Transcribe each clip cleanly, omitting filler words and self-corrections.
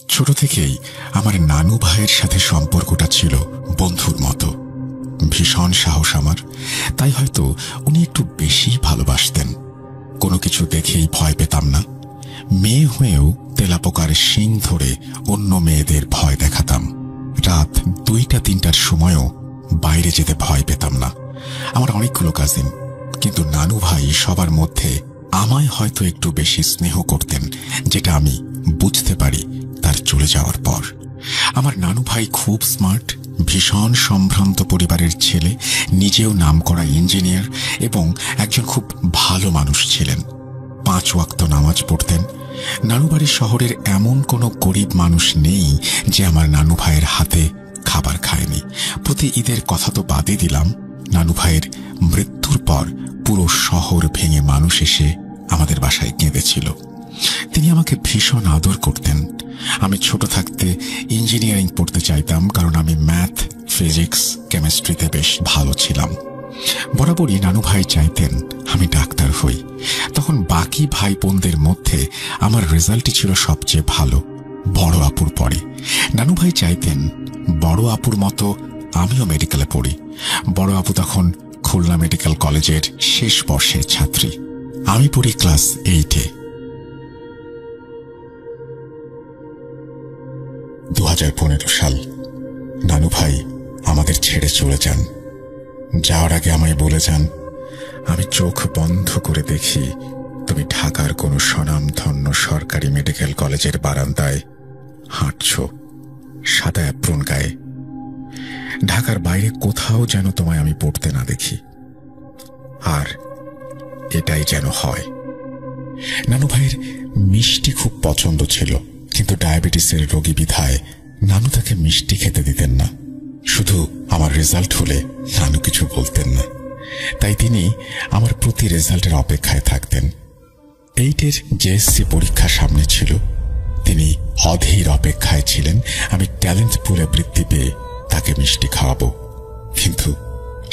ছোট থেকেই আমার নানু ভাইয়ের সাথে সম্পর্কটা ছিল বন্ধুর মতো। ভীষণ সাহস আমার, তাই হয়তো উনি একটু বেশি ভালোবাসতেন। কোনো কিছু দেখেই ভয় পেতাম না। মেয়ে হয়েও তেলাপোকার শিং ধরে অন্য মেয়েদের ভয় দেখাতাম। রাত 2টা-3টার সময়ও বাইরে যেতে ভয় পেতাম না। আমার অনেকগুলো কাজিন, কিন্তু নানু ভাই সবার মধ্যে আমায় হয়তো একটু বেশি স্নেহ করতেন, যেটা আমি বুঝতে পারি তার চলে যাওয়ার পর। আমার নানু ভাই খুব স্মার্ট, ভীষণ সম্ভ্রান্ত পরিবারের ছেলে, নিজেও নামকরা ইঞ্জিনিয়ার এবং একজন খুব ভালো মানুষ ছিলেন। 5 ওয়াক্ত নামাজ পড়তেন। নানুবাড়ির শহরের এমন কোনো গরিব মানুষ নেই যে আমার নানু ভাইয়ের হাতে খাবার খায়নি। প্রতি ঈদের কথা তো বাদই দিলাম, নানু ভাইয়ের মৃত্যুর পর পুরো শহর ভেঙে মানুষ এসে আমাদের বাসায় কেঁদেছিল। তিনি আমাকে ভীষণ আদর করতেন। আমি ছোট থাকতে ইঞ্জিনিয়ারিং পড়তে চাইতাম, কারণ আমি ম্যাথ, ফিজিক্স, কেমিস্ট্রিতে বেশ ভালো ছিলাম। বরাবরই নানু ভাই চাইতেন আমি ডাক্তার হই। তখন বাকি ভাই বোনদের মধ্যে আমার রেজাল্টই ছিল সবচেয়ে ভালো, বড় আপুর পরে। নানু ভাই চাইতেন বড় আপুর মতো আমিও মেডিকেলে পড়ি। বড় আপু তখন খুলনা মেডিকেল কলেজের শেষ বর্ষের ছাত্রী, আমি পড়ি ক্লাস 8-এ। 2015 সাল। নানু ভাই আমাদের ছেড়ে চলে যান। যাওয়ার আগে আমায় বলে যান, আমি চোখ বন্ধ করে দেখি তুমি ঢাকার কোনো স্বনামধন্য সরকারি মেডিকেল কলেজের বারান্দায় হাঁটছ, সাদা অ্যাপ্রন গায়ে। ঢাকার বাইরে কোথাও যেন তোমায় আমি পড়তে না দেখি। আর এটাই যেন হয়। নানু ভাইয়ের মিষ্টি খুব পছন্দ ছিল, কিন্তু ডায়াবেটিসের রোগী বিধায় নানু তাকে মিষ্টি খেতে দিতেন না। শুধু আমার রেজাল্ট হলে নানু কিছু বলতেন না, তাই তিনি আমার প্রতি রেজাল্টের অপেক্ষায় থাকতেন। 8-এর জেএসসি পরীক্ষা সামনে ছিল। তিনি অধীর অপেক্ষায় ছিলেন আমি ট্যালেন্ট পুলে বৃত্তি পেয়ে তাকে মিষ্টি খাওয়াবো, কিন্তু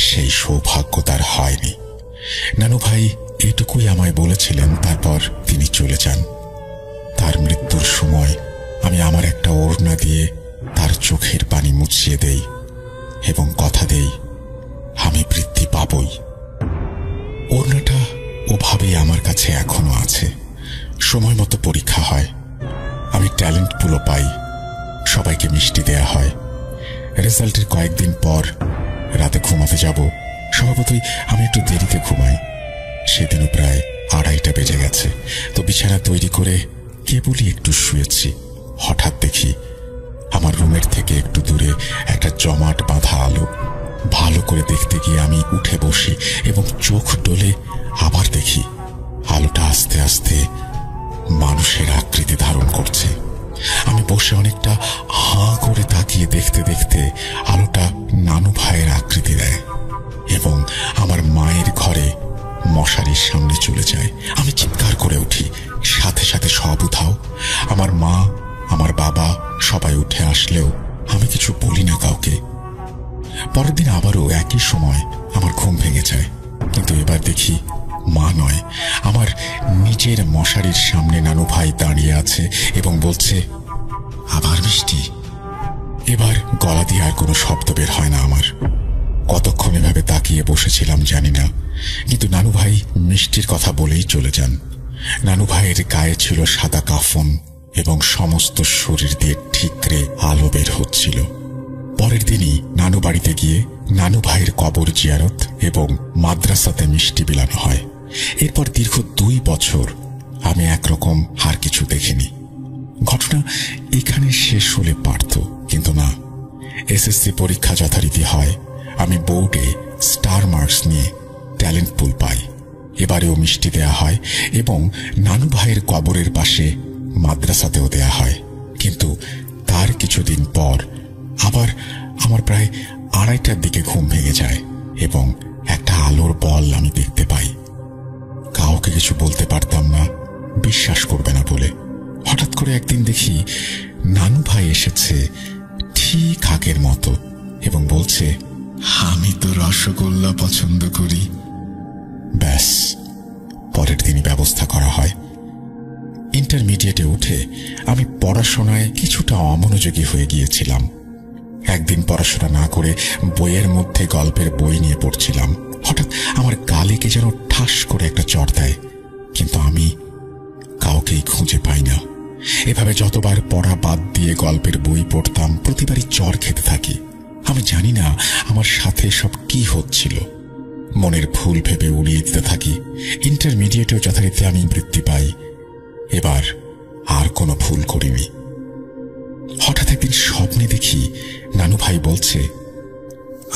সেই সৌভাগ্য তার হয়নি। নানু ভাই এটুকুই আমায় বলেছিলেন, তারপর তিনি চলে যান। তার মৃত্যুর সময় আমি আমার একটা ওড়না দিয়ে তার চোখের পানি মুছিয়ে দেই এবং কথা দেই আমি বৃত্তি পাবই। ওড়নাটা ওভাবেই আমার কাছে এখনো আছে। সময় মতো পরীক্ষা হয়, আমি ট্যালেন্ট পুলো পাই, সবাইকে মিষ্টি দেয়া হয়। রেজাল্টের কয়েকদিন পর রাতে ঘুমাতে যাব, স্বভাবতই আমি একটু দেরিতে ঘুমাই। সেদিনও প্রায় 2:30 বেজে গেছে। তো বিছানা তৈরি করে কেবলই একটু শুয়েছি, হঠাৎ দেখি আমার রুমের থেকে একটু দূরে একটা জমাট বাঁধা আলো। ভালো করে দেখতে গিয়ে আমি উঠে বসি এবং চোখ ডলে আবার দেখি আলোটা আস্তে আস্তে মানুষের আকৃতি ধারণ করছে। আমি বসে অনেকটা হাঁ করে তাকিয়ে দেখতে দেখতে আলোটা নানু ভাইয়ের আকৃতি দেয় এবং আমার মায়ের ঘরে মশারির সামনে চলে যায়। আমি চিৎকার করে উঠি, সাথে সাথে সব উঠাও। আমার মা, আমার বাবা সবাই উঠে আসলেও আমি কিছু বলি না কাউকে। পরের দিন আবারও একই সময় আমার ঘুম ভেঙে যায়, কিন্তু এবার দেখি মা নয়, আমার নিজের মশারির সামনে নানু ভাই দাঁড়িয়ে আছে এবং বলছে, আবার মিষ্টি। এবার গলা দিয়ে আর কোনো শব্দ বের হয় না আমার। কতক্ষণ এভাবে তাকিয়ে বসেছিলাম জানি না, কিন্তু নানু ভাই মিষ্টির কথা বলেই চলে যান। নানু ভাইয়ের গায়ে ছিল সাদা কাফন এবং সমস্ত শরীর দিয়ে ঠিকরে আলো বের হচ্ছিল। পরের দিনই নানু বাড়িতে গিয়ে নানু ভাইয়ের কবর জিয়ারত এবং মাদ্রাসাতে মিষ্টি বিলানো হয়। এরপর দীর্ঘ 2 বছর আমি একরকম আর কিছু দেখিনি। ঘটনা এখানে শেষ হলে পারত, কিন্তু না। এসএসসি পরীক্ষা যথারীতি হয়। আমি বোর্ডে স্টার মার্কস নিয়ে ট্যালেন্ট পুল পাই। এবারেও মিষ্টি দেয়া হয় এবং নানু ভাইয়ের কবরের পাশে মাদ্রাসাতেও দেয়া হয়। কিন্তু তার কিছুদিন পর আবার আমার প্রায় 2:30টার দিকে ঘুম ভেঙে যায় এবং একটা আলোর বল আমি দেখতে পাই। কাউকে কিছু বলতে পারতাম না, বিশ্বাস করবে না বলে। হঠাৎ করে একদিন দেখি নানু ভাই এসেছে ঠিক আগের মতো এবং বলছে, আমি তো রসগোল্লা পছন্দ করি। ব্যাস, পরের দিনই ব্যবস্থা করা হয়। ইন্টারমিডিয়েটে উঠে আমি পড়াশোনায় কিছুটা অমনোযোগী হয়ে গিয়েছিলাম। একদিন পড়াশোনা না করে বইয়ের মধ্যে গল্পের বই নিয়ে পড়ছিলাম। হঠাৎ আমার গালে কে যেন ঠাস করে একটা চড় দেয়, কিন্তু আমি কাউকেই খুঁজে পাই না। এভাবে যতবার পড়া বাদ দিয়ে গল্পের বই পড়তাম, প্রতিবারই চড় খেতে থাকি। আমি জানি না আমার সাথে সব কি হচ্ছিল। মনের ভুল ভেবে উড়িয়ে দিতে থাকি। ইন্টারমিডিয়েটেও যথারীতি আমি বৃত্তি পাই। এবার আর কোনো ভুল করিনি। হঠাৎ একদিন স্বপ্নে দেখি নানু ভাই বলছে,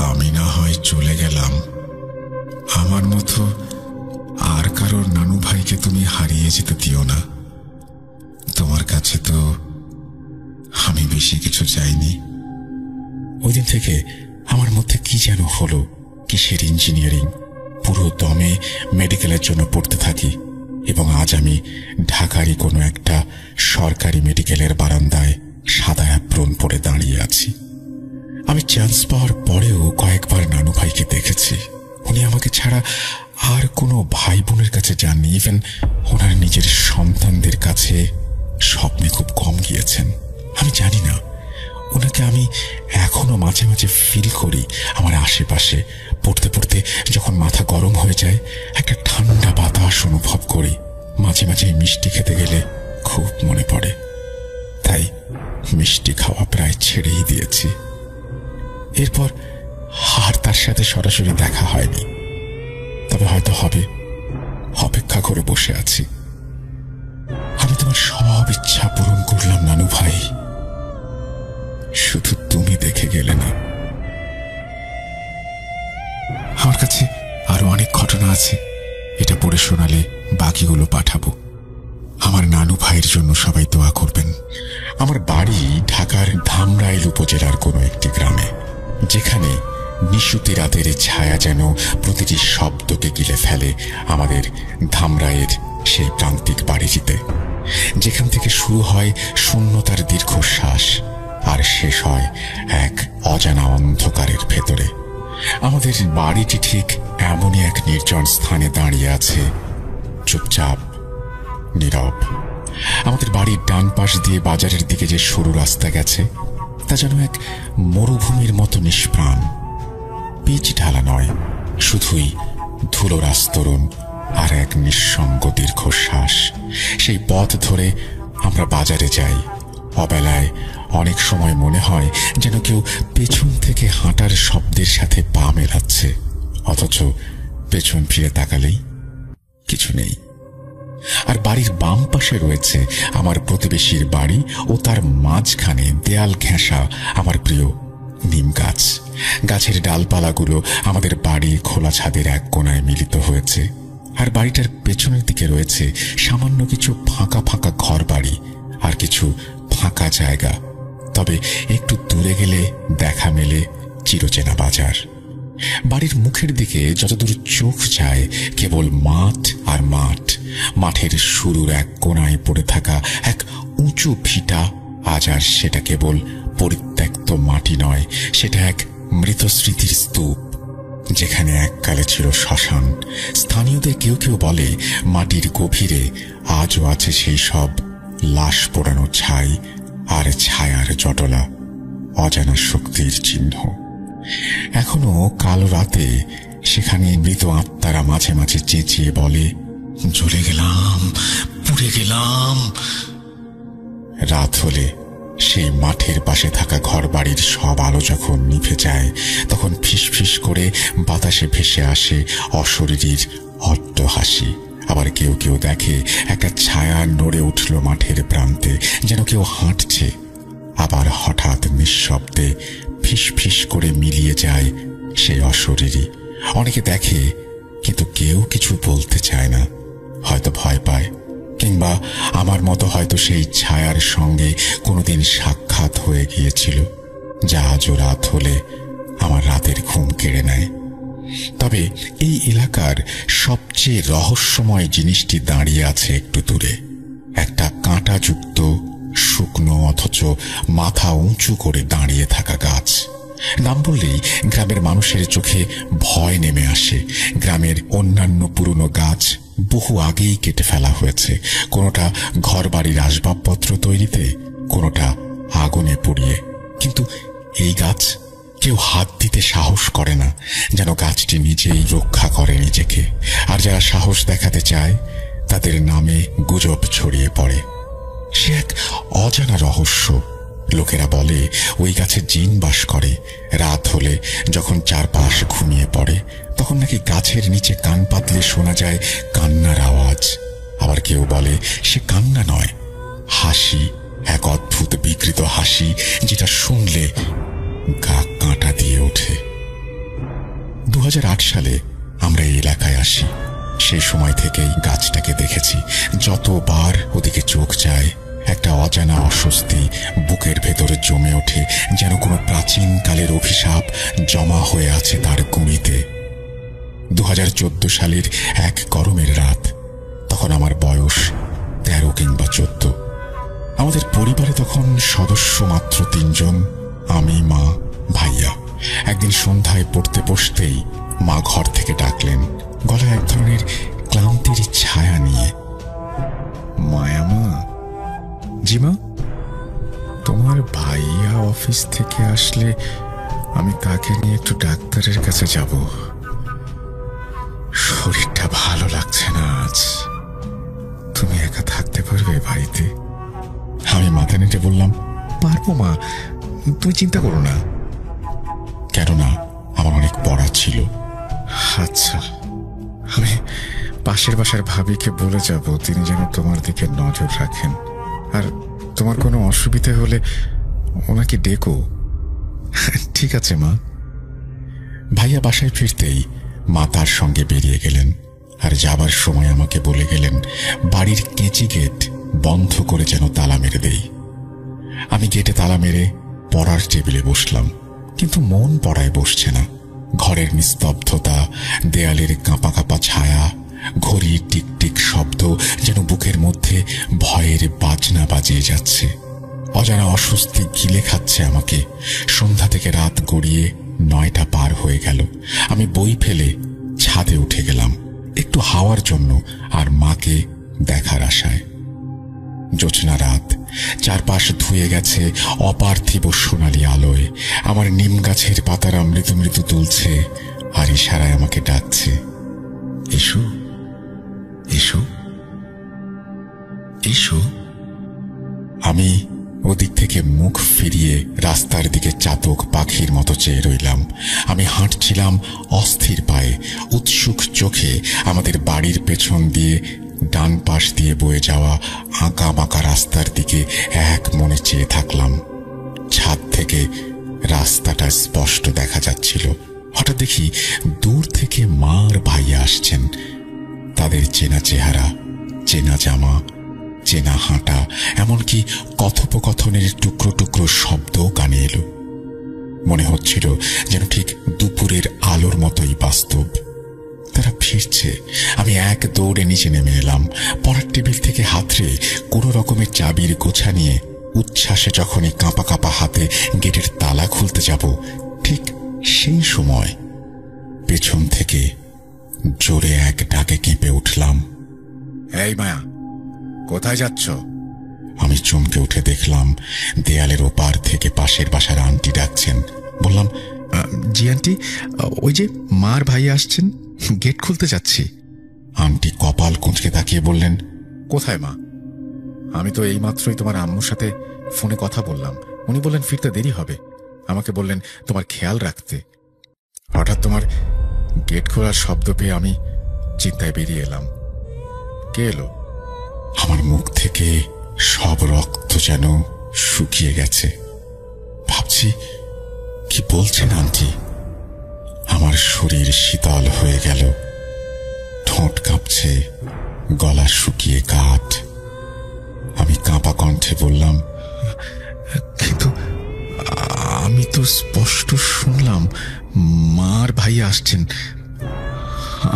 আমি না হয় চলে গেলাম, আমার মতো আর কারোর নানু ভাইকে তুমি হারিয়ে যেতে দিও না। তোমার কাছে তো আমি বেশি কিছু চাইনি। ওই দিন থেকে আমার মধ্যে কি যেন হলো, কিসের ইঞ্জিনিয়ারিং, পুরো দমে মেডিকেলের জন্য পড়তে থাকি এবং আজ আমি ঢাকারই কোনো একটা সরকারি মেডিকেলের বারান্দায় সাদা অ্যাপ্রন পরে দাঁড়িয়ে আছি। আমি চান্স পাওয়ার পরেও কয়েকবার নানু ভাইকে দেখেছি। উনি আমাকে ছাড়া আর কোনো ভাই বোনের কাছে যাননি। ইভেন ওনার নিজের সন্তানদের কাছে স্বপ্নে খুব কম গিয়েছেন। আমি জানি না, ওনাকে আমি এখনো মাঝে মাঝে ফিল করি আমার আশেপাশে। পড়তে পড়তে যখন মাথা গরম হয়ে যায়, একটা ঠান্ডা বাতাস অনুভব করি। মাঝে মাঝে মিষ্টি খেতে গেলে খুব মনে পড়ে, তাই মিষ্টি খাওয়া প্রায় ছেড়েই দিয়েছি। এরপর আর তার সাথে সরাসরি দেখা হয়নি, তবে হয়তো হবে। অপেক্ষা করে বসে আছি। আমি তোমার সব ইচ্ছা পূরণ করলাম নানু ভাই, শুধু তুমি দেখে গেলে না। আমার কাছে আরো অনেক ঘটনা আছে, এটা পড়ে শোনালে বাকিগুলো পাঠাবো। আমার নানু ভাইয়ের জন্য সবাই দোয়া করবেন। আমার বাড়ি ঢাকার ধামরাইল উপজেলার কোনো একটি গ্রামে, যেখানে নিশুতি রাতের ছায়া যেন প্রতিটি শব্দকে গিলে ফেলে আমাদের ধামরাইয়ের সেই প্রান্তিক বাড়িটিতে, যেখান থেকে শুরু হয় শূন্যতার দীর্ঘশ্বাস আর শেষ হয় এক অজানা অন্ধকারের ভেতরে। আমাদের বাড়িটি ঠিক এমনই এক নির্জন স্থানে দাঁড়িয়ে আছে, চুপচাপ, নীরব। আমাদের বাড়ির ডান পাশ দিয়ে বাজারের দিকে যে সরু রাস্তা গেছে, তা যেন এক মরুভূমির মতো নিষ্প্রাণ। পিচ ঢালা নয়, শুধুই ধুলোর আস্তরণ আর এক নিঃসঙ্গ দীর্ঘশ্বাস। সেই পথ ধরে আমরা বাজারে যাই। অবেলায় অনেক সময় মনে হয় যেন কেউ পেছন থেকে হাঁটার শব্দের সাথে পা মেলাচ্ছে, অথচ পেছন ফিরে তাকালেই কিছু নেই। আর বাড়ির বাম পাশে রয়েছে আমার প্রতিবেশীর বাড়ি ও তার মাঝখানে দেয়াল ঘেঁষা আমার প্রিয় নিম গাছ। গাছের ডালপালাগুলো আমাদের বাড়ির খোলা ছাদের এক কোণায় মিলিত হয়েছে। আর বাড়িটার পেছনের দিকে রয়েছে সামান্য কিছু ফাঁকা ফাঁকা ঘর বাড়ি আর কিছু ফাঁকা জায়গা। তবে একটু দূরে গেলে দেখা মেলে চিরচেনা বাজার। বাড়ির মুখের দিকে যতদূর চোখ যায় কেবল মাঠ আর মাঠ। মাঠের শুরুর এক কোণায় পড়ে থাকা এক উঁচু ভিটা, আজ আর সেটা কেবল পরিত্যক্ত মাটি নয়, সেটা এক মৃত স্মৃতির স্তূপ, যেখানে এককালে ছিল শ্মশান। স্থানীয়দের কেউ কেউ বলে মাটির গভীরে আজও আছে সেই সব লাশ পোড়ানো ছাই আর ছায়ার জটলা, অজানা শক্তির চিহ্ন। এখনো কালো রাতে সেখানে মৃত আত্মারা মাঝে মাঝে চেঁচিয়ে বলে, জ্বলে গেলাম, পুড়ে গেলাম। রাত হলে সেই মাঠের পাশে থাকা ঘর বাড়ির সব আলো যখন নিভে যায়, তখন ফিসফিস করে বাতাসে ভেসে আসে অশরীরীর অট্ট হাসি। আবার কেউ কেউ দেখে একটা ছায়া নড়ে উঠল মাঠের প্রান্তে, যেন কেউ হাঁটছে। আবার হঠাৎ নিঃশব্দে ফিসফিস করে মিলিয়ে যায় সেই অশরীরী। অনেকে দেখে, কিন্তু কেউ কিছু বলতে চায় না, হয়তো ভয় পায়, কিংবা আমার মতো হয়তো সেই ছায়ার সঙ্গে কোনোদিন সাক্ষাৎ হয়ে গিয়েছিল, যা আজও রাত হলে আমার রাতের ঘুম কেড়ে নেয়। তবে এই এলাকার সবচেয়ে রহস্যময় জিনিসটি দাঁড়িয়ে আছে একটু দূরে, একটা কাঁটাযুক্ত শুকনো অথচ মাথা উঁচু করে দাঁড়িয়ে থাকা গাছ। নাম বললেই গ্রামের মানুষের চোখে ভয় নেমে আসে। গ্রামের অন্যান্য পুরনো গাছ বহু আগেই কেটে ফেলা হয়েছে, কোনোটা ঘর বাড়ির আসবাবপত্র তৈরিতে, কোনোটা আগুনে পুড়িয়ে। কিন্তু এই গাছ কেউ হাত দিতে সাহস করে না, যেন গাছটি নিজেই রক্ষা করে নিজেকে। আর যারা সাহস দেখাতে চায় তাদের নামে গুজব ছড়িয়ে পড়ে। সে এক অজানা রহস্য। লোকেরা বলে ওই গাছে জিন বাস করে। রাত হলে যখন চারপাশ ঘুমিয়ে পড়ে তখন নাকি গাছের নিচে কান পাতলে শোনা যায় কান্নার আওয়াজ। আবার কেউ বলে সে কান্না নয়, হাসি, এক অদ্ভুত বিকৃত হাসি, যেটা শুনলে গা কাঁটা দিয়ে ওঠে। 2008 সালে আমরা এই এলাকায় আসি। সেই সময় থেকেই গাছটাকে দেখেছি। যতবার ওদিকে চোখ যায় একটা অজানা অস্বস্তি বুকের ভেতরে জমে ওঠে, যেন কোনো প্রাচীন কালের অভিশাপ জমা হয়ে আছে তার গুঁড়িতে। 2014 সালের এক গরমের রাত। তখন আমার বয়স 13 কিংবা 14। আমাদের পরিবারে তখন সদস্য মাত্র 3 জন, আমি, মা, ভাইয়া। একদিন সন্ধ্যায় পড়তে বসতেই মা ঘর থেকে ডাকলেন, গলায় এক ধরনের ক্লান্তির ছায়া নিয়ে। মায়া মা। জি মা। তোমার ভাইয়া অফিস থেকে আসলে আমি তাকে নিয়ে একটু ডাক্তারের কাছে যাব। শরীরটা ভালো লাগছে না আজ। তুমি একা থাকতে পারবে বাড়িতে? আমি মাথা নেটে বললাম, পারবো মা, তুমি চিন্তা করো না। কেননা আমার অনেক পড়া ছিল। আচ্ছা, আমি পাশের বাসার ভাবিকে বলে যাব তিনি যেন তোমার দিকে নজর রাখেন। আর তোমার কোনো অসুবিধা হলে ওনাকে ডেকো। ঠিক আছে মা। ভাইয়া বাসায় ফিরতেই মা তার সঙ্গে বেরিয়ে গেলেন। আর যাবার সময় আমাকে বলে গেলেন বাড়ির কেঁচি গেট বন্ধ করে যেন তালা মেরে দেই। আমি গেটে তালা মেরে পড়ার টেবিলে বসলাম, কিন্তু মন পড়ায় বসছে না। ঘরের নিস্তব্ধতা, দেয়ালের কাঁপা কাঁপা ছায়া, ঘড়ির টিকটিক শব্দ যেন বুকের মধ্যে ভয়ের বাজনা বাজিয়ে যাচ্ছে। অজানা অস্বস্তি গিলে খাচ্ছে আমাকে। সন্ধ্যা থেকে রাত গড়িয়ে 9টা পার হয়ে গেল। আমি বই ফেলে ছাদে উঠে গেলাম একটু হাওয়ার জন্য আর মাকে দেখার আশায়। জোছনা রাত, চারপাশ ধুয়ে গেছে অপার্থিব সোনালি আলোয়। আমার নিম গাছের পাতারা মৃদু মৃদু তুলছে আর ইশারায় আমাকে ডাকছে, এসো এসো এসো। আমি ওদিক থেকে মুখ ফিরিয়ে রাস্তার দিকে চাতক পাখির মতো চেয়ে রইলাম। আমি হাঁটছিলাম অস্থির পায়ে, উৎসুক চোখে আমাদের বাড়ির পেছন দিয়ে ডান পাশ দিয়ে বয়ে যাওয়া আঁকা বাঁকা রাস্তার দিকে এক মনে চেয়ে থাকলাম। ছাদ থেকে রাস্তাটা স্পষ্ট দেখা যাচ্ছিল। হঠাৎ দেখি দূর থেকে মা আর ভাইয়া আসছেন। তাদের চেনা চেহারা, চেনা জামা, চেনা হাঁটা, এমনকি কথোপকথনের টুকরো টুকরো শব্দও কানে এলো। মনে হচ্ছিল যেন ঠিক দুপুরের আলোর মতোই বাস্তব। তারা ফিরছে। আমি এক দৌড়ে নিচে নেমে এলাম। পড়ার টেবিল থেকে হাতড়ে কোনো রকমের চাবির গোছা নিয়ে উচ্ছ্বাসে যখনই কাঁপা কাঁপা হাতে গেটের তালা খুলতে যাব, ঠিক সেই সময় পেছন থেকে জোরে এক ডাকে কেঁপে উঠলাম, এই মায়া, কোথায় যাচ্ছ? আমি চমকে উঠে দেখলাম দেয়ালের ওপার থেকে পাশের বাসার আন্টি ডাকছেন। বললাম, জি আন্টি, ওই যে মার ভাই আসছেন, গেট খুলতে যাচ্ছি। আন্টি কপাল কুঁচকে তাকিয়ে বললেন, কোথায় মা? আমি তো এইমাত্রই তোমার আম্মুর সাথে ফোনে কথা বললাম। উনি বললেন ফিরতে দেরি হবে। আমাকে বললেন তোমার খেয়াল রাখতে। হঠাৎ তোমার গেট খোলার শব্দ পেয়ে আমি চিন্তায় বেরিয়ে এলাম। কে এলো? আমার মুখ থেকে সব রক্ত যেন শুকিয়ে গেছে। ভাবছি কি বলছেন আন্টি। আমার শরীর শীতল হয়ে গেল, ঠোঁট কাঁপছে, গলা শুকিয়ে কাঠ। আমি কাঁপা কণ্ঠে বললাম, কিন্তু আমি তো স্পষ্ট শুনলাম মার ভাই আসছেন।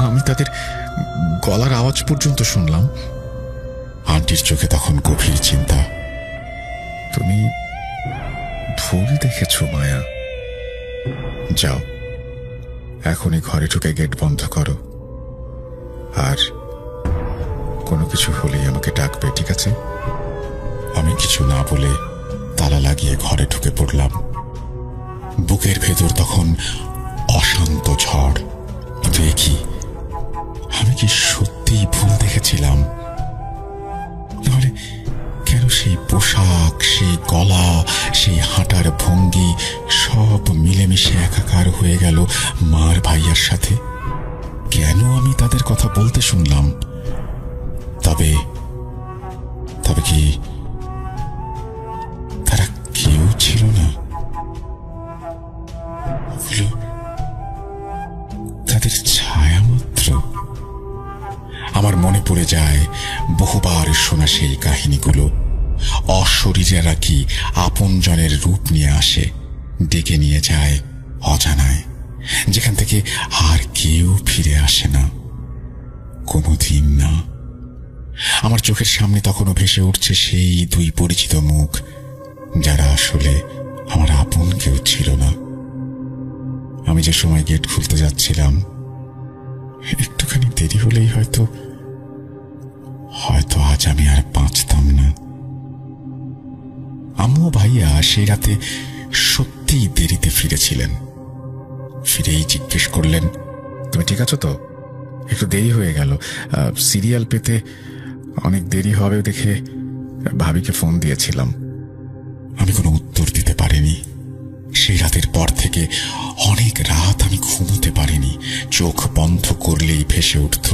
আমি তাদের গলার আওয়াজ পর্যন্ত শুনলাম। আন্টির চোখে তখন গভীর চিন্তা। তুমি ভুল দেখেছ মায়া। যাও, এখনই ঘরে ঢুকে গেট বন্ধ করো, আর কোনো কিছু হলেই আমাকে ডাকবে, ঠিক আছে? আমি কিছু না বলে তালা লাগিয়ে ঘরে ঢুকে পড়লাম। বুকের ভেতর তখন অশান্ত ঝড়। কিন্তু এ কি, আমি কি সত্যিই ভুল দেখেছিলাম? তাহলে কেন সেই পোশাক, সেই গলা, সেই হাঁটার ভঙ্গি সব মিলেমিশে একাকার হয়ে গেল মার ভাইয়ার সাথে? কেন আমি তাদের কথা বলতে শুনলাম? তবে তবে কি তারা কেউ ছিল না? তাদের ছায়া মাত্র। আমার মনে পড়ে যায় বহুবার শোনা সেই কাহিনীগুলো। অশরীরেরা কি আপনজনের রূপ নিয়ে আসে, ডেকে নিয়ে যায় অজানায়, যেখান থেকে আর কেউ ফিরে আসে না, কোনোদিন না। আমার চোখের সামনে তখনও ভেসে উঠছে সেই দুই পরিচিত মুখ, যারা আসলে আমার আপন কেউ ছিল না। আমি যে সময় গেট খুলতে যাচ্ছিলাম, একটুখানি দেরি হলেই হয়তো আজ আমি আর বাঁচতাম না। আম্মু ভাইয়া সেই রাতে সত্যিই দেরিতে ফিরেছিলেন। ফিরেই জিজ্ঞেস করলেন, তুমি ঠিক আছো তো? একটু দেরি হয়ে গেল, সিরিয়াল পেতে অনেক দেরি হবে দেখে ভাবিকে ফোন দিয়েছিলাম। আমি কোনো উত্তর দিতে পারিনি। সেই রাতের পর থেকে অনেক রাত আমি ঘুমোতে পারিনি। চোখ বন্ধ করলেই ভেসে উঠত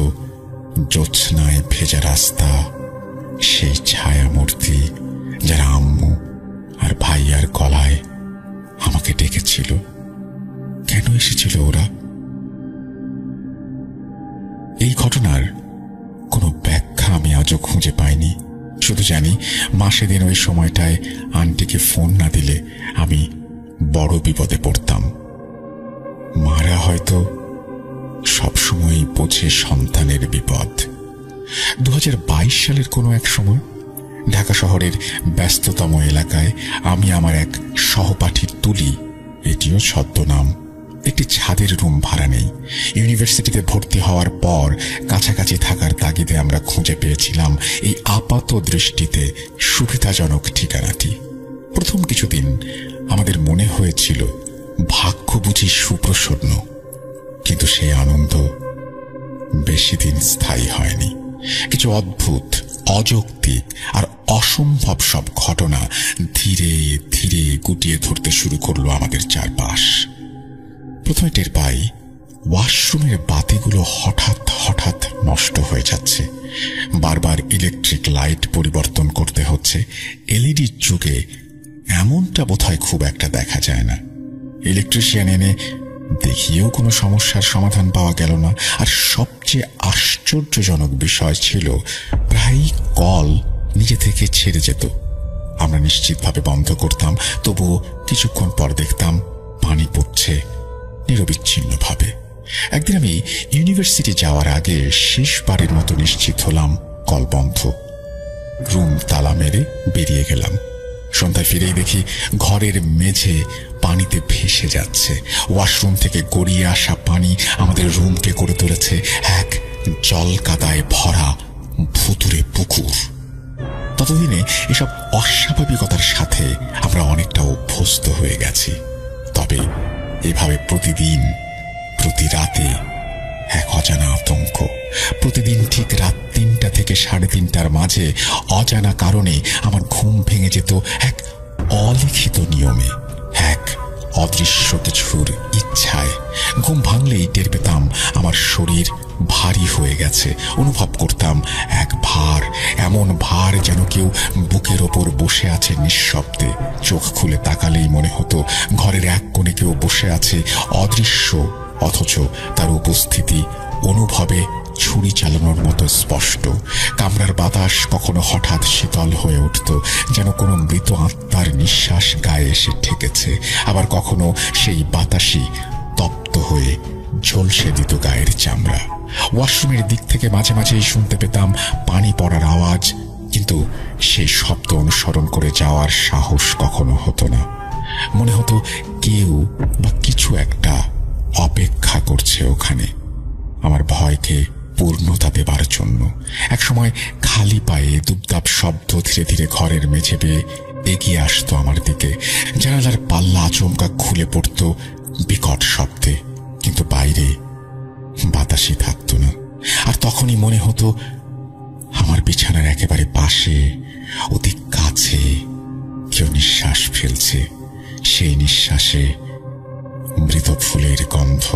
জ্যোৎস্নায় ভেজা রাস্তা, সেই ছায়া মূর্তি যারা আম্মু আর ভাইয়ার গলায় আমাকে ডেকেছিল। কেন এসেছিল ওরা? এই ঘটনার কোনো ব্যাখ্যা আমি আজও খুঁজে পাইনি। শুধু জানি মা সেদিন ওই সময়টায় আন্টিকে ফোন না দিলে আমি বড় বিপদে পড়তাম। মারা হয়তো সবসময় বোঝে সন্তানের বিপদ। 2022 সালের কোনো এক সময় ঢাকা শহরের ব্যস্ততম এলাকায় আমি আমার এক সহপাঠীর তুলি, এটিও ছদ্মনাম, একটি ছাদের রুম ভাড়া নেই। ইউনিভার্সিটিতে ভর্তি হওয়ার পর কাছাকাছি থাকার তাগিদে আমরা খুঁজে পেয়েছিলাম এই আপাত দৃষ্টিতে সুবিধাজনক ঠিকানাটি। প্রথম কিছুদিন আমাদের মনে হয়েছিল ভাগ্য বুঝি সুপ্রসন্ন, কিন্তু সেই আনন্দ বেশি দিন স্থায়ী হয়নি। কিছু অদ্ভুত, অযৌক্তিক আর অসম্ভব সব ঘটনা ধীরে ধীরে গুটিয়ে ধরতে শুরু করলো আমাদের চারপাশ। প্রথমে টের পাই ওয়াশরুমের বাতিগুলো হঠাৎ হঠাৎ নষ্ট হয়ে যাচ্ছে। বারবার ইলেকট্রিক লাইট পরিবর্তন করতে হচ্ছে। এলইডি যুগে এমনটা বোধহয় খুব একটা দেখা যায় না। ইলেকট্রিশিয়ান এনে দেখিয়েও কোনো সমস্যার সমাধান পাওয়া গেল না। আর সবচেয়ে আশ্চর্যজনক বিষয় ছিল, প্রায়ই কল নিজে থেকে ছেড়ে যেত। আমরা নিশ্চিতভাবে বন্ধ করতাম, তবুও কিছুক্ষণ পর দেখতাম পানি পড়ছে নিরবিচ্ছিন্নভাবে। একদিন আমি ইউনিভার্সিটি যাওয়ার আগে শেষবারের মতো নিশ্চিত হলাম কল বন্ধ। রুম তালা মেরে বেরিয়ে গেলাম। সন্ধ্যায় ফিরেই দেখি ঘরের মেঝে পানিতে ভেসে যাচ্ছে। ওয়াশরুম থেকে গড়িয়ে আসা পানি আমাদের রুমকে করে তুলেছে এক জল কাদায় ভরা ভুতুরে পুকুর। ততদিনে এসব অস্বাভাবিকতার সাথে আমরা অনেকটা অভ্যস্ত হয়ে গেছি। তবে এভাবে প্রতিদিন, প্রতি রাতে এক অজানা আতঙ্ক। প্রতিদিন ঠিক রাত 3টা থেকে 3:30টার মাঝে অজানা কারণে আমার ঘুম ভেঙে যেত এক অলিখিত নিয়মে, এক অদৃশ্য কিছুর ইচ্ছায়। ঘুম ভাঙলেই টের পেতাম আমার শরীর ভারী হয়ে গেছে। অনুভব করতাম এক ভার, এমন ভার যেন কেউ বুকের ওপর বসে আছে নিঃশব্দে। চোখ খুলে তাকালেই মনে হতো ঘরের এক কোণে কেউ বসে আছে অদৃশ্য, অথচ তার উপস্থিতি অনুভবে ছুরি চালানোর মতো স্পষ্ট। কামরার বাতাস কখনো হঠাৎ শীতল হয়ে উঠত, যেন কোনো মৃত আত্মার নিঃশ্বাস গায়ে এসে ঠেকেছে। আবার কখনো সেই বাতাসই তপ্ত হয়ে ঝলসে দিত গায়ের চামড়া। ওয়াশরুমের দিক থেকে মাঝে মাঝেই শুনতে পেতাম পানি পড়ার আওয়াজ, কিন্তু সেই শব্দ অনুসরণ করে যাওয়ার সাহস কখনো হতো না। মনে হতো কেউ বা কিছু একটা অপেক্ষা করছে ওখানে আমার ভয়কে পূর্ণতা দেবার জন্য। একসময় খালি পায়ে দুপদাপ শব্দ ধীরে ধীরে ঘরের মেঝে বেয়ে এগিয়ে আসতো আমার দিকে। জানালার পাল্লা আচমকা খুলে পড়ত বিকট শব্দে, কিন্তু বাইরে বাতাসই থাকতো না। আর তখনই মনে হতো আমার বিছানার একেবারে পাশে, অতি কাছে কেউ নিঃশ্বাস ফেলছে। সেই নিঃশ্বাসে মৃত ফুলের গন্ধ,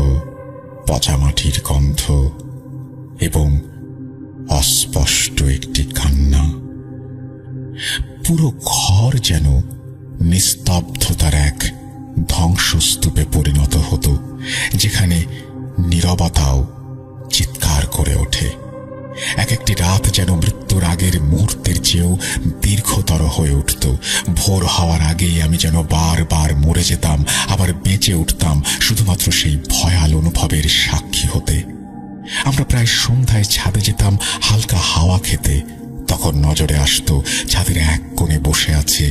পচা মাটির গন্ধ এবং অস্পষ্ট একটি কান্না। পুরো ঘর যেন নিস্তব্ধতার এক ধ্বংসস্তূপে পরিণত হতো, যেখানে নীরবতাও চিৎকার করে ওঠে। এক একটি রাত যেন মৃত্যুর আগের মুহূর্তের চেয়েও দীর্ঘতর হয়ে উঠত। ভোর হওয়ার আগেই আমি যেন বারবার মরে যেতাম, আবার বেঁচে উঠতাম শুধুমাত্র সেই ভয়াল অনুভবের সাক্ষী হতে। আমরা প্রায় সন্ধ্যায় ছাদে যেতাম হালকা হাওয়া খেতে। তখন নজরে আসতো ছাদের এক কোণে বসে আছে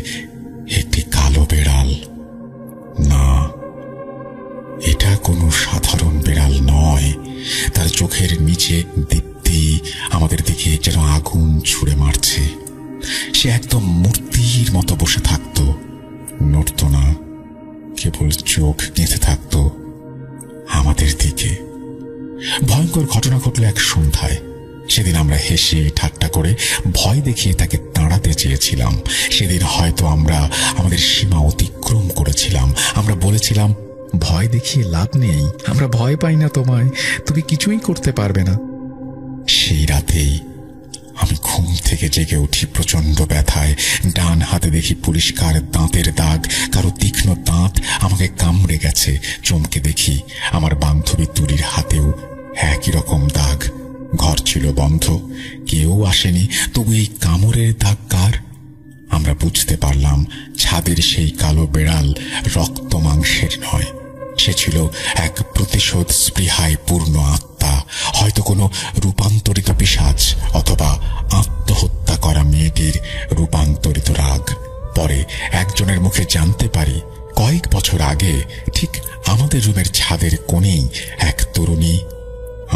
একটি কালো বেড়াল। না, এটা কোনো সাধারণ বেড়াল নয়। তার চোখের নিচে দীপ্তি আমাদের দিকে যেন আগুন ছুঁড়ে মারছে। সে একদম মূর্তির মতো বসে থাকতো, নড়ত না, কেবল চোখ গেঁথে থাকতো আমাদের দিকে। ভয়ঙ্কর ঘটনা ঘটল এক সন্ধ্যায়। সেদিন আমরা হেসে ঠাট্টা করে ভয় দেখিয়ে তাকে তাড়াতে চেয়েছিলাম। সেদিন হয়তো আমরা আমাদের সীমা অতিক্রম করেছিলাম। আমরা বলেছিলাম, ভয় দেখিয়ে লাভ নেই, আমরা ভয় পাই না তোমায়, তুমি কিছুই করতে পারবে না। সেই রাতেই আমি ঘুম থেকে জেগে উঠি প্রচন্ড ব্যথায়। ডান হাতে দেখি পরিষ্কার দাঁতের দাগ, কারো তীক্ষ্ণ দাঁত আমাকে কামড়ে গেছে। চমকে দেখি আমার বান্ধবী তুলির হাতেও একই রকম দাগ। ঘর ছিল বন্ধ, কেউ আসেনি, তবু এই কামড়ের দাগ কার? আমরা বুঝতে পারলাম ছাদের সেই কালো বেড়াল রক্ত মাংসের নয়, সে ছিল এক প্রতিশোধ স্পৃহায় পূর্ণ আত্মা, হয়তো কোনো রূপান্তরিত পিশাচ অথবা আত্মহত্যা করা মেয়েটির রূপান্তরিত রাগ। পরে একজনের মুখে জানতে পারি কয়েক বছর আগে ঠিক আমাদের রুমের ছাদের কোণেই এক তরুণী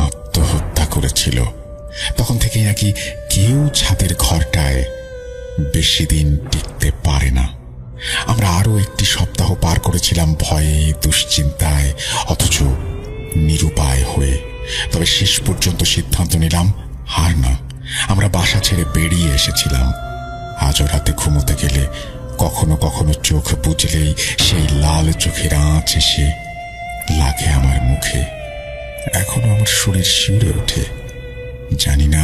আত্মহত্যা করেছিল। তখন থেকেই নাকি কেউ ছাদের ঘরটায় বেশি দিন টিকতে পারে না। আমরা আরো একটি সপ্তাহ পার করেছিলাম ভয়ে, দুশ্চিন্তায়, অথচ নিরুপায় হয়ে। তবে শেষ পর্যন্ত সিদ্ধান্ত নিলাম, হার না, আমরা বাসা ছেড়ে বেরিয়ে এসেছিলাম। আজও রাতে ঘুমোতে গেলে কখনো কখনো চোখ বুঝলেই সেই লাল চোখের আঁচ এসে লাগে আমার মুখে। এখনো আমার শরীর শিউরে ওঠে। জানি না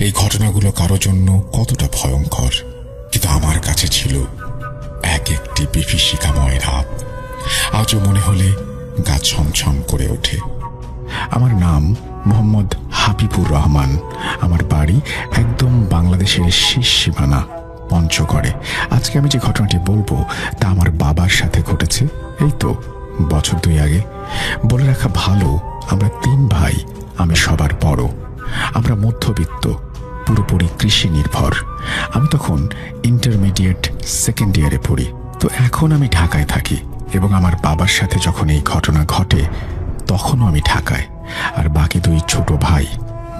এই ঘটনাগুলো কারো জন্য কতটা ভয়ঙ্কর, কিন্তু আমার কাছে ছিল এক একটি বিভীষিকাময় রাত। আজও মনে হলে গা ছমছম করে ওঠে। আমার নাম মোহাম্মদ হাবিবুর রহমান। আমার বাড়ি একদম বাংলাদেশের শেষ সীমানা, পঞ্চগড়ে। আজকে আমি যে ঘটনাটি বলবো তা আমার বাবার সাথে ঘটেছে, এই তো বছর 2 আগে। বলে রাখা ভালো, আমরা 3 ভাই, আমি সবার বড়। আমরা মধ্যবিত্ত, পুরোপুরি কৃষি নির্ভর। আমি তখন ইন্টারমিডিয়েট সেকেন্ড ইয়ারে পড়ি। তো এখন আমি ঢাকায় থাকি, এবং আমার বাবার সাথে যখন এই ঘটনা ঘটে তখনও আমি ঢাকায়, আর বাকি 2 ছোট ভাই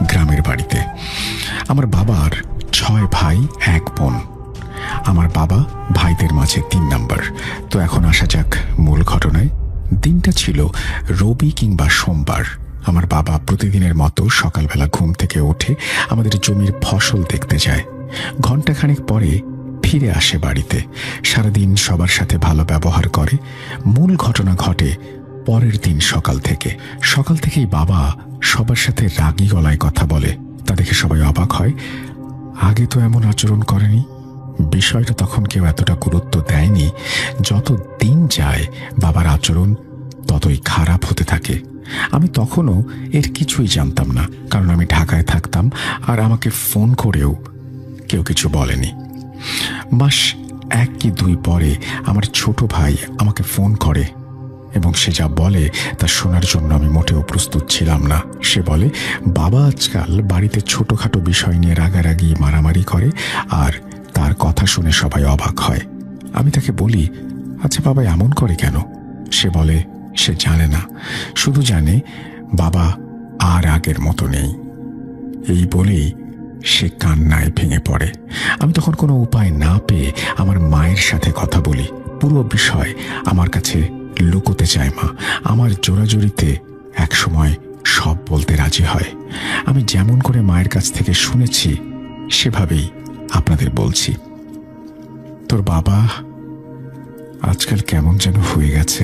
গ্রামের বাড়িতে। আমার বাবার 6 ভাই 1 বোন। আমার বাবা ভাইদের মাঝে 3 নাম্বার। তো এখন আসা যাক মূল ঘটনায়। দিনটা ছিল রবি কিংবা সোমবার। আমার বাবা প্রতিদিনের মতো সকালবেলা ঘুম থেকে উঠে আমাদের জমির ফসল দেখতে যায়। ঘণ্টাখানেক পরে ফিরে আসে বাড়িতে। সারাদিন সবার সাথে ভালো ব্যবহার করে। মূল ঘটনা ঘটে পরের দিন সকাল থেকেই বাবা সবার সাথে রাগী গলায় কথা বলে। তা দেখে সবাই অবাক হয়, আগে তো এমন আচরণ করেনি। বিষয়টা তখন কেউ এতটা গুরুত্ব দেয়নি। যত দিন যায় বাবার আচরণ ততই খারাপ হতে থাকে। আমি তখনও এর কিছুই জানতাম না, কারণ আমি ঢাকায় থাকতাম, আর আমাকে ফোন করেও কেউ কিছু বলেনি। মাস 1 কি 2 পরে আমার ছোট ভাই আমাকে ফোন করে, এবং সে যা বলে তা শোনার জন্য আমি মোটেও প্রস্তুত ছিলাম না। সে বলে বাবা আজকাল বাড়িতে ছোটখাটো বিষয় নিয়ে রাগারাগি মারামারি করে, আর তার কথা শুনে সবাই অবাক হয়। আমি তাকে বলি, আচ্ছা বাবা এমন করে কেন? সে বলে সে জানে না, শুধু জানে বাবা আর আগের মতো নেই। এই বলেই সে কান্নায় ভেঙে পড়ে। আমি তখন কোনো উপায় না পেয়ে আমার মায়ের সাথে কথা বলি। পুরো বিষয় আমার কাছে লুকোতে চায় মা। আমার জোরাজুরিতে একসময় সব বলতে রাজি হয়। আমি যেমন করে মায়ের কাছ থেকে শুনেছি সেভাবেই আপনাদের বলছি। তোর বাবা আজকাল কেমন যেন হয়ে গেছে,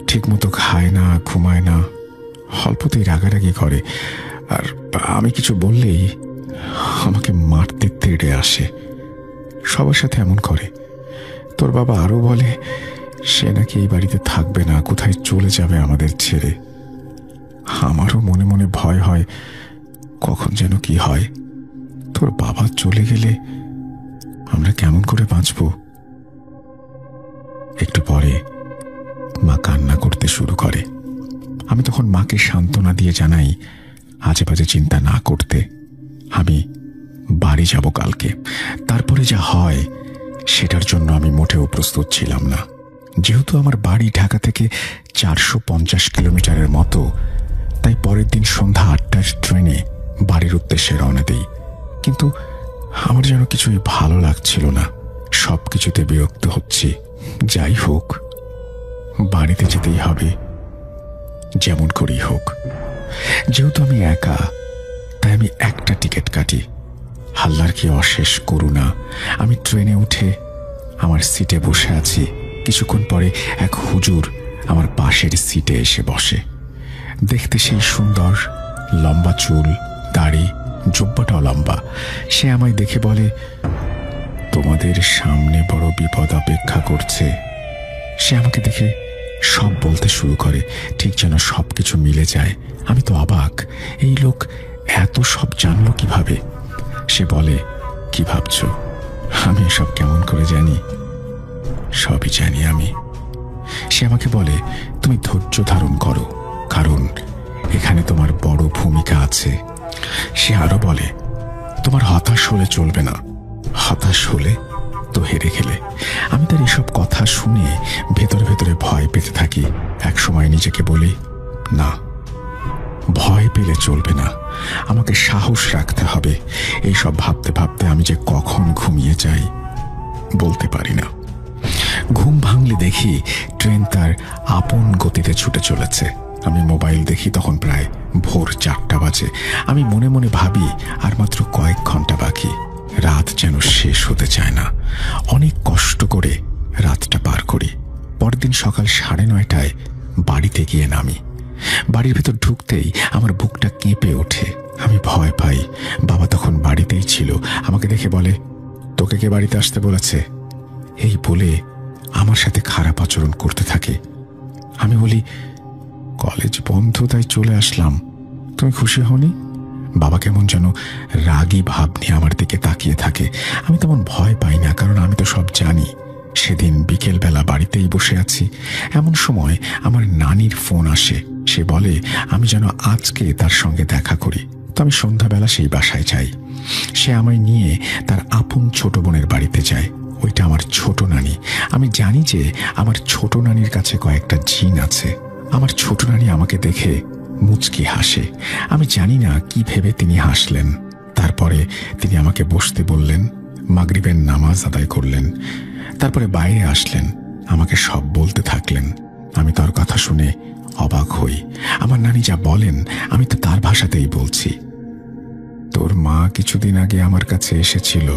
ঠিকমতো খায় না, ঘুমায় না, অল্পতেই রাগারাগি করে, আর আমি কিছু বললেই আমাকে মারতে তেড়ে আসে। সবার সাথে এমন করে। তোর বাবা আরো বলে সে নাকি এই বাড়িতে থাকবে না, কোথায় চলে যাবে আমাদের ছেড়ে। আমারও মনে মনে ভয় হয় কখন যেন কি হয়। তোর বাবা চলে গেলে আমরা কেমন করে বাঁচব? একটু পরে মা কান্না করতে শুরু করে। আমি তখন মাকে সান্ত্বনা দিয়ে জানাই আজে বাজে চিন্তা না করতে, আমি বাড়ি যাব কালকে। তারপরে যা হয় সেটার জন্য আমি মোটেও প্রস্তুত ছিলাম না। যেহেতু আমার বাড়ি ঢাকা থেকে 450 কিলোমিটারের মতো, তাই পরের দিন সন্ধ্যা 8টার ট্রেনে বাড়ির উদ্দেশ্যে রওনা দিই। কিন্তু আমার যেন কিছুই ভালো লাগছিল না, সবকিছুতে বিরক্ত হচ্ছি। যাই হোক, বাড়িতে যেতেই হবে যেমন করেই হোক। যেহেতু আমি একা, তাই আমি একটা টিকিট কাটি। হাল্লার কি অশেষ করুণা! আমি ট্রেনে উঠে আমার সিটে বসে আছি। কিছুক্ষণ পরে এক হুজুর আমার পাশের সিটে এসে বসে। দেখতে সেই সুন্দর, লম্বা চুল, দাড়ি, জুব্বাটাও লম্বা। সে আমায় দেখে বলে, তোমাদের সামনে বড় বিপদ অপেক্ষা করছে। সে আমাকে দেখে সব বলতে শুরু করে, ঠিক যেন সবকিছু মিলে যায়। আমি তো অবাক, এই লোক এত সব জানলো কিভাবে? সে বলে, কি ভাবছ আমি এসব কেমন করে জানি? সবই জানি আমি। সে আমাকে বলে, তুমি ধৈর্য ধারণ করো, কারণ এখানে তোমার বড় ভূমিকা আছে। সে আরো বলে, তোমার হতাশ হলে চলবে না, হতাশ হলে তো হেরে গেলে। আমি তার এসব কথা শুনে ভেতরে ভেতরে ভয় পেতে থাকি। এক সময় নিজেকে বলি, না, ভয় পেলে চলবে না, আমাকে সাহস রাখতে হবে। এইসব ভাবতে ভাবতে আমি যে কখন ঘুমিয়ে যাই বলতে পারি না। ঘুম ভাঙলে দেখি ট্রেন তার আপন গতিতে ছুটে চলেছে। আমি মোবাইল দেখি, তখন প্রায় ভোর 4টা বাজে। আমি মনে মনে ভাবি আর মাত্র কয়েক ঘন্টা বাকি। রাত যেন শেষ হতে চায় না। অনেক কষ্ট করে রাতটা পার করি। পরের দিন সকাল 9:30টায় বাড়িতে গিয়ে নামি। বাড়ির ভেতর ঢুকতেই আমার বুকটা কেঁপে ওঠে। আমি ভয় পাই। বাবা তখন বাড়িতেই ছিল। আমাকে দেখে বলে, তোকে কে বাড়িতে আসতে বলেছে? এই বলে আমার সাথে খারাপ আচরণ করতে থাকে। আমি বলি, কলেজ বন্ধ তাই চলে আসলাম। তুমি খুশি হওনি? বাবা কেমন যেন রাগী ভাব নিয়ে আমার দিকে তাকিয়ে থাকে। আমি তেমন ভয় পাই না, কারণ আমি তো সব জানি। সেদিন বিকেলবেলা বাড়িতেই বসে আছি, এমন সময় আমার নানির ফোন আসে। সে বলে আমি যেন আজকে তার সঙ্গে দেখা করি। তো আমি সন্ধ্যাবেলা সেই বাসায় যাই। সে আমায় নিয়ে তার আপন ছোট বোনের বাড়িতে যায়। ওইটা আমার ছোট নানি। আমি জানি যে আমার ছোট নানির কাছে কয়েকটা জিন আছে। আমার ছোট নানি আমাকে দেখে মুচকি হাসে। আমি জানি না কি ভেবে তিনি হাসলেন। তারপরে তিনি আমাকে বসতে বললেন, মাগরিবের নামাজ আদায় করলেন। তারপরে বাইরে আসলেন, আমাকে সব বলতে থাকলেন। আমি তার কথা শুনে অবাক হই। আমার নানি যা বলেন আমি তো তার ভাষাতেই বলছি। তোর মা কিছুদিন আগে আমার কাছে এসেছিল,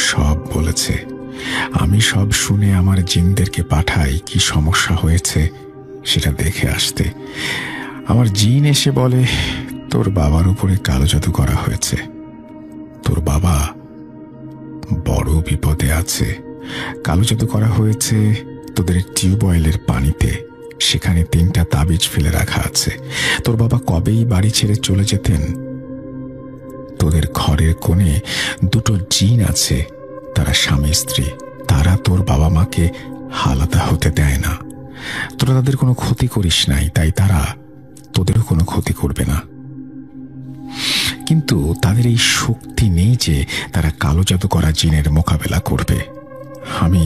সব বলেছে। আমি সব শুনে আমার জিনদেরকে পাঠাই কি সমস্যা হয়েছে সেটা দেখে আসতে। আমার জিন এসে বলে, তোর বাবার উপরে কালো জাদু করা হয়েছে। তোর বাবা বড় বিপদে আছে। কালো জাদু করা হয়েছে তোদের টিউবওয়েলের পানিতে। সেখানে 3টা তাবিজ ফেলে রাখা আছে। তোর বাবা কবেই বাড়ি ছেড়ে চলে যেতেন। তোদের ঘরের কোণে 2টো জিন আছে, তারা স্বামী স্ত্রী। তারা তোর বাবা মাকে আলাদা হতে দেয় না। তোরা তাদের কোনো ক্ষতি করিস নাই, তাই তারা তোদেরও কোনো ক্ষতি করবে না। কিন্তু তাদের এই শক্তি নেই যে তারা কালো জাদু করা জিনের মোকাবেলা করবে। আমি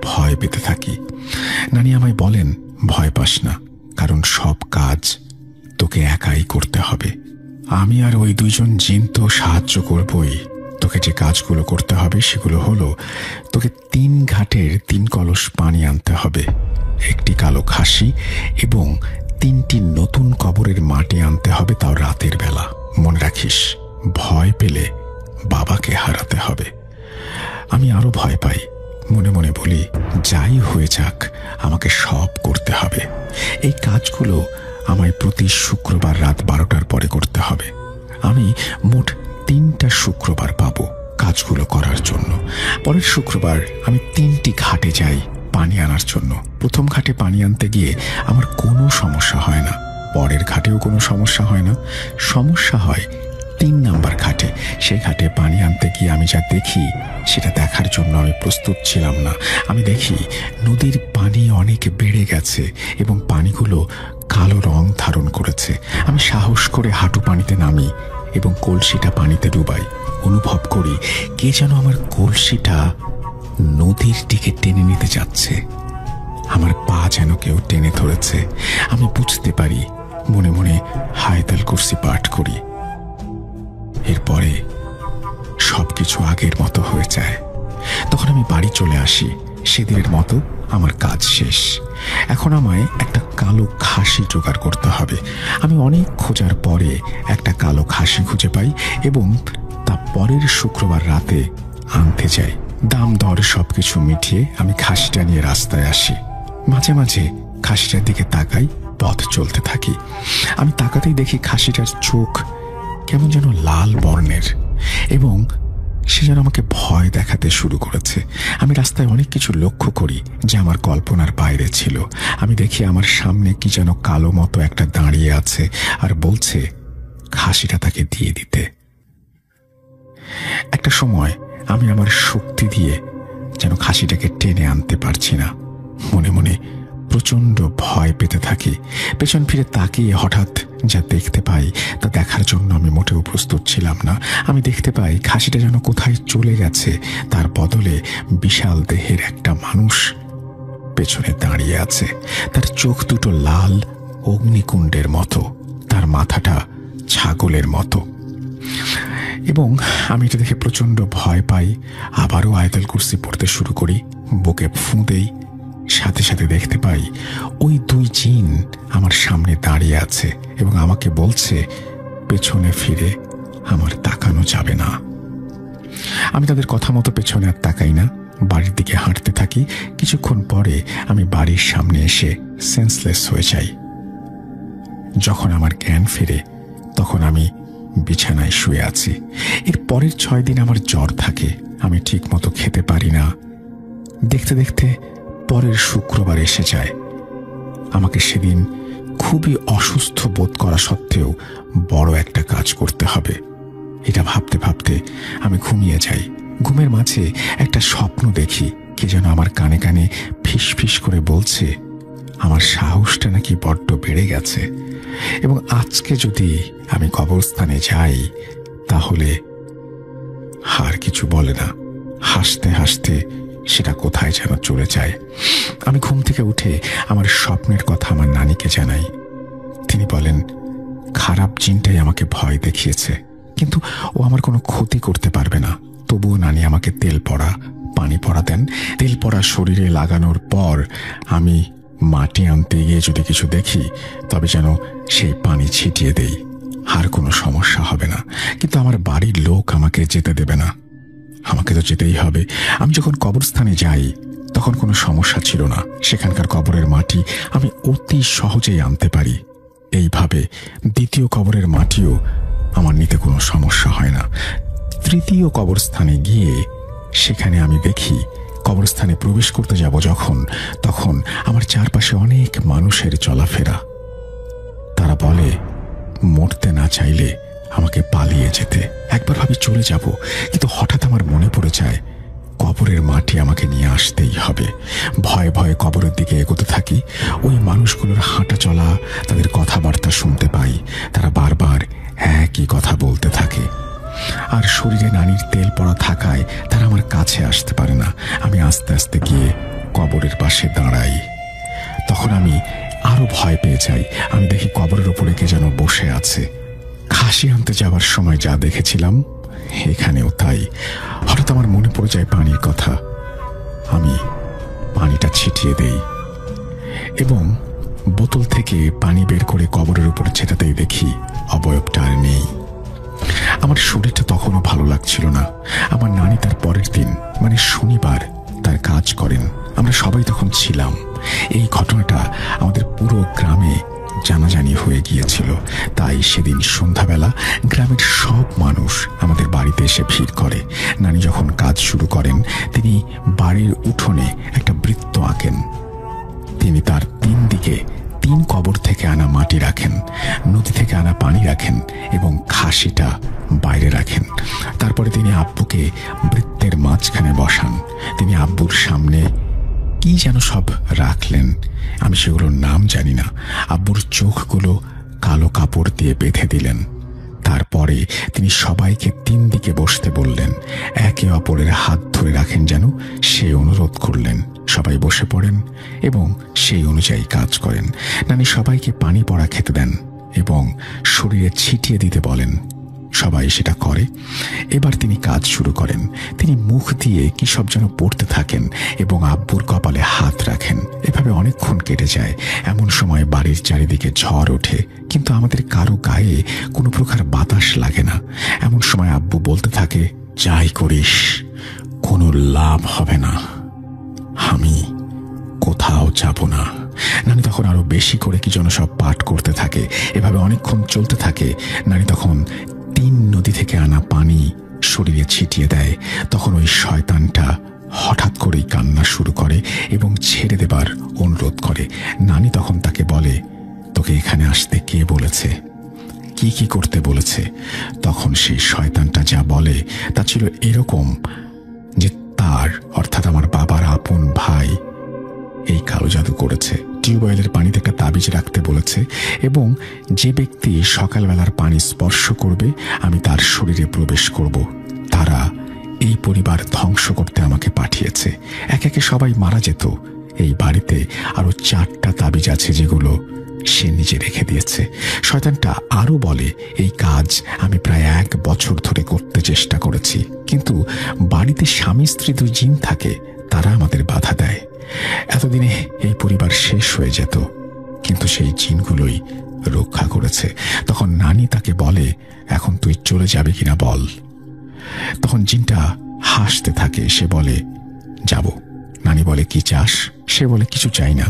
ভয় পেতে থাকি। নানি আমায় বলেন, ভয় পাস না, কারণ সব কাজ তোকে একাই করতে হবে। আমি আর ওই দুইজন জিন তো সাহায্য করবই। তোকে যে কাজগুলো করতে হবে সেগুলো হলো, তোকে 3 ঘাটের 3 কলস পানি আনতে হবে, একটি কালো খাসি এবং 3টি নতুন কবরের মাটি আনতে হবে, তাও রাতের বেলা। মনে রাখিস, ভয় পেলে বাবাকে হারাতে হবে। আমি আরো ভয় পাই। মনে মনে বলি, যাই হয়ে যাক আমাকে সব করতে হবে। এই কাজগুলো আমায় প্রতি শুক্রবার রাত 12টার পরে করতে হবে। আমি মোট 3টা শুক্রবার পাবো কাজগুলো করার জন্য। পরের শুক্রবার আমি 3টি ঘাটে যাই পানি আনার জন্য। প্রথম ঘাটে পানি আনতে গিয়ে আমার কোনো সমস্যা হয় না, পরের ঘাটেও কোনো সমস্যা হয় না। সমস্যা হয় 3 নাম্বার ঘাটে। সেই ঘাটে পানি আনতে গিয়ে আমি যা দেখি সেটা দেখার জন্য আমি প্রস্তুত ছিলাম না। আমি দেখি নদীর পানি অনেক বেড়ে গেছে এবং পানিগুলো কালো রং ধারণ করেছে। আমি সাহস করে হাঁটু পানিতে নামি এবং কলসিটা পানিতে ডুবাই। অনুভব করি কে যেন আমার কলসিটা নদীর দিকে টেনে নিতে যাচ্ছে। আমার পা যেন কেউ টেনে ধরেছে। আমি বুঝতে পারি, মনে মনে হায়দাল কুরসি পাঠ করি। এরপরে সবকিছু আগের মতো হয়ে যায়। তখন আমি বাড়ি চলে আসি। সেদিনের মতো আমার কাজ শেষ। এখন আমায় একটা কালো খাসি জোগাড় করতে হবে। আমি অনেক খোঁজার পরে একটা কালো খাসি খুঁজে পাই এবং তা পরের শুক্রবার রাতে আনতে যাই। দাম দর সবকিছু মিটিয়ে আমি খাসিটা নিয়ে রাস্তায় আসি। মাঝে মাঝে খাসিটার দিকে তাকাই, পথ চলতে থাকি। আমি তাকাতেই দেখি খাসিটার চোখ কেমন যেন লাল বর্ণের এবং সে যেন আমাকে ভয় দেখাতে শুরু করেছে। আমি রাস্তায় অনেক কিছু লক্ষ্য করি যে আমার কল্পনার বাইরে ছিল। আমি দেখি আমার সামনে কি যেন কালো মতো একটা দাঁড়িয়ে আছে আর বলছে খাসিটা তাকে দিয়ে দিতে। একটা সময় আমি আমার শক্তি দিয়ে যেন খাসিটাকে টেনে আনতে পারছি না। মনে মনে প্রচন্ড ভয় পেতে থাকি। পেছন ফিরে তাকিয়ে হঠাৎ যা দেখতে পাই তা দেখার জন্য আমি মোটেও প্রস্তুত ছিলাম না। আমি দেখতে পাই খাসিটা যেন কোথায় চলে গেছে, তার বদলে বিশাল দেহের একটা মানুষ পেছনে দাঁড়িয়ে আছে। তার চোখ দুটো লাল অগ্নিকুণ্ডের মতো, তার মাথাটা ছাগলের মতো। এবং আমি এটা দেখে প্রচন্ড ভয় পাই। আবারও আয়াতুল কুরসি পড়তে শুরু করি, বুকে ফুঁ দেই। সাথে সাথে দেখতে পাই ওই 2 জিন আমার সামনে দাঁড়িয়ে আছে এবং আমাকে বলছে পেছনে ফিরে আমার তাকানো যাবে না। আমি তাদের কথা মতো পেছনে আর তাকাই না, বাড়ির দিকে হাঁটতে থাকি। কিছুক্ষণ পরে আমি বাড়ির সামনে এসে সেন্সলেস হয়ে যাই। যখন আমার জ্ঞান ফেরে তখন আমি বিছানায় শুয়ে আছি। এর পরের 6 দিন আমার জ্বর থাকে। আমি ঠিক মতো খেতে পারি না। দেখতে দেখতে পরের শুক্রবার এসে যায়। আমাকে সেদিন খুবই অসুস্থ বোধ করা সত্ত্বেও বড় একটা কাজ করতে হবে। এটা ভাবতে ভাবতে আমি ঘুমিয়ে যাই। ঘুমের মাঝে একটা স্বপ্ন দেখি কে যেন আমার কানে কানে ফিস ফিস করে বলছে আমার সাহসটা নাকি বড্ড বেড়ে গেছে এবং আজকে যদি আমি কবরস্থানে যাই তাহলে আর কিছু বলে না। হাসতে হাসতে সেটা কোথায় যেন চলে যায়। আমি ঘুম থেকে উঠে আমার স্বপ্নের কথা আমার নানিকে জানাই। তিনি বলেন খারাপ জিনটাই আমাকে ভয় দেখিয়েছে, কিন্তু ও আমার কোনো ক্ষতি করতে পারবে না। তবুও নানি আমাকে তেল পড়া পানি পড়া দেন। তেল পড়া শরীরে লাগানোর পর আমি মাটি আনতে গিয়ে যদি কিছু দেখি তবে যেন সেই পানি ছিটিয়ে দেই, আর কোনো সমস্যা হবে না। কিন্তু আমার বাড়ির লোক আমাকে যেতে দেবে না। আমাকে তো যেতেই হবে। আমি যখন কবরস্থানে যাই তখন কোনো সমস্যা ছিল না। সেখানকার কবরের মাটি আমি অতি সহজেই আনতে পারি। এইভাবে দ্বিতীয় কবরের মাটিও আমার নিতে কোনো সমস্যা হয় না। তৃতীয় কবরস্থানে গিয়ে সেখানে আমি দেখি কবরস্থানে প্রবেশ করতে যাব যখন, তখন আমার চারপাশে অনেক মানুষের চলাফেরা। তারা বলে মরতে না চাইলে আমাকে পালিয়ে যেতে। একবার ভাবি চলে যাব, কিন্তু হঠাৎ আমার মনে পড়ে যায় কবরের মাটি আমাকে নিয়ে আসতেই হবে। ভয়ে ভয়ে কবরের দিকে এগোতে থাকি। ওই মানুষগুলোর হাঁটা চলা, তাদের কথাবার্তা শুনতে পাই। তারা বারবার একই কথা বলতে থাকে। আর শরীরে নানির তেল পড়া থাকায় তারা আমার কাছে আসতে পারে না। আমি আস্তে আস্তে গিয়ে কবরের পাশে দাঁড়াই। তখন আমি আরো ভয় পেয়ে যাই। আমি দেখি কবরের উপরে কে যেন বসে আছে। খাসি আনতে যাওয়ার সময় যা দেখেছিলাম এখানেও তাই। হঠাৎ আমার মনে পড়ে যায় পানির কথা। আমি পানিটা ছিটিয়ে দেই এবং বোতল থেকে পানি বের করে কবরের উপরে ছেটাতেই দেখি অবয়বটা আর নেই। আমার শরীরটা তখনও ভালো লাগছিল না। আমার নানি তার পরের দিন মানে শনিবার তার কাজ করেন। আমরা সবাই তখন ছিলাম। এই ঘটনাটা আমাদের পুরো গ্রামে জানাজানি হয়ে গিয়েছিল। তাই সেদিন সন্ধ্যাবেলা গ্রামের সব মানুষ আমাদের বাড়িতে এসে ভিড় করে। নানি যখন কাজ শুরু করেন তিনি বাড়ির উঠোনে একটা বৃত্ত আঁকেন। তিনি তার 3 দিকে 3 কবর থেকে আনা মাটি রাখেন, নদী থেকে আনা পানি রাখেন এবং খাসিটা বাইরে রাখেন। তারপরে তিনি আব্বুকে বৃত্তের মাঝখানে বসান। তিনি আব্বুর সামনে কি যেন সব রাখলেন, আমি সেগুলোর নাম জানি না। আব্বুর চোখগুলো কালো কাপড় দিয়ে বেঁধে দিলেন। তারপরে তিনি সবাইকে 3 দিকে বসতে বললেন। একে অপরের হাত ধরে রাখেন যেন, সে অনুরোধ করলেন। সবাই বসে পড়েন এবং সেই অনুযায়ী কাজ করেন। নানি সবাইকে পানি পড়া খেতে দেন এবং শরীরে ছিটিয়ে দিতে বলেন। সবাই সেটা করে। এবার তিনি কাজ শুরু করেন। তিনি মুখ দিয়ে কি সব যেন পড়তে থাকেন এবং আব্বুর কপালে হাত রাখেন। এভাবে অনেকক্ষণ কেটে যায়। এমন সময় বাড়ির চারিদিকে ঝড় ওঠে, কিন্তু আমাদের কারো গায়ে কোনো প্রকার বাতাস লাগে না। এমন সময় আব্বু বলতে থাকে, যাই করিস কোনো লাভ হবে না, আমি কোথাও যাব না। নানি তখন আরো বেশি করে কি যেন সব পাঠ করতে থাকে। এভাবে অনেকক্ষণ চলতে থাকে। নানি তখন 3 নদী থেকে আনা পানি শরীরে ছিটিয়ে দেয়। তখন ওই শয়তানটা হঠাৎ করেই কান্না শুরু করে এবং ছেড়ে দেবার অনুরোধ করে। নানি তখন তাকে বলে, তোকে এখানে আসতে কে বলেছে, কি কি করতে বলেছে? তখন সেই শয়তানটা যা বলে তা ছিল এরকম যে তার অর্থাৎ আমার বাবার আপন ভাই এই কালো জাদু করেছে। টিউবওয়েলের পানিতে একটা তাবিজ রাখতে বলেছে এবং যে ব্যক্তি সকালবেলার পানি স্পর্শ করবে আমি তার শরীরে প্রবেশ করব। তারা এই পরিবার ধ্বংস করতে আমাকে পাঠিয়েছে। একে একে সবাই মারা যেত। এই বাড়িতে আরো 4টা তাবিজ আছে যেগুলো সে নিজে রেখে দিয়েছে। শয়তানটা আরো বলে, এই কাজ আমি প্রায় 1 বছর ধরে করতে চেষ্টা করেছি, কিন্তু বাড়িতে স্বামী স্ত্রী 2 জিন থাকে, তারা আমাদের বাধা দেয়। এতদিনে এই পরিবার শেষ হয়ে যেত, কিন্তু সেই জিনগুলোই রক্ষা করেছে। তখন নানি তাকে বলে, এখন তুই চলে যাবে কিনা বল। তখন জিনটা হাসতে থাকে। সে বলে, যাব। নানি বলে, কি চাস? সে বলে, কিছু চাই না,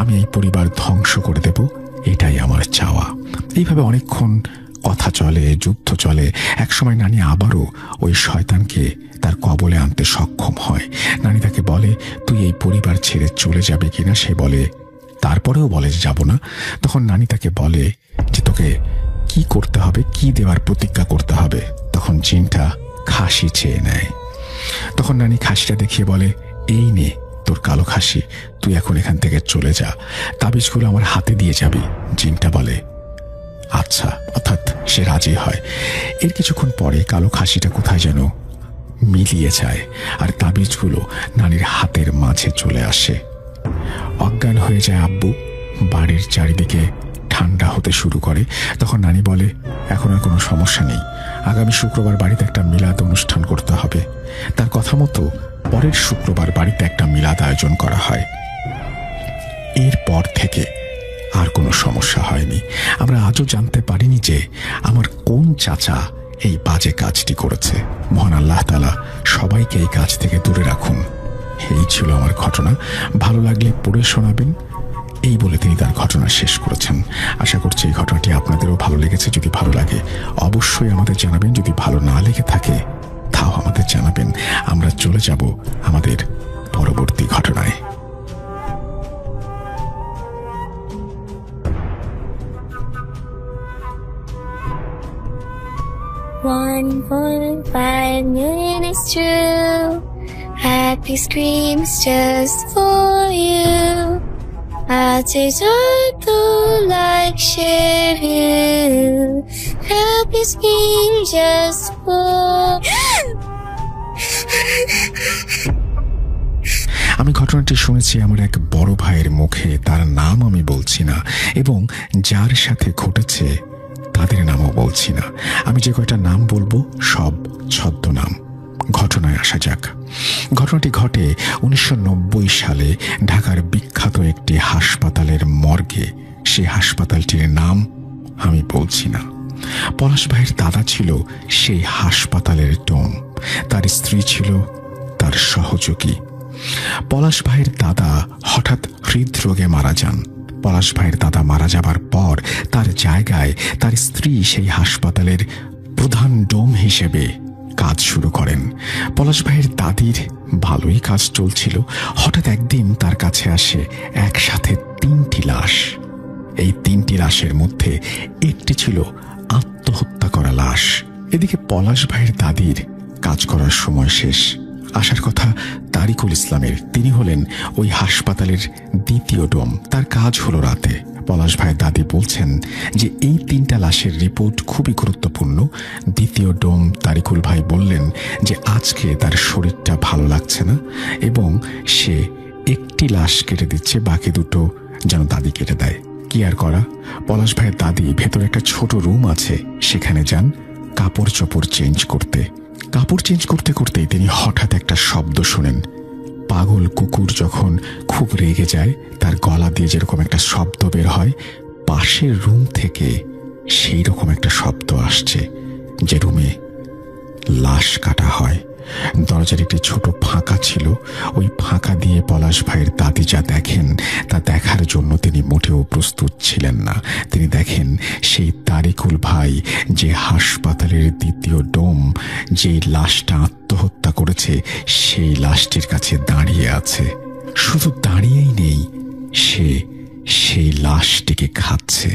আমি এই পরিবার ধ্বংস করে দেব, এটাই আমার চাওয়া। এইভাবে অনেকক্ষণ কথা চলে, যুদ্ধ চলে। একসময় নানি আবারও ওই শয়তানকে তার কবলে আনতে সক্ষম হয়। নানি তাকে বলে, তুই এই পরিবার ছেড়ে চলে যাবে কিনা? সে বলে, তারপরেও বলে যে যাব না। তখন নানি তাকে বলে যে তোকে কি করতে হবে, কি দেওয়ার প্রতিজ্ঞা করতে হবে। তখন জিনটা খাসি চেয়ে নেয়। তখন নানি খাসিটা দেখিয়ে বলে, এই নে তোর কালো খাসি, তুই এখন এখান থেকে চলে যা, তাবিজগুলো আমার হাতে দিয়ে যাবি। জিনটা বলে, আচ্ছা, অর্থাৎ সে রাজি হয়। এর কিছুক্ষণ পরে কালো খাসিটা কোথায় যেন মিলিয়ে যায় আর তাবিজগুলো নানির হাতের মাঝে চলে আসে। অজ্ঞান হয়ে যায় আব্বু। বাড়ির চারিদিকে ঠান্ডা হতে শুরু করে। তখন নানি বলে, এখন আর কোনো সমস্যা নেই, আগামী শুক্রবার বাড়িতে একটা মিলাদ অনুষ্ঠান করতে হবে। তার কথা মতো পরের শুক্রবার বাড়িতে একটা মিলাদ আয়োজন করা হয়। এরপর থেকে আর কোনো সমস্যা হয়নি। আমরা আজও জানতে পারিনি যে আমার কোন চাচা এই বাজে কাজটি করেছে। মহান আল্লাহ তাআলা সবাইকে এই কাজ থেকে দূরে রাখুন। এই ছিল আমার ঘটনা। ভালো লাগলে পড়ে শোনাবেন, এই বলে তিনি তার ঘটনা শেষ করেছেন। আশা করছি এই ঘটনাটি আপনাদেরও ভালো লেগেছে। যদি ভালো লাগে অবশ্যই আমাদের জানাবেন। যদি ভালো না লেগে থাকে তাও আমাদের জানাবেন। আমরা চলে যাব আমাদের পরবর্তী ঘটনায়। $1.5 million is true. Happy screams just for you. I'll take all like share you. Happy scream just for আমি ঘটনাটি শুনেছি আমার এক বড় ভাইয়ের মুখে। তার নাম আমি বলছি না, এবং যার সাথে ঘটেছে তাদের নামও বলছি না। আমি যে কয়টা নাম বলবো সব ছদ্মনাম। ঘটনায় আসা যাক। ঘটনাটি ঘটে 1990 সালে ঢাকার বিখ্যাত একটি হাসপাতালের মর্গে। সেই হাসপাতালটির নাম আমি বলছি না। পলাশ ভাইয়ের দাদা ছিল সেই হাসপাতালের ডোম, তার স্ত্রী ছিল তার সহযোগী। পলাশ ভাইয়ের দাদা হঠাৎ হৃদরোগে মারা যান। পলাশ ভাইয়ের দাদা মারা যাবার পর তার জায়গায় তার স্ত্রী সেই হাসপাতালের প্রধান ডোম হিসেবে কাজ শুরু করেন। পলাশ ভাইয়ের দাদির ভালোই কাজ চলছিল। হঠাৎ একদিন তার কাছে আসে একসাথে 3টি লাশ। এই 3টি লাশের মধ্যে একটি ছিল আত্মহত্যা করা লাশ। এদিকে পলাশ ভাইয়ের দাদির কাজ করার সময় শেষ। আসার কথা তারিকুল ইসলামের। তিনি হলেন ওই হাসপাতালের দ্বিতীয় ডোম। তার কাজ হলো রাতে। পলাশ ভাইয়ের দাদি বলছেন যে এই 3টা লাশের রিপোর্ট খুবই গুরুত্বপূর্ণ। দ্বিতীয় ডোম তারিকুল ভাই বললেন যে আজকে তার শরীরটা ভালো লাগছে না এবং সে একটি লাশ কেটে দিচ্ছে, বাকি দুটো যেন দাদি কেটে দেয়। কি আর করা, পলাশ ভাইয়ের দাদি ভেতরে একটা ছোট রুম আছে, সেখানে যান কাপড় চোপড় চেঞ্জ করতে। কাপড় চেঞ্জ করতে করতেই তিনি হঠাৎ একটা শব্দ শোনেন। পাগল কুকুর যখন খুব রেগে যায় তার গলা দিয়ে যেরকম একটা শব্দ বের হয়, পাশের রুম থেকে সেই রকম একটা শব্দ আসছে। যে রুমে লাশ কাটা হয়, দরজার একটি ছোট ফাঁকা ছিল। ওই ফাঁকা দিয়ে পলাশ ভাইয়ের দাদি যা দেখেন তা দেখার জন্য তিনি মোটেও প্রস্তুত ছিলেন না। তিনি দেখেন সেই তারিকুল ভাই যে হাসপাতালের দ্বিতীয় ডোম, যে লাশটা আত্মহত্যা করেছে, সেই লাশটির কাছে দাঁড়িয়ে আছে। শুধু দাঁড়িয়েই নেই, সে সেই লাশটিকে খাচ্ছে।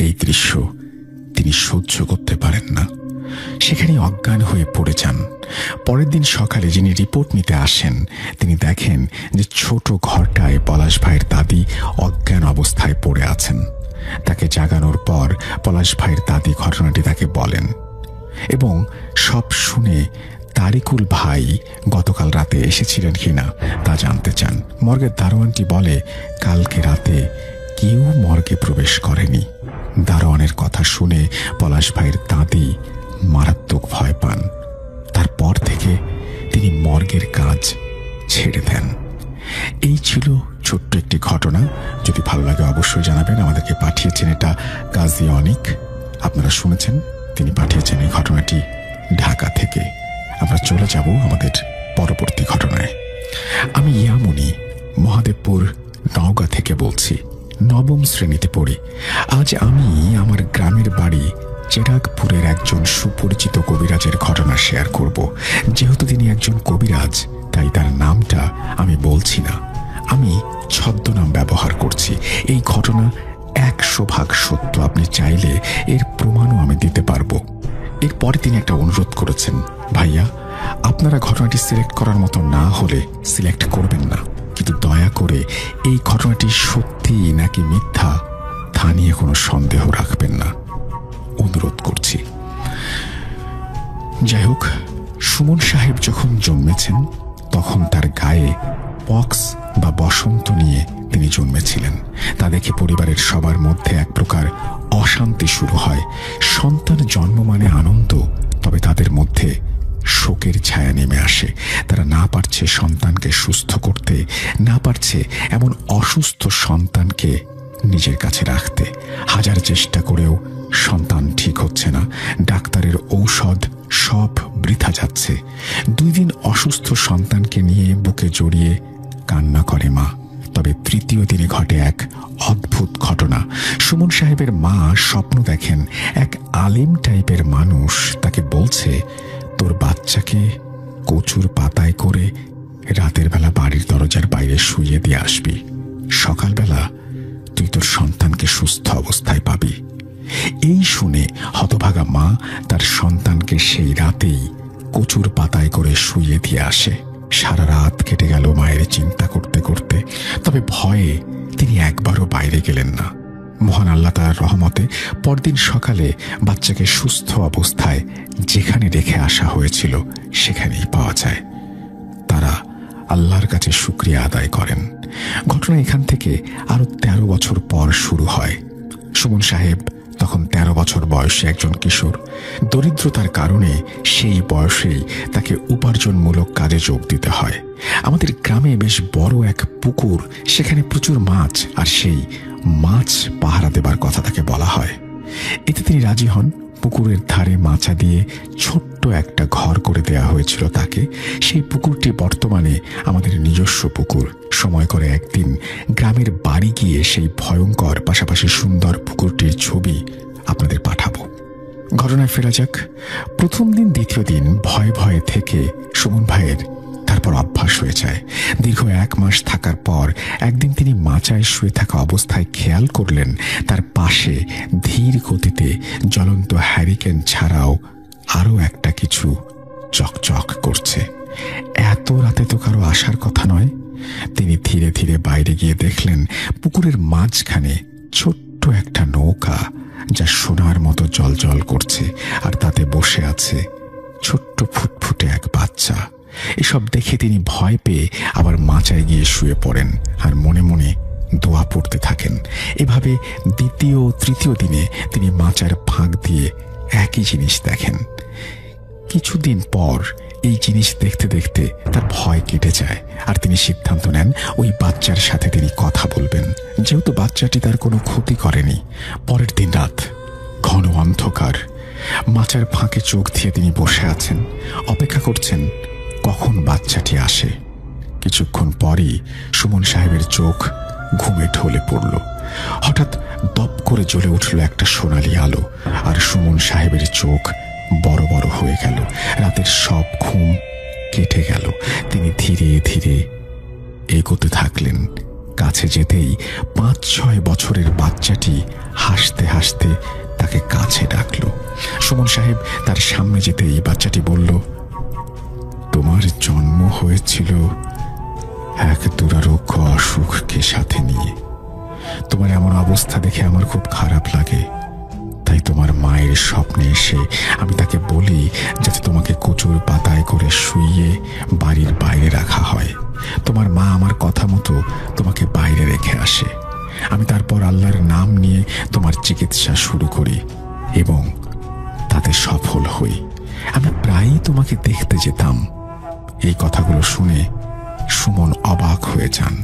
এই দৃশ্য তিনি সহ্য করতে পারেন না, সেখানে অজ্ঞান হয়ে পড়ে যান। পরের দিন সকালে যিনি রিপোর্ট নিতে আসেন তিনি দেখেন যে ছোট ঘরটায় পলাশ ভাইয়ের দাদি অজ্ঞান অবস্থায় পড়ে আছেন। তাকে জাগানোর পর পলাশ ভাইয়ের দাদি ঘটনাটি তাকে বলেন এবং সব শুনে তারিকুল ভাই গতকাল রাতে এসেছিলেন কিনা তা জানতে চান। মর্গের দারোয়ানটি বলে কালকে রাতে কেউ মর্গে প্রবেশ করেনি। দারোয়ানের কথা শুনে পলাশ ভাইয়ের দাদি মারাত্মক ভয় পান। তারপর থেকে তিনি মর্গের কাজ ছেড়ে দেন। এই ছিল ছোট্ট একটি ঘটনা। যদি ভালো লাগে অবশ্যই জানাবেন। আমাদেরকে পাঠিয়েছেন এটা গাজী অনিক। আপনারা শুনেছেন, তিনি পাঠিয়েছেন এই ঘটনাটি ঢাকা থেকে। আমরা চলে যাব আমাদের পরবর্তী ঘটনায়। আমি ইয়ামুনি মহাদেবপুর নওগাঁ থেকে বলছি। 9ম শ্রেণীতে পড়ি। আজ আমি আমার গ্রামের বাড়ি চেরাগপুরের একজন সুপরিচিত কবিরাজের ঘটনা শেয়ার করব। যেহেতু তিনি একজন কবিরাজ তাই তার নামটা আমি বলছি না, আমি ছদ্মনাম ব্যবহার করছি। এই ঘটনা 100% সত্য। আপনি চাইলে এর প্রমাণও আমি দিতে পারবো। এরপরে তিনি একটা অনুরোধ করেছেন, ভাইয়া আপনারা ঘটনাটি সিলেক্ট করার মতো না হলে সিলেক্ট করবেন না, কিন্তু দয়া করে এই ঘটনাটি সত্যি নাকি মিথ্যা তা নিয়ে কোনো সন্দেহ রাখবেন না, অনুরোধ করছি। যাই হোক, সুমন সাহেব যখন জন্মেছেন তখন তার গায়ে পক্স বা বসন্ত নিয়ে তিনি জন্মেছিলেন। তা দেখে পরিবারের সবার মধ্যে এক প্রকার অশান্তি শুরু হয়। সন্তান জন্ম মানে আনন্দ, তবে তাদের মধ্যে শোকের ছায়া নেমে আসে। তারা না পারছে সন্তানকে সুস্থ করতে, না পারছে এমন অসুস্থ সন্তানকে নিজের কাছে রাখতে। হাজার চেষ্টা করেও সন্তান ঠিক হচ্ছে না। ডাক্তারের ঔষধ সব বৃথা যাচ্ছে। 2 দিন অসুস্থ সন্তানকে নিয়ে বুকে জড়িয়ে কান্না করে মা। তবে 3য় দিনে ঘটে এক অদ্ভুত ঘটনা। সুমন সাহেবের মা স্বপ্ন দেখেন এক আলেম টাইপের মানুষ তাকে বলছে, তোর বাচ্চাকে কচুর পাতায় করে রাতের বেলা বাড়ির দরজার বাইরে শুইয়ে দিয়ে আসবি, সকালবেলা তুই তোর সন্তানকে সুস্থ অবস্থায় পাবি। এই শুনে হতভাগা মা তার সন্তানকে সেই রাতেই কচুর পাতায় করে শুইয়ে দিয়ে আসে। সারা রাত কেটে গেল মায়ের চিন্তা করতে করতে। তবে ভয়ে তিনি একবারও বাইরে গেলেন না। মহান আল্লাহ তার রহমতে পরদিন সকালে বাচ্চাকে সুস্থ অবস্থায় যেখানে রেখে আসা হয়েছিল সেখানেই পাওয়া যায়। তারা আল্লাহর কাছে শুকরিয়া আদায় করেন। ঘটনা এখান থেকে আরো 13 বছর পর শুরু হয়। সুমন সাহেব তখন 13 বছর বয়সী একজন কিশোর। দরিদ্রতার কারণে সেই বয়সেই তাকে উপার্জনমূলক কাজে যোগ দিতে হয়। আমাদের গ্রামে বেশ বড় এক পুকুর, সেখানে প্রচুর মাছ, আর সেই মাছ পাহারা দেবার কথা তাকে বলা হয়। এতে তিনি রাজি হন। পুকুরের ধারে মাচা দিয়ে ছোট্ট একটা ঘর করে দেয়া হয়েছিল তাকে। সেই পুকুরটি বর্তমানে আমাদের নিজস্ব পুকুর। সময় করে একদিন গ্রামের বাড়ি গিয়ে সেই ভয়ঙ্কর পাশাপাশি সুন্দর পুকুরটির ছবি আপনাদের পাঠাবো। ঘটনায় ফেরা যাক। প্রথম দিন দ্বিতীয় দিন ভয়ে ভয়ে থেকে সুমন ভাইয়ের তারপর অভ্যাস হয়ে যায়। দীর্ঘ 1 মাস থাকার পর একদিন তিনি মাচায় শুয়ে থাকা অবস্থায় খেয়াল করলেন তার পাশে ধীর গতিতে জ্বলন্ত হ্যারিকেন ছাড়াও আরো একটা কিছু চকচক করছে। এত রাতে তো কারো আসার কথা নয়। তিনি ধীরে ধীরে বাইরে গিয়ে দেখলেন পুকুরের মাঝখানে ছোট্ট একটা নৌকা, যা সোনার মতো জ্বলজ্বল করছে, আর তাতে বসে আছে ছোট্ট ফুটফুটে এক বাচ্চা। এসব দেখে তিনি ভয় পেয়ে আবার মাচায় গিয়ে শুয়ে পড়েন আর মনে মনে দোয়া পড়তে থাকেন। এভাবে দ্বিতীয় ও তৃতীয় দিনে তিনি মাচার ফাঁক দিয়ে একই জিনিস দেখেন। কিছুদিন পর এই জিনিস দেখতে দেখতে তার ভয় কেটে যায়, আর তিনি সিদ্ধান্ত নেন ওই বাচ্চার সাথে তিনি কথা বলবেন, যেহেতু বাচ্চাটি তার কোনো ক্ষতি করেনি। পরের দিন রাত, ঘন অন্ধকার। মাচার ফাঁকে চোখ দিয়ে তিনি বসে আছেন, অপেক্ষা করছেন কখন বাচ্চাটি আসে। কিছুক্ষণ পরই সুমন সাহেবের চোখ ঘুমে ঢলে পড়ল। হঠাৎ দপ করে জ্বলে উঠল একটা সোনালি আলো, আর সুমন সাহেবের চোখ বড় বড় হয়ে গেল। রাতের সব ঘুম কেটে গেল। তিনি ধীরে ধীরে এগোতে থাকলেন। কাছে যেতেই 5-6 বছরের বাচ্চাটি হাসতে হাসতে তাকে কাছে ডাকল। সুমন সাহেব তার সামনে যেতেই বাচ্চাটি বলল, তোমার জন্ম হয়েছিল এক দুরারোগ্য অসুখকে সাথে নিয়ে। তোমার এমন অবস্থা দেখে আমার খুব খারাপ লাগে। তাই তোমার মায়ের স্বপ্নে এসে আমি তাকে বলি যাতে তোমাকে কচুর পাতায় করে শুইয়ে বাড়ির বাইরে রাখা হয়। তোমার মা আমার কথা মতো তোমাকে বাইরে রেখে আসে। আমি তারপর আল্লাহর নাম নিয়ে তোমার চিকিৎসা শুরু করি এবং তাতে সফল হই। আমি প্রায়ই তোমাকে দেখতে যেতাম। এই কথাগুলো শুনে সুমন অবাক হয়ে যান।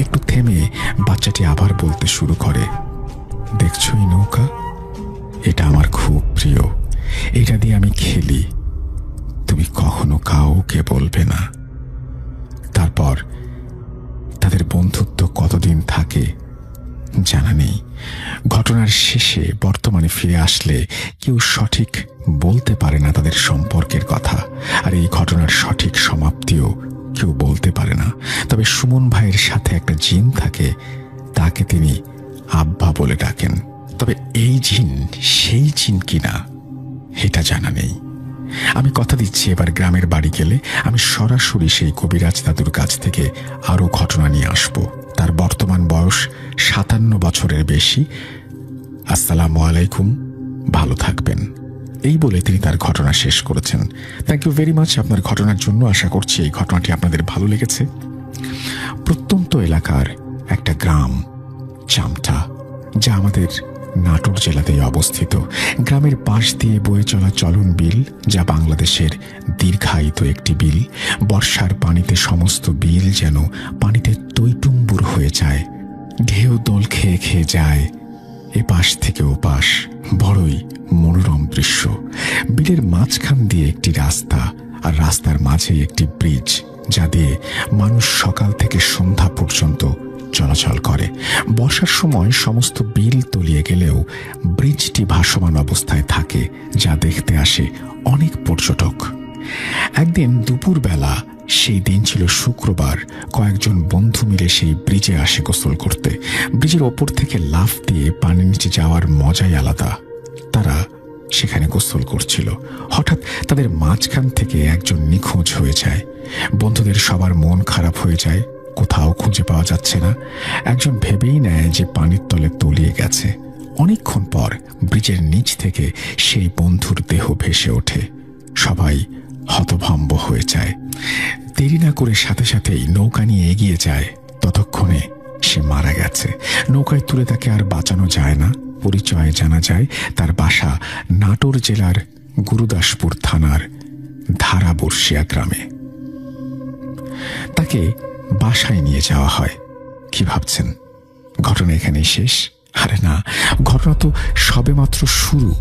একটু থেমে বাচ্চাটি আবার বলতে শুরু করে, দেখছো এই নৌকা? এটা আমার খুব প্রিয়। এটা দিয়ে আমি খেলি। তুমি কখনো কাউকে বলবে না। তারপর তাদের বন্ধুত্ব কতদিন থাকে জানা নেই। ঘটনার শেষে বর্তমানে ফিরে আসলে কেউ সঠিক বলতে পারে না তাদের সম্পর্কের কথা, আর এই ঘটনার সঠিক সমাপ্তিও কেউ বলতে পারে না। তবে সুমন ভাইয়ের সাথে একটা জিন থাকে, তাকে তিনি আব্বা বলে ডাকেন। তবে এই জিন সেই জিন কিনা এটা জানা নেই। আমি কথা দিচ্ছি, এবার গ্রামের বাড়ি গেলে আমি সরাসরি সেই কবিরাজ দাদুর কাছ থেকে আরো ঘটনা নিয়ে আসব। তার বর্তমান বয়স 57 বছরের বেশি। আসসালামু আলাইকুম, ভালো থাকবেন, এই বলে তিনি তার ঘটনা শেষ করেছেন। থ্যাংক ইউ ভেরি মাচ আপনার ঘটনার জন্য। আশা করছি এই ঘটনাটি আপনাদের ভালো লেগেছে। প্রত্যন্ত এলাকার একটা গ্রাম চামটা, যা আমাদের নাটোর জেলাতেই অবস্থিত। গ্রামের পাশ দিয়ে বয়ে চলা চলন বিল, যা বাংলাদেশের দীর্ঘায়িত একটি বিল। বর্ষার পানিতে সমস্ত বিল যেন পানিতে টইটুম্বুর হয়ে যায়, ঢেউ দোল খেয়ে খেয়ে যায় এপাশ থেকে ওপাশ। বড়ই মনোরম দৃশ্য। বিলের মাঝখান দিয়ে একটি রাস্তা, আর রাস্তার মাঝে একটি ব্রিজ, যা দিয়ে মানুষ সকাল থেকে সন্ধ্যা পর্যন্ত চলাচল করে। বর্ষার সময় সমস্ত বিল তলিয়ে গেলেও ব্রিজটি ভাসমান অবস্থায় থাকে, যা দেখতে আসে অনেক পর্যটক। একদিন দুপুরবেলা, সেই দিন ছিল শুক্রবার, কয়েকজন বন্ধু মিলে সেই ব্রিজে আসে গোসল করতে। ব্রিজের ওপর থেকে লাফ দিয়ে পানির নিচে যাওয়ার মজাই আলাদা। তারা সেখানে গোসল করছিল। হঠাৎ তাদের মাঝখান থেকে একজন নিখোঁজ হয়ে যায়। বন্ধুদের সবার মন খারাপ হয়ে যায়, কোথাও খুঁজে পাওয়া যাচ্ছে না। একজন ভেবেই নেয় যে পানির তলে তলিয়ে গেছে। অনেকক্ষণ পর ব্রিজের নিচ থেকে সেই বন্ধুর দেহ ভেসে ওঠে। সবাই হতভম্ব হয়ে যায়। দেরি না করে সাথে সাথেই নৌকা নিয়ে এগিয়ে যায়। ততক্ষণে সে মারা গেছে। নৌকায় তুলে তাকে আর বাঁচানো যায় না। পরিচয়ে জানা যায় তার বাসা নাটোর জেলার গুরুদাসপুর থানার ধারাবর্ষিয়া গ্রামে। তাকে বাসায় নিয়ে যাওয়া হয়। কি ভাবছেন ঘটনা এখানেই শেষ? আরে না, ঘটনা তো সবেমাত্র শুরু।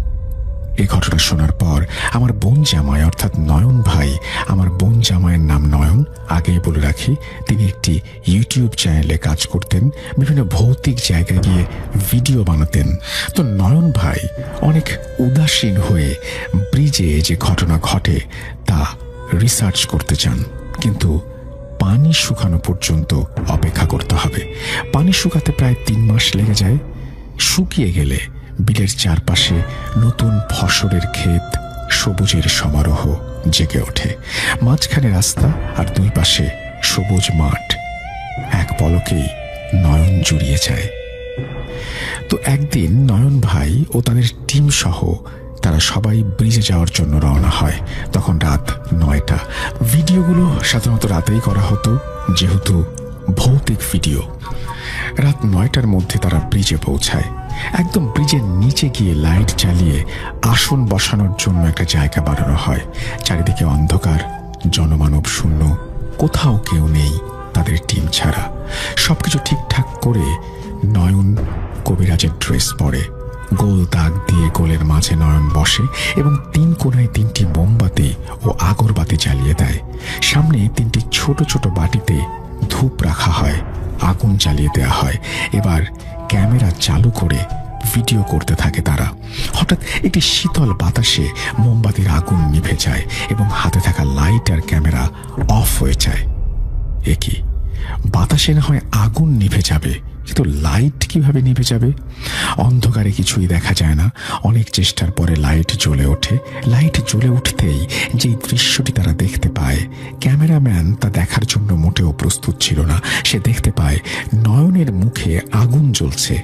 এই ঘটনা শোনার পর আমার বোন জামাই অর্থাৎ নয়ন ভাই, আমার বোন জামাইয়ের নাম নয়ন, আগেই বলে রাখি তিনি একটি ইউটিউব চ্যানেলে কাজ করতেন, বিভিন্ন ভৌতিক জায়গায় গিয়ে ভিডিও বানাতেন। তো নয়ন ভাই অনেক উদাসীন হয়ে ব্রিজে যে ঘটনা ঘটে তা রিসার্চ করতে চান, কিন্তু পানি শুকানো পর্যন্ত অপেক্ষা করতে হবে। পানি শুকাতে প্রায় 3 মাস লেগে যায়। শুকিয়ে গেলে বিলের চারপাশে নতুন ফসলের ক্ষেত, সবুজের সমারোহ জেগে ওঠে। মাঝখানে রাস্তা আর 2 পাশে সবুজ মাঠ। এক পলকেই নয়ন জুড়িয়ে যায়। তো একদিন নয়ন ভাই ও তাদের টিম সহ তারা সবাই ব্রিজে যাওয়ার জন্য রওনা হয়। তখন রাত 9টা। ভিডিওগুলো সাধারণত রাতেই করা হতো, যেহেতু ভৌতিক ভিডিও। রাত 9টার মধ্যে তারা ব্রিজে পৌঁছায়। একদম ব্রিজের নিচে গিয়ে লাইট জ্বালিয়ে আসন বসানোর জন্য একটা জায়গা বানানো হয়। চারিদিকে অন্ধকার, জনমানব শূন্য, কোথাও কেউ নেই তাদের টিম ছাড়া। সবকিছু ঠিকঠাক করে নয়ন কবিরাজের ড্রেস পরে, গোল দাগ দিয়ে গোলের মাঝে নয়ন বসে এবং 3 কোণায় 3টি মোমবাতি ও আগরবাতি জ্বালিয়ে দেয়। সামনে 3টি ছোট ছোট বাটিতে ধূপ রাখা হয়, আগুন জ্বালিয়ে দেওয়া হয়। এবার ক্যামেরা চালু করে ভিডিও করতে থাকে তারা। হঠাৎ একটি শীতল বাতাসে মোমবাতির আগুন নিভে যায় এবং হাতে থাকা লাইট আর ক্যামেরা অফ হয়ে যায়। এ কি, বাতাসে না হয় আগুন নিভে যাবে, কিন্তু লাইট কিভাবে নিভে যাবে? অন্ধকারে কিছুই দেখা যায় না। অনেক চেষ্টার পরে লাইট জ্বলে ওঠে। লাইট জ্বলে উঠতেই যেই দৃশ্যটি তারা দেখতে পায়, ক্যামেরাম্যান তা দেখার জন্য মোটেও প্রস্তুত ছিল না। সে দেখতে পায় নয়নের মুখে আগুন জ্বলছে।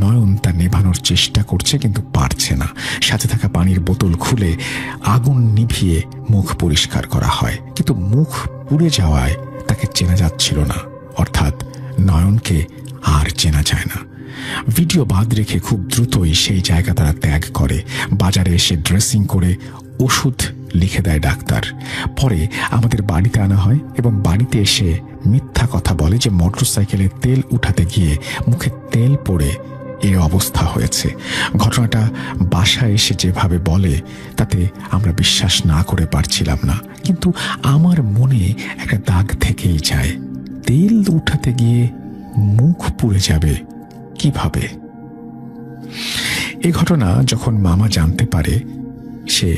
নয়ন তা নেভানোর চেষ্টা করছে, কিন্তু পারছে না। সাথে থাকা পানির বোতল খুলে আগুন নিভিয়ে মুখ পরিষ্কার করা হয়, কিন্তু মুখ পুড়ে যাওয়ায় তাকে চেনা যাচ্ছিল না, অর্থাৎ নয়নকে আর চেনা যায় না। ভিডিও বাদ রেখে খুব দ্রুতই সেই জায়গা তারা ত্যাগ করে। বাজারে এসে ড্রেসিং করে ওষুধ লিখে দেয় ডাক্তার। পরে আমাদের বাড়িতে আনা হয় এবং বাড়িতে এসে মিথ্যা কথা বলে যে মোটরসাইকেলে তেল উঠাতে গিয়ে মুখে তেল পড়ে এই অবস্থা হয়েছে। ঘটনাটা বাসায় এসে যেভাবে বলে তাতে আমরা বিশ্বাস না করে পারছিলাম না, কিন্তু আমার মনে একটা দাগ থেকেই যায়। তেল উঠাতে গিয়ে মুখ পুড়ে যাবে কিভাবে? এই ঘটনা যখন মামা জানতে পারে সে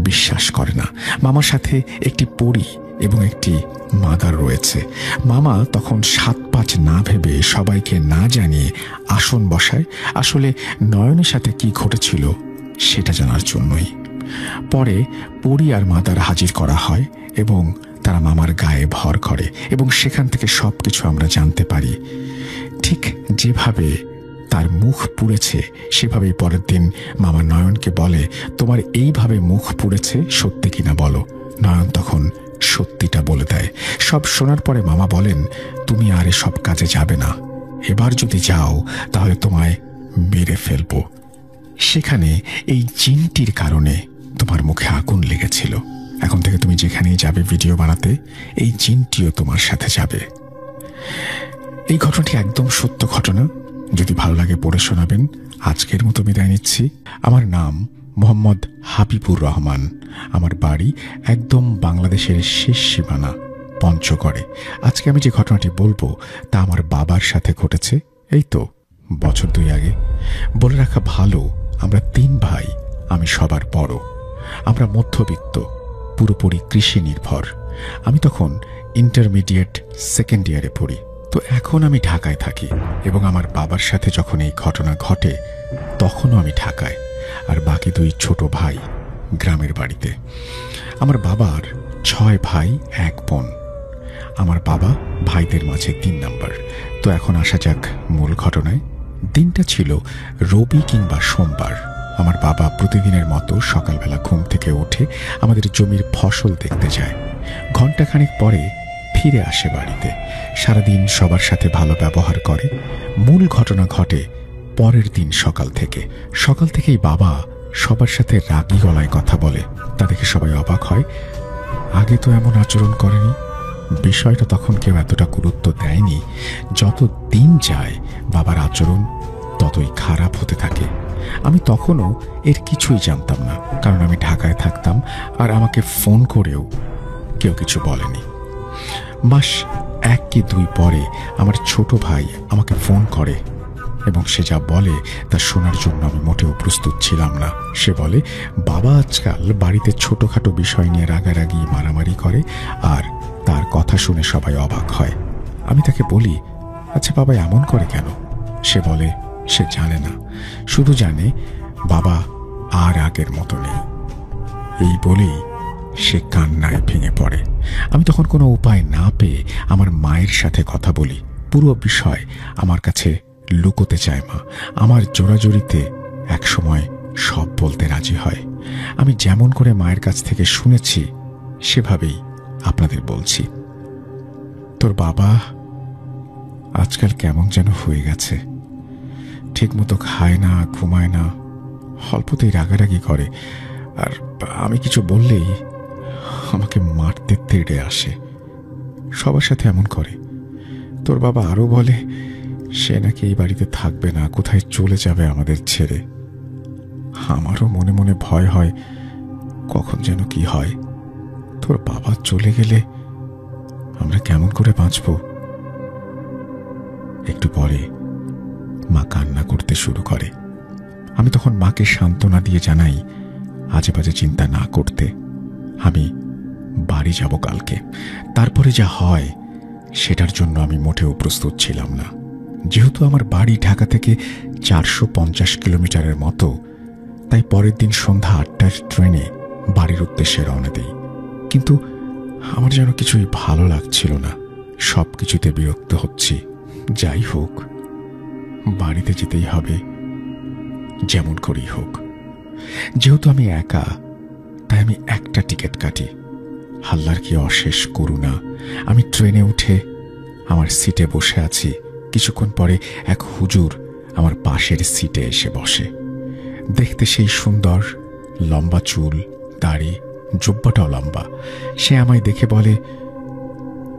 বিশ্বাস করে না। মামার সাথে একটি পরী এবং একটি মাদার রয়েছে। মামা তখন 7-5 না ভেবে সবাইকে না জানিয়ে আসন বসায়, আসলে নয়নের সাথে কি ঘটেছিল সেটা জানার জন্যই। পরে পরী আর মাদার হাজির করা হয় এবং তারা মামার গায়ে ভর করে এবং সেখান থেকে সবকিছু আমরা জানতে পারি। ঠিক যেভাবে তার মুখ পুড়েছে সেভাবেই পরের দিন মামা নয়নকে বলে, তোমার এইভাবে মুখ পুড়েছে, সত্যি কিনা বলো। নয়ন তখন সত্যিটা বলে দেয়। সব শোনার পরে মামা বলেন, তুমি আর এসব কাজে যাবে না, এবার যদি যাও তাহলে তোমায় মেরে ফেলবো। সেখানে এই জিনটির কারণে তোমার মুখে আগুন লেগেছিল। এখন থেকে তুমি যেখানেই যাবে ভিডিও বানাতে, এই জিনটিও তোমার সাথে যাবে। এই ঘটনাটি একদম সত্য ঘটনা। যদি ভালো লাগে পড়ে শোনাবেন। আজকের মতো বিদায় নিচ্ছি। আমার নাম মোহাম্মদ হাবিবুর রহমান। আমার বাড়ি একদম বাংলাদেশের শেষ সীমানা পঞ্চগড়ে। আজকে আমি যে ঘটনাটি বলবো তা আমার বাবার সাথে ঘটেছে, এই তো বছর 2 আগে। বলে রাখা ভালো, আমরা 3 ভাই, আমি সবার বড়। আমরা মধ্যবিত্ত, পুরোপুরি কৃষি নির্ভর। আমি তখন ইন্টারমিডিয়েট 2nd ইয়ারে পড়ি। তো এখন আমি ঢাকায় থাকি এবং আমার বাবার সাথে যখন এই ঘটনা ঘটে তখনও আমি ঢাকায়, আর বাকি 2 ছোট ভাই গ্রামের বাড়িতে। আমার বাবার 6 ভাই 1 বোন। আমার বাবা ভাইদের মাঝে 3 নাম্বার। তো এখন আসা যাক মূল ঘটনায়। দিনটা ছিল রবি কিংবা সোমবার। আমার বাবা প্রতিদিনের মতো সকালবেলা ঘুম থেকে উঠে আমাদের জমির ফসল দেখতে যায়। ঘণ্টাখানেক পরে ফিরে আসে বাড়িতে, সারাদিন সবার সাথে ভালো ব্যবহার করে। মূল ঘটনা ঘটে পরের দিন সকাল থেকেই বাবা সবার সাথে রাগী গলায় কথা বলে। তা দেখে সবাই অবাক হয়। আগে তো এমন আচরণ করেনি। বিষয়টা তখন কেউ এতটা গুরুত্ব দেয়নি। যত দিন যায় বাবার আচরণ ততই খারাপ হতে থাকে। আমি তখনও এর কিছুই জানতাম না, কারণ আমি ঢাকায় থাকতাম আর আমাকে ফোন করেও কেউ কিছু বলেনি। মাস 1 কি 2 পরে আমার ছোট ভাই আমাকে ফোন করে এবং সে যা বলে তা শোনার জন্য আমি মোটেও প্রস্তুত ছিলাম না। সে বলে বাবা আজকাল বাড়িতে ছোটখাটো বিষয় নিয়ে রাগারাগি মারামারি করে, আর তার কথা শুনে সবাই অবাক হয়। আমি তাকে বলি, আচ্ছা বাবা এমন করে কেন? সে বলে সে জানে না, শুধু জানে বাবা আর আগের মতো নেই। এই বলেই সে কান্নায় ভেঙে পড়ে। আমি তখন কোনো উপায় না পেয়ে আমার মায়ের সাথে কথা বলি। পুরো বিষয় আমার কাছে লুকোতে চায় মা। আমার জোরাজুরিতে একসময় সব বলতে রাজি হয়। আমি যেমন করে মায়ের কাছ থেকে শুনেছি সেভাবেই আপনাদের বলছি। তোর বাবা আজকাল কেমন যেন হয়ে গেছে। ঠিকমতো খায় না, ঘুমায় না, অল্পতেই রাগারাগি করে, আর আমি কিছু বললেই আমাকে মারতে তেড়ে আসে। সবার সাথে এমন করে। তোর বাবা আরো বলে সে নাকি এই বাড়িতে থাকবে না, কোথায় চলে যাবে আমাদের ছেড়ে। আমারও মনে মনে ভয় হয় কখন যেন কি হয়। তোর বাবা চলে গেলে আমরা কেমন করে বাঁচব? একটু পরে মা কান্না করতে শুরু করে। আমি তখন মাকে সান্ত্বনা দিয়ে জানাই আজে বাজে চিন্তা না করতে, আমি বাড়ি যাব কালকে। তারপরে যা হয় সেটার জন্য আমি মোটেও প্রস্তুত ছিলাম না। যেহেতু আমার বাড়ি ঢাকা থেকে 450 কিলোমিটারের মতো, তাই পরের দিন সন্ধ্যা 8টার ট্রেনে বাড়ির উদ্দেশ্যে রওনা দিই। কিন্তু আমার যেন কিছুই ভালো লাগছিল না, সব কিছুতে বিরক্ত হচ্ছি। যাই হোক, বাড়িতে যেতেই হবে, যেমন করেই হোক। যেহেতু আমি একা, তাই আমি একটা টিকিট কাটি। আল্লাহর কি অশেষ করুণা, আমি ট্রেনে উঠে আমার সিটে বসে আছি। কিছুক্ষণ পরে এক হুজুর আমার পাশের সিটে এসে বসে। দেখতে সেই সুন্দর, লম্বা চুল, দাড়ি, জুব্বাটাও লম্বা। সে আমায় দেখে বলে,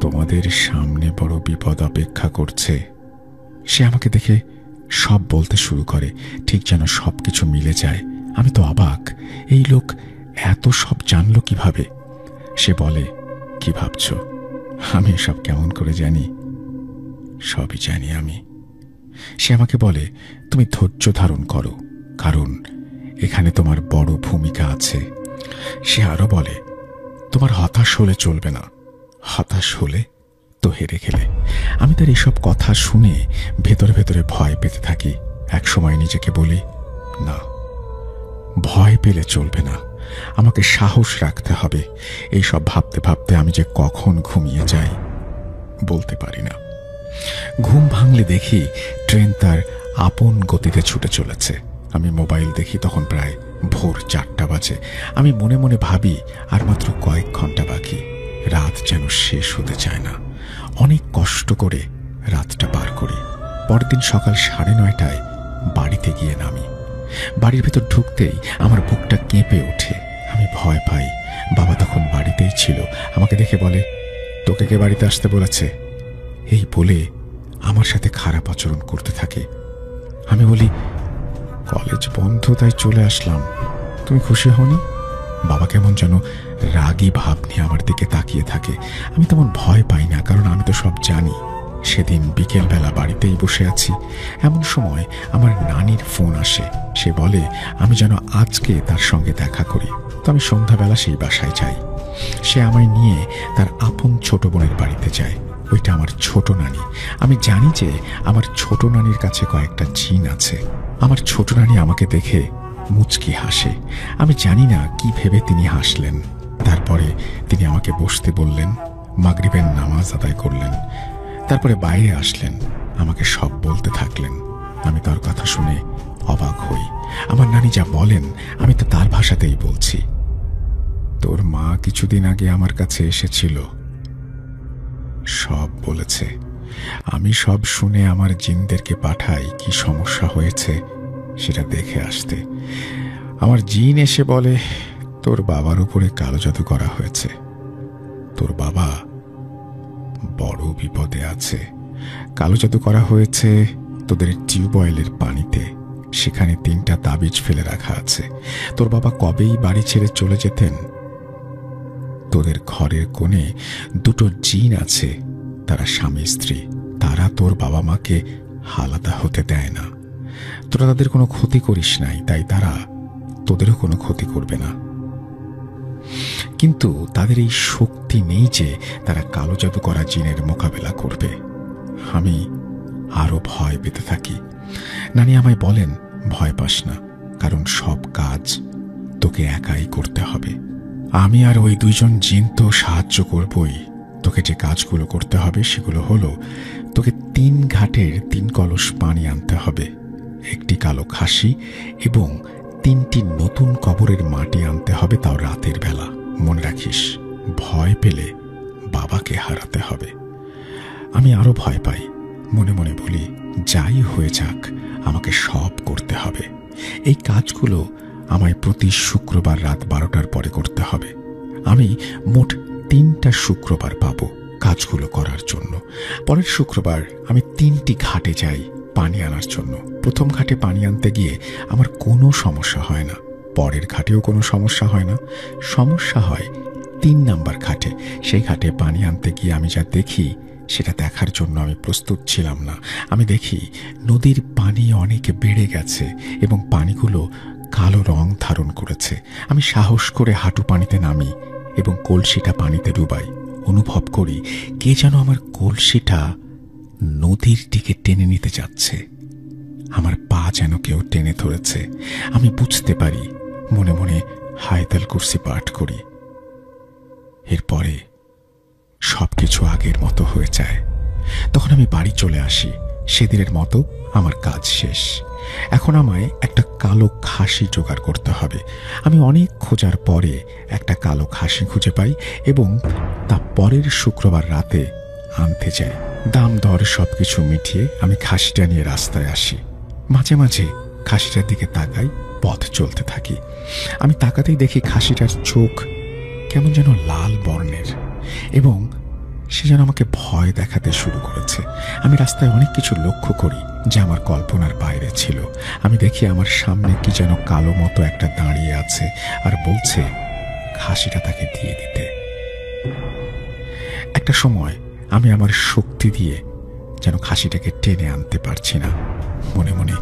তোমাদের সামনে বড় বিপদ অপেক্ষা করছে। সে আমাকে দেখে সব বলতে শুরু করে, ঠিক যেন সব কিছু মিলে যায়। আমি তো অবাক, এই লোক এত সব জানলো কিভাবে? সে বলে, কি ভাবছ আমি এসব কেমন করে জানি? সবই জানি আমি। সে আমাকে বলে, তুমি ধৈর্য ধারণ করো, কারণ এখানে তোমার বড় ভূমিকা আছে। সে আরো বলে, তোমার হতাশ হলে চলবে না, হতাশ হলে তো হেরে গেলে। আমি তার এসব কথা শুনে ভেতরে ভেতরে ভয় পেতে থাকি। এক সময় নিজেকে বলি, না, ভয় পেলে চলবে না, আমাকে সাহস রাখতে হবে। এইসব ভাবতে ভাবতে আমি যে কখন ঘুমিয়ে যাই বলতে পারি না। ঘুম ভাঙলে দেখি ট্রেন তার আপন গতিতে ছুটে চলেছে। আমি মোবাইল দেখি, তখন প্রায় ভোর 4টা বাজে। আমি মনে মনে ভাবি আর মাত্র কয়েক ঘন্টা বাকি, রাত যেন শেষ হতে চায় না। অনেক কষ্ট করে রাতটা পার করি। পরের দিন সকাল 9:30টায় বাড়িতে গিয়ে নামি। বাড়ির ভেতর ঢুকতেই আমার বুকটা কেঁপে ওঠে। আমি ভয় পাই। বাবা তখন বাড়িতেই ছিল। আমাকে দেখে বলে, তোকে কে বাড়িতে আসতে বলেছে? এই বলে আমার সাথে খারাপ আচরণ করতে থাকে। আমি বলি, কলেজ বন্ধ তাই চলে আসলাম। তুমি খুশি হওনি? বাবা কেমন যেন রাগী ভাব নিয়ে আমার দিকে তাকিয়ে থাকে। আমি তেমন ভয় পাই না, কারণ আমি তো সব জানি। সেদিন বিকেলবেলা বাড়িতেই বসে আছি, এমন সময় আমার নানির ফোন আসে। সে বলে আমি যেন আজকে তার সঙ্গে দেখা করি। তো আমি সন্ধ্যাবেলা সেই বাসায় যাই। সে আমায় নিয়ে তার আপন ছোট বোনের বাড়িতে যায়। ওইটা আমার ছোট নানি। আমি জানি যে আমার ছোট নানির কাছে কয়েকটা জিন আছে। আমার ছোট নানি আমাকে দেখে মুচকি হাসে। আমি জানি না কি ভেবে তিনি হাসলেন। তারপরে তিনি আমাকে বসতে বললেন, মাগরিবের নামাজ আদায় করলেন। তারপরে বাইরে আসলেন, আমাকে সব বলতে থাকলেন। আমি তার কথা শুনে অবাক হই। আমার নানি যা বলেন আমি তো তার ভাষাতেই বলছি। তোর মা কিছুদিন আগে আমার কাছে এসেছিল, সব বলেছে। আমি সব শুনে আমার জিনদেরকে পাঠাই কি সমস্যা হয়েছে সেটা দেখে আসতে। আমার জিন এসে বলে, তোর বাবার উপরে কালো জাদু করা হয়েছে, তোর বাবা বড় বিপদে আছে। কালো জাদু করা হয়েছে তোদের টিউবওয়েলের পানিতে, সেখানে 3টা তাবিজ ফেলে রাখা আছে। তোর বাবা কবেই বাড়ি ছেড়ে চলে যেতেন। তোদের ঘরের কোণে 2টো জিন আছে, তারা স্বামী স্ত্রী, তারা তোর বাবা মাকে আলাদা হতে দেয় না। তোরা তাদের কোনো ক্ষতি করিস নাই, তাই তারা তোদেরও কোনো ক্ষতি করবে না। কিন্তু তাদের এই শক্তি নেই যে তারা কালো জাদু করা জিনের মোকাবেলা করবে। আমি আরো ভয় পেতে থাকি। নানি আমায় বলেন, ভয় পাস না, কারণ সব কাজ তোকে একাই করতে হবে। আমি আর ওই 2জন জিন তো সাহায্য করবই। তোকে যে কাজগুলো করতে হবে সেগুলো হলো, তোকে 3 ঘাটের 3 কলস পানি আনতে হবে, 1টি কালো খাসি এবং 3টি নতুন কবরের মাটি আনতে হবে, তাও রাতের বেলা। মনে রাখিস, ভয় পেলে বাবাকে হারাতে হবে। আমি আরো ভয় পাই। মনে মনে বলি, যাই হয়ে যাক আমাকে সব করতে হবে। এই কাজগুলো আমায় প্রতি শুক্রবার রাত 12টার পরে করতে হবে। আমি মোট 3টা শুক্রবার পাবো কাজগুলো করার জন্য। পরের শুক্রবার আমি 3টি ঘাটে যাই পানি আনার জন্য। প্রথম ঘাটে পানি আনতে গিয়ে আমার কোনো সমস্যা হয় না, পরের ঘাটেও কোনো সমস্যা হয় না। সমস্যা হয় 3 নাম্বার ঘাটে। সেই ঘাটে পানি আনতে গিয়ে আমি যা দেখি সেটা দেখার জন্য আমি প্রস্তুত ছিলাম না। আমি দেখি নদীর পানি অনেক বেড়ে গেছে এবং পানিগুলো কালো রং ধারণ করেছে। আমি সাহস করে হাঁটু পানিতে নামি এবং কলসিটা পানিতে ডুবাই। অনুভব করি কে যেন আমার কলসিটা নদীর দিকে টেনে নিতে যাচ্ছে। আমার পা যেন কেউ টেনে ধরেছে। আমি বুঝতে পারি, মনে মনে হায়দাল কুরসি পাঠ করি। এরপরে সবকিছু আগের মতো হয়ে যায়। তখন আমি বাড়ি চলে আসি। সেদিনের মতো আমার কাজ শেষ। এখন আমায় একটা কালো খাসি জোগাড় করতে হবে। আমি অনেক খোঁজার পরে একটা কালো খাসি খুঁজে পাই এবং তা পরের শুক্রবার রাতে আনতে যাই। দাম দর সবকিছু মিটিয়ে আমি খাসিটা নিয়ে রাস্তায় আসি। মাঝে মাঝে খাসিটার দিকে তাকাই, পথ চলতে থাকি। আমি তাকাতেই দেখি খাসিটার চোখ কেমন যেন লাল বর্ণের এবং সে যেন আমাকে ভয় দেখাতে শুরু করেছে। আমি রাস্তায় অনেক কিছু লক্ষ্য করি যা আমার কল্পনার বাইরে ছিল। আমি দেখি আমার সামনে কি যেন কালো মতো একটা দাঁড়িয়ে আছে আর বলছে খাসিটা তাকে দিয়ে দিতে। একটা সময় আমি আমার শক্তি দিয়ে যেন খাসিটাকে টেনে আনতে পারছি না। মনে মনে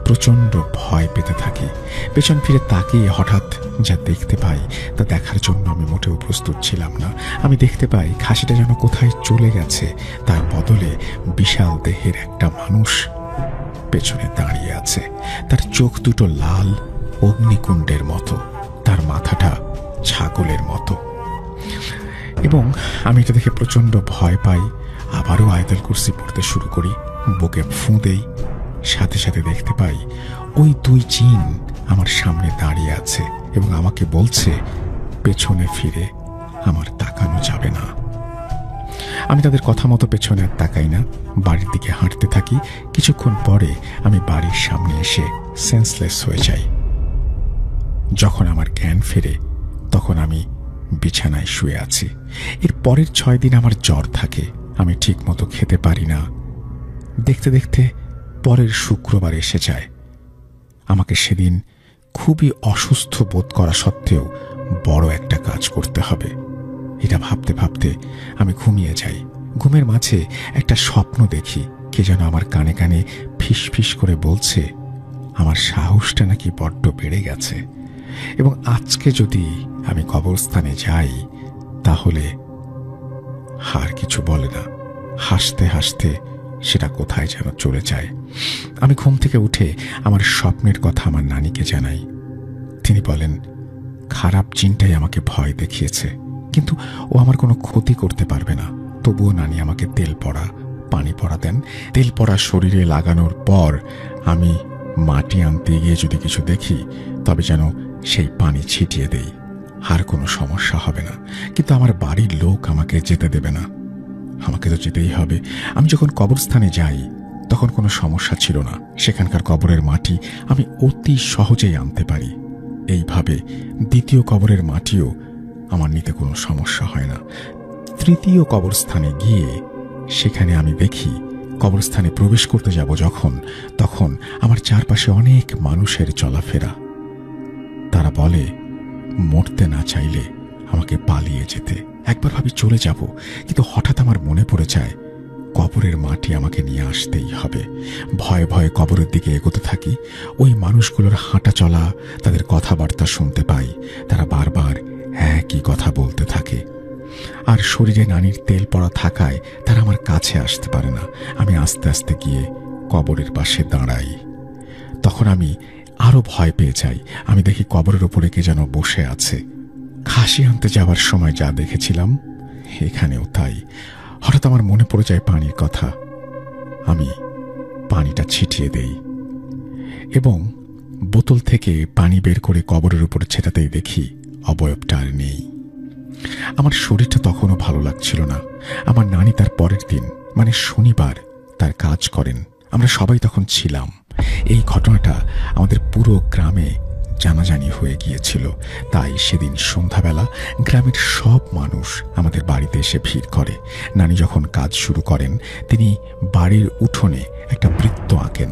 প্রচন্ড ভয় পেতে থাকি। পেছন ফিরে তাকিয়ে হঠাৎ যা দেখতে পাই তা দেখার জন্য আমি মোটেও প্রস্তুত ছিলাম না। আমি দেখতে পাই খাসিটা যেন কোথায় চলে গেছে, তার বদলে বিশাল দেহের একটা মানুষ পেছনে দাঁড়িয়ে আছে। তার চোখ দুটো লাল অগ্নিকুণ্ডের মতো, তার মাথাটা ছাগলের মতো। এবং আমি এটা দেখে প্রচন্ড ভয় পাই। আবারও আয়াতুল কুরসি পড়তে শুরু করি, বুকে ফুঁ দেই। সাথে সাথে দেখতে পাই ওই 2 জিন আমার সামনে দাঁড়িয়ে আছে এবং আমাকে বলছে পেছনে ফিরে আমার তাকানো যাবে না। আমি তাদের কথা মতো পেছনে আর তাকাই না, বাড়ির দিকে হাঁটতে থাকি। কিছুক্ষণ পরে আমি বাড়ির সামনে এসে সেন্সলেস হয়ে যাই। যখন আমার জ্ঞান ফেরে তখন আমি বিছানায় শুয়ে আছি। এর পরের 6 দিন আমার জ্বর থাকে। আমি ঠিক মতো খেতে পারি না। দেখতে দেখতে পরের শুক্রবার এসে যায়। আমাকে সেদিন খুবই অসুস্থ বোধ করা সত্ত্বেও বড় একটা কাজ করতে হবে। এটা ভাবতে ভাবতে আমি ঘুমিয়ে যাই। ঘুমের মাঝে একটা স্বপ্ন দেখি কে যেন আমার কানে কানে ফিস ফিস করে বলছে আমার সাহসটা নাকি বড্ড বেড়ে গেছে এবং আজকে যদি আমি কবরস্থানে যাই তাহলে আর কিছু বলে না। হাসতে হাসতে সেটা কোথায় যেন চলে যায়। আমি ঘুম থেকে উঠে আমার স্বপ্নের কথা আমার নানিকে জানাই। তিনি বলেন খারাপ জিনটাই আমাকে ভয় দেখিয়েছে, কিন্তু ও আমার কোনো ক্ষতি করতে পারবে না। তবুও নানি আমাকে তেল পড়া পানি পড়া দেন। তেল পড়া শরীরে লাগানোর পর আমি মাটি আনতে গিয়ে যদি কিছু দেখি তবে যেন সেই পানি ছিটিয়ে দেই, আর কোনো সমস্যা হবে না। কিন্তু আমার বাড়ির লোক আমাকে যেতে দেবে না। আমাকে তো যেতেই হবে। আমি যখন কবরস্থানে যাই তখন কোনো সমস্যা ছিল না, সেখানকার কবরের মাটি আমি অতি সহজেই আনতে পারি। এইভাবে দ্বিতীয় কবরের মাটিও আমার নিতে কোনো সমস্যা হয় না। তৃতীয় কবরস্থানে গিয়ে সেখানে আমি দেখি কবরস্থানে প্রবেশ করতে যাব যখন, তখন আমার চারপাশে অনেক মানুষের চলাফেরা। তারা বলে মরতে না চাইলে আমাকে পালিয়ে যেতে। একবার ভাবি চলে যাব, কিন্তু হঠাৎ আমার মনে পড়ে যায় কবরের মাটি আমাকে নিয়ে আসতেই হবে। ভয়ে ভয়ে কবরের দিকে এগোতে থাকি। ওই মানুষগুলোর হাঁটা চলা, তাদের কথাবার্তা শুনতে পাই। তারা বারবার একই কথা বলতে থাকে। আর শরীরে নানির তেল পড়া থাকায় তারা আমার কাছে আসতে পারে না। আমি আস্তে আস্তে গিয়ে কবরের পাশে দাঁড়াই। তখন আমি আরো ভয় পেয়ে যাই। আমি দেখি কবরের উপরে কে যেন বসে আছে। খাসি আনতে যাওয়ার সময় যা দেখেছিলাম এখানেও তাই। হঠাৎ আমার মনে পড়ে যায় পানির কথা। আমি পানিটা ছিটিয়ে দেই এবং বোতল থেকে পানি বের করে কবরের উপরে ছেটাতেই দেখি অবয়বটা আর নেই। আমার শরীরটা তখনও ভালো লাগছিল না। আমার নানি তার পরের দিন মানে শনিবার তার কাজ করেন। আমরা সবাই তখন ছিলাম। এই ঘটনাটা আমাদের পুরো গ্রামে জানাজানি হয়ে গিয়েছিল। তাই সেদিন সন্ধ্যাবেলা গ্রামের সব মানুষ আমাদের বাড়িতে এসে ভিড় করে। নানি যখন কাজ শুরু করেন তিনি বাড়ির উঠোনে একটা বৃত্ত আঁকেন।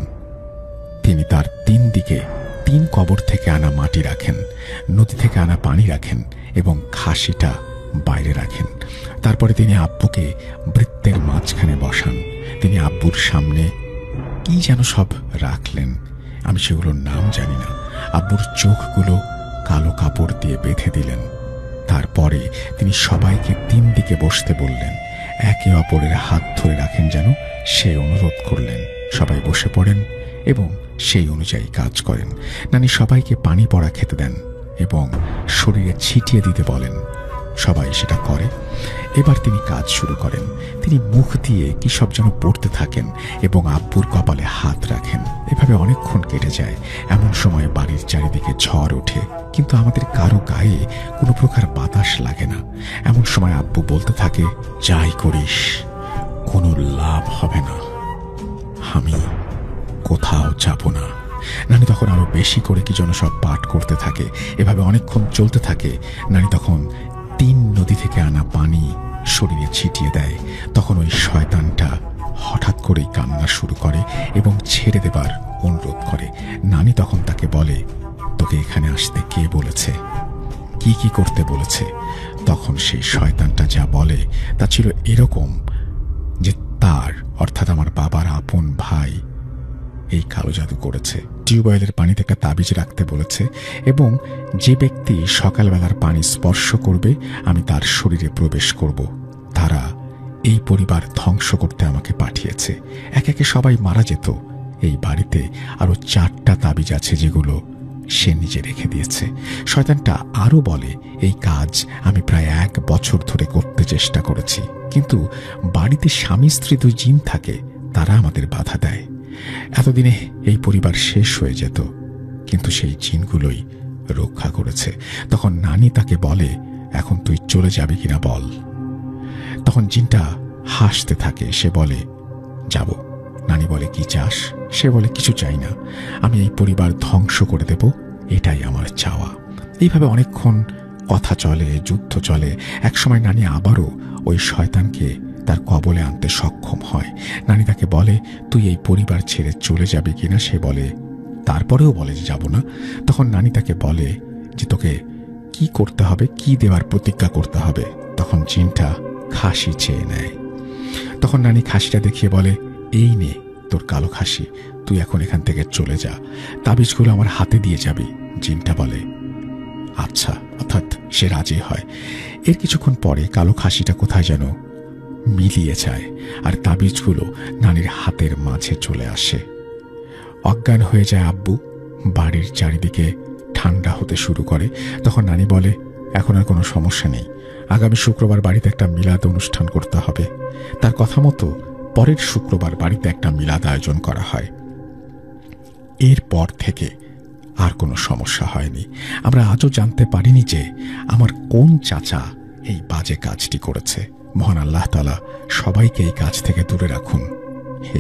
তিনি তার 3 দিকে 3 কবর থেকে আনা মাটি রাখেন, নদী থেকে আনা পানি রাখেন এবং খাসিটা বাইরে রাখেন। তারপরে তিনি আব্বুকে বৃত্তের মাঝখানে বসান। তিনি আব্বুর সামনে কি যেন সব রাখলেন, আমি সেগুলোর নাম জানি না। আব্বুর চোখগুলো কালো কাপড় দিয়ে বেঁধে দিলেন। তারপরে তিনি সবাইকে 3 দিকে বসতে বললেন। একে অপরের হাত ধরে রাখেন যেন, সে অনুরোধ করলেন। সবাই বসে পড়েন এবং সেই অনুযায়ী কাজ করেন। নানি সবাইকে পানি পড়া খেতে দেন এবং শরীরে ছিটিয়ে দিতে বলেন। সবাই সেটা করে। এবার তিনি কাজ শুরু করেন। তিনি মুখ দিয়ে কি সব যেন পড়তে থাকেন এবং আব্বুর কপালে হাত রাখেন। এভাবে অনেকক্ষণ কেটে যায়। এমন সময় বাড়ির চারিদিকে ঝড় ওঠে, কিন্তু আমাদের কারো গায়ে কোনো প্রকার বাতাস লাগে না। এমন সময় আব্বু বলতে থাকে, যাই করিস কোনো লাভ হবে না, আমি কোথাও যাব না। নানি তখন আরো বেশি করে কি যেন সব পাঠ করতে থাকে। এভাবে অনেকক্ষণ চলতে থাকে। নানি তখন 3 নদী থেকে আনা পানি শরীরে ছিটিয়ে দেয়। তখন ওই শয়তানটা হঠাৎ করেই কান্না শুরু করে এবং ছেড়ে দেবার অনুরোধ করে। নানি তখন তাকে বলে, তোকে এখানে আসতে কে বলেছে, কি কি করতে বলেছে? তখন সেই শয়তানটা যা বলে তা ছিল এরকম যে তার অর্থাৎ আমার বাবার আপন ভাই এই কালো জাদু করেছে। টিউবওয়েলের পানিতে একটা তাবিজ রাখতে বলেছে এবং যে ব্যক্তি সকালবেলার পানি স্পর্শ করবে আমি তার শরীরে প্রবেশ করব। তারা এই পরিবার ধ্বংস করতে আমাকে পাঠিয়েছে। একে একে সবাই মারা যেত। এই বাড়িতে আরো 4টা তাবিজ আছে যেগুলো সে নিজে রেখে দিয়েছে। শয়তানটা আরো বলে, এই কাজ আমি প্রায় 1 বছর ধরে করতে চেষ্টা করেছি, কিন্তু বাড়িতে স্বামী স্ত্রী 2 জিন থাকে, তারা আমাদের বাধা দেয়। এতদিনে এই পরিবার শেষ হয়ে যেত, কিন্তু সেই জিনগুলোই রক্ষা করেছে। তখন নানি তাকে বলে, এখন তুই চলে যাবি কিনা বল। তখন জিনটা হাসতে থাকে। সে বলে, যাব। নানি বলে, কি চাস? সে বলে, কিছু চাই না, আমি এই পরিবার ধ্বংস করে দেব, এটাই আমার চাওয়া। এইভাবে অনেকক্ষণ কথা চলে, যুদ্ধ চলে। একসময় নানি আবারও ওই শয়তানকে তার কবলে আনতে সক্ষম হয়। নানি তাকে বলে, তুই এই পরিবার ছেড়ে চলে যাবি কিনা? সে বলে, তারপরেও বলে যে যাব না। তখন নানি তাকে বলে যে তোকে কি করতে হবে, কি দেওয়ার প্রতিজ্ঞা করতে হবে। তখন জিনটা খাসি চেয়ে নেয়। তখন নানি খাসিটা দেখিয়ে বলে, এই নে তোর কালো খাসি, তুই এখন এখান থেকে চলে যা, তাবিজগুলো আমার হাতে দিয়ে যাবি। জিনটা বলে, আচ্ছা, অর্থাৎ সে রাজি হয়। এর কিছুক্ষণ পরে কালো খাসিটা কোথায় যেন মিলিয়ে যায় আর তাবিজগুলো নানির হাতের মাঝে চলে আসে। অজ্ঞান হয়ে যায় আব্বু। বাড়ির চারিদিকে ঠান্ডা হতে শুরু করে। তখন নানি বলে, এখন আর কোনো সমস্যা নেই, আগামী শুক্রবার বাড়িতে একটা মিলাদ অনুষ্ঠান করতে হবে। তার কথা মতো পরের শুক্রবার বাড়িতে একটা মিলাদ আয়োজন করা হয়। এরপর থেকে আর কোনো সমস্যা হয়নি। আমরা আজও জানতে পারিনি যে আমার কোন চাচা এই বাজে কাজটি করেছে। মহান আল্লাহ তাআলা সবাইকে এই কাজ থেকে দূরে রাখুন।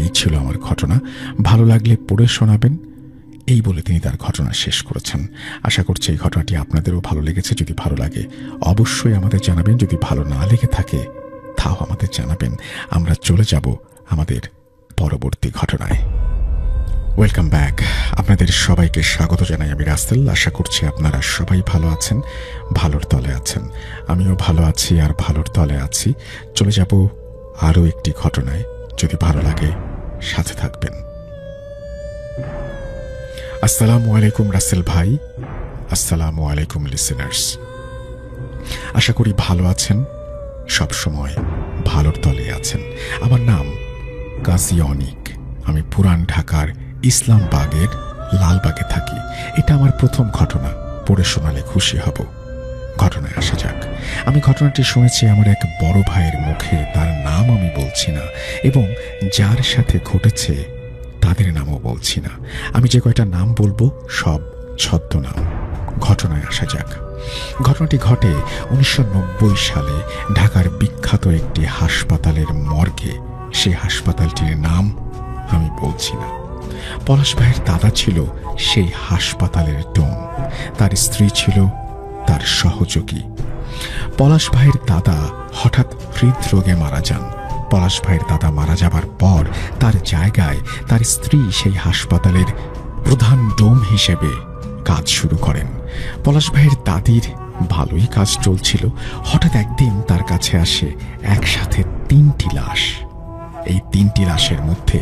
এই ছিল আমার ঘটনা, ভালো লাগলে পড়ে শোনাবেন, এই বলে তিনি তার ঘটনা শেষ করেছেন। আশা করছি এই ঘটনাটি আপনাদেরও ভালো লেগেছে। যদি ভালো লাগে অবশ্যই আমাদের জানাবেন, যদি ভালো না লেগে থাকে তাও আমাদের জানাবেন। আমরা চলে যাব আমাদের পরবর্তী ঘটনায়। ওয়েলকাম ব্যাক, আপনাদের সবাইকে স্বাগত জানাই আমি রাসেল। আশা করছি আপনারা সবাই ভালো আছেন, ভালোর তলে আছেন। আমিও ভালো আছি আর ভালোর তলে আছি। চলে যাব আরও একটি ঘটনায়, যদি ভালো লাগে সাথে থাকবেন। আসসালামু আলাইকুম রাসেল ভাই, আসসালামু আলাইকুম লিসেনার্স। আশা করি ভালো আছেন, সব সময় ভালোর তলে আছেন। আমার নাম গাজী অনিক, আমি পুরান ঢাকার ইসলামবাগের লালবাগে থাকি। এটা আমার প্রথম ঘটনা, পড়ে শোনালে খুশি হব। ঘটনায় আসা যাক। আমি ঘটনাটি শুনেছি আমার এক বড় ভাইয়ের মুখে, তার নাম আমি বলছি না, এবং যার সাথে ঘটেছে তাদের নামও বলছি না। আমি যে কয়টা নাম বলবো সব ছদ্মনাম। ঘটনায় আসা যাক। ঘটনাটি ঘটে 1990 সালে ঢাকার বিখ্যাত একটি হাসপাতালের মর্গে। সেই হাসপাতালটির নাম আমি বলছি না। পলাশ ভাইয়ের দাদা ছিল সেই হাসপাতালের ডোম, তার স্ত্রী ছিল তার সহযোগী। পলাশ ভাইয়ের দাদা হঠাৎ হৃদরোগে মারা যান। পলাশ ভাইয়ের দাদা মারা যাবার পর তার জায়গায় তার স্ত্রী সেই হাসপাতালের প্রধান ডোম হিসেবে কাজ শুরু করেন। পলাশ ভাইয়ের দাদির ভালোই কাজ চলছিল। হঠাৎ একদিন তার কাছে আসে একসাথে 3টি লাশ। এই 3টি লাশের মধ্যে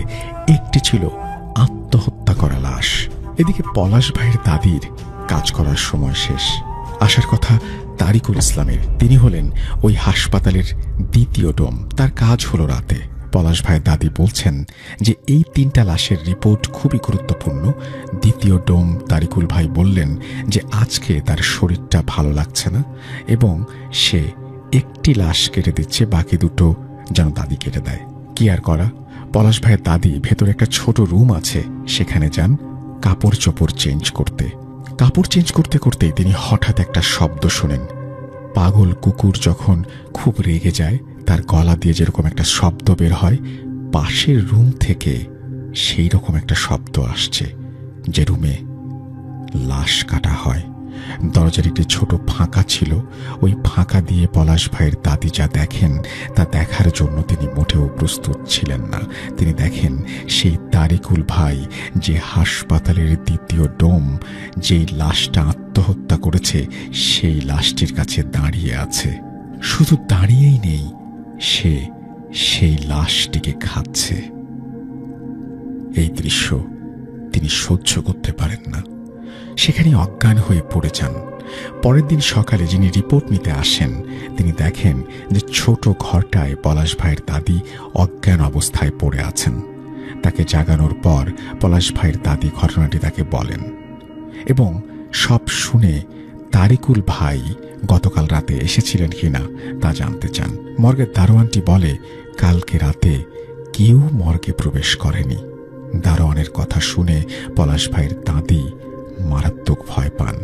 একটি ছিল আত্মহত্যা করা লাশ। এদিকে পলাশ ভাইয়ের দাদির কাজ করার সময় শেষ। আসার কথা তারিকুল ইসলামের, তিনি হলেন ওই হাসপাতালের দ্বিতীয় ডোম। তার কাজ হলো রাতে। পলাশ ভাইয়ের দাদি বলছেন যে এই 3টা লাশের রিপোর্ট খুবই গুরুত্বপূর্ণ। দ্বিতীয় ডোম তারিকুল ভাই বললেন যে আজকে তার শরীরটা ভালো লাগছে না এবং সে একটি লাশ কেটে দিচ্ছে, বাকি দুটো যেন দাদি কেটে দেয়। কি আর করা, পলাশ ভাইয়ের দাদি ভেতরে একটা ছোট রুম আছে, সেখানে যান কাপড় চোপড় চেঞ্জ করতে। কাপড় চেঞ্জ করতে করতেই তিনি হঠাৎ একটা শব্দ শোনেন। পাগল কুকুর যখন খুব রেগে যায়, তার গলা দিয়ে যেরকম একটা শব্দ বের হয়, পাশের রুম থেকে সেই রকম একটা শব্দ আসছে, যে রুমে লাশ কাটা হয়। দরজার একটি ছোট ফাঁকা ছিল, ওই ফাঁকা দিয়ে পলাশ ভাইয়ের দাদি যা দেখেন তা দেখার জন্য তিনি মোটেও প্রস্তুত ছিলেন না। তিনি দেখেন সেই তারিকুল ভাই, যে হাসপাতালের দ্বিতীয় ডোম, যেই লাশটা আত্মহত্যা করেছে, সেই লাশটির কাছে দাঁড়িয়ে আছে। শুধু দাঁড়িয়েই নেই, সে সেই লাশটিকে খাচ্ছে। এই দৃশ্য তিনি সহ্য করতে পারেন না, সেখানে অজ্ঞান হয়ে পড়ে যান। পরের দিন সকালে যিনি রিপোর্ট নিতে আসেন, তিনি দেখেন যে ছোট ঘরটায় পলাশ ভাইয়ের দাদি অজ্ঞান অবস্থায় পড়ে আছেন। তাকে জাগানোর পর পলাশ ভাইয়ের দাদি ঘটনাটি তাকে বলেন এবং সব শুনে তারিকুল ভাই গতকাল রাতে এসেছিলেন কিনা তা জানতে চান। মর্গের দারোয়ানটি বলে, কালকে রাতে কেউ মর্গে প্রবেশ করেনি। দারোয়ানের কথা শুনে পলাশ ভাইয়ের দাদি মারাত্মক ভয় পান।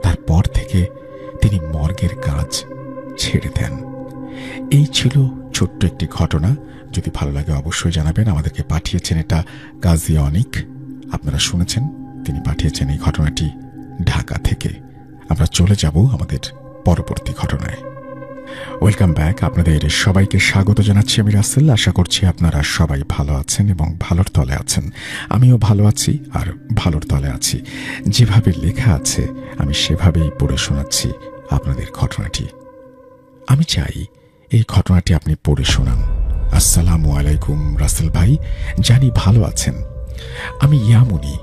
তারপর থেকে তিনি মর্গের কাজ ছেড়ে দেন। এই ছিল ছোট্ট একটি ঘটনা। যদি ভালো লাগে অবশ্যই জানাবেন। আমাদেরকে পাঠিয়েছেন এটা গাজী অনিক। আপনারা শুনেছেন, তিনি পাঠিয়েছেন এই ঘটনাটি ঢাকা থেকে। আমরা চলে যাব আমাদের পরবর্তী ঘটনায়। ওয়েলকাম ব্যাক, আপনাদের সবাইকে স্বাগত জানাচ্ছি আমি রাসেল। আশা করছি আপনারা সবাই ভালো আছেন এবং ভালোর তলে আছেন। আমিও ভালো আছি আর ভালোর তলে আছি। যেভাবে লেখা আছে আমি সেভাবেই পড়ে শোনাচ্ছি আপনাদের ঘটনাটি। আমি চাই এই ঘটনাটি আপনি পড়ে শোনান। আসসালামু আলাইকুম রাসেল ভাই, জানি ভালো আছেন। আমি ইয়ামুনি,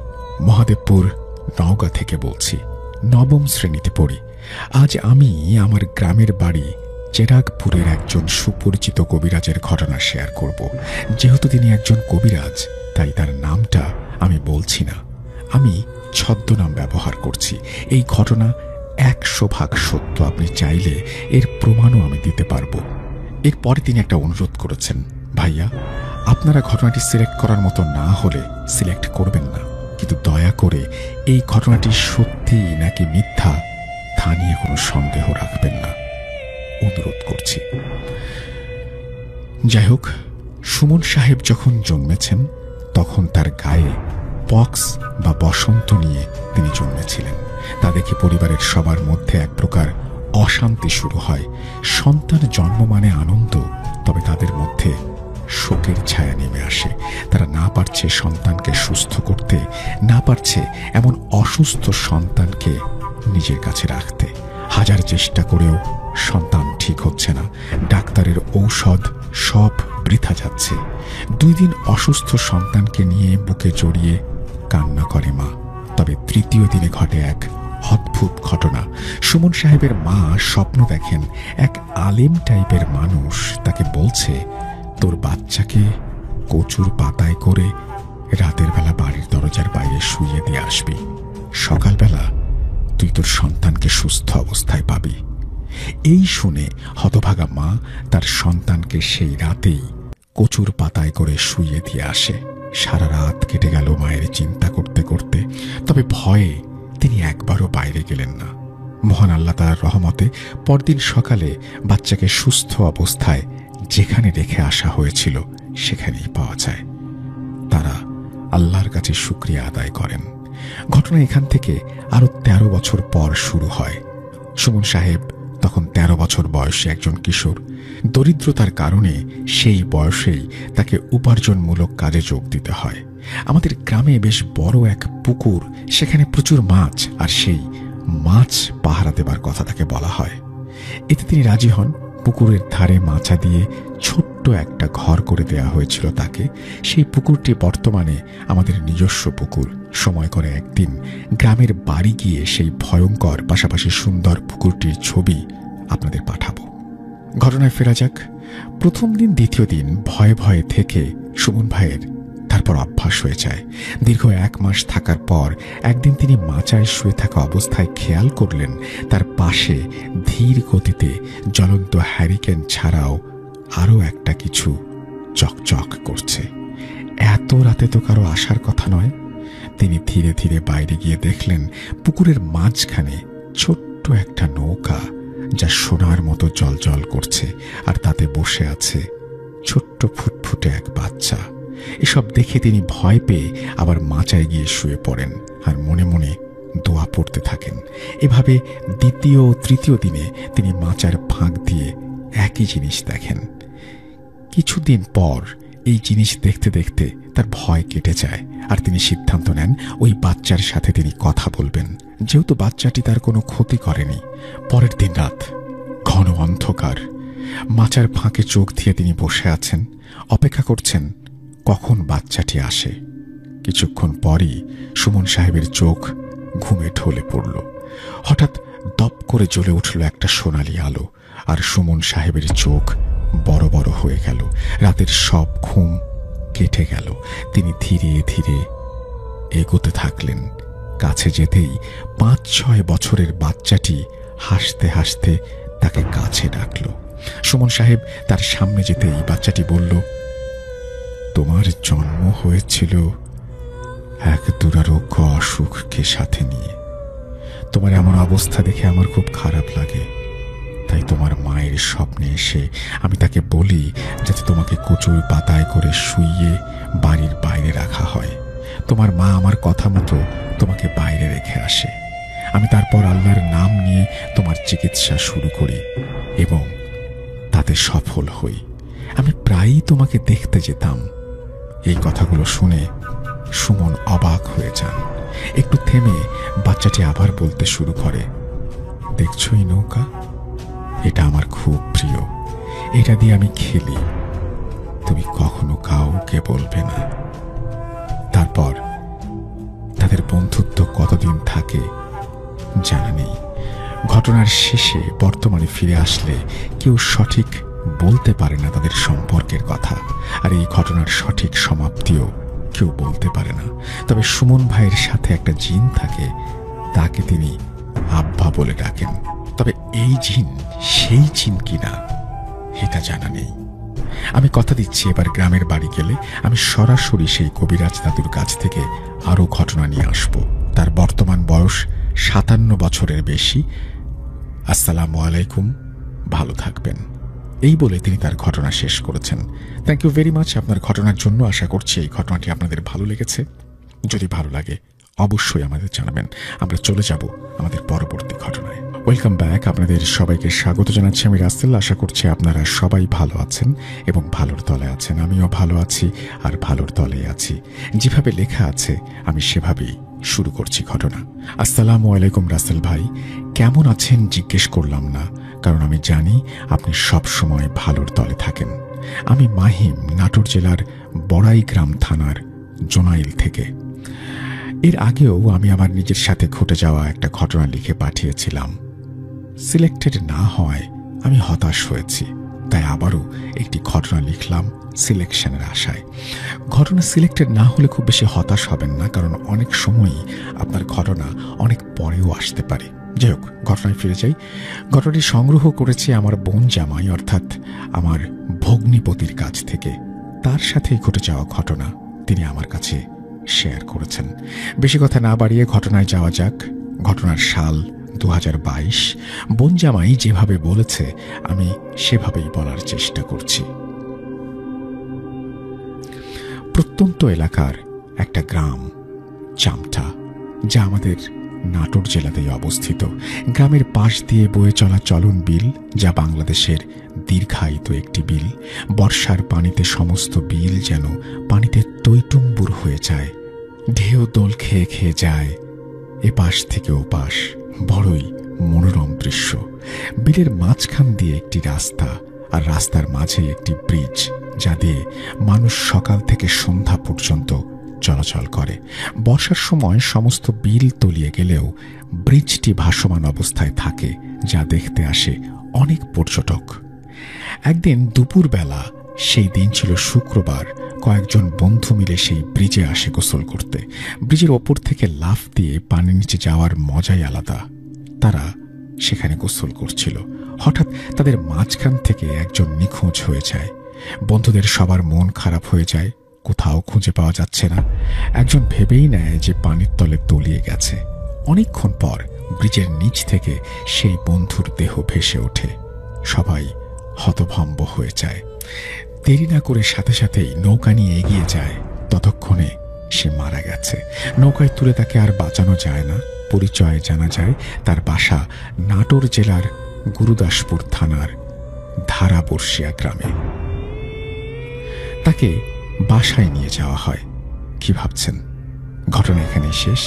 মহাদেবপুর নওগাঁ থেকে বলছি। 9ম শ্রেণীতে পড়ি। আজ আমি আমার গ্রামের বাড়ি চেরাগপুরের একজন সুপরিচিত কবিরাজের ঘটনা শেয়ার করব। যেহেতু তিনি একজন কবিরাজ, তাই তার নামটা আমি বলছি না, আমি ছদ্মনাম ব্যবহার করছি। এই ঘটনা 100% সত্য। আপনি চাইলে এর প্রমাণও আমি দিতে পারবো। এরপরে তিনি একটা অনুরোধ করেছেন, ভাইয়া আপনারা ঘটনাটি সিলেক্ট করার মতো না হলে সিলেক্ট করবেন না, কিন্তু দয়া করে এই ঘটনাটি সত্যি নাকি মিথ্যা তা নিয়ে কোনো সন্দেহ রাখবেন না, অনুরোধ করছি। যাই হোক, সুমন সাহেব যখন জন্মেছেন তখন তার গায়ে পক্স বা বসন্ত নিয়ে তিনি জন্মেছিলেন। তা দেখে পরিবারের সবার মধ্যে এক প্রকার অশান্তি শুরু হয়। সন্তান জন্ম মানে আনন্দ, তবে তাদের মধ্যে শোকের ছায়া নেমে আসে। তারা না পারছে সন্তানকে সুস্থ করতে, না পারছে এমন অসুস্থ সন্তানকে নিজের কাছে রাখতে। হাজার চেষ্টা করেও সন্তান ঠিক হচ্ছে না, ডাক্তারের ঔষধ সব বৃথা যাচ্ছে। 2 দিন অসুস্থ সন্তানকে নিয়ে বুকে জড়িয়ে কান্না করে মা। তবে 3য় দিনে ঘটে এক অদ্ভুত ঘটনা। সুমন সাহেবের মা স্বপ্ন দেখেন এক আলেম টাইপের মানুষ তাকে বলছে, তোর বাচ্চাকে কচুর পাতায় করে রাতের বেলা বাড়ির দরজার বাইরে শুইয়ে দিয়ে আসবি, সকালবেলা তুই তোর সন্তানকে সুস্থ অবস্থায় পাবি। এই শুনে হতভাগা মা তার সন্তানকে সেই রাতেই কচুর পাতায় করে শুইয়ে দিয়ে আসে। সারা রাত কেটে গেল মায়ের চিন্তা করতে করতে। তবে ভয়ে তিনি একবারও বাইরে গেলেন না। মহান আল্লাহ তাআলার রহমতে পরদিন সকালে বাচ্চাকে সুস্থ অবস্থায় যেখানে রেখে আসা হয়েছিল সেখানেই পাওয়া যায়। তারা আল্লাহর কাছে শুকরিয়া আদায় করেন। ঘটনা এখান থেকে আরো 13 বছর পর শুরু হয়। সুমন সাহেব তখন 13 বছর বয়সী একজন কিশোর। দরিদ্রতার কারণে সেই বয়সেই তাকে উপার্জনমূলক কাজে যোগ দিতে হয়। আমাদের গ্রামে বেশ বড় এক পুকুর, সেখানে প্রচুর মাছ, আর সেই মাছ পাহারা দেবার কথা তাকে বলা হয়। এতে তিনি রাজি হন। পুকুরের ধারে মাচা দিয়ে ছোট্ট একটা ঘর করে দেয়া হয়েছিল তাকে। সেই পুকুরটি বর্তমানে আমাদের নিজস্ব পুকুর। সময় করে একদিন গ্রামের বাড়ি গিয়ে সেই ভয়ঙ্কর পাশাপাশি সুন্দর পুকুরটির ছবি আপনাদের পাঠাবো। ঘটনায় ফেরা যাক। প্রথম দিন, দ্বিতীয় দিন ভয়ে ভয়ে থেকে সুমন ভাইয়ের তারপর অভ্যাস হয়ে যায়। দীর্ঘ 1 মাস থাকার পর একদিন তিনি মাচায় শুয়ে থাকা অবস্থায় খেয়াল করলেন তার পাশে ধীর গতিতে জ্বলন্ত হ্যারিকেন ছাড়াও আরও একটা কিছু চকচক করছে। এত রাতে তো কারো আসার কথা নয়। তিনি ধীরে ধীরে বাইরে গিয়ে দেখলেন পুকুরের মাঝখানে ছোট্ট একটা নৌকা, যা সোনার মতো জ্বলজ্বল করছে, আর তাতে বসে আছে ছোট্ট ফুটফুটে এক বাচ্চা। এসব দেখে তিনি ভয় পেয়ে আবার মাচায় গিয়ে শুয়ে পড়েন আর মনে মনে দোয়া পড়তে থাকেন। এভাবে দ্বিতীয় ও তৃতীয় দিনে তিনি মাচার ফাঁক দিয়ে একই জিনিস দেখেন। কিছুদিন পর এই জিনিস দেখতে দেখতে তার ভয় কেটে যায়, আর তিনি সিদ্ধান্ত নেন ওই বাচ্চার সাথে তিনি কথা বলবেন, যেহেতু বাচ্চাটি তার কোনো ক্ষতি করেনি। পরের দিন রাত, ঘন অন্ধকার। মাচার ফাঁকে চোখ দিয়ে তিনি বসে আছেন, অপেক্ষা করছেন কখন বাচ্চাটি আসে। কিছুক্ষণ পরই সুমন সাহেবের চোখ ঘুমে ঢলে পড়ল। হঠাৎ দপ করে জ্বলে উঠল একটা সোনালি আলো, আর সুমন সাহেবের চোখ বড় বড় হয়ে গেল। রাতের সব ঘুম কেটে গেল। তিনি ধীরে ধীরে এগোতে থাকলেন। কাছে যেতেই 5-6 বছরের বাচ্চাটি হাসতে হাসতে তাকে কাছে ডাকল। সুমন সাহেব তার সামনে যেতেই বাচ্চাটি বলল, তোমার জন্ম হয়েছিল এক দুরারোগ্য অসুখকে সাথে নিয়ে। তোমার এমন অবস্থা দেখে আমার খুব খারাপ লাগে। তাই তোমার মায়ের স্বপ্নে এসে আমি তাকে বলি যাতে তোমাকে কচুর পাতায় করে শুইয়ে বাড়ির বাইরে রাখা হয়। তোমার মা আমার কথা মতো তোমাকে বাইরে রেখে আসে। আমি তারপর আল্লাহর নাম নিয়ে তোমার চিকিৎসা শুরু করি এবং তাতে সফল হই। আমি প্রায়ই তোমাকে দেখতে যেতাম। এই কথাগুলো শুনে সুমন অবাক হয়ে যান। একটু থেমে বাচ্চাটি আবার বলতে শুরু করে, দেখছো এই নৌকা? এটা আমার খুব প্রিয়। এটা দিয়ে আমি খেলি। তুমি কখনো কাউকে বলবে না। তারপর তাদের বন্ধুত্ব কতদিন থাকে জানা নেই। ঘটনার শেষে বর্তমানে ফিরে আসলে কেউ সঠিক বলতে পারে না তাদের সম্পর্কের কথা, আর এই ঘটনার সঠিক সমাপ্তিও কেউ বলতে পারে না। তবে সুমন ভাইয়ের সাথে একটা জিন থাকে, তাকে তিনি আব্বা বলে ডাকেন। তবে এই জিন সেই জিন কিনা এটা জানা নেই। আমি কথা দিচ্ছি, এবার গ্রামের বাড়ি গেলে আমি সরাসরি সেই কবিরাজ দাদুর কাছ থেকে আরো ঘটনা নিয়ে আসব। তার বর্তমান বয়স 57 বছরের বেশি। আসসালামু আলাইকুম, ভালো থাকবেন। এই বলে তিনি তার ঘটনা শেষ করেছেন। থ্যাংক ইউ ভেরি মাচ আপনার ঘটনার জন্য। আশা করছি এই ঘটনাটি আপনাদের ভালো লেগেছে। যদি ভালো লাগে অবশ্যই আমাদের জানাবেন। আমরা চলে যাব আমাদের পরবর্তী ঘটনায়। Welcome back. আপনাদের সবাইকে স্বাগত জানাচ্ছি আমি রাসেল। আশা করছি আপনারা সবাই ভালো আছেন এবং ভালোর তলে আছেন। আমিও ভালো আছি আর ভালোর তলে আছি। যেভাবে লেখা আছে আমি সেভাবেই শুরু করছি ঘটনা। আসসালামু আলাইকুম রাসেল ভাই, কেমন আছেন জিজ্ঞেস করলাম না, কারণ আমি জানি আপনি সব সময় ভালোর তলে থাকেন। আমি মাহিম, নাটোর জেলার বড়াইগ্রাম থানার জোনাইল থেকে। এর আগেও আমি আমার নিজের সাথে ঘটে যাওয়া একটা ঘটনা লিখে পাঠিয়েছিলাম। সিলেক্টেড না হওয়ায় আমি হতাশ হয়েছি, তাই আবারও একটি ঘটনা লিখলাম সিলেকশনের আশায়। ঘটনা সিলেক্টেড না হলে খুব বেশি হতাশ হবেন না, কারণ অনেক সময়ই আপনার ঘটনা অনেক পরেও আসতে পারে। যাই হোক, ঘটনায় ফিরে যাই। ঘটনাটি সংগ্রহ করেছি আমার বোন জামাই অর্থাৎ আমার ভগ্নিপতির কাছ থেকে। তার সাথেই ঘটে যাওয়া ঘটনা তিনি আমার কাছে শেয়ার করেছেন। বেশি কথা না বাড়িয়ে ঘটনায় যাওয়া যাক। ঘটনার সাল 2022। বোন জামাই যেভাবে বলেছে আমি সেভাবেই বলার চেষ্টা করছি। প্রত্যন্ত এলাকার একটা গ্রাম চামটা, যা আমাদের নাটোর জেলাতেই অবস্থিত। গ্রামের পাশ দিয়ে বয়ে চলা চলন বিল, যা বাংলাদেশের দীর্ঘায়িত একটি বিল। বর্ষার পানিতে সমস্ত বিল যেন পানিতে টইটুম্বুর হয়ে যায়, ঢেউ দোল খেয়ে খেয়ে যায় এপাশ থেকে ওপাশ। বড়ই মনোরম দৃশ্য। বিলের মাঝখান দিয়ে একটি রাস্তা, আর রাস্তার মাঝে একটি ব্রিজ, যা দিয়ে মানুষ সকাল থেকে সন্ধ্যা পর্যন্ত চলাচল করে। বর্ষার সময় সমস্ত বিল তলিয়ে গেলেও ব্রিজটি ভাসমান অবস্থায় থাকে, যা দেখতে আসে অনেক পর্যটক। একদিন দুপুরবেলা, সেই দিন ছিল শুক্রবার, কয়েকজন বন্ধু মিলে সেই ব্রিজে আসে গোসল করতে। ব্রিজের ওপর থেকে লাফ দিয়ে পানির নিচে যাওয়ার মজাই আলাদা। তারা সেখানে গোসল করছিল। হঠাৎ তাদের মাঝখান থেকে একজন নিখোঁজ হয়ে যায়। বন্ধুদের সবার মন খারাপ হয়ে যায়, কোথাও খুঁজে পাওয়া যাচ্ছে না। একজন ভেবেই নেয় যে পানির তলে তলিয়ে গেছে। অনেকক্ষণ পর ব্রিজের নিচ থেকে সেই বন্ধুর দেহ ভেসে ওঠে। সবাই হতভম্ব হয়ে যায়। দেরি না করে সাথে সাথেই নৌকা নিয়ে এগিয়ে যায়। ততক্ষণে সে মারা গেছে। নৌকায় তুলে তাকে আর বাঁচানো যায় না। পরিচয় জানা যায় তার বাসা নাটোর জেলার গুরুদাসপুর থানার ধারাবর্ষিয়া গ্রামে। তাকে বাসায় নিয়ে যাওয়া হয়। কি ভাবছেন ঘটনা এখানেই শেষ?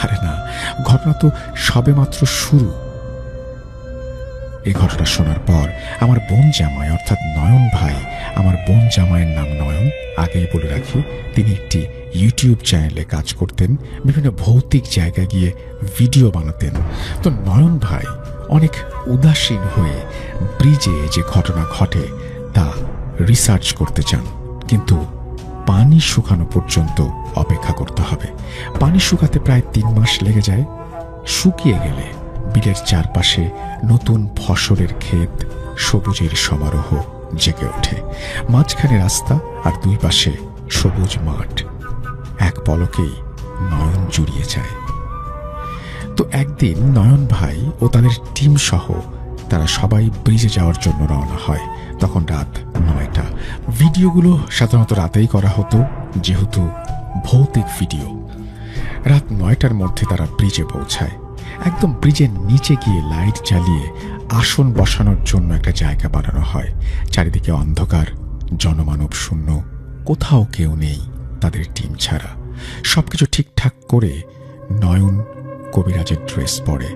আরে না, ঘটনা তো সবেমাত্র শুরু। এই ঘটনা শোনার পর আমার বোন জামাই অর্থাৎ নয়ন ভাই, আমার বোন জামাইয়ের নাম নয়ন, আগেই বলে রাখি, তিনি একটি ইউটিউব চ্যানেলে কাজ করতেন, বিভিন্ন ভৌতিক জায়গায় গিয়ে ভিডিও বানাতেন। তো নয়ন ভাই অনেক উদাসীন হয়ে ব্রিজে যে ঘটনা ঘটে তা রিসার্চ করতে চান, কিন্তু পানি শুকানো পর্যন্ত অপেক্ষা করতে হবে। পানি শুকাতে প্রায় 3 মাস লেগে যায়। শুকিয়ে গেলে বিলের চারপাশে নতুন ফসলের ক্ষেত, সবুজের সমারোহ জেগে ওঠে। মাঝখানে রাস্তা আর দুই পাশে সবুজ মাঠ। এক পলকেই নয়ন জুড়িয়ে যায়। তো একদিন নয়ন ভাই ও তাদের টিম সহ তারা সবাই ব্রিজে যাওয়ার জন্য রওনা হয়। তখন রাত 9টা। ভিডিওগুলো সাধারণত রাতেই করা হতো, যেহেতু ভৌতিক ভিডিও। রাত 9টার মধ্যে তারা ব্রিজে পৌঁছায়। একদম ব্রিজের নিচে গিয়ে লাইট জ্বালিয়ে আসন বসানোর জন্য একটা জায়গা বানানো হয়। চারিদিকে অন্ধকার, জনমানব শূন্য, কোথাও কেউ নেই তাদের টিম ছাড়া। সবকিছু ঠিকঠাক করে নয়ন কবিরাজের ড্রেস পরে,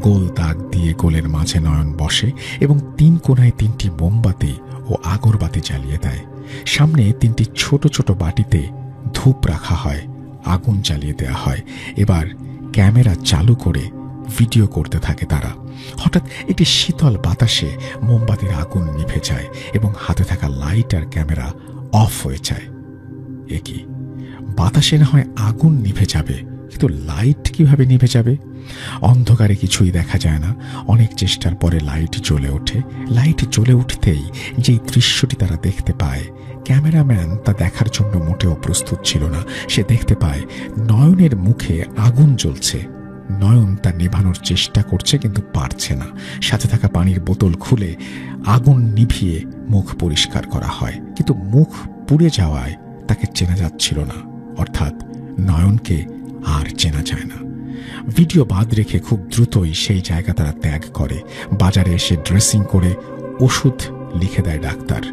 গোল দাগ দিয়ে গোলের মাঝে নয়ন বসে এবং 3 কোণায় 3টি মোমবাতি ও আগরবাতি জ্বালিয়ে দেয়। সামনে 3টি ছোট ছোট বাটিতে ধূপ রাখা হয়, আগুন জ্বালিয়ে দেওয়া হয়। এবার ক্যামেরা চালু করে ভিডিও করতে থাকে তারা। হঠাৎ একটি শীতল বাতাসে মোমবাতির আগুন নিভে যায় এবং হাতে থাকা লাইট আর ক্যামেরা অফ হয়ে যায়। এ কি, বাতাসে না হয় আগুন নিভে যাবে, কিন্তু লাইট কিভাবে নিভে যাবে? অন্ধকারে কিছুই দেখা যায় না। অনেক চেষ্টার পরে লাইট জ্বলে ওঠে। লাইট জ্বলে উঠতেই যেই দৃশ্যটি তারা দেখতে পায়, ক্যামেরাম্যান তা দেখার জন্য মোটেও প্রস্তুত ছিল না। সে দেখতে পায় নয়নের মুখে আগুন জ্বলছে, নয়ন তা নেভানোর চেষ্টা করছে, কিন্তু পারছে না। সাথে থাকা পানির বোতল খুলে আগুন নিভিয়ে মুখ পরিষ্কার করা হয়, কিন্তু মুখ পুড়ে যাওয়ায় তাকে চেনা যাচ্ছিল না, অর্থাৎ নয়নকে আর চেনা যায় না। ভিডিও বাদ রেখে খুব দ্রুতই সেই জায়গা তারা ত্যাগ করে। বাজারে এসে ড্রেসিং করে ওষুধ লিখে দেয় ডাক্তার।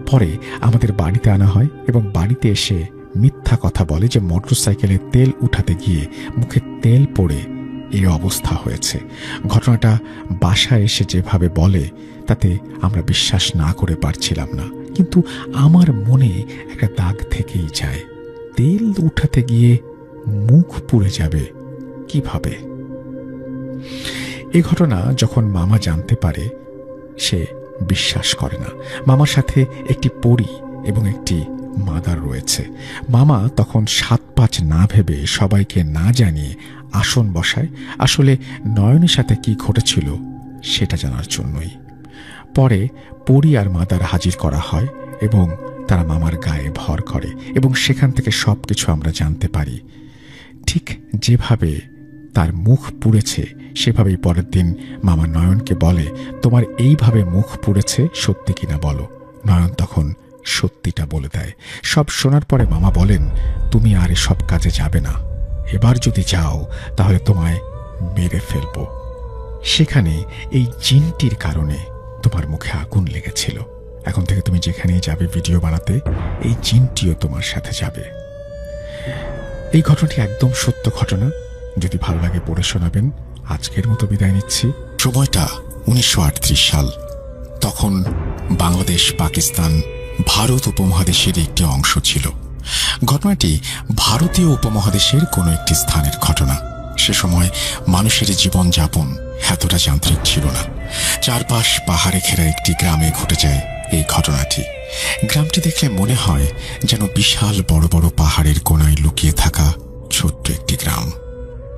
পরে আমাদের বাড়িতে আনা হয় এবং বাড়িতে এসে মিথ্যা কথা বলে যে মোটরসাইকেলে তেল উঠাতে গিয়ে মুখে তেল পড়ে এই অবস্থা হয়েছে। ঘটনাটা বাসায় এসে যেভাবে বলে তাতে আমরা বিশ্বাস না করে পারছিলাম না, কিন্তু আমার মনে একটা দাগ থেকেই যায়। তেল উঠাতে গিয়ে মুখ পুড়ে যাবে কিভাবে? এই ঘটনা যখন মামা জানতে পারে সে বিশ্বাস করে না। মামার সাথে একটি পরী এবং একটি মাদার রয়েছে। মামা তখন ৭-৫ না ভেবে সবাইকে না জানিয়ে আসন বসায়, আসলে নয়নের সাথে কি ঘটেছিল সেটা জানার জন্যই। পরে পরী আর মাদার হাজির করা হয় এবং তারা মামার গায়ে ভর করে এবং সেখান থেকে সবকিছু আমরা জানতে পারি। ঠিক যেভাবে তার মুখ পুড়েছে সেভাবেই পরের দিন মামা নয়নকে বলে, তোমার এইভাবে মুখ পুড়েছে, সত্যি কিনা বলো। নয়ন তখন সত্যিটা বলে দেয়। সব শোনার পরে মামা বলেন, তুমি আর এসব কাজে যাবে না, এবার যদি যাও তাহলে তোমায় মেরে ফেলব। সেখানে এই জিনটির কারণে তোমার মুখে আগুন লেগেছিল। এখন থেকে তুমি যেখানেই যাবে ভিডিও বানাতে, এই জিনটিও তোমার সাথে যাবে। এই ঘটনাটি একদম সত্য ঘটনা। যদি ভালো লাগে পড়ে শোনাবেন। আজকের মতো বিদায় নিচ্ছি। সময়টা 1938 সাল। তখন বাংলাদেশ, পাকিস্তান, ভারত উপমহাদেশের একটি অংশ ছিল। ঘটনাটি ভারতীয় উপমহাদেশের কোনো একটি স্থানের ঘটনা। সে সময় মানুষের জীবনযাপন এতটা যান্ত্রিক ছিল না। চারপাশ পাহাড়ে ঘেরা একটি গ্রামে ঘটে যায় এই ঘটনাটি। গ্রামটি দেখলে মনে হয় যেন বিশাল বড় বড় পাহাড়ের কোণায় লুকিয়ে থাকা ছোট্ট একটি গ্রাম,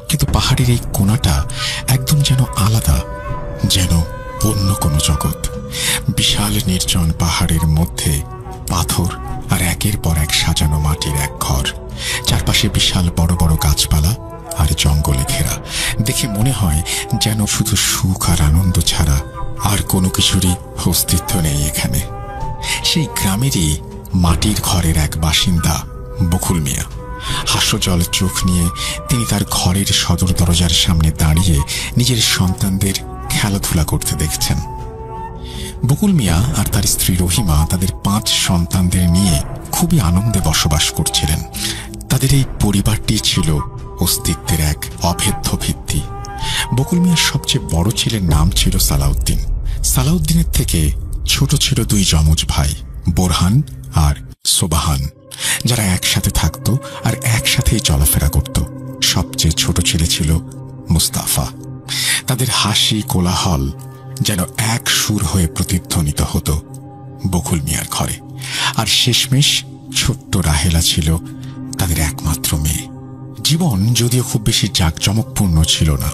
কিন্তু পাহাড়ের এই কোণাটা একদম যেন আলাদা, যেন অন্য কোনো জগৎ। বিশাল নির্জন পাহাড়ের মধ্যে পাথর আর একের পর এক সাজানো মাটির এক ঘর, চারপাশে বিশাল বড় বড় গাছপালা আর জঙ্গলে ঘেরা। দেখে মনে হয় যেন শুধু সুখ আর আনন্দ ছাড়া আর কোনো কিছুরই অস্তিত্ব নেই এখানে। সেই গ্রামেরই মাটির ঘরের এক বাসিন্দা বকুল মিয়া। হাস্যজল চোখ নিয়ে তিনি তার ঘরের সদর দরজার সামনে দাঁড়িয়ে নিজের সন্তানদের খেলাধুলা করতে দেখছেন। বকুল মিয়া আর তার স্ত্রী রহিমা তাদের 5 সন্তানদের নিয়ে খুবই আনন্দে বসবাস করছিলেন। তাদের এই পরিবারটি ছিল অস্তিত্বের এক অভেদ্য ভিত্তি। বকুল মিয়ার সবচেয়ে বড় ছেলের নাম ছিল সালাউদ্দিন। সালাউদ্দিনের থেকে ছোট ছিল 2 যমজ ভাই, বোরহান আর সোবাহান, যারা একসাথে থাকত আর একসাথেই চলাফেরা করত। সবচেয়ে ছোট ছেলে ছিল মুস্তাফা। তাদের হাসি কোলাহল যেন এক সুর হয়ে প্রতিধ্বনিত হতো বকুল মিয়ার ঘরে। আর শেষমেশ ছোট্ট রাহেলা ছিল তাদের একমাত্র মেয়ে। জীবন যদিও খুব বেশি জাঁকজমকপূর্ণ ছিল না,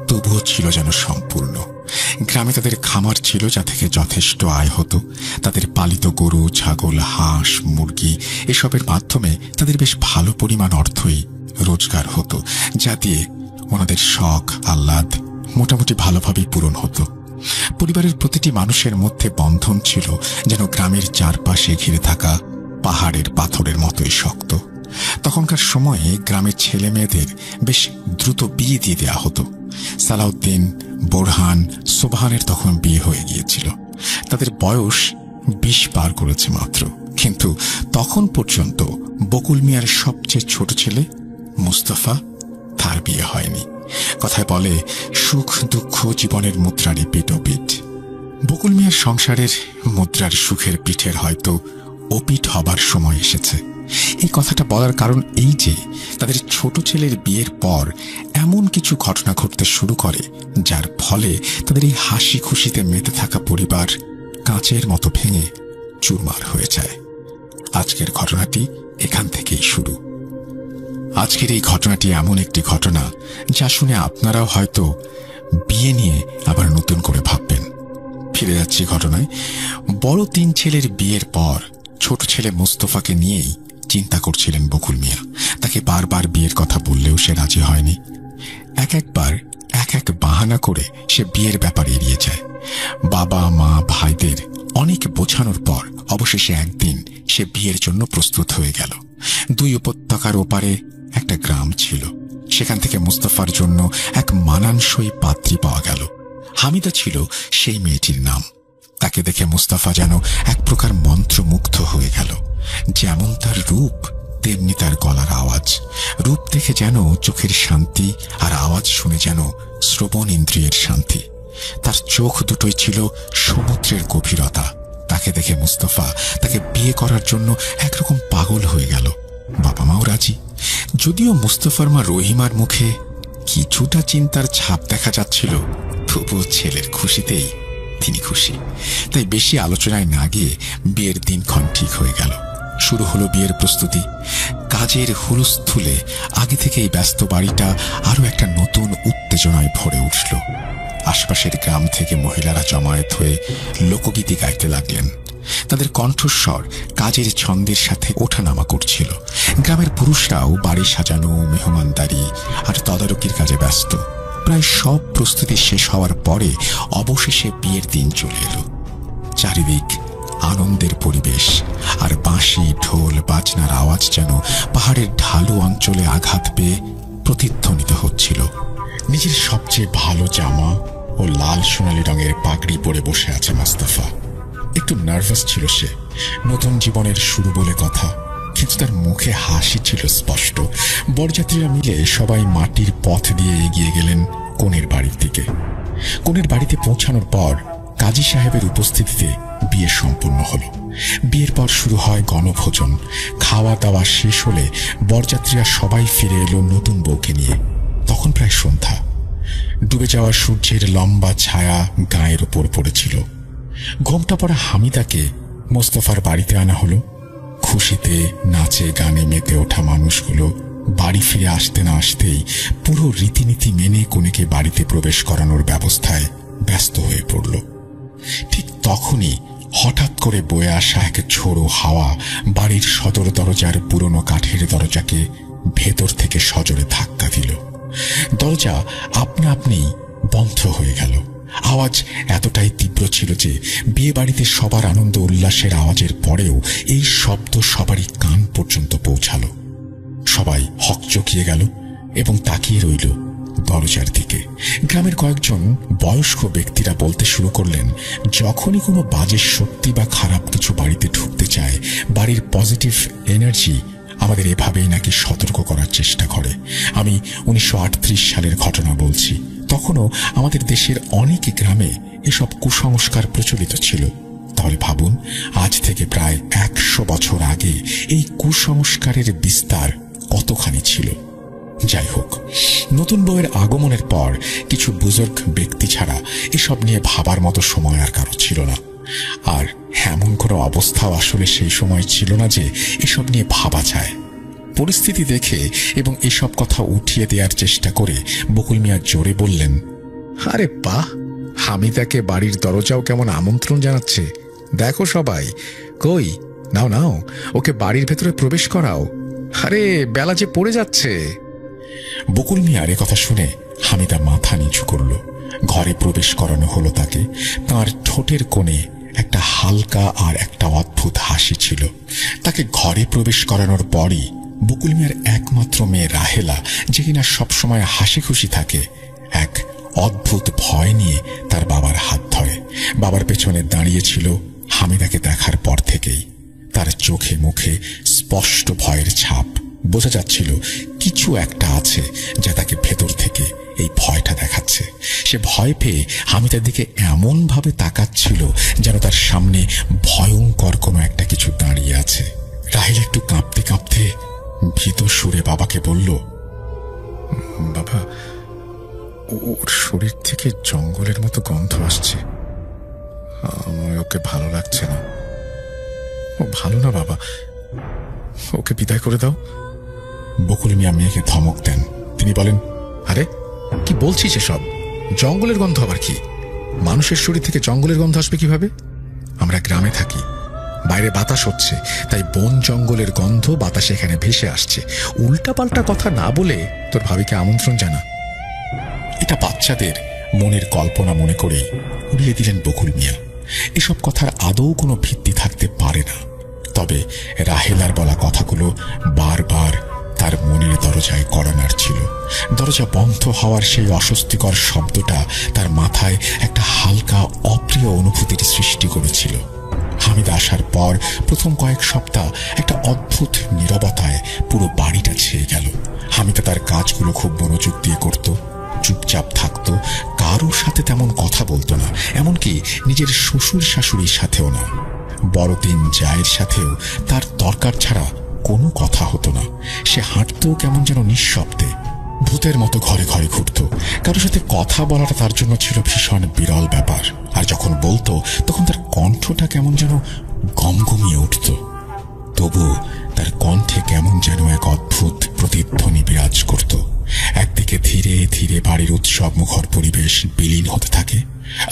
তবুও ছিল যেন সম্পূর্ণ। গ্রামে তাদের খামার ছিল যা থেকে যথেষ্ট আয় হতো। তাদের পালিত গরু, ছাগল, হাঁস, মুরগি এসবের মাধ্যমে তাদের বেশ ভালো পরিমাণ অর্থই রোজগার হতো, যা দিয়ে ওনাদের শখ আহ্লাদ মোটামুটি ভালোভাবেই পূরণ হতো। পরিবারের প্রতিটি মানুষের মধ্যে বন্ধন ছিল যেন গ্রামের চারপাশে ঘিরে থাকা পাহাড়ের পাথরের মতোই শক্ত। তখনকার সময়ে গ্রামের ছেলে মেয়েদের বেশ দ্রুত বিয়ে দিয়ে দেওয়া হতো। সালাউদ্দিন, বোরহান, সোবাহানের তখন বিয়ে হয়ে গিয়েছিল। তাদের বয়স 20 পার করেছে মাত্র, কিন্তু তখন পর্যন্ত বকুল মিয়ার সবচেয়ে ছোট ছেলে মুস্তাফা, তার বিয়ে হয়নি। কথায় বলে, সুখ দুঃখ জীবনের মুদ্রারই পিঠ ও পিঠ। বকুল মিয়ার সংসারের মুদ্রার সুখের পিঠের হয়তো ওপিঠ হবার সময় এসেছে। এই কথাটা বলার কারণ এই যে তাদের ছোট ছেলের বিয়ের পর এমন কিছু ঘটনা ঘটতে শুরু করে যার ফলে তাদের এই হাসি খুশিতে মেতে থাকা পরিবার কাঁচের মতো ভেঙে চুরমার হয়ে যায়। আজকের ঘটনাটি এখান থেকেই শুরু। আজকের এই ঘটনাটি এমন একটি ঘটনা যা শুনে আপনারাও হয়তো বিয়ে নিয়ে আবার নতুন করে ভাববেন। ফিরে যাচ্ছি ঘটনায়। বড় 3 ছেলের বিয়ের পর ছোট ছেলে মুস্তফাকে নিয়েই চিন্তা করছিলেন বকুল মিয়া। তাকে বারবার বিয়ের কথা বললেও সে রাজি হয়নি। একবার এক বাহানা করে সে বিয়ের ব্যাপারে এড়িয়ে যায়। বাবা মা ভাইদের অনেক বোঝানোর পর অবশেষে একদিন সে বিয়ের জন্য প্রস্তুত হয়ে গেল। 2 উপত্যকার ওপারে একটা গ্রাম ছিল। সেখান থেকে মুস্তাফার জন্য এক মানানসই পাত্রী পাওয়া গেল। হামিদা ছিল সেই মেয়েটির নাম। তাকে দেখে মুস্তাফা যেন এক প্রকার মন্ত্রমুগ্ধ হয়ে গেল। যেমন তার রূপ, তেমনি তার গলার আওয়াজ। রূপ দেখে যেন চোখের শান্তি, আর আওয়াজ শুনে যেন শ্রবণ ইন্দ্রিয়ের শান্তি। তার চোখ দুটোই ছিল সমুদ্রের গভীরতা। তাকে দেখে মুস্তাফা তাকে বিয়ে করার জন্য একরকম পাগল হয়ে গেল। বাবা মাও রাজি, যদিও মুস্তাফার মা রহিমার মুখে কিছুটা চিন্তার ছাপ দেখা যাচ্ছিল, তবুও ছেলের খুশিতেই তিনি খুশি। তাই বেশি আলোচনায় না গিয়ে বিয়ের দিনক্ষণ ঠিক হয়ে গেল। শুরু হলো বিয়ের প্রস্তুতি। কাজের হুলস্থুলে আগে থেকেই ব্যস্ত বাড়িটা আরো একটা নতুন উত্তেজনায় ভরে উঠল। আশপাশের গ্রাম থেকে মহিলারা জমায়েত হয়ে লোকগীতি গাইতে লাগলেন। তাদের কণ্ঠস্বর কাজের ছন্দের সাথে ওঠানামা করছিল। গ্রামের পুরুষরাও বাড়ি সাজানো, মেহমানদারি আর তদারকির কাজে ব্যস্ত। প্রায় সব প্রস্তুতি শেষ হওয়ার পরে অবশেষে বিয়ের দিন চলে এলো। চারিদিক আনন্দের পরিবেশ, আর বাঁশি, ঢোল, বাজনার আওয়াজ যেন পাহাড়ের ঢালু অঞ্চলে আঘাত পেয়ে প্রতিধ্বনিত হচ্ছিল। নিজের সবচেয়ে ভালো জামা ও লাল সোনালী রঙের পাগড়ি পরে বসে আছে মুস্তাফা। একটু নার্ভাস ছিল সে। নতুন জীবনের শুরু বলে কথা, কিন্তু তার মুখে হাসি ছিল স্পষ্ট। বরযাত্রীরা মিলে সবাই মাটির পথ দিয়ে এগিয়ে গেলেন কনের বাড়ির দিকে। কনের বাড়িতে পৌঁছানোর পর কাজী সাহেবের উপস্থিতিতে বিয়ে সম্পূর্ণ হল। বিয়ের পর শুরু হয় গণভোজন। খাওয়া দাওয়া শেষ হলে বরযাত্রীরা সবাই ফিরে এলো নতুন বউকে নিয়ে। তখন প্রায় সন্ধ্যা। ডুবে যাওয়া সূর্যের লম্বা ছায়া গায়ের উপর পড়েছিল। ঘোমটা পড়া হামিদাকে মোস্তফার বাড়িতে আনা হলো। খুশিতে নাচে গানে মেতে ওঠা মানুষগুলো বাড়ি ফিরে আসতে না আসতেই পুরো রীতিনীতি মেনে কনেকে বাড়িতে প্রবেশ করানোর ব্যবস্থায় ব্যস্ত হয়ে পড়ল। ঠিক তখনই হঠাৎ করে বয়ে আসা এক ঝোড়ো হাওয়া বাড়ির সদর দরজার পুরনো কাঠের দরজাকে ভেতর থেকে সজোরে ধাক্কা দিল। দরজা আপনা আপনি বন্ধ হয়ে গেল। আওয়াজ এতটাই তীব্র ছিল যে বিয়ে বাড়িতে সবার আনন্দ উল্লাসের আওয়াজের পরেও এই শব্দ সবারই কান পর্যন্ত পৌঁছালো। সবাই হকচকিয়ে গেল এবং তাকিয়ে রইল দরজার দিকে। গ্রামের কয়েকজন বয়স্ক ব্যক্তিরা বলতে শুরু করলেন, যখনই কোনো বাজে শক্তি বা খারাপ কিছু বাড়িতে ঢুকতে চায়, বাড়ির পজিটিভ এনার্জি আমাদের এভাবেই নাকি সতর্ক করার চেষ্টা করে। আমি 1938 সালের ঘটনা বলছি। তখনও আমাদের দেশের অনেক গ্রামে এসব কুসংস্কার প্রচলিত ছিল। তাহলে ভাবুন, আজ থেকে প্রায় 100 বছর আগে এই কুসংস্কারের বিস্তার কতখানি ছিল। যাই হোক, নতুন বউয়ের আগমনের পর কিছু বুজুর্গ ব্যক্তি ছাড়া এসব নিয়ে ভাবার মতো সময় আর কারো ছিল না। আর এমন কোনো অবস্থাও আসলে সেই সময় ছিল না যে এসব নিয়ে ভাবা যায়। পরিস্থিতি দেখে এবং এসব কথা উঠিয়ে দেওয়ার চেষ্টা করে বকুল মিয়া জোরে বললেন, আরে বাহ, হামিদাকে বাড়ির দরজাও কেমন আমন্ত্রণ জানাচ্ছে। দেখো সবাই, কই নাও নাও, ওকে বাড়ির ভেতরে প্রবেশ করাও। আরে বেলা যে পড়ে যাচ্ছে। বকুল মিয়ার এ কথা শুনে হামিদা মাথা নিচু করল। ঘরে প্রবেশ করানো হলো তাকে। তার ঠোঁটের কোণে একটা হালকা আর একটা অদ্ভুত হাসি ছিল। তাকে ঘরে প্রবেশ করানোর পরই বকুল মিয়ার একমাত্র মেয়ে রাহেলা, যে কিনা সবসময় হাসি খুশি থাকে, এক অদ্ভুত ভয় নিয়ে তার বাবার হাত ধরে। বাবার পেছনে দাঁড়িয়েছিল হামিদাকে দেখার পর থেকেই। তার চোখে মুখে স্পষ্ট ভয়ের ছাপ। বোঝা যাচ্ছিল কিছু একটা আছে যা তাকে ভেতর থেকে এই ভয়টা দেখাচ্ছে। সে ভয় পেয়ে হামিদার দিকে এমন ভাবে তাকাচ্ছিল যেন তার সামনে ভয়ঙ্কর কোনো একটা কিছু দাঁড়িয়ে আছে। রাহেল একটু কাঁপতে কাঁপতে ভীত সুরে বাবাকে বলল, বাবা, ওর শরীর থেকে জঙ্গলের মতো গন্ধ আসছে। আমার ওকে ভালো লাগছে না। ও ভালো না বাবা, ওকে বিদায় করে দাও। বকুল মিয়া মেয়েকে ধমক দেন। তিনি বলেন, আরে কি বলছিস এসব? জঙ্গলের গন্ধ আবার কি? মানুষের শরীর থেকে জঙ্গলের গন্ধ আসবে কিভাবে? আমরা গ্রামে থাকি, বাইরে বাতাস হচ্ছে, তাই বন জঙ্গলের গন্ধ বাতাসে এখানে ভেসে আসছে। উল্টা পাল্টা কথা না বলে তোর ভাবিকে আমন্ত্রণ জানা। একটা বাচ্চাদের মনের কল্পনা মনে করেই উড়িয়ে দিলেন বকুল মিয়া। এসব কথার আদৌ কোনো ভিত্তি থাকতে পারে না। তবে রাহেলার বলা কথাগুলো বারবার তার মনের দরজায় কড়া নাড়ছিল। দরজা বন্ধ হওয়ার সেই অস্বস্তিকর শব্দটা তার মাথায় একটা হালকা অপ্রিয় অনুভূতির সৃষ্টি করেছিল। হামিদা আসার পর প্রথম কয়েক সপ্তাহ একটা অদ্ভুত নীরবতায় পুরো বাড়িটা ছেয়ে গেল। হামিদা তার কাজগুলো খুব মনোযোগ দিয়ে করত, চুপচাপ থাকত, কারোর সাথে তেমন কথা বলতো না, এমনকি নিজের শ্বশুর শাশুড়ির সাথেও না। বড় তিন জায়ের সাথেও তার দরকার ছাড়া কোনো কথা হতো না। সে হাঁটতো কেমন যেন নিঃশব্দে, ভূতের মতো ঘরে ঘরে ঘুরত। কারোর সাথে কথা বলাটা তার জন্য ছিল ভীষণ বিরল ব্যাপার। আর যখন বলতো তখন তার কণ্ঠটা কেমন যেন গমগমিয়ে উঠত। তবু তার কণ্ঠে কেমন যেন এক অদ্ভুত প্রতিধ্বনি বিরাজ করত। একদিকে ধীরে ধীরে বাড়ির উৎসব মুখর পরিবেশ বিলীন হতে থাকে,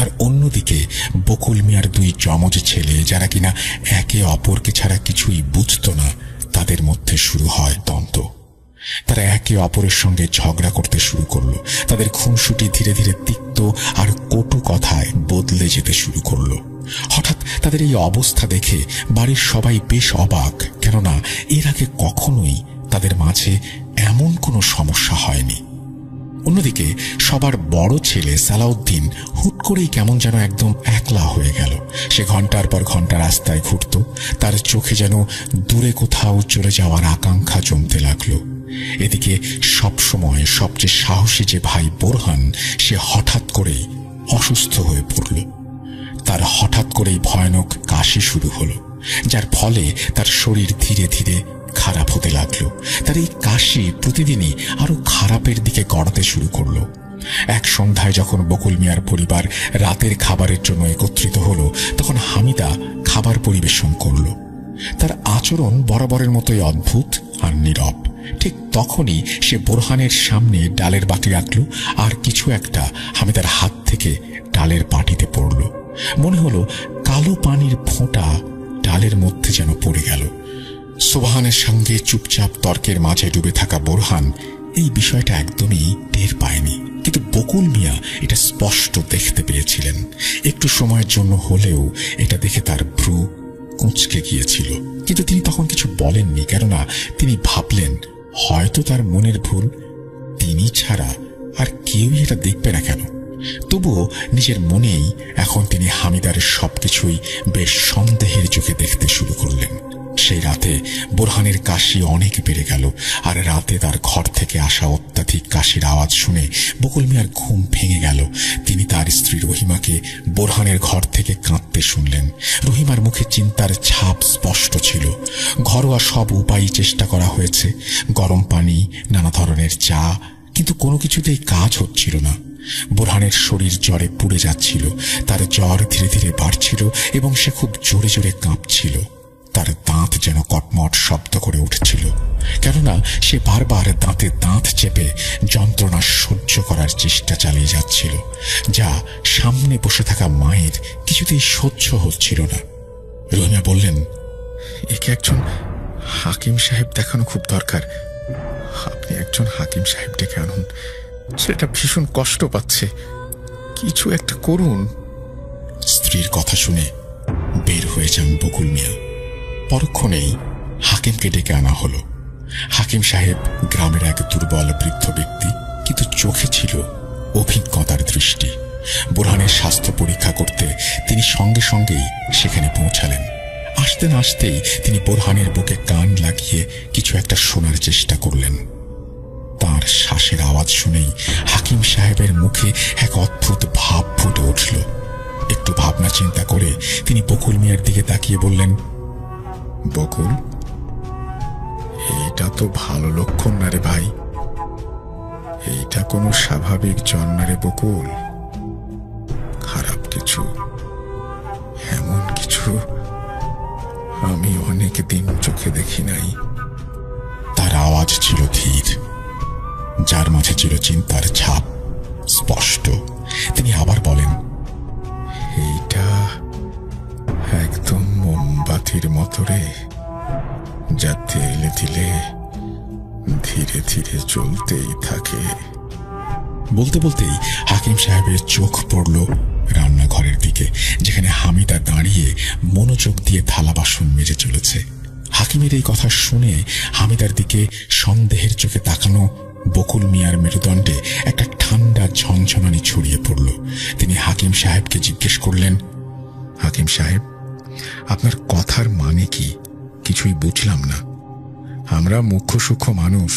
আর অন্যদিকে বকুল মিয়ার দুই যমজ ছেলে, যারা কিনা একে অপরকে ছাড়া কিছুই বুঝত না, তাদের মধ্যে শুরু হয় দ্বন্দ্ব। তারা একে অপরের সঙ্গে ঝগড়া করতে শুরু করলো। তাদের খুনসুটি ধীরে ধীরে তিক্ত আর কটু কথায় বদলে যেতে শুরু করলো। হঠাৎ তাদের এই অবস্থা দেখে বাড়ির সবাই বেশ অবাক, কেননা এর আগে কখনোই তাদের মাঝে এমন কোনো সমস্যা হয়নি। অন্যদিকে সবার বড় ছেলে সালাউদ্দিন হুট করেই কেমন যেন একদম একলা হয়ে গেল। সে ঘন্টার পর ঘন্টা রাস্তায় ঘুরত। তার চোখে যেন দূরে কোথাও চলে যাওয়ার আকাঙ্ক্ষা জমতে লাগলো। এদিকে সবসময় সবচেয়ে সাহসী যে ভাই বোরহান, সে হঠাৎ করেই অসুস্থ হয়ে পড়ল। তার হঠাৎ করেই ভয়ানক কাশি শুরু হলো, যার ফলে তার শরীর ধীরে ধীরে খারাপ হতে লাগলো। তার এই কাশি প্রতিদিনই আরো খারাপের দিকে গড়াতে শুরু করলো। এক সন্ধ্যায় যখন বকুল মিয়ার পরিবার রাতের খাবারের জন্য একত্রিত হলো, তখন হামিদা খাবার পরিবেশন করল। তার আচরণ বরাবরের মতোই অদ্ভুত আর নীরব। ঠিক তখনই সে বোরহানের সামনে ডালের বাটি রাখল, আর কিছু একটা হামিদার হাত থেকে ডালের বাটিতে পড়ল। মনে হলো কালো পানির ফোঁটা ডালের মধ্যে যেন পড়ে গেল। সোবহানের সঙ্গে চুপচাপ তর্কের মাঝে ডুবে থাকা বোরহান এই বিষয়টা একদমই টের পায়নি, কিন্তু বকুল মিয়া এটা স্পষ্ট দেখতে পেয়েছিলেন। একটু সময়ের জন্য হলেও এটা দেখে তার ভ্রু কুঁচকে গিয়েছিল, কিন্তু তিনি তখন কিছু বলেননি, কেননা তিনি ভাবলেন হয়তো তার মনের ভুল, তিনি ছাড়া আর কেউই এটা দেখবে না কেন। তবুও নিজের মনেই এখন তিনি হামিদার সবকিছুই বেশ সন্দেহের চোখে দেখতে শুরু করলেন। সেই রাতে বোরহানের কাশি অনেক বেড়ে গেল, আর রাতে তার ঘর থেকে আসা অত্যাধিক কাশির আওয়াজ শুনে বকুল মিয়ার ঘুম ভেঙে গেল। তিনি তার স্ত্রী রহিমাকে বোরহানের ঘর থেকে কাঁদতে শুনলেন। রহিমার মুখে চিন্তার ছাপ স্পষ্ট ছিল। ঘরোয়া সব উপায় চেষ্টা করা হয়েছে, গরম পানি, নানা ধরনের চা, কিন্তু কোনো কিছুতেই কাজ হচ্ছিল না। বোরহানের শরীর জ্বরে পুড়ে যাচ্ছিল। তার জ্বর ধীরে ধীরে বাড়ছিল এবং সে খুব জোরে জোরে কাঁপছিল। তার দাঁত যেন কটমট শব্দ করে উঠছিল, কেননা সে বারবার দাঁতে দাঁত চেপে যন্ত্রণা সহ্য করার চেষ্টা চালিয়ে যাচ্ছিল, যা সামনে বসে থাকা মায়ের কিছুতেই সহ্য হচ্ছিল না। রহিমা বললেন, একে একজন হাকিম সাহেব দেখানো খুব দরকার। আপনি একজন হাকিম সাহেব ডেকে আনুন, সেটা ভীষণ কষ্ট পাচ্ছে, কিছু একটা করুন। স্ত্রীর কথা শুনে বের হয়ে যান বকুল মিয়া। পরক্ষণেই হাকিমকে ডেকে আনা হলো। হাকিম সাহেব গ্রামের এক দুর্বল বৃদ্ধ ব্যক্তি, কিন্তু চোখে ছিল অভিজ্ঞতার দৃষ্টি। বোরহানের স্বাস্থ্য পরীক্ষা করতে তিনি সঙ্গে সঙ্গেই সেখানে পৌঁছালেন। আসতে না আসতেই তিনি বোরহানের বুকে কান লাগিয়ে কিছু একটা শোনার চেষ্টা করলেন। তার শ্বাসের আওয়াজ শুনেই হাকিম সাহেবের মুখে এক অদ্ভুত ভাব ফুটে উঠল। একটু ভাবনা চিন্তা করে তিনি বকুল মিয়ার দিকে তাকিয়ে বললেন, বকুল, এইটা তো ভালো লক্ষণ না রে ভাই, এইটা কোনো স্বাভাবিক জ্বর না রে বকুল। খারাপ কিছু, এমন কিছু আমি অনেক দিন চোখে দেখি নাই। তার আওয়াজ ছিল ধীর, যার মাঝে ছিল চিন্তার ছাপ স্পষ্ট। তিনি আবার বলেন, এইটা একদম মোমবাতির মতো রে, যা তেলে দিলে ধীরে ধীরে জ্বলতেই থাকে। বলতে বলতেই হাকিম সাহেবের চোখ পড়ল রান্নাঘরের দিকে, যেখানে হামিদা দাঁড়িয়ে মনোযোগ দিয়ে থালা বাসন মেজে চলেছে। হাকিমের এই কথা শুনে হামিদার দিকে সন্দেহের চোখে তাকানো বকুল মিয়ার মেরুদণ্ডে একটা ঠান্ডা ঝনঝনানি ছড়িয়ে পড়ল। তিনি হাকিম সাহেবকে জিজ্ঞেস করলেন, হাকিম সাহেব, আপনার কথার মানে কি? কিছুই বুঝলাম না। আমরা মুখ্য সূক্ষ্ম মানুষ,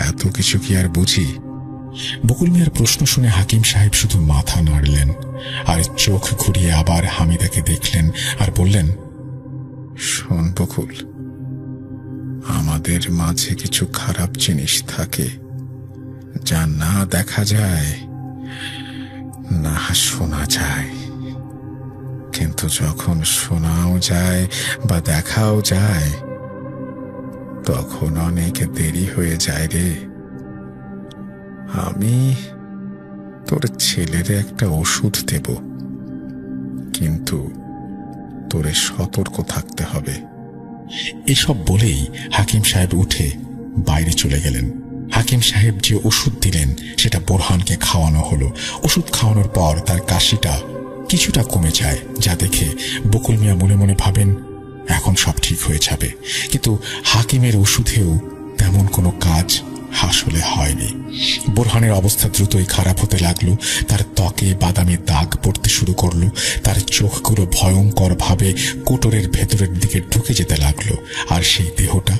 এত কিছু কি আর বুঝি? বকুল মিয়ার প্রশ্ন শুনে হাকিম সাহেব শুধু মাথা নাড়লেন আর চোখ ঘুরিয়ে আবার হামিদাকে দেখলেন আর বললেন, শোন বকুল, আমাদের মাঝে কিছু খারাপ জিনিস থাকে যা না দেখা যায় না শোনা যায়, কিন্তু যখন শোনাও যায় বা দেখাও যায় তখন অনেক দেরি হয়ে যায় রে। আমি তোর ছেলের একটা ওষুধ দেব, কিন্তু তোরে সতর্ক থাকতে হবে। এসব বলেই হাকিম সাহেব উঠে বাইরে চলে গেলেন। হাকিম সাহেব যে ওষুধ দিলেন সেটা বোরহানকে খাওয়ানো হলো। ওষুধ খাওয়ানোর পর তার কাশিটা কিছুটা কমে যায়, যা দেখে বকুল মিয়া মনে মনে ভাবেন এখন সব ঠিক হয়ে যাবে। কিন্তু হাকিমের ওষুধেও তেমন কোনো কাজ আসলে হয়নি। বোরহানের অবস্থা দ্রুতই খারাপ হতে লাগলো। তার ত্বকে বাদামি দাগ পড়তে শুরু করলো। তার চোখগুলো ভয়ঙ্কর ভাবে কোটরের ভেতরের দিকে ঢুকে যেতে লাগলো। আর সেই দেহটা,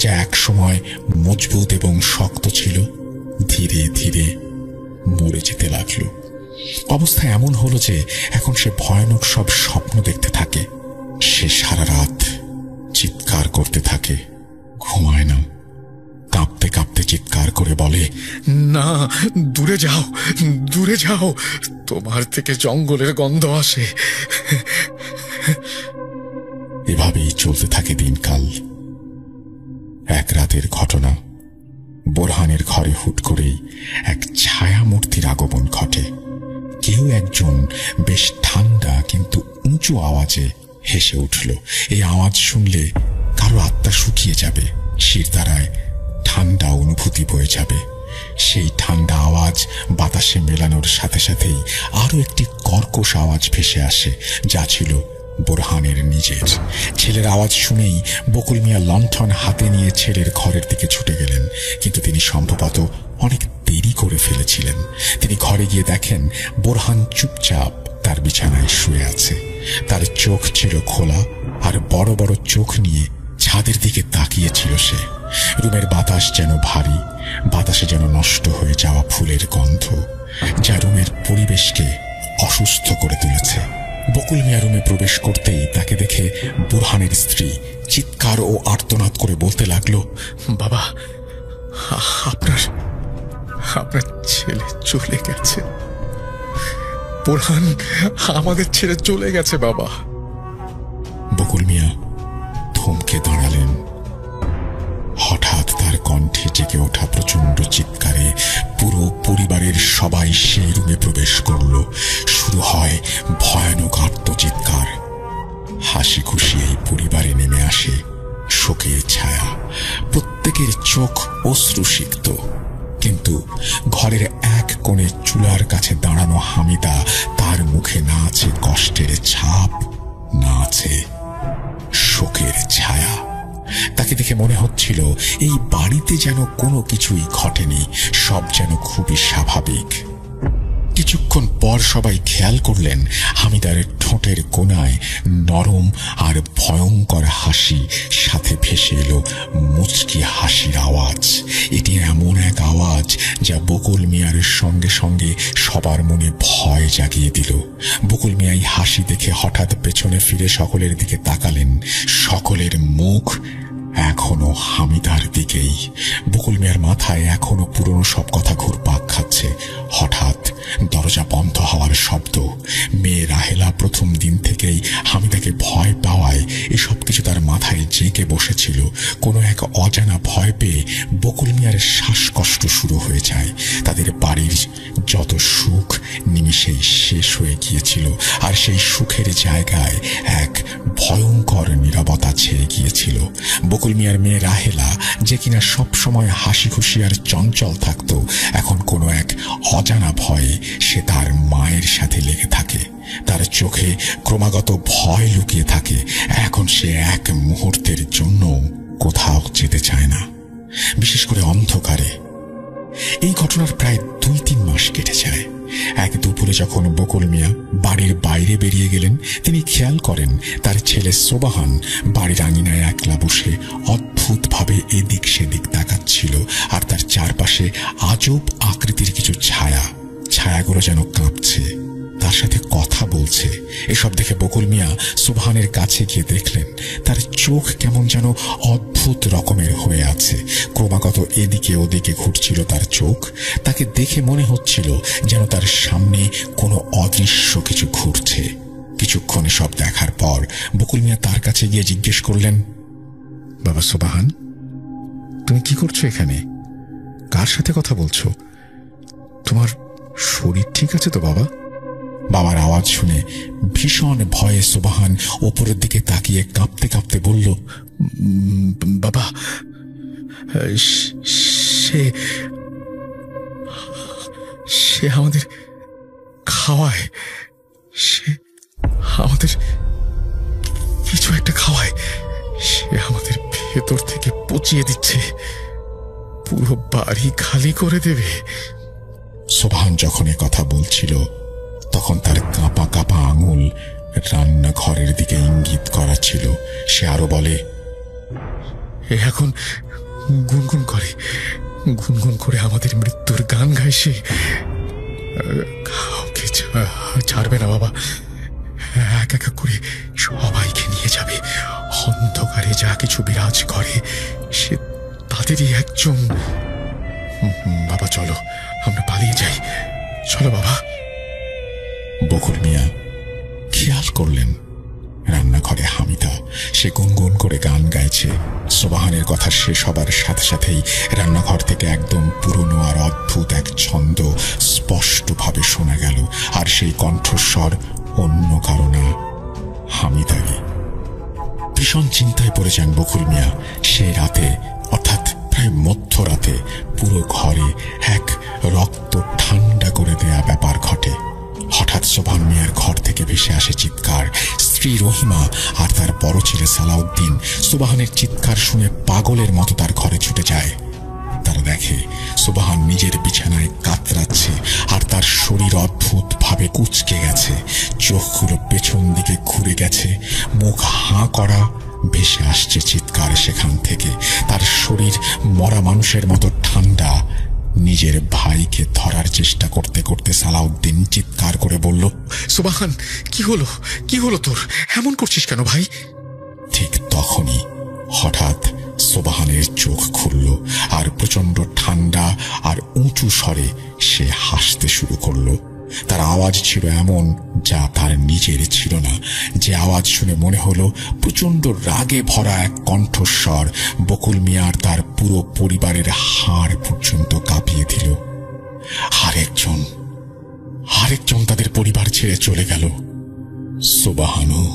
যা এক সময় মজবুত এবং শক্ত ছিল, ধীরে ধীরে মরে যেতে লাগলো। অবস্থা এমন হলো যে এখন সে ভয়ানক সব স্বপ্ন দেখতে থাকে। সে সারা রাত চিৎকার করতে থাকে, ঘুমায় না। কাঁপতে কাঁপতে চিৎকার করে বলে, না, দূরে যাও, দূরে যাও, তোমার থেকে জঙ্গলের গন্ধ আসে। এভাবেই চলতে থাকে দিনকাল। এক রাতের ঘটনা, বোরহানের ঘরে হুট করেই এক ছায়া মূর্তির আগমন ঘটে। কেউ একজন বেশ ঠান্ডা কিন্তু উঁচু আওয়াজে হেসে উঠল। এই আওয়াজ শুনলে কারো আত্মা শুকিয়ে যাবে, শিরদাঁড়ায় ঠান্ডা অনুভূতি বয়ে যাবে। সেই ঠান্ডা আওয়াজ বাতাসে মেলানোর সাথে সাথেই আরো একটি কর্কশ আওয়াজ ভেসে আসে, যা ছিল বোরহানের নিজের। ছেলের আওয়াজ শুনেই বকুল মিয়া লণ্ঠন হাতে নিয়ে ছেলের ঘরের দিকে ছুটে গেলেন, কিন্তু তিনি সম্ভবত অনেক দেরি করে ফেলেছিলেন। তিনি ঘরে গিয়ে দেখেন বোরহান চুপচাপ তার বিছানায় শুয়ে আছে। তার চোখ ছিল খোলা আর বড় বড় চোখ নিয়ে ছাদের দিকে তাকিয়েছিল সে। রুমের বাতাস যেন ভারী, বাতাসে যেন নষ্ট হয়ে যাওয়া ফুলের গন্ধ, যা রুমের পরিবেশকে অসুস্থ করে তুলেছে। বকুল মিয়া রুমে প্রবেশ করতেই তাকে দেখে বোরহানের স্ত্রী চিৎকার ও আর্তনাদ করে বলতে লাগলো, বাবা, আপনার ছেলে চলে গেছে। বোরহান আমাদের ছেড়ে চলে গেছে বাবা। বকুল মিয়া থমকে দাঁড়ালেন। হঠাৎ তার কণ্ঠে জেগে ওঠা প্রচন্ড চিৎকারে পুরো পরিবারের সবাই সেই রুমে প্রবেশ করল। শুরু হয় ভয়ানক আর্তচিৎকার। হাসি খুশি এই পরিবারে নেমে আসে শোকের ছায়া। প্রত্যেকের চোখ অশ্রুসিক্ত, কিন্তু ঘরের এক কোণে চুলার কাছে দাঁড়ানো হামিদা, তার মুখে না আছে কষ্টের ছাপ, না আছে শোকের ছায়া। তাকে দেখে মনে হচ্ছিল এই বাড়িতে যেন কোনো কিছুই ঘটেনি, সব যেন খুবই স্বাভাবিক। কিছুক্ষণ পর সবাই খেয়াল করলেন হামিদার ঠোঁটের কোণায় নরম আর ভয়ঙ্কর হাসি, সাথে ভেসে এলো মুচকি হাসির আওয়াজ। এটি এমন এক আওয়াজ যা বকুল মিয়ার সঙ্গে সঙ্গে সবার মনে ভয় জাগিয়ে দিল। বকুল মিয়া এই হাসি দেখে হঠাৎ পেছনে ফিরে সকলের দিকে তাকালেন। সকলের মুখ এখনো হামিদার দিকেই। বকুল মিয়ার মাথায় এখনো পুরনো সব কথা ঘুরপাক খাচ্ছে। হঠাৎ দরজা বন্ধ হওয়ার শব্দ। মেয়ে রাহেলা প্রথম দিন থেকেই হামিদাকে ভয় পাওয়ায় এসব কিছু তার মাথায় জেগে বসেছিল। কোনো এক অজানা ভয় পেয়ে বকুল মিয়ার শ্বাসকষ্ট শুরু হয়ে যায়। তাদের বাড়ির যত সুখ নিমিষেই শেষ হয়ে গিয়েছিল, আর সেই সুখের জায়গায় এক ভয়ঙ্কর নীরবতা ছেয়ে গিয়েছিল। বকুল মিয়ার মেয়ে রাহেলা, যে কিনা সব সময় হাসি খুশি আর চঞ্চল থাকতো, এখন কোনো এক অজানা ভয়ে সে তার মায়ের সাথে লেগে থাকে। তার চোখে ক্রমাগত ভয় লুকিয়ে থাকে। এখন সে এক মুহূর্তের জন্য কোথাও যেতে চায় না, বিশেষ করে অন্ধকারে। এই ঘটনার প্রায় 2-3 মাস কেটে যায়। এক দুপুরে যখন বকুল মিয়া বাড়ির বাইরে বেরিয়ে গেলেন, তিনি খেয়াল করেন তার ছেলে সোবাহান বাড়ির আঙিনায় একলা বসে অদ্ভুতভাবে এদিক সেদিক তাকাচ্ছিল, আর তার চারপাশে আজব আকৃতির কিছু ছায়াগুলো যেন কাঁপছে, তার সাথে কথা বলছে। এসব দেখে বকুল মিয়া সোবাহানের কাছে গিয়ে দেখলেন তার চোখ কেমন যেন অদ্ভুত রকমের হয়ে আছে, ক্রমাগত এদিকে ওদিকে ঘুরছিল তার চোখ। তাকে দেখে মনে হচ্ছিল যেন তার সামনে কোনো অদৃশ্য কিছু ঘুরছে। কিছুক্ষণ সব দেখার পর বকুল মিয়া তার কাছে গিয়ে জিজ্ঞেস করলেন, বাবা সোবাহান, তুমি কি করছো এখানে? কার সাথে কথা বলছো? তোমার শরীর ঠিক আছে তো বাবা? বাবার আওয়াজ শুনে ভীষণ ভয়ে সোবাহান ওপরের দিকে তাকিয়ে কাঁপতে কাঁপতে বলল, বাবা, সে আমাদের খাওয়ায়, সে আমাদের কিছু একটা খাওয়ায়, সে আমাদের ভেতর থেকে পচিয়ে দিচ্ছে, পুরো বাড়ি খালি করে দেবে। সোবাহান যখন এ কথা বলছিল তখন তার কাঁপা কাঁপা আঙুল রান্নাঘরের দিকে ইঙ্গিত করা ছিল। সে আরো বলে, এ এখন গুনগুন করে আমাদের মৃত্যুর গান গায়। সে কাউকে ছাড়বে না বাবা, এক এক করে সবাইকে নিয়ে যাবে। অন্ধকারে যা কিছু বিরাজ করে সে তাদেরই একজন। বাবা চলো, আমরা পালিয়ে যাই, চলো বাবা। বকুল মিয়া খেয়াল করলেন রান্নাঘরে হামিদা, সে গুনগুন করে গান গাইছে। সোবাহানের কথা শেষ হবার সাথে সাথেই রান্নাঘর থেকে একদম পুরনো আর অদ্ভুত এক ছন্দ স্পষ্টভাবে শোনা গেল, আর সেই কণ্ঠস্বর অন্য কারো না, হামিদারই। ভীষণ চিন্তায় পড়ে যান বকুল মিয়া। সেই রাতে, অর্থাৎ প্রায় মধ্যরাতে, পুরো ঘরে এক রক্ত ঠান্ডা করে দেয়া ব্যাপার ঘটে। হঠাৎ সোবাহান মিয়ার ঘর থেকে ভেসে আসে চিৎকার। স্ত্রী রহিমা আর তার বড় ছেলে সালাউদ্দিন সোবাহানের চিৎকার শুনে পাগলের মতো তার ঘরে ছুটে যায়। তারা দেখে সোবাহান নিজের বিছানায় কাতরাচ্ছে, আর তার শরীর অদ্ভুত ভাবে কুঁচকে গেছে, চোখগুলো পেছন দিকে ঘুরে গেছে, মুখ হাঁ করা। ভেসে আসছে চিৎকার সেখান থেকে। তার শরীর মরা মানুষের মতো ঠান্ডা। নিজের ভাইকে ধরার চেষ্টা করতে করতে সালাউদ্দিন চিৎকার করে বলল, সোবাহান, কি হলো তোর? এমন করছিস কেন ভাই? ঠিক তখনই হঠাৎ সোবাহানের চোখ খুলল, আর প্রচন্ড ঠান্ডা আর উঁচু স্বরে সে হাসতে শুরু করলো। তার আওয়াজ ছিল এমন যা তার নিজের ছিল না। যে আওয়াজ শুনে মনে হলো প্রচন্ড রাগে ভরা এক কণ্ঠস্বর বকুল মিয়ার তার পুরো পরিবারের হাড় পর্যন্ত কাঁপিয়ে দিল। আরেকজন তাদের পরিবার ছেড়ে চলে গেল। সোবাহানও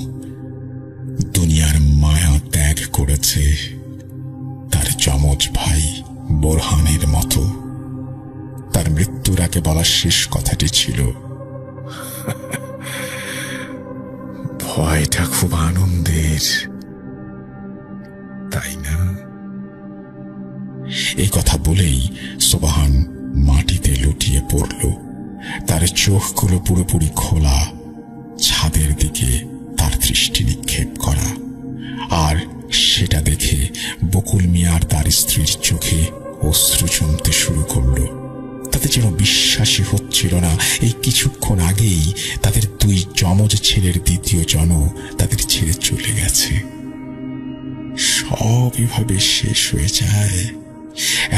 দুনিয়ার মায়া ত্যাগ করেছে, তার যমজ ভাই বোরহানের মতো। তার মৃত্যুর আগে বলা শেষ কথাটি ছিল, ভয়টা খুব আনন্দের, তাই না? এই কথা বলেই সোবাহান মাটিতে লুটিয়ে পড়ল। তার চোখগুলো পুরোপুরি খোলা, ছাদের দিকে তার দৃষ্টি নিক্ষেপ করা। আর সেটা দেখে বকুল মিয়ার তার স্ত্রীর চোখে অশ্রু জমতে শুরু করল। তাতে যেন বিশ্বাসই হচ্ছিল না এই কিছুক্ষণ আগেই তাদের 2 যমজ ছেলের দ্বিতীয় জন্ম তাদের ছেড়ে চলে গেছে। সব এভাবে শেষ হয়ে যায়।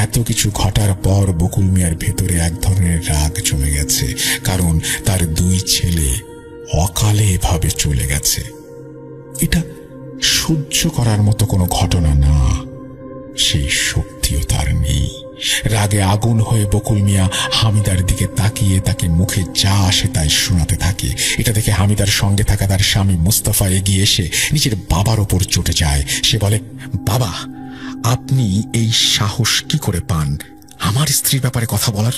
এত কিছু ঘটার পর বকুল মিয়ার ভেতরে এক ধরনের রাগ জমে গেছে, কারণ তার 2 ছেলে অকালে এভাবে চলে গেছে। এটা সহ্য করার মতো কোনো ঘটনা না, সেই শক্তিও তার নেই। রাগে আগুন হয়ে বকুল মিয়া হামিদার দিকে তাকিয়ে তাকে মুখে যা আসে তাই শোনাতে থাকে। এটা দেখে হামিদার সঙ্গে থাকা তার স্বামী মুস্তাফা এগিয়ে এসে নিজের বাবার ওপর চটে যায়। সে বলে, বাবা, আপনি এই সাহস কি করে পান আমার স্ত্রীর ব্যাপারে কথা বলার?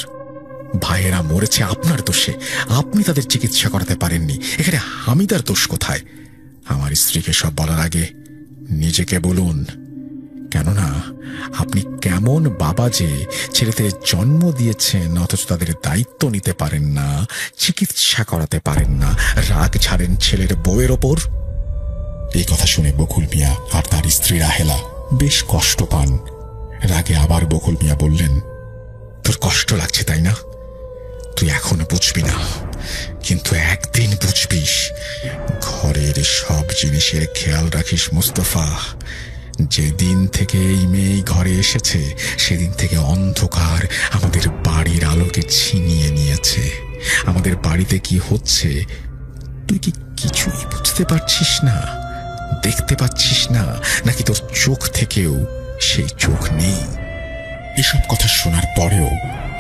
ভাইয়েরা মরেছে আপনার দোষে, আপনি তাদের চিকিৎসা করাতে পারেননি, এখানে হামিদার দোষ কোথায়? আমার স্ত্রীকে সব বলার আগে নিজেকে বলুন, কেননা আপনি কেমন বাবা যে ছেলেদের জন্ম দিয়েছেন অথচ তাদের দায়িত্ব নিতে পারেন না, চিকিৎসা করাতে পারেন না, রাগ ছাড়েন ছেলের বউয়ের ওপর। এই কথা শুনে বকুল মিয়া আর তার স্ত্রী রাহেলা বেশ কষ্ট পান। রাগে আবার বকুল মিয়া বললেন, তোর কষ্ট লাগছে তাই না? তুই এখনো বুঝবি না, কিন্তু একদিন বুঝবিস। ঘরের সব জিনিসের খেয়াল রাখিস মুস্তফা। যেদিন থেকে এই মেয়ে ঘরে এসেছে সেদিন থেকে অন্ধকার আমাদের বাড়ির আলোকে ছিনিয়ে নিয়েছে। আমাদের বাড়িতে কি হচ্ছে তুই কি কিছুই বুঝতে পারছিস না, দেখতে পাচ্ছিস না, নাকি তোর চোখ থেকেও সেই চোখ নেই? এসব কথা শোনার পরেও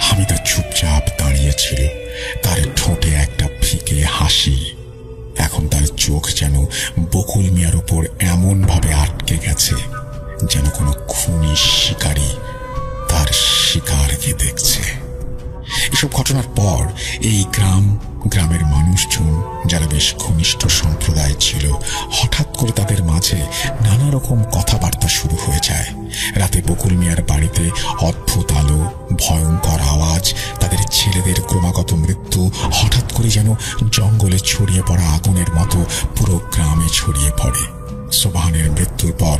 হামিদা চুপচাপ দাঁড়িয়েছিল, তার ঠোঁটে একটা ফিকে হাসি। এখন তার চোখ যেন বকুল মিয়ার উপর এমন ভাবে আটকে গেছে যেন কোনো খুনি শিকারী তার শিকারকে দেখছে। এসব ঘটনার পর এই গ্রামের মানুষজন যারা বেশ ঘনিষ্ঠ সম্প্রদায় ছিল, হঠাৎ করে তাদের মাঝে নানা রকম কথাবার্তা শুরু হয়ে যায়। রাতে বকুল মিয়ার বাড়িতে অদ্ভুত আলো, ভয়ঙ্কর আওয়াজ, তাদের ছেলেদের ক্রমাগত মৃত্যু হঠাৎ করে যেন জঙ্গলে ছড়িয়ে পড়া আগুনের মতো পুরো গ্রামে ছড়িয়ে পড়ে। সোবাহানের মৃত্যুর পর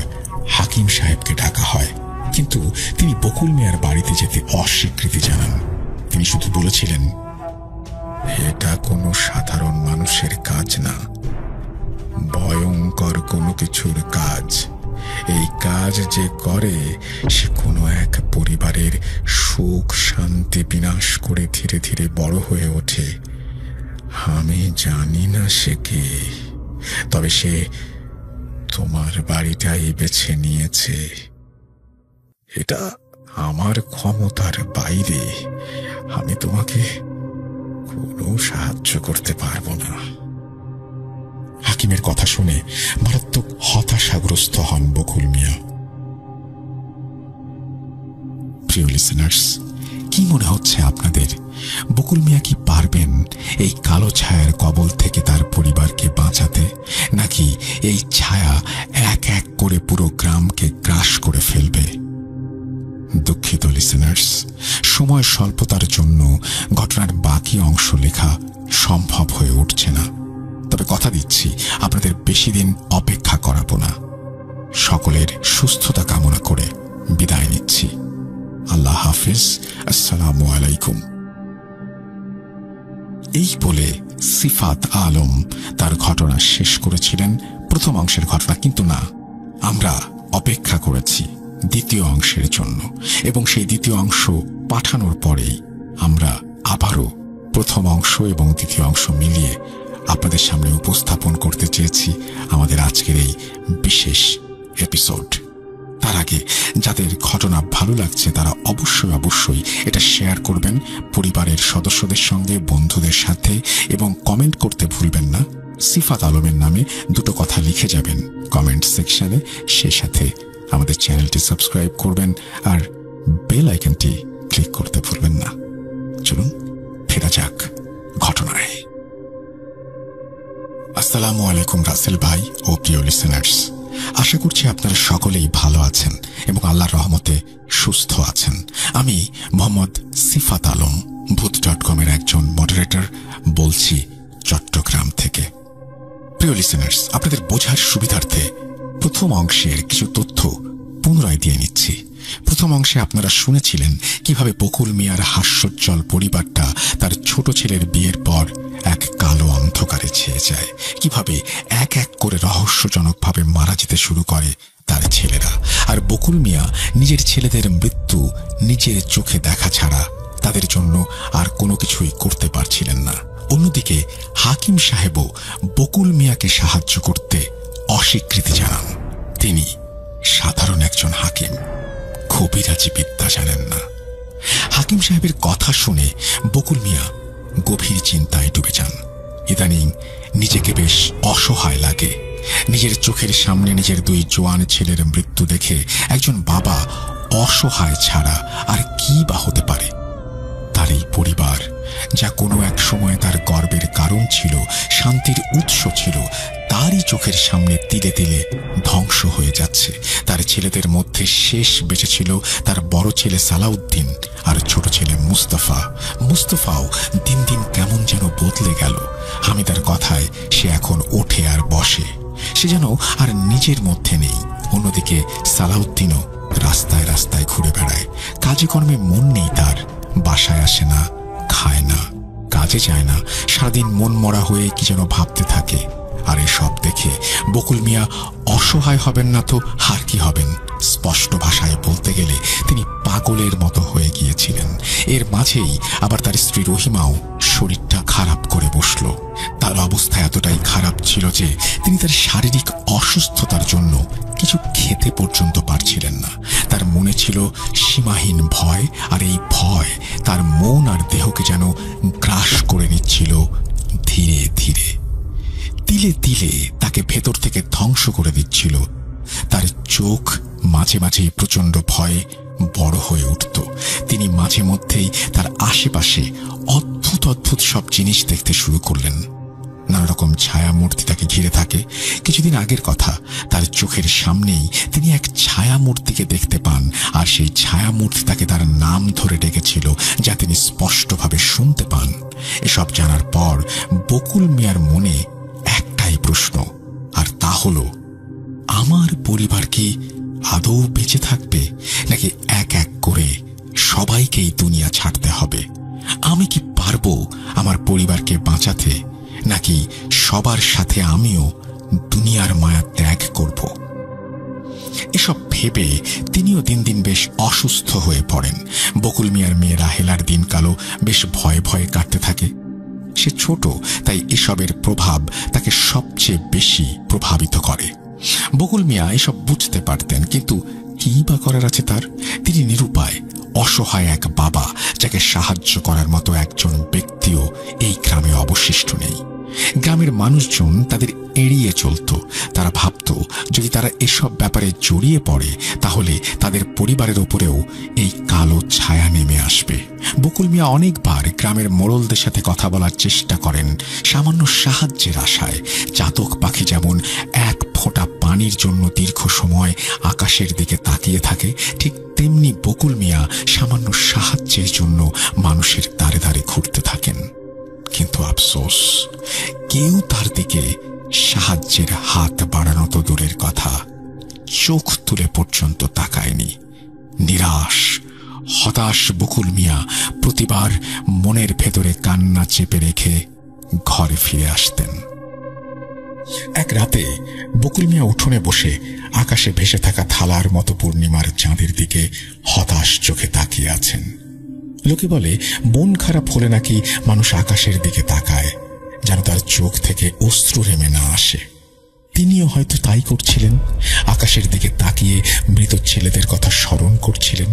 হাকিম সাহেবকে ডাকা হয়, কিন্তু তিনি বকুল মিয়ার বাড়িতে যেতে অস্বীকৃতি জানান। তিনি শুধু বলেছিলেন, এটা কোনো সাধারণ মানুষের কাজ না, ভয়ঙ্কর কোনো কিছুর কাজ। এই কাজ যে করে সে কোনো এক পরিবারের সুখ শান্তি বিনাশ করে ধীরে ধীরে বড় হয়ে ওঠে। আমি জানি না সে কে, তবে সে তোমার বাড়িটাই বেছে নিয়েছে। এটা আমার ক্ষমতার বাইরে, আমি তোমাকে কোনো সাহায্য করতে পারবো না। হাকিমের কথা শুনে মারাত্মক হতাশাগ্রস্ত হন বকুল মিয়া। প্রিয় লিসেনার্স, কি মনে হচ্ছে আপনাদের? বকুল মিয়া কি পারবেন এই কালো ছায়ার কবল থেকে তার পরিবারকে বাঁচাতে, নাকি এই ছায়া এক এক করে পুরো গ্রামকে গ্রাস করে ফেলবে? দুঃখিত লিসেনার্স, সময় স্বল্পতার জন্য ঘটনার বাকি অংশ লেখা সম্ভব হয়ে উঠছে না। তবে কথা দিচ্ছি, আপনাদের বেশি দিন অপেক্ষা করাবো না। সকলের সুস্থতা কামনা করে বিদায় নিচ্ছি। আল্লাহ হাফিজ, আসসালামু আলাইকুম। এই বলে সিফাত আলম তার ঘটনা শেষ করেছিলেন, প্রথম অংশের ঘটনা। কিন্তু না, আমরা অপেক্ষা করেছি দ্বিতীয় অংশের জন্য, এবং সেই দ্বিতীয় অংশ পাঠানোর পরেই আমরা আবারও প্রথম অংশ এবং দ্বিতীয় অংশ মিলিয়ে আপনাদের সামনে উপস্থাপন করতে চেয়েছি আমাদের আজকের এই বিশেষ এপিসোড। তার আগে যাদের ঘটনা ভালো লাগছে তারা অবশ্যই এটা শেয়ার করবেন পরিবারের সদস্যদের সঙ্গে, বন্ধুদের সাথে, এবং কমেন্ট করতে ভুলবেন না। সিফাত আলমের নামে দুটো কথা লিখে যাবেন কমেন্ট সেকশনে। সে সাথে আমাদের চ্যানেলটি সাবস্ক্রাইব করবেন আর বেল আইকনটি ক্লিক করতে ভুলবেন না। চলুন ফেরা যাক ঘটনায়। আসসালামু আলাইকুম রাসেল ভাই ও প্রিয় লিসেনার্স, আশা করছি আপনারা সকলেই ভালো আছেন এবং আল্লাহর রহমতে সুস্থ আছেন। আমি মোহাম্মদ সিফাত আলম, ভূত.com-এর একজন মডারেটর, বলছি চট্টগ্রাম থেকে। প্রিয় লিসেনার্স, আপনাদের বোঝার সুবিধার্থে প্রথম অংশের কিছু তথ্য পুনরায় দিয়ে নিচ্ছি। প্রথম অংশে আপনারা শুনেছিলেন কিভাবে বকুল মিয়ার হাস্যোজ্জ্বল পরিবারটা তার ছোট ছেলের বিয়ের পর এক কালো অন্ধকারে ছেয়ে যায়, কিভাবে এক এক করে রহস্যজনকভাবে মারা যেতে শুরু করে তার ছেলেরা, আর বকুল মিয়া নিজের ছেলেদের মৃত্যু নিজের চোখে দেখা ছাড়া তাদের জন্য আর কোনো কিছুই করতে পারছিলেন না। অন্যদিকে হাকিম সাহেবও বকুল মিয়াকে সাহায্য করতে অস্বীকৃতি জানান। তিনি সাধারণ একজন হাকিম, কবিরাজি বিদ্যা জানেন না। হাকিম সাহেবের কথা শুনে বকুল মিয়া গভীর চিন্তায় ডুবে যান। ইদানিং নিজেকে বেশ অসহায় লাগে, নিজের চোখের সামনে নিজের দুই জোয়ান ছেলের মৃত্যু দেখে একজন বাবা অসহায় ছাড়া আর কি বা হতে পারে। তার এই পরিবার, যা কোনো এক সময় তার গর্বের কারণ ছিল, শান্তির উৎস ছিল, তারই চোখের সামনে তিলে তিলে ধ্বংস হয়ে যাচ্ছে। তার ছেলেদের মধ্যে শেষ বেঁচে ছিল তার বড় ছেলে সালাউদ্দিন আর ছোট ছেলে মুস্তাফা। মুস্তাফাও দিন দিন কেমন যেন বদলে গেল। হামিদার কথায় সে এখন ওঠে আর বসে, সে যেন আর নিজের মধ্যে নেই। অন্যদিকে সালাউদ্দিনও রাস্তায় রাস্তায় ঘুরে বেড়ায়, কাজে কর্মে মন নেই তার, বাসায় আসে না, খায় না, কাজে যায় না, সারাদিন মন মরা হয়ে কি যেন ভাবতে থাকে। আর এসব দেখে বকুল মিয়া অসহায় হবেন না তো আর কি হবেন? স্পষ্ট ভাষায় বলতে গেলে তিনি পাগলের মতো হয়ে গিয়েছিলেন। এর মাঝেই আবার তার স্ত্রী রহিমাও শরীরটা খারাপ করে বসল। তার অবস্থা এতটাই খারাপ ছিল যে তিনি তার শারীরিক অসুস্থতার জন্য কিছু খেতে পর্যন্ত পারছিলেন না। তার মনে ছিল সীমাহীন ভয়, আর এই ভয় তার মন আর দেহকে যেন গ্রাস করে নিচ্ছিল ধীরে ধীরে। তিলে তিলে তাকে ভেতর থেকে ধ্বংস করে দিচ্ছিল। তার চোখ মাঝে মাঝেই প্রচন্ড ভয়ে বড় হয়ে উঠত। তিনি মাঝে মধ্যেই তার আশেপাশে অদ্ভুত অদ্ভুত সব জিনিস দেখতে শুরু করলেন। নানা রকম ছায়ামূর্তি তাকে ঘিরে থাকে। কিছুদিন আগের কথা, তার চোখের সামনেই তিনি এক ছায়ামূর্তিকে দেখতে পান, আর সেই ছায়ামূর্তি তাকে তার নাম ধরে ডেকেছিল, যা তিনি স্পষ্টভাবে শুনতে পান। এসব জানার পর বকুল মিয়ার মনে একটাই প্রশ্ন, আর তা হলো, আমার পরিবার কি আদৌ বেঁচে থাকবে, নাকি এক এক করে সবাইকেই দুনিয়া ছাড়তে হবে? আমি কি পারবো আমার পরিবারকে বাঁচাতে, নাকি সবার সাথে আমিও দুনিয়ার মায়া ত্যাগ করব? এসব ভেবে তিনিও দিন দিন বেশ অসুস্থ হয়ে পড়েন। বকুল মিয়ার মেয়ে রাহেলার দিনকালও বেশ ভয়ে ভয়ে কাটতে থাকে। সে ছোট, তাই এসবের প্রভাব তাকে সবচেয়ে বেশি প্রভাবিত করে। বকুল মিয়া এসব বুঝতে পারতেন, কিন্তু কি বা করার আছে তার? তিনি নিরুপায়, অসহায় এক বাবা, যাকে সাহায্য করার মতো একজন ব্যক্তিও এই গ্রামে অবশিষ্ট নেই। গ্রামের মানুষজন তাদের এড়িয়ে চলত। তারা ভাবত, যদি তারা এসব ব্যাপারে জড়িয়ে পড়ে তাহলে তাদের পরিবারের উপরেও এই কালো ছায়া নেমে আসবে। বকুল মিয়া অনেকবার গ্রামের মোড়লদের সাথে কথা বলার চেষ্টা করেন, সামান্য সাহায্যের আশায়। চাতক পাখি যেমন এক ফোঁটা পানির জন্য দীর্ঘ সময় আকাশের দিকে তাকিয়ে থাকে, ঠিক তেমনি বকুল মিয়া সামান্য সাহায্যের জন্য মানুষের দ্বারে দ্বারে ঘুরতে থাকেন। কিন্তু আফসোস, কেউ তার দিকে সাহায্যের হাত বাড়ানো তো দূরের কথা, চোখ তুলে পর্যন্ত তাকায়নি। নিরাশ, হতাশ বকুল মিয়া প্রতিবার মনের ভেতরে কান্না চেপে রেখে ঘরে ফিরে আসতেন। এক রাতে বকুল মিয়া উঠোনে বসে আকাশে ভেসে থাকা থালার মতো পূর্ণিমার চাঁদের দিকে হতাশ চোখে তাকিয়ে আছেন। লোকে বলে, মন খারাপ হলে নাকি মানুষ আকাশের দিকে তাকায়, যেন তার চোখ থেকে অশ্রু নেমে না আসে। তিনিও হয়তো তাই করছিলেন, আকাশের দিকে তাকিয়ে মৃত ছেলেদের কথা স্মরণ করছিলেন।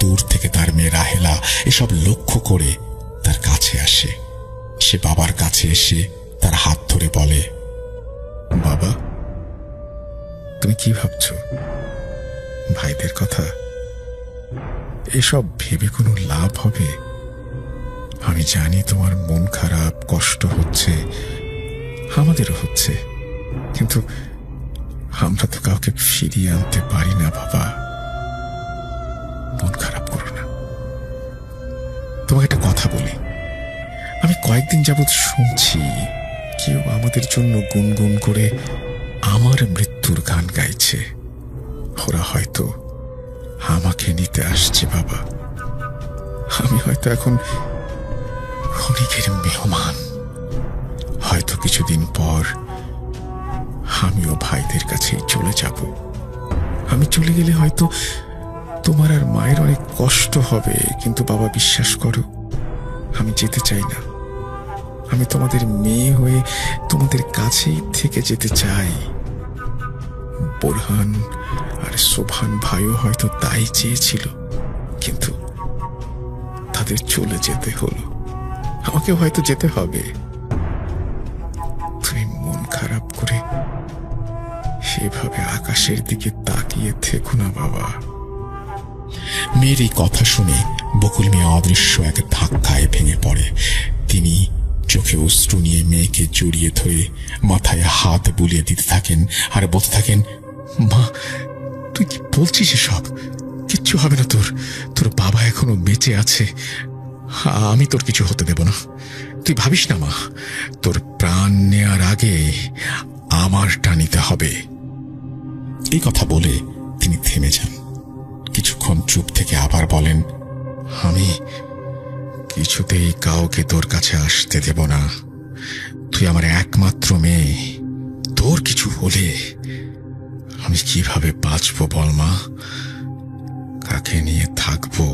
দূর থেকে তার মেয়ে রাহেলা এসব লক্ষ্য করে তার কাছে আসে। সে বাবার কাছে এসে তার হাত ধরে বলে, বাবা, তুমি কি ভাবছো? ভাইদের কথা? এসব ভেবে কোনো লাভ হবে? আমি জানি তোমার মন খারাপ, কষ্ট হচ্ছে, আমাদেরও হচ্ছে, কিন্তু আমরা তো কাউকে ফিরিয়ে আনতে পারি না বাবা। মন খারাপ করো না। তোমাকে একটা কথা বলি, আমি কয়েকদিন যাবৎ শুনছি কেউ আমাদের জন্য গুনগুন করে আমার মৃত্যুর গান গাইছে। ওরা হয়তো আমাকে নিতে আসছে বাবা। আমি হয়তো এখন ক্ষণিকের মেহমান। হয়তো কিছুদিন পর আমিও ভাইদের কাছেই চলে যাব। আমি চলে গেলে হয়তো তোমার আর মায়ের অনেক কষ্ট হবে, কিন্তু বাবা বিশ্বাস করো, আমি যেতে চাই না। আমি তোমাদের মেয়ে হয়ে তোমাদের কাছেই থেকে যেতে চাই। বোরহান আর সোভান ভাইও হয়তো তাই চেয়েছিল, কিন্তু তাদের চলে যেতে হলো। আমাকে হয়তো যেতে হবে। তুমি মন খারাপ করে এভাবে আকাশের দিকে তাকিয়ে থেকো না বাবা। মেয়ের এই কথা শুনে বকুল মিয়া অদৃশ্য এক ধাক্কায় ভেঙে পড়ে। তিনি চোখে অশ্রু নিয়ে মেয়েকে জড়িয়ে ধরে মাথায় হাত বুলিয়ে দিতে থাকেন আর বলতে থাকেন, মা তুই কি বলছিস এসব? কিচ্ছু হবে না, তোর বাবা এখনো বেঁচে আছে, আমি তোর কিছু হতে দেব না। তুই ভাবিস না মা, তোর প্রাণ নেয়ার আগে আমারটা নিতে হবে। এই কথা বলে তিনি থেমে যান। কিছুক্ষণ চুপ থেকে আবার বলেন, আমি কিছুতেই কাউকে তোর কাছে আসতে দেব না। তুই আমার একমাত্র মেয়ে, তোর কিছু হলে আমি কিভাবে বাঁচবো বল মা? কাকে নিয়ে থাকবো?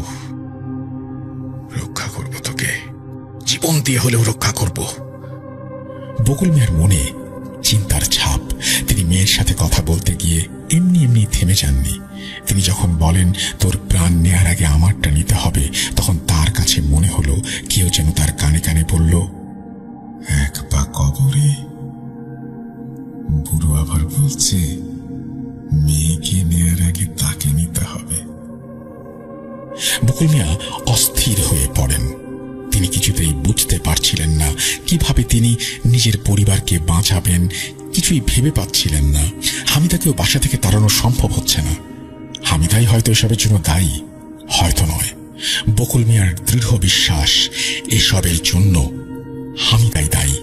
রক্ষা করব তোকে, জীবন দিয়ে হলেও রক্ষা করব। বকুল মিয়ার মনে চিন্তার ছাপ। তিনি মেয়ের সাথে কথা বলতে গিয়ে এমনি এমনি থেমে যাননি। তিনি যখন বলেন তোর প্রাণ নেয়ার আগে আমারটা নিতে হবে, তখন তার কাছে মনে হলো কেউ যেন তার কানে কানে বলল, এক পা কবরে, বুড়ো আবার বলছে মেয়েকে নেয়ার আগে তাকে নিতে হবে। বকুল মিয়া অস্থির হয়ে পড়েন। তিনি কিছুতেই বুঝতে পারছিলেন না কিভাবে তিনি নিজের পরিবারকে বাঁচাবেন, কিছুই ভেবে পাচ্ছিলেন না। হামিদাকেও বাসা থেকে তাড়ানো সম্ভব হচ্ছে না। হামিদাই হয়তো এসবের জন্য দায়ী, হয়তো নয়। বকুল মিয়ার দৃঢ় বিশ্বাস এসবের জন্য হামিদাই দায়ী।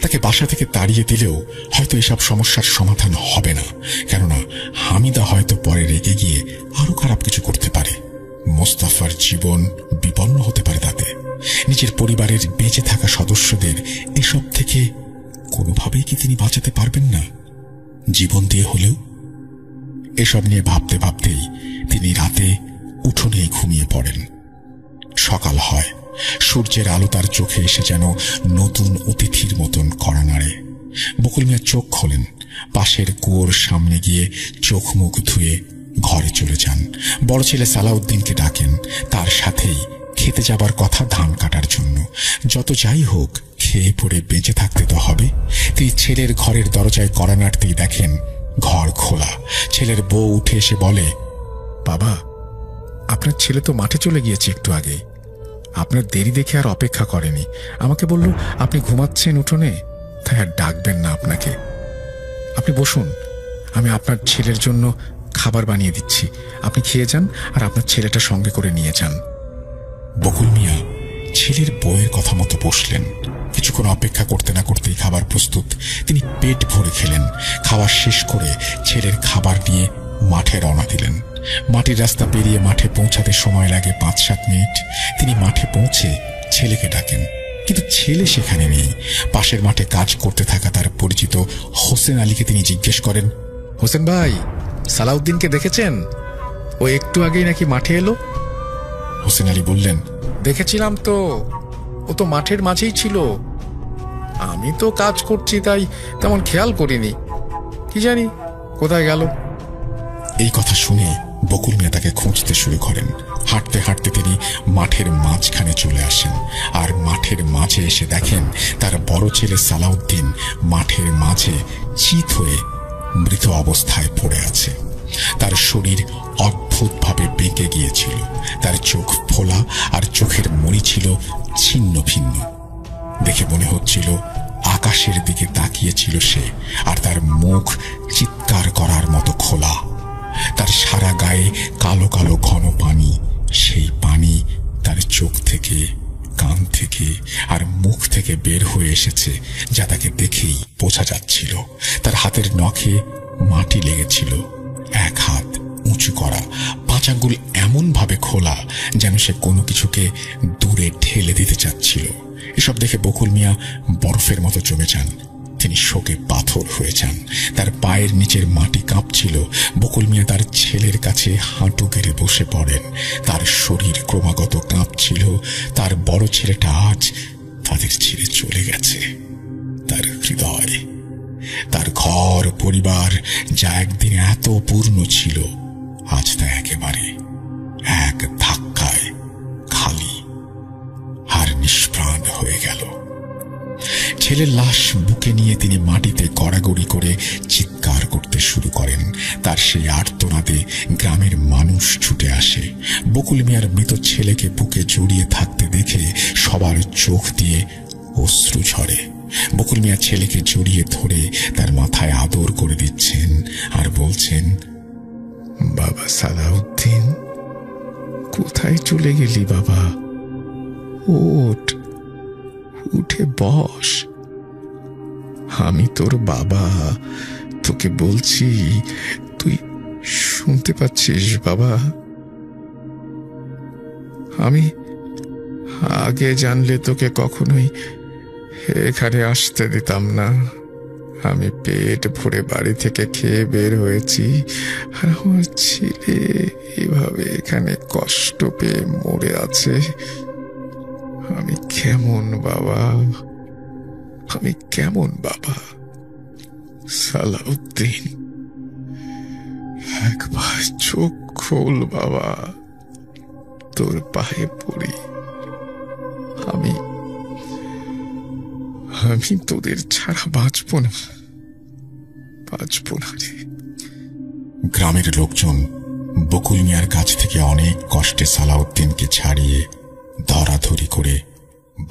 তাকে বাসা থেকে তাড়িয়ে দিলেও হয়তো এসব সমস্যার সমাধান হবে না, কেননা হামিদা হয়তো পরে রেগে গিয়ে আরো খারাপ কিছু করতে পারে। মোস্তাফার জীবন বিপন্ন হতে পারে তাতে। নিজের পরিবারের বেঁচে থাকা সদস্যদের এসব থেকে কোনোভাবেই কি তিনি বাঁচাতে পারবেন না? জীবন দিয়ে হলেও? এসব নিয়ে ভাবতে ভাবতেই তিনি রাতে উঠোনে ঘুমিয়ে পড়েন। সকাল হয়। সূর্যের আলো তার চোখে এসে যেন নতুন অতিথির মতন কড়া নাড়ে। বকুল মিয়া চোখ খোলেন। পাশের কুয়োর সামনে গিয়ে চোখ মুখ ধুয়ে ঘরে চলে যান। বড় ছেলে সালাউদ্দিনকে ডাকেন। তার সাথেই খেতে যাবার কথা ধান কাটার জন্য। যত যাই হোক, খেয়ে পড়ে বেঁচে থাকতে তো হবে। তিনি ছেলের ঘরের দরজায় কড়া নাড়তেই দেখেন ঘর খোলা। ছেলের বউ উঠে এসে বলে, বাবা, আপনার ছেলে তো মাঠে চলে গিয়েছে একটু আগে। আপনার দেরি দেখে আর অপেক্ষা করেনি। আমাকে বলল আপনি ঘুমাচ্ছেন উঠোনে, তাই আর ডাকবেন না আপনাকে। আপনি বসুন, আমি আপনার ছেলের জন্য খাবার বানিয়ে দিচ্ছি। আপনি খেয়ে যান আর আপনার ছেলেটা সঙ্গে করে নিয়ে যান। বকুল মিয়া ছেলের বউয়ের কথা মতো বসলেন। কিছুক্ষণ অপেক্ষা করতে না করতেই খাবার প্রস্তুত। তিনি পেট ভরে খেলেন। খাওয়া শেষ করে ছেলের খাবার নিয়ে মাঠে রওনা দিলেন। মাটির রাস্তা পেরিয়ে মাঠে পৌঁছাতে সময় লাগে 5-7 মিনিট। তিনি মাঠে পৌঁছে ছেলেকে ডাকেন, কিন্তু ছেলে সেখানে নেই। পাশের মাঠে কাজ করতে থাকা তার পরিচিত হোসেন আলীকে তিনি জিজ্ঞেস করেন, হোসেন ভাই, সালাউদ্দিনকে দেখেছেন? ও একটু আগেই নাকি মাঠে এলো। হোসেন আলী বললেন, দেখেছিলাম তো, ও তো মাঠের মাঝেই ছিল। আমি তো কাজ করছি তাই তেমন খেয়াল করিনি, কি জানি কোথায় গেল। এই কথা শুনে বকুল মিয়া তাকে খুঁজতে শুরু করেন। হাঁটতে হাঁটতে তিনি মাঠের মাঝখানে চলে আসেন। আর মাঠের মাঝে এসে দেখেন তার বড় ছেলে সালাউদ্দিন মাঠের মাঝে চিত হয়ে মৃত অবস্থায় পড়ে আছে। তার শরীর অদ্ভুতভাবে বেঁকে গিয়েছিল। তার চোখ ফোলা আর চোখের মণি ছিল ছিন্ন ভিন্ন। দেখে মনে হচ্ছিল আকাশের দিকে তাকিয়েছিল সে, আর তার মুখ চিৎকার করার মতো খোলা। তার সারা গায়ে কালো কালো ঘন পানি। সেই পানি তার চোখ থেকে, কান থেকে আর মুখ থেকে বের হয়ে এসেছে, যা তাকে দেখেই বোঝা যাচ্ছিল। তার হাতের নখে মাটি লেগেছিল। এক হাত উঁচু করা, 5 আঙ্গুল এমন ভাবে খোলা যেন সে কোনো কিছুকে দূরে ঠেলে দিতে চাচ্ছিল। এসব দেখে বকুল মিয়া বরফের মতো জমে যান। তিনি শোকে পাথর হয়ে যান। তার পায়ের নিচের মাটি কাঁপছিল। বকুল মিয়া তার ছেলের কাছে হাঁটু গেড়ে বসে পড়েন। তার শরীর ক্রমাগত কাঁপছিল। তার বড় ছেলেটা আজ তাদের ছেড়ে চলে গেছে। তার হৃদয়, তার ঘর পরিবার, যা একদিন এত পূর্ণ ছিল, আজ তা একেবারে এক ধাক্কায় খালি আর নিষ্প্রাণ হয়ে গেল। ছেলের লাশ বুকে নিয়ে তিনি মাটিতে গড়াগড়ি করে চিৎকার করতে শুরু করেন। তার সেই আর্তনাদে গ্রামের মানুষ ছুটে আসে। বকুল মিয়ার মৃত ছেলেকে বুকে জড়িয়ে থাকতে দেখে সবার চোখ দিয়ে অশ্রু ঝরে। বকুল মিয়া ছেলেকে জড়িয়ে ধরে তার মাথায় আদর করে দিচ্ছেন আর বলছেন, বাবা সালাউদ্দিন, কোথায় চলে গেলি বাবা? ওঠ, উঠে বস। আমি তোর বাবা, তোকে বলছি, তুই শুনতে পাচ্ছিস বাবা? আমি আগে জানলে তোকে কখনোই এখানে আসতে দিতাম না। আমি পেট ভরে বাড়ি থেকে খেয়ে বের হয়েছি, আর আমার ছেলে এভাবে এখানে কষ্ট পেয়ে মরে আছে। আমি কেমন বাবা, আমি কেমন বাবা? সালাউদ্দিন, একবার চোখ খোল বাবা, তোর পায়ে পড়ি। আমি তোদের ছাড়া বাঁচব না, বাঁচব না রে। গ্রামের লোকজন বকুল মিয়ার কাছ থেকে অনেক কষ্টে সালাউদ্দিনকে ছাড়িয়ে ধরাধরি করে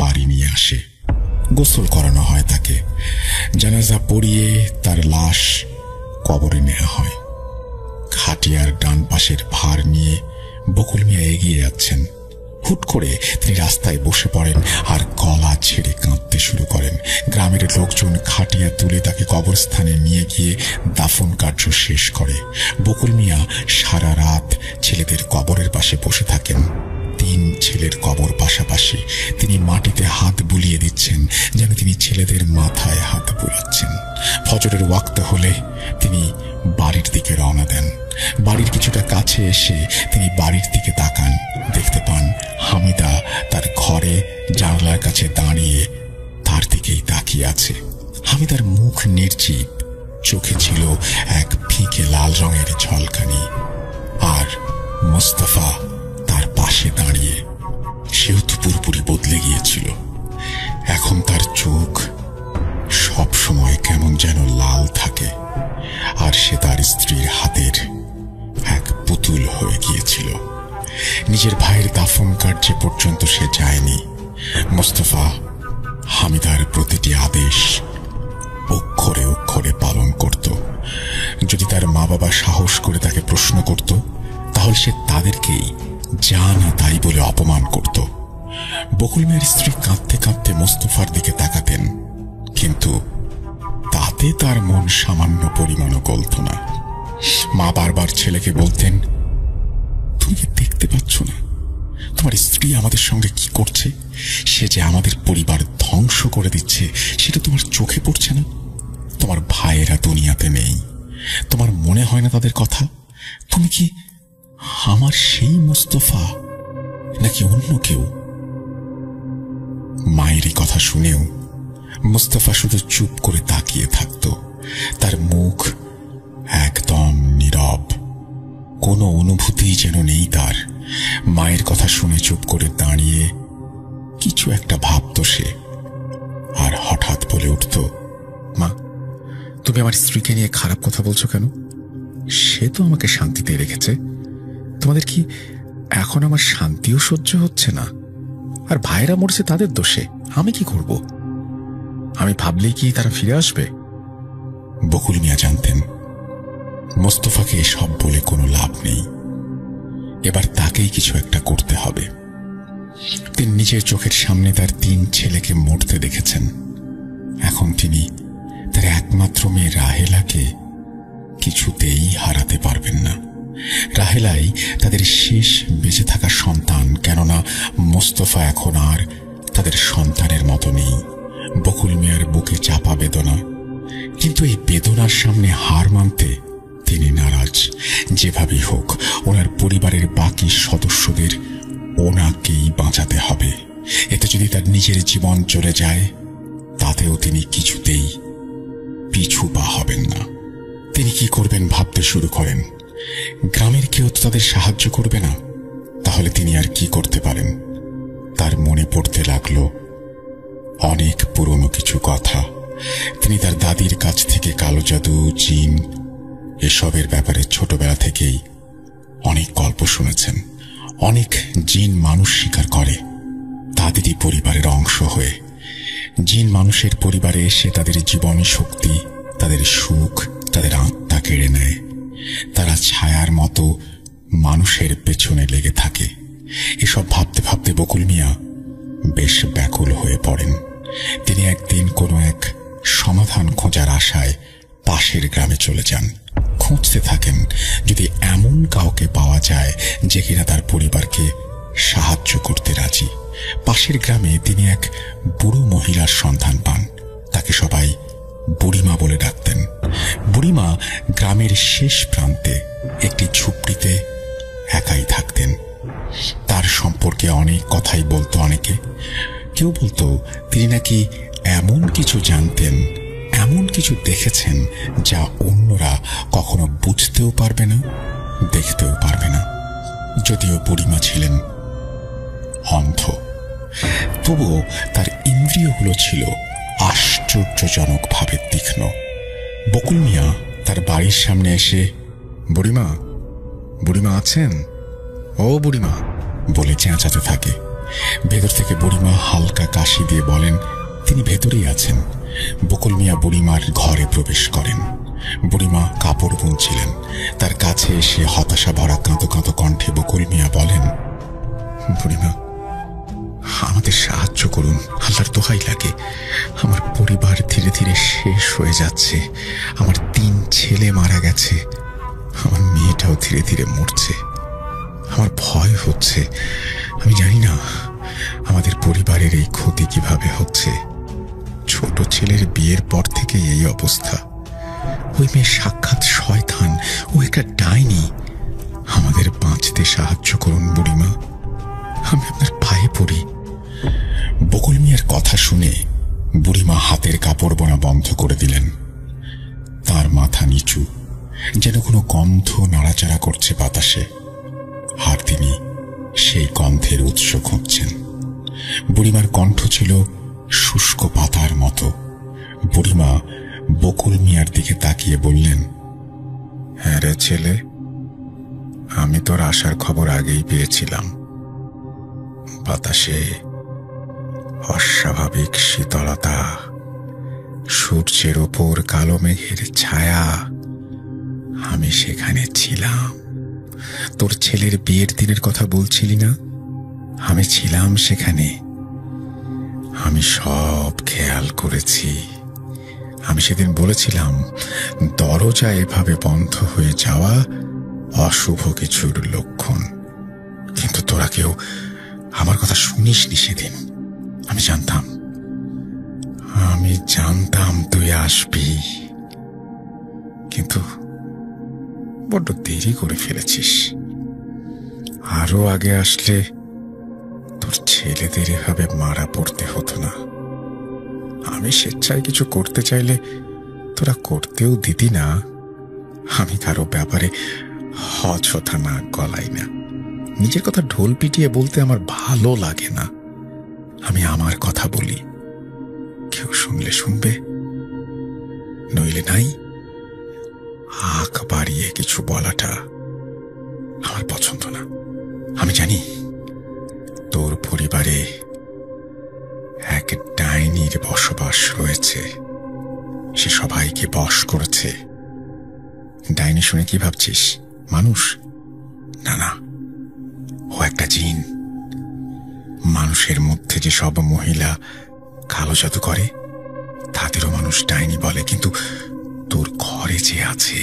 বাড়ি নিয়ে আসে। গোসল করানো হয় তাকে, জানাজা পড়িয়ে তার লাশ কবরে নেওয়া হয়। খাটিয়ার ডান পাশের ভার নিয়ে বকুল মিয়া এগিয়ে যাচ্ছেন। হুট করে তিনি রাস্তায় বসে পড়েন আর গলা ছেড়ে কাঁদতে শুরু করেন। গ্রামের লোকজন খাটিয়া তুলে তাকে কবরস্থানে নিয়ে গিয়ে দাফন কার্য শেষ করে। বকুল মিয়া সারা রাত ছেলেদের কবরের পাশে বসে থাকেন। 3 ছেলের কবর পাশাপাশি তিনি মাটিতে হাত বুলিয়ে দিচ্ছেন, যেন তিনি ছেলেদের মাথায় হাত বুলাচ্ছেন। ফজরের ওয়াক্ত হলে তিনি বাড়ির দিকে রওনা দেন। বাড়ির কিছুটা কাছে এসে তিনি বাড়ির দিকে তাকান। দেখতে পান হামিদা তার ঘরে জানলার কাছে দাঁড়িয়ে তার দিকেই তাকিয়ে আছে। হামিদার মুখ নির্জীব, চোখে ছিল এক ফিকে লাল রঙের ঝলকানি। আর মোস্তফা তার পাশে দাঁড়িয়ে, সেও তো পুরোপুরি বদলে গিয়েছিল। এখন তার চোখ সব সময় কেমন যেন লাল থাকে, আর সে তার স্ত্রীর হাতের এক পুতুল হয়ে গিয়েছিল। নিজের ভাইয়ের দাফন কার্যে পর্যন্ত সে যায়নি। মোস্তফা হামিদার প্রতিটি আদেশ অক্ষরে অক্ষরে পালন করত। যদি তার মা বাবা সাহস করে তাকে প্রশ্ন করত, তাহলে সে তাদেরকেই যা না তাই বলে অপমান করত। বকুল মিয়ার স্ত্রী কাঁদতে কাঁদতে মোস্তফার দিকে তাকাতেন, কিন্তু তাতে তার মন সামান্য পরিমাণও গলত না। মা বারবার ছেলেকে বলতেন, তুমি কি দেখতে পাচ্ছ না তোমার স্ত্রী আমাদের সঙ্গে কি করছে? সে যে আমাদের পরিবার ধ্বংস করে দিচ্ছে, সেটা তোমার চোখে পড়ছে না? তোমার ভাইয়েরা দুনিয়াতে নেই, তোমার মনে হয় না তাদের কথা? তুমি কি আমার সেই মোস্তফা নাকি অন্য কেউ? মায়েরই কথা শুনেও মোস্তফা শুধু চুপ করে তাকিয়ে থাকত। তার মুখ একদম নীরব, কোনো অনুভূতি যেন নেই তার। মায়ের কথা শুনে চুপ করে দাঁড়িয়ে কিছু একটা ভাবত সে, আর হঠাৎ বলে উঠত, মা, তুমি আমার স্ত্রীকে নিয়ে খারাপ কথা বলছো কেন? সে তো আমাকে শান্তিতে রেখেছে। তোমাদের কি এখন আমার শান্তিও সহ্য হচ্ছে না? আর ভাইরা মরছে তাদের দোষে, আমি কি করব? আমি ভাবলেই কি তারা ফিরে আসবে? বকুল মিয়া জানতেন মোস্তফাকে সব বলে কোনো লাভ নেই, এবার তাকেই কিছু একটা করতে হবে। তিনি নিজের চোখের সামনে তার 3 ছেলেকে মরতে দেখেছেন। এখন তিনি তার একমাত্র মেয়ে রাহেলাকে কিছুতেই হারাতে পারবেন না। রাহেলাই তাদের শেষ বেঁচে থাকা সন্তান, কেননা মোস্তফা এখন আর তাদের সন্তানের মতো নেই। বকুল মিয়ার বুকে চাপা বেদনা, কিন্তু এই বেদনার সামনে হার মানতে তিনি নারাজ। যেভাবেই হোক ওনার পরিবারের বাকি সদস্যদের ওনাকেই বাঁচাতে হবে। এতে যদি তার নিজের জীবন চলে যায়, তাতেও তিনি কিছুতেই পিছু পা হবেন না। তিনি কি করবেন ভাবতে শুরু করেন। গ্রামের কেউ তো তাদের সাহায্য করবে না, তাহলে তিনি আর কি করতে পারেন? তার মনে পড়তে লাগলো অনেক পুরনো কিছু কথা। তিনি তার দাদির কাছ থেকে কালো জাদু, জিন এসবের ব্যাপারে ছোটবেলা থেকেই অনেক গল্প শুনেছেন। অনেক জিন মানুষ শিকার করে তাদেরই পরিবারের অংশ হয়ে। জিন মানুষের পরিবারে এসে তাদের জীবনী শক্তি, তাদের সুখ, তাদের আত্মা কেড়ে নেয়। তারা ছায়ার মতো মানুষের পেছনে লেগে থাকে। এসব ভাবতে ভাবতে বকুল মিয়া বেশ ব্যাকুল হয়ে পড়েন। তিনি একদিন কোনো এক সমাধান খোঁজার আশায় পাশের গ্রামে চলে যান। খুঁজতে থাকেন যদি এমন কাউকে পাওয়া যায় যে কিনা তার পরিবারকে সাহায্য করতে রাজি। পাশের গ্রামে তিনি এক বুড়ো মহিলার সন্ধান পান। তাকে সবাই বুড়িমা বলে ডাকতেন। বুড়িমা গ্রামের শেষ প্রান্তে একটি ঝুপড়িতে একাই থাকতেন। তার সম্পর্কে অনেক কথাই বলতো অনেকে। কেউ বলতো তিনি নাকি এমন কিছু জানতেন, এমন কিছু দেখেছেন যা অন্যরা কখনো বুঝতেও পারবে না, দেখতেও পারবে না। যদিও বুড়িমা ছিলেন অন্ধ, তবুও তার ইন্দ্রিয়গুলো ছিল আশ্চর্যজনকভাবে তীক্ষ্ণ। বকুল মিয়া তার বাড়ির সামনে এসে, বুড়িমা, বুড়িমা আছেন? ও বুড়িমা বলে চেঁচাতে থাকে। ভেতর থেকে বুড়িমা হালকা কাশি দিয়ে বলেন তিনি ভেতরেই আছেন। বকুল মিয়া বুড়িমার ঘরে প্রবেশ করেন। বুড়িমা কাপড় বুনছিলেন। তার কাছে এসে হতাশা ভরা কাঁদো কাঁদো কণ্ঠে বকুল মিয়া বলেন, বুড়িমা, আমাদের সাহায্য করুন, আল্লাহর দোহাই লাগে। আমার পরিবার ধীরে ধীরে শেষ হয়ে যাচ্ছে। আমার 3 ছেলে মারা গেছে। আমার মেয়েটাও ধীরে ধীরে মরছে। আমার ভয় হচ্ছে। আমি জানি না আমাদের পরিবারের এই ক্ষতি কিভাবে হচ্ছে। ছোট ছেলের বিয়ের পর থেকে এই অবস্থা। ওই মেয়ে সাক্ষাৎ শয়তান, ও একটা ডাইনি। আমাদের বাঁচতে সাহায্য করুন বুড়িমা, আমি আপনার পায়ে পড়ি। বকুল মিয়ার কথা শুনে বুড়িমা হাতের কাপড় বোনা বন্ধ করে দিলেন। তার মাথা নিচু, যেন কোনো গন্ধ নাড়াচাড়া করছে বাতাসে। আর তিনি সেই গন্ধের উৎস খুঁজছেন। বুড়িমার কণ্ঠ ছিল শুষ্ক পাতার মতো। বুড়িমা বকুল মিয়ার দিকে তাকিয়ে বললেন, হ্যাঁ রে ছেলে, আমি তোর আসার খবর আগেই পেয়েছিলাম। বাতাসে অস্বাভাবিক শীতলতা, সূর্যের ওপর কালো মেঘের ছায়া। আমি সেখানে ছিলাম। তোর ছেলের বিয়ের দিনের কথা বলছিলি না? আমি ছিলাম সেখানে। আমি সব খেয়াল করেছি। আমি সেদিন বলেছিলাম দরজা এভাবে বন্ধ হয়ে যাওয়া অশুভ কিছুর লক্ষণ। কিন্তু তোরা কেউ আমার কথা শুনিসনি সেদিন। আমি জানতাম তুই আসবি, কিন্তু বড্ড দেরি করে ফেলেছিস। আরো আগে আসলে তোর ছেলেদের এভাবে মারা পড়তে হতো না। আমি স্বেচ্ছায় কিছু করতে চাইলে তোরা করতেও দিতি না। আমি কারো ব্যাপারে অযথা নাক গলাই না। নিজের কথা ঢোল পিটিয়ে বলতে আমার ভালো লাগে না। আমি আমার কথা বলি, কেউ শুনলে শুনবে, নইলে নাই। আঁক বাড়িয়ে কিছু বলাটা আমার পছন্দ না। আমি জানি তোর পরিবারে এক ডাইনির বসবাস রয়েছে। সে সবাইকে বশ করেছে। ডাইনি শুনে কি ভাবছিস? মানুষ? না না, ও একটা জিন। মানুষের মধ্যে যে সব মহিলা কালো জাদু করে তাদেরও মানুষ ডাইনি বলে। কিন্তু তোর ঘরে যে আছে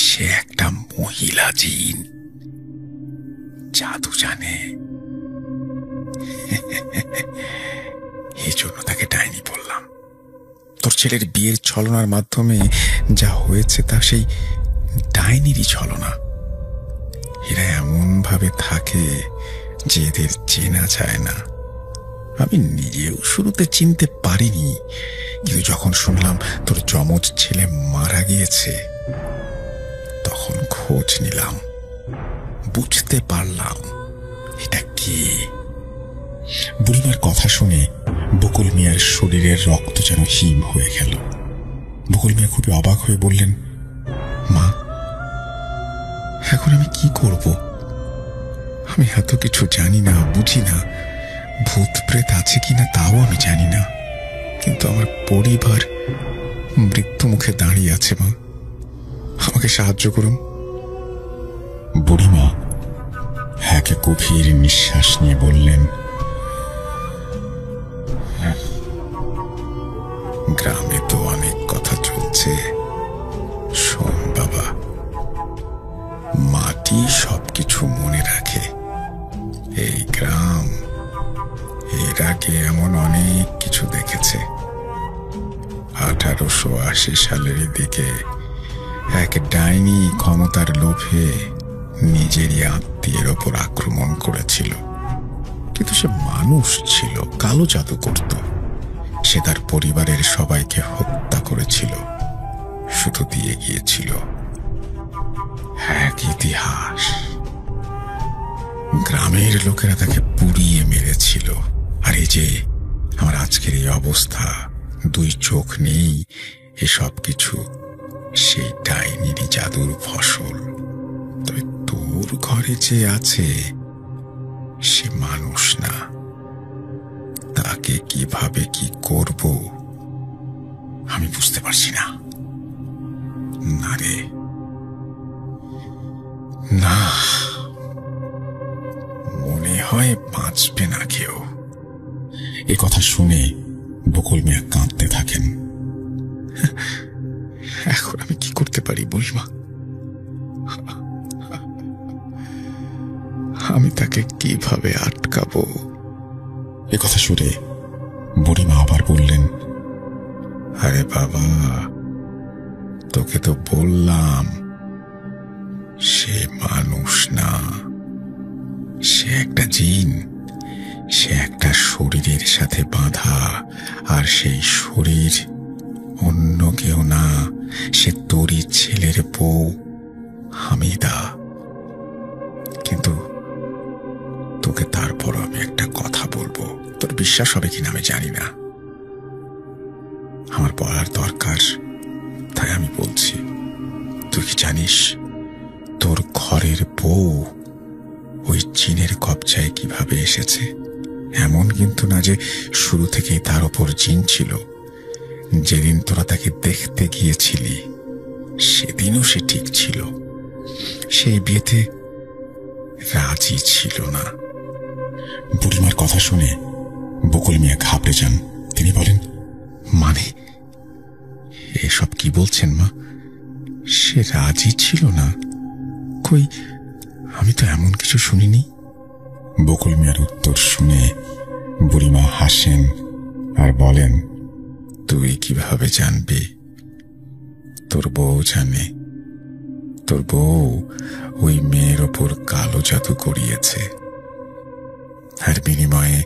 সে একটা মহিলা জিন, জাদু জানে। এই জন্য তাকে ডাইনি বললাম। তোর ছেলের বিয়ের ছলনার মাধ্যমে যা হয়েছে তা সেই ডাইনিরই ছলনা। এরা এমন ভাবে থাকে যে এদের চেনা যায় না। আমি নিজেও শুরুতে চিনতে পারিনি, কিন্তু যখন শুনলাম তোর যমজ ছেলে মারা গিয়েছে তখন খোঁজ নিলাম, বুঝতে পারলাম এটা কে। বুড়িমার কথা শুনে বকুল মিয়ার শরীরের রক্ত যেন হিম হয়ে গেল। বকুল মিয়া খুবই অবাক হয়ে বললেন, মা, এখন আমি কি করব? আমি এত কিছু জানি না, বুঝি না, ভূত প্রেত আছে কিনা তাও আমি জানি না, কিন্তু আমার পরিবার মৃত্যু মুখে দাঁড়িয়ে আছে। মা, আমাকে সাহায্য করুন। বুড়িমা এক গভীর নিঃশ্বাস নিয়ে বললেন, গ্রামে তো অনেক কথা চলছে। শোন বাবা, মাটি সবকিছু মনে রাখে। এই গ্রাম এর আগে এমন অনেক কিছু দেখেছে। 1880 সালের দিকে এক ডাইনি ক্ষমতার লোভে নিজেরই আত্মীয়ের ওপর আক্রমণ করেছিল, কিন্তু সে মানুষ ছিল, কালো জাদু করত। সে তার পরিবারের সবাইকে হত্যা করেছিল, শুধু দিয়ে গিয়েছিল এক ইতিহাস। গ্রামের লোকেরা তাকে পুড়িয়ে মেরেছিল। আর এই যে আমার আজকের এই অবস্থা, 2 চোখ নেই, এসব কিছু সেই ডাইনিরই জাদুর ফসল। তবে তোর ঘরে যে আছে সে মানুষ না, তাকে কিভাবে কি করব আমি বুঝতে পারছি না। না রে, না, মনে হয় বাঁচবে না কেউ। এ কথা শুনে বকুল মিয়া কাঁদতে থাকেন। এখন আমি কি করতে পারি বুড়িমা? আমি তাকে কিভাবে আটকাবো? এ কথা শুনে বুড়িমা আবার বললেন, আরে বাবা, তোকে তো বললাম সে মানুষ না, সে একটা জিন। সে একটা শরীরের সাথে বাঁধা, আর সেই শরীর অন্য কেউ না, সে তোরই ছেলের বউ হামিদা। কিন্তু তোকে তারপর আমি একটা কথা বলবো, তোর বিশ্বাস হবে কিনা আমি জানি না, আমার বলার দরকার, তাই আমি বলছি। তুই কি জানিস তোর ঘরের বউ ওই জিনের কবজায় কিভাবে এসেছে? এমন কিন্তু না যে শুরু থেকেই তার ওপর জিন ছিল। যেদিন তোরা তাকে দেখতে গিয়েছিলি সেদিনও সে ঠিক ছিল, সেই বিয়েতে রাজি ছিল না। বুড়িমার কথা শুনে বকুল মিয়া ঘাবড়ে যান। তিনি বলেন, মানে এসব কি বলছেন মা? সে রাজি ছিল না? কই, আমি তো এমন কিছু শুনিনি। বকুল মিয়ার উত্তর শুনে বুড়িমা হাসেন আর বলেন, তুই কিভাবে জানবি? তোর বউ জানে। তোর বউ ওই মেয়ের ওপর কালো জাদু করিয়েছে, আর বিনিময়ে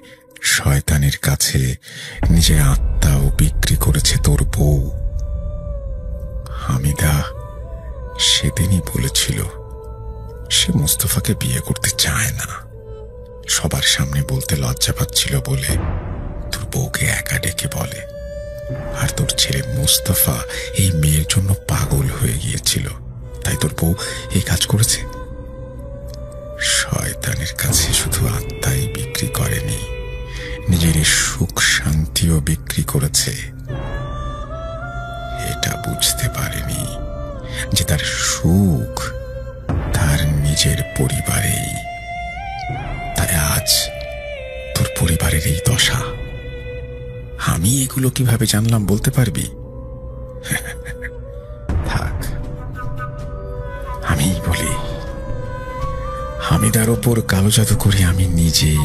শয়তানের কাছে নিজের আত্মাও বিক্রি করেছে তোর বউ। হামিদা সেদিনই বলেছিল সে মুস্তফাকে বিয়ে করতে চায় না। সবার সামনে বলতে লজ্জা পাচ্ছিল বলে তোর বউকে একা ডেকে বলে। আর তোর ছেলে মুস্তফা এই মেয়ের জন্য পাগল হয়ে গিয়েছিল, তাই তোর বউ এই কাজ করেছে। শয়তানের কাছে শুধু আত্মাই বিক্রি করেনি, নিজের সুখ শান্তিও বিক্রি করেছে। এটা বুঝতে পারেনি যে তার সুখ তার নিজের পরিবারেই। তাই আজ তোর পরিবারের এই দশা। আমি এগুলো কিভাবে জানলাম বলতে পারবি? থাক, আমি বলি, হামিদার ওপর কালো জাদু করি আমি নিজেই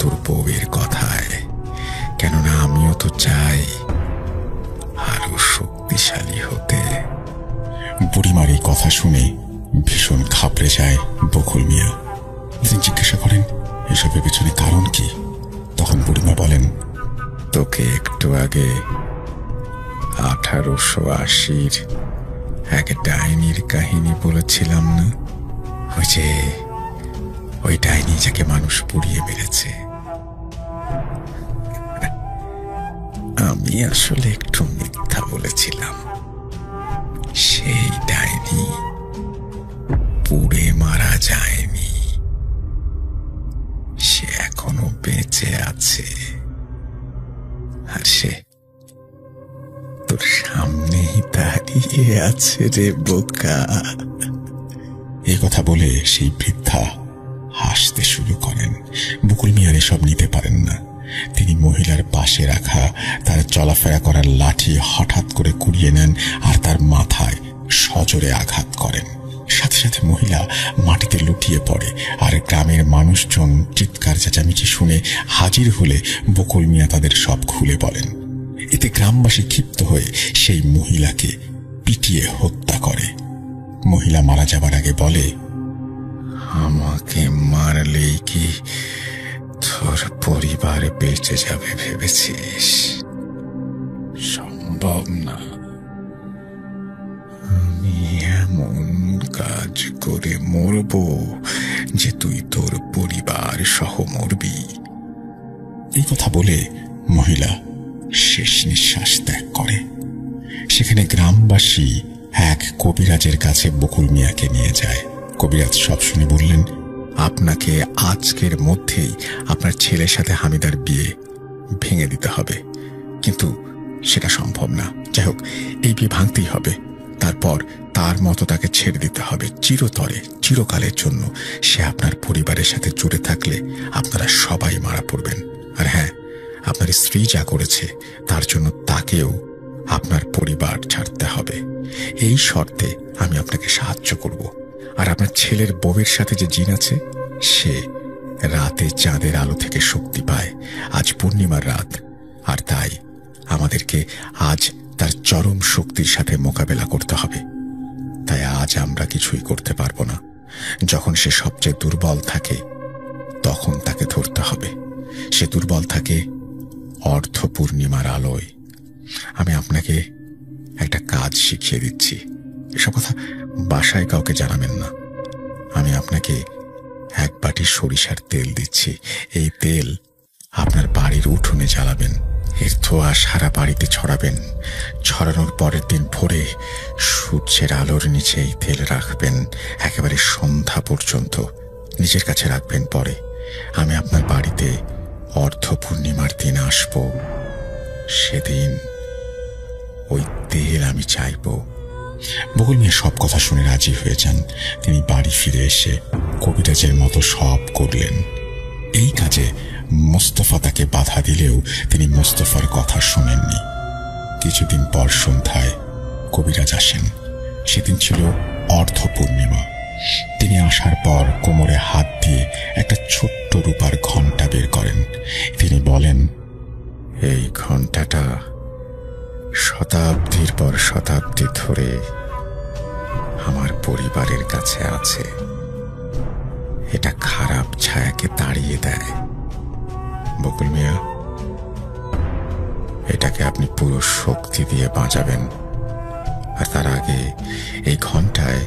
তোর বউয়ের কথায়। কেননা আমিও তো চাই আরো শক্তিশালী হতে। বুড়িমার এই কথা শুনে ভীষণ ঘাবড়ে যায় বকুল মিয়া। তিনি জিজ্ঞাসা করেন, এসবের পেছনে কারণ কি? তখন বুড়িমা বলেন, তোকে একটু আগে 1880-র এক ডাইনির কাহিনী বলেছিলাম না? ওই ডাইনি যাকে মানুষ পুড়িয়ে মেরেছে। আমি আসলে একটু মিথ্যা বলেছিলাম। সেই ডাইনি পুড়ে মারা যায়নি, সে এখনো বেঁচে আছে, আর সে তোর সামনেই দাঁড়িয়ে আছে রে বোকা। এই কথা বলে সেই বৃদ্ধা হাসতে শুরু করেন। বকুল মিয়া এসব নিতে পারেন না। তিনি মহিলার পাশে রাখা তার চলাফেরা করার লাঠি হঠাৎ করে কুড়িয়ে নেন আর তার মাথায় সজোরে আঘাত করেন। সাথে সাথে মহিলা মাটিতে লুটিয়ে পড়ে, আর গ্রামের মানুষজন চিৎকার চেঁচামেচি শুনে হাজির হলে বকুল মিয়া তাদের সব খুলে বলেন। এতে গ্রামবাসী ক্ষিপ্ত হয়ে সেই মহিলাকে পিটিয়ে হত্যা করে। মহিলা মারা যাবার আগে বলে, আমাকে মারলেই কি তোর পরিবার বেঁচে যাবে ভেবেছিস? সম্ভব না। আমি এমন কাজ করে মরব যে তুই তোর পরিবার সহ মরবি। এই কথা বলে মহিলা শেষ নিঃশ্বাস ত্যাগ করে। সেখানে গ্রামবাসী এক কবিরাজের কাছে বকুল মিয়াকে নিয়ে যায়। কবিরাজ সব শুনে বললেন, আপনাকে আজকের মধ্যেই আপনার ছেলের সাথে হামিদার বিয়ে ভেঙে দিতে হবে, কিন্তু সেটা সম্ভব না। যাই হোক, এই বিয়ে ভাঙতেই হবে। তারপর তার মতো তাকে ছেড়ে দিতে হবে চিরতরে, চিরকালের জন্য। সে আপনার পরিবারের সাথে জুড়ে থাকলে আপনারা সবাই মারা পড়বেন। আর হ্যাঁ, আপনার স্ত্রী যা করেছে তার জন্য তাকেও আপনার পরিবার ছাড়তে হবে। এই শর্তে আমি আপনাকে সাহায্য করব। আর আপনার ছেলের বউয়ের সাথে যে জিন আছে, সে রাতে চাঁদের আলো থেকে শক্তি পায়। আজ পূর্ণিমার রাত, আর তাই আমাদেরকে আজ তার চরম শক্তির সাথে মোকাবেলা করতে হবে। তাই আজ আমরা কিছুই করতে পারবো না। যখন সে সবচেয়ে দুর্বল থাকে তখন তাকে ধরতে হবে। সে দুর্বল থাকে অর্ধ পূর্ণিমার আলোয়। আমি আপনাকে একটা কাজ শিখিয়ে দিচ্ছি, এসব কথা বাসায় কাউকে জানাবেন না। আমি আপনাকে এক বাটি সরিষার তেল দিচ্ছি। এই তেল আপনার বাড়ির উঠোনে জ্বালাবেন। এর ধোঁয়া সারা বাড়িতে ছড়াবেন। ছড়ানোর পরের দিন ভোরে সূর্যের আলোর নিচে এই তেল রাখবেন একেবারে সন্ধ্যা পর্যন্ত। নিজের কাছে রাখবেন। পরে আমি আপনার বাড়িতে অর্ধ পূর্ণিমার দিন আসব। সেদিন ওই তেল আমি চাইব। বকুল মিয়া সব কথা শুনে রাজি হয়ে যান। তিনি বাড়ি ফিরে এসে কবিরাজের মতো সব করলেন। এই কাজে মোস্তফা তাকে বাধা দিলেও তিনি মোস্তফার কথা শোনেননি। কিছুদিন পর সন্ধ্যায় কবিরাজ আসেন। সেদিন ছিল অর্ধ পূর্ণিমা। তিনি আসার পর কোমরে হাত দিয়ে একটা ছোট্ট রূপার ঘণ্টা বের করেন। তিনি বলেন, এই ঘণ্টাটা শতাব্দীর পর শতাব্দী ধরে আমার পরিবারের কাছে আছে। এটা খারাপ ছায়াকে তাড়িয়ে দেয়। বকুল মিয়া, এটাকে আপনি পুরো শক্তি দিয়ে বাঁচাবেন। আর তার আগে এই ঘণ্টায়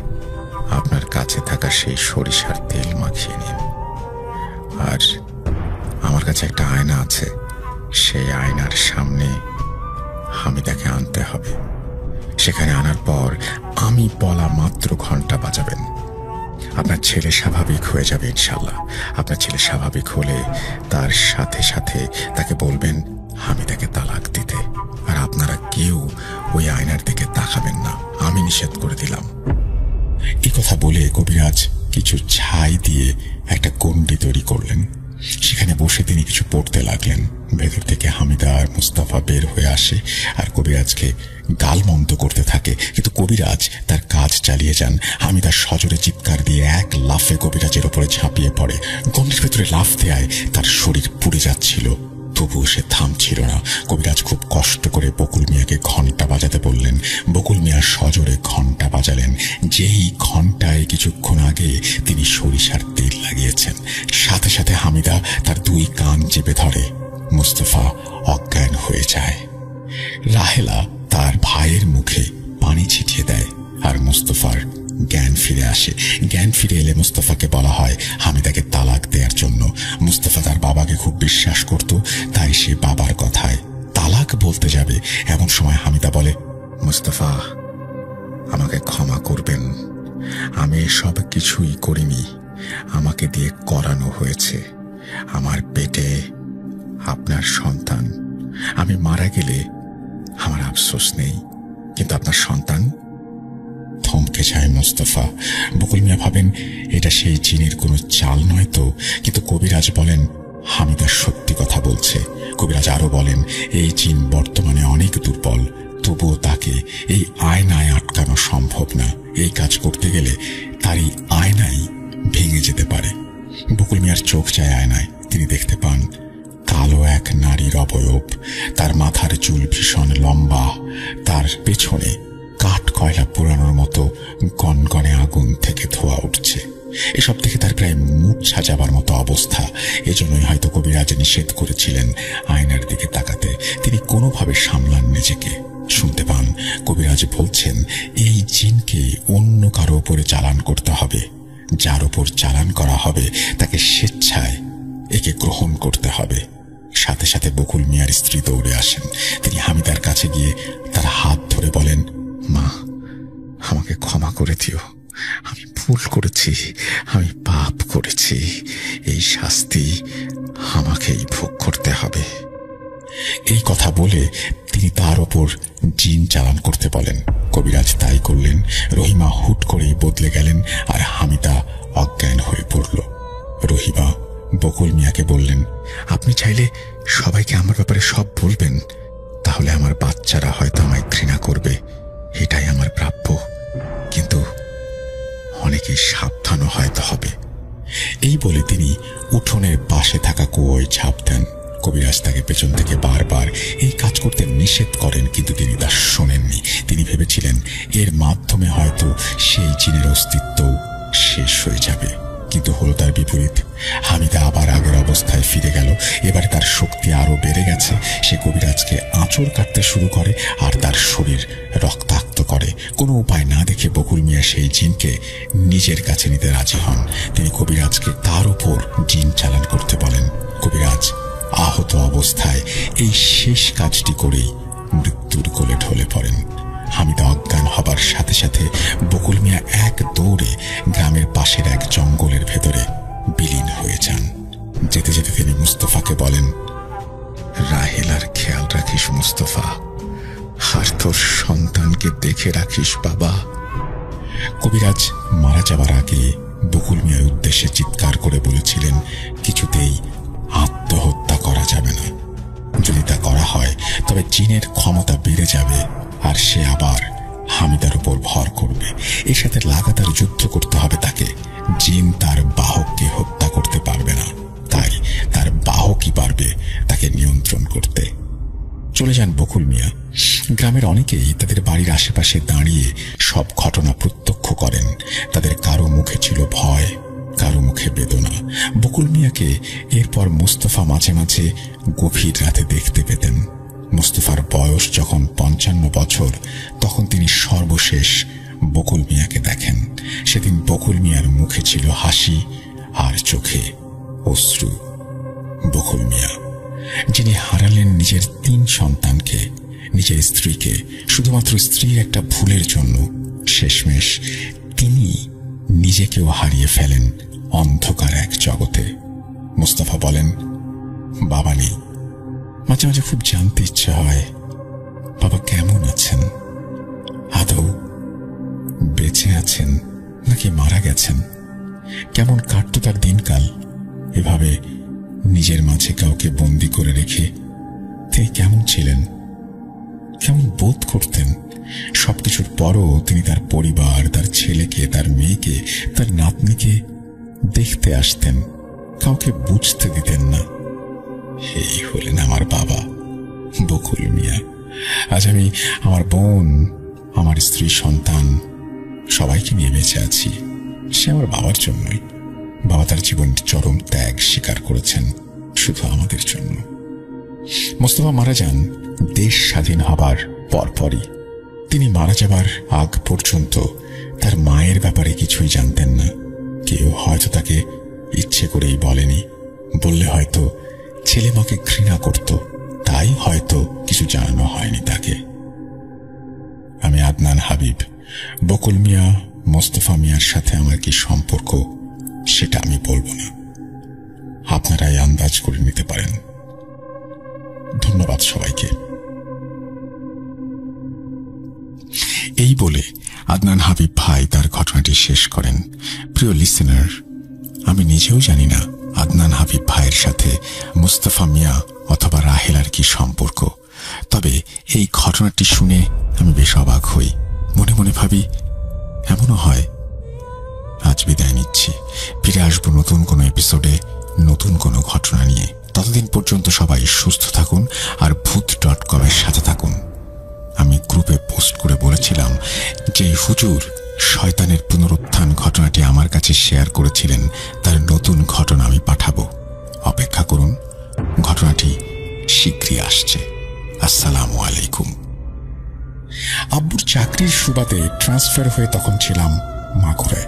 আপনার কাছে থাকা সেই সরিষার তেল মাখিয়ে নিন। আর আমার কাছে একটা আয়না আছে, সেই আয়নার সামনে হামিদাকে আনতে হবে। সেখানে আনার পর আমি বলা মাত্র ঘণ্টা বাজাবেন। আপনার ছেলে স্বাভাবিক হয়ে যাবে ইনশাল্লাহ। আপনার ছেলে স্বাভাবিক হলে তার সাথে সাথে তাকে বলবেন হামিদাকে তালাক দিতে। আর আপনারা কেউ ওই আয়নার দিকে তাকাবেন না, আমি নিষেধ করে দিলাম। এই কথা বলে কবিরাজ কিছু ছাই দিয়ে একটা গণ্ডি তৈরি করলেন। সেখানে বসে তিনি কিছু পড়তে লাগলেন। ভেতর থেকে হামিদা আর মুস্তাফা বের হয়ে আসে আর কবিরাজকে গালমন্দ করতে থাকে, কিন্তু কবিরাজ তার কাজ চালিয়ে যান। হামিদা সজোরে চিৎকার দিয়ে এক লাফে কবিরাজের উপরে ঝাঁপিয়ে পড়ে। গন্ডির ভেতরে লাফ দেয় তার শরীর পুড়ে যাচ্ছিল, তবুও সে থামছিল না। কবিরাজ খুব কষ্ট করে বকুল মিয়াকে ঘণ্টা বাজাতে বললেন। বকুল মিয়া সজোরে ঘণ্টা বাজালেন। যেই ঘণ্টায় কিছুক্ষণ আগে তিনি সরিষার তেল লাগিয়েছেন, সাথে সাথে হামিদা তার দুই কান চেপে ধরে। মুস্তফা অজ্ঞান হয়ে যায়। রাহেলা তার ভাইয়ের মুখে পানি ছিটিয়ে দেয় আর মুস্তফার জ্ঞান ফিরে আসে। জ্ঞান ফিরে এলে মুস্তফাকে বলা হয় হামিদাকে তালাক দেওয়ার জন্য। মুস্তফা তার বাবাকে খুব বিশ্বাস করত, তাই সে বাবার কথায় তালাক তালাক বলতে যাবে এমন সময় হামিদা বলে, মুস্তফা, আমাকে ক্ষমা করবেন, আমি সব কিছুই করিনি, আমাকে দিয়ে করানো হয়েছে। আমার পেটে আপনার সন্তান, আমি মারা গেলে আমার আফসোস নেই, কিন্তু আপনার সন্তান। থমকে যায় মুস্তফা। বকুল মিয়া ভাবেন এটা সেই জিনের কোনো চাল নয় তো, কিন্তু কবিরাজ বলেন হামিদা সত্যি কথা বলছে। কবিরাজ আরো বলেন এই জিন বর্তমানে অনেক দুর্বল, তবুও তাকে এই আয়নায় আটকানো সম্ভব না। এই কাজ করতে গেলে তার এই আয়নাই ভেঙে যেতে পারে। বকুল মিয়ার চোখ যায় আয়নায়, তিনি দেখতে পান কালো এক নারীর অবয়ব, তার মাথার চুল ভীষণ লম্বা, তার পেছনে কাঠ কয়লা পোড়ানোর মতো গনগনে আগুন থেকে ধোঁয়া উঠছে। এসব থেকে তার প্রায় মূর্ছা যাবার মতো অবস্থা। এজন্যই হয়তো কবিরাজ নিষেধ করেছিলেন আয়নার দিকে তাকাতে। তিনি কোনোভাবে সামলান নিজেকে। শুনতে পান কবিরাজ বলছেন এই জিনকে অন্য কারো উপরে চালান করতে হবে, যার উপর চালান করা হবে তাকে স্বেচ্ছায় একে গ্রহণ করতে হবে। সাথে সাথে বকুল মিয়ার স্ত্রী দৌড়ে আসেন। তিনি হামিদার কাছে গিয়ে তার হাত ধরে বলেন, মা, আমাকে ক্ষমা করে দিও, আমি ভুল করেছি, আমি পাপ করেছি, এই শাস্তি আমাকেই ভোগ করতে হবে। এই কথা বলে তিনি তার ওপর জিন চালান করতে বলেন। কবিরাজ তাই করলেন। রহিমা হুট করেই বদলে গেলেন আর হামিদা অজ্ঞান হয়ে পড়ল। রহিমা বকুল মিয়াকে বললেন, আপনি চাইলে সবাইকে আমার ব্যাপারে সব বলবেন, তাহলে আমার বাচ্চারা হয়তো আমায় ঘৃণা করবে, এটাই আমার প্রাপ্য, কিন্তু অনেকেই সাবধানও হয়তো হবে। এই বলে তিনি উঠোনের পাশে থাকা কুয়োয় ঝাঁপ দেন। কবিরাজ তাকে পেছন থেকে বারবার এই কাজ করতে নিষেধ করেন, কিন্তু তিনি তা শোনেননি। তিনি ভেবেছিলেন এর মাধ্যমে হয়তো সেই জিনের অস্তিত্ব শেষ হয়ে যাবে, কিন্তু হলো তার বিপরীত। হামিদা আবার আগের অবস্থায় ফিরে গেল। এবারে তার শক্তি আরো বেড়ে গেছে। সে কবিরাজকে আঁচড় কাটতে শুরু করে আর তার শরীর রক্তাক্ত করে। কোনো উপায় না দেখে বকুল মিয়া সেই জিনকে নিজের কাছে নিতে রাজি হন। তিনি কবিরাজকে তার উপর জিন চালান করতে বলেন। কবিরাজ আহত অবস্থায় এই শেষ কাজটি করেই মৃত্যুর কোলে ঢলে পড়েন। হামিদা অজ্ঞান হবার সাথে সাথে বকুল মিয়া এক দৌড়ে গ্রামের পাশের এক জঙ্গলের ভেতরে বিলীন হয়ে যান। যেতে যেতে তিনি মুস্তফাকে বলেন, রাহেলার খেয়াল রাখিস মুস্তফা, আর তোর সন্তানকে দেখে রাখিস বাবা। কবিরাজ মারা যাবার আগে বকুল মিয়ার উদ্দেশ্যে চিৎকার করে বলেছিলেন কিছুতেই আত্মহত্যা করা যাবে না। যদি তা করা হয় তবে জিনের ক্ষমতা বেড়ে যাবে আর সে আবার হামিদার উপর ভর করবে। এর সাথে লাগাতার যুদ্ধ করতে হবে তাকে। জিন তার বাহককে হত্যা করতে পারবে না, তাই তার বাহকই পারবে তাকে নিয়ন্ত্রণ করতে। চলে যান বকুল মিয়া। গ্রামের অনেকেই তাদের বাড়ির আশেপাশে দাঁড়িয়ে সব ঘটনা প্রত্যক্ষ করেন। তাদের কারো মুখে ছিল ভয়, কারো মুখে বেদনা। বকুল মিয়াকে এরপর মুস্তফা মাঝে মাঝে গভীর রাতে দেখতে পেতেন। মুস্তফার বয়স যখন 55 বছর, তখন তিনি সর্বশেষ বকুল মিয়াকে দেখেন। সেদিন বকুল মিয়ার মুখে ছিল হাসি আর চোখে অশ্রু। বকুল মিয়া, যিনি হারালেন নিজের 3 সন্তানকে, নিজের স্ত্রীকে, শুধুমাত্র স্ত্রীর একটা ভুলের জন্য, শেষমেশ তিনি নিজেকেও হারিয়ে ফেলেন অন্ধকার এক জগতে। মুস্তফা বলেন, বাবা নেই। মাঝে মাঝে খুব জানতে ইচ্ছা হয় বাবা কেমন আছেন, আদৌ বেঁচে আছেন নাকি মারা গেছেন, কেমন কাটতো তার দিনকাল। এভাবে নিজের মাঝে কাউকে বন্দি করে রেখে তিনি কেমন ছিলেন, কেমন বোধ করতেন। সবকিছুর পরও তিনি তার পরিবার, তার ছেলেকে, তার মেয়েকে, তার নাতনিকে দেখতে আসতেন, কাউকে বুঝতে দিতেন না। এই হলেন আমার বাবা বকুল মিয়া। আজ আমি আমার বোন, আমার স্ত্রী, সন্তান সবাইকে নিয়ে বেঁচে আছি। সে আমার বাবার জন্যই। বাবা তার জীবনের চরম ত্যাগ স্বীকার করেছেন শুধু আমাদের জন্য। মোস্তফা মারা যান দেশ স্বাধীন হবার পরপরই। তিনি মারা যাবার আগ পর্যন্ত তার মায়ের ব্যাপারে কিছুই জানতেন না। কেউ হয়তো তাকে ইচ্ছে করেই বলেনি, বললে হয়তো ছেলে মাকে ঘৃণা করত, তাই তাই হয়তো কিছু জানানো হয়নি তাকে। আমি আদনান হাবিব। বকুল মিয়া, মোস্তফা মিয়ার সাথে আমার কি সম্পর্ক সেটা আমি বলবো না, আপনারাই আন্দাজ করে নিতে পারেন। ধন্যবাদ সবাইকে। এই বলে আদনান হাবিব ভাই তার ঘটনাটি শেষ করেন। প্রিয় লিসেনার, আমি নিজেও জানি না আদনান হাবিব ভাইয়ের সাথে মুস্তাফা মিয়া অথবা রাহেলার কি সম্পর্ক। তবে এই ঘটনাটি শুনে আমি বেশ অবাক হই। মনে মনে ভাবি, এমনও হয়। আজ বিদায় নিচ্ছি, ফিরে আসবো নতুন কোনো এপিসোডে নতুন কোনো ঘটনা নিয়ে। ততদিন পর্যন্ত সবাই সুস্থ থাকুন আর ভূত.com-এর সাথে থাকুন। আমি গ্রুপে পোস্ট করে বলেছিলাম যে হুজুর শয়তানের পুনরুত্থান ঘটনাটি আমার কাছে শেয়ার করেছিলেন, তার নতুন ঘটনা আমি পাঠাবো। অপেক্ষা করুন, ঘটনাটি শীঘ্রই আসছে। আসসালামু আলাইকুম। আব্বুর চাকরির সুবাদে ট্রান্সফার হয়ে তখন ছিলাম মাগুরায়।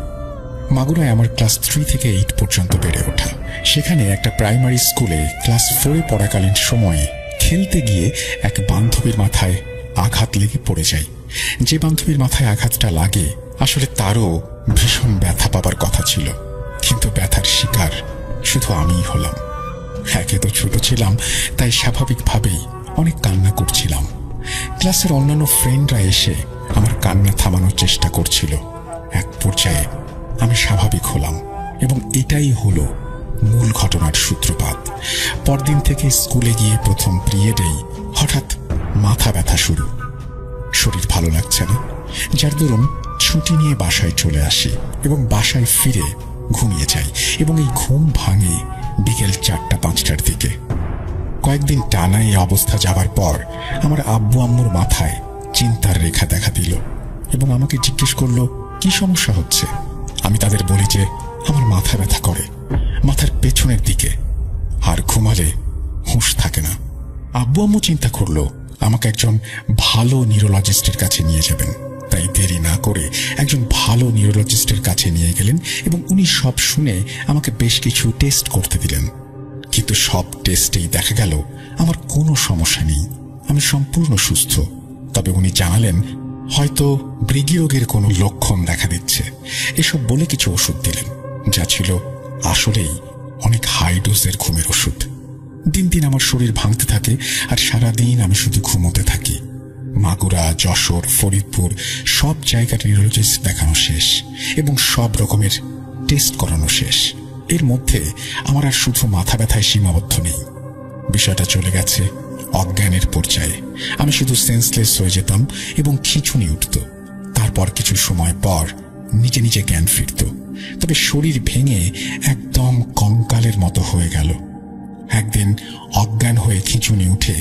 মাগুরায় আমার ক্লাস 3 থেকে 8 পর্যন্ত বেড়ে ওঠা। সেখানে একটা প্রাইমারি স্কুলে ক্লাস 4-এ পড়াকালীন সময়ে খেলতে গিয়ে এক বান্ধবীর মাথায় আঘাত লেগে পড়ে যায়। যে বান্ধবীর মাথায় আঘাতটা লাগে আসলে তারও ভীষণ ব্যথা পাবার কথা ছিল, কিন্তু ব্যথার শিকার শুধু আমিই হলাম। একে তো ছোট ছিলাম, তাই স্বাভাবিকভাবেই অনেক কান্না করছিলাম। ক্লাসের অন্যান্য ফ্রেন্ডরা এসে আমার কান্না থামানোর চেষ্টা করছিল। এক পর্যায়ে আমি স্বাভাবিক হলাম এবং এটাই হলো মূল ঘটনার সূত্রপাত। পরদিন থেকে স্কুলে গিয়ে প্রথম পিরিয়ডেই হঠাৎ মাথা ব্যথা শুরু। শরীর ভালো লাগছে না, যার দরুন ছুটি নিয়ে বাসায় চলে আসি এবং বাসায় ফিরে ঘুমিয়ে যাই এবং এই ঘুম ভাঙে বিকেল 4টা-5টার দিকে। কয়েকদিন টানা এই অবস্থা যাবার পর আমার আব্বু আম্মুর মাথায় চিন্তার রেখা দেখা দিল এবং আমাকে জিজ্ঞেস করলো কি সমস্যা হচ্ছে। আমি তাদের বলি যে আমার মাথা ব্যথা করে, মাথার পেছনের দিকে, আর ঘুমালে হুঁশ থাকে না। আব্বু আম্মু চিন্তা করলো আমাকে একজন ভালো নিউরোলজিস্টের কাছে নিয়ে যাবেন, তাই দেরি না করে একজন ভালো নিউরোলজিস্টের কাছে নিয়ে গেলেন এবং উনি সব শুনে আমাকে বেশ কিছু টেস্ট করতে দিলেন। কিন্তু সব টেস্টেই দেখা গেল আমার কোনো সমস্যা নেই, আমি সম্পূর্ণ সুস্থ। তবে উনি জানালেন হয়তো মৃগী রোগের কোনো লক্ষণ দেখা দিচ্ছে। এসব বলে কিছু ওষুধ দিলেন, যা ছিল আসলেই অনেক হাই ডোজের ঘুমের ওষুধ। দিন দিন আমার শরীর ভাঙতে থাকে আর সারাদিন আমি শুধু ঘুমোতে থাকি। মাগুরা, যশোর, ফরিদপুর সব জায়গার নিউরোলজিস্ট দেখানো শেষ এবং সব রকমের টেস্ট করানো শেষ। এর মধ্যে আমার আর শুধু মাথা ব্যথায় সীমাবদ্ধ নেই, বিষয়টা চলে গেছে অজ্ঞানের পর্যায়ে। আমি শুধু সেন্সলেস হয়ে যেতাম এবং খিঁচুনি উঠত। তারপর কিছু সময় পর নিজে নিজে জ্ঞান ফিরত, তবে শরীর ভেঙে একদম কঙ্কালের মতো হয়ে গেল। একদিন অজ্ঞান হয়ে খিঁচুনি উঠে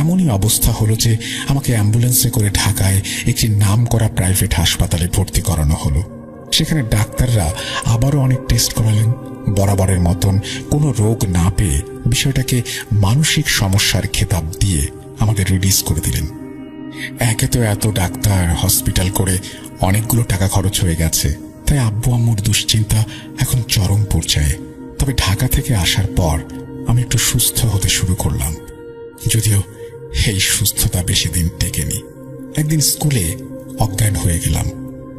এমনই অবস্থা হলো যে আমাকে অ্যাম্বুলেন্সে করে ঢাকায় একটি নামকরা প্রাইভেট হাসপাতালে ভর্তি করানো হলো। সেখানে ডাক্তাররা আবারও অনেক টেস্ট করালেন। বরাবরের মতন কোনো রোগ না পেয়ে বিষয়টাকে মানসিক সমস্যার খেতাব দিয়ে আমাদের রিলিজ করে দিলেন। একে তো এত ডাক্তার, হসপিটাল করে অনেকগুলো টাকা খরচ হয়ে গেছে, তাই আব্বু আম্মুর দুশ্চিন্তা এখন চরম পর্যায়ে। তবে ঢাকা থেকে আসার পর আমি একটু সুস্থ হতে শুরু করলাম, যদিও এই সুস্থতা বেশি দিন টেকেনি। একদিন স্কুলে অজ্ঞান হয়ে গেলাম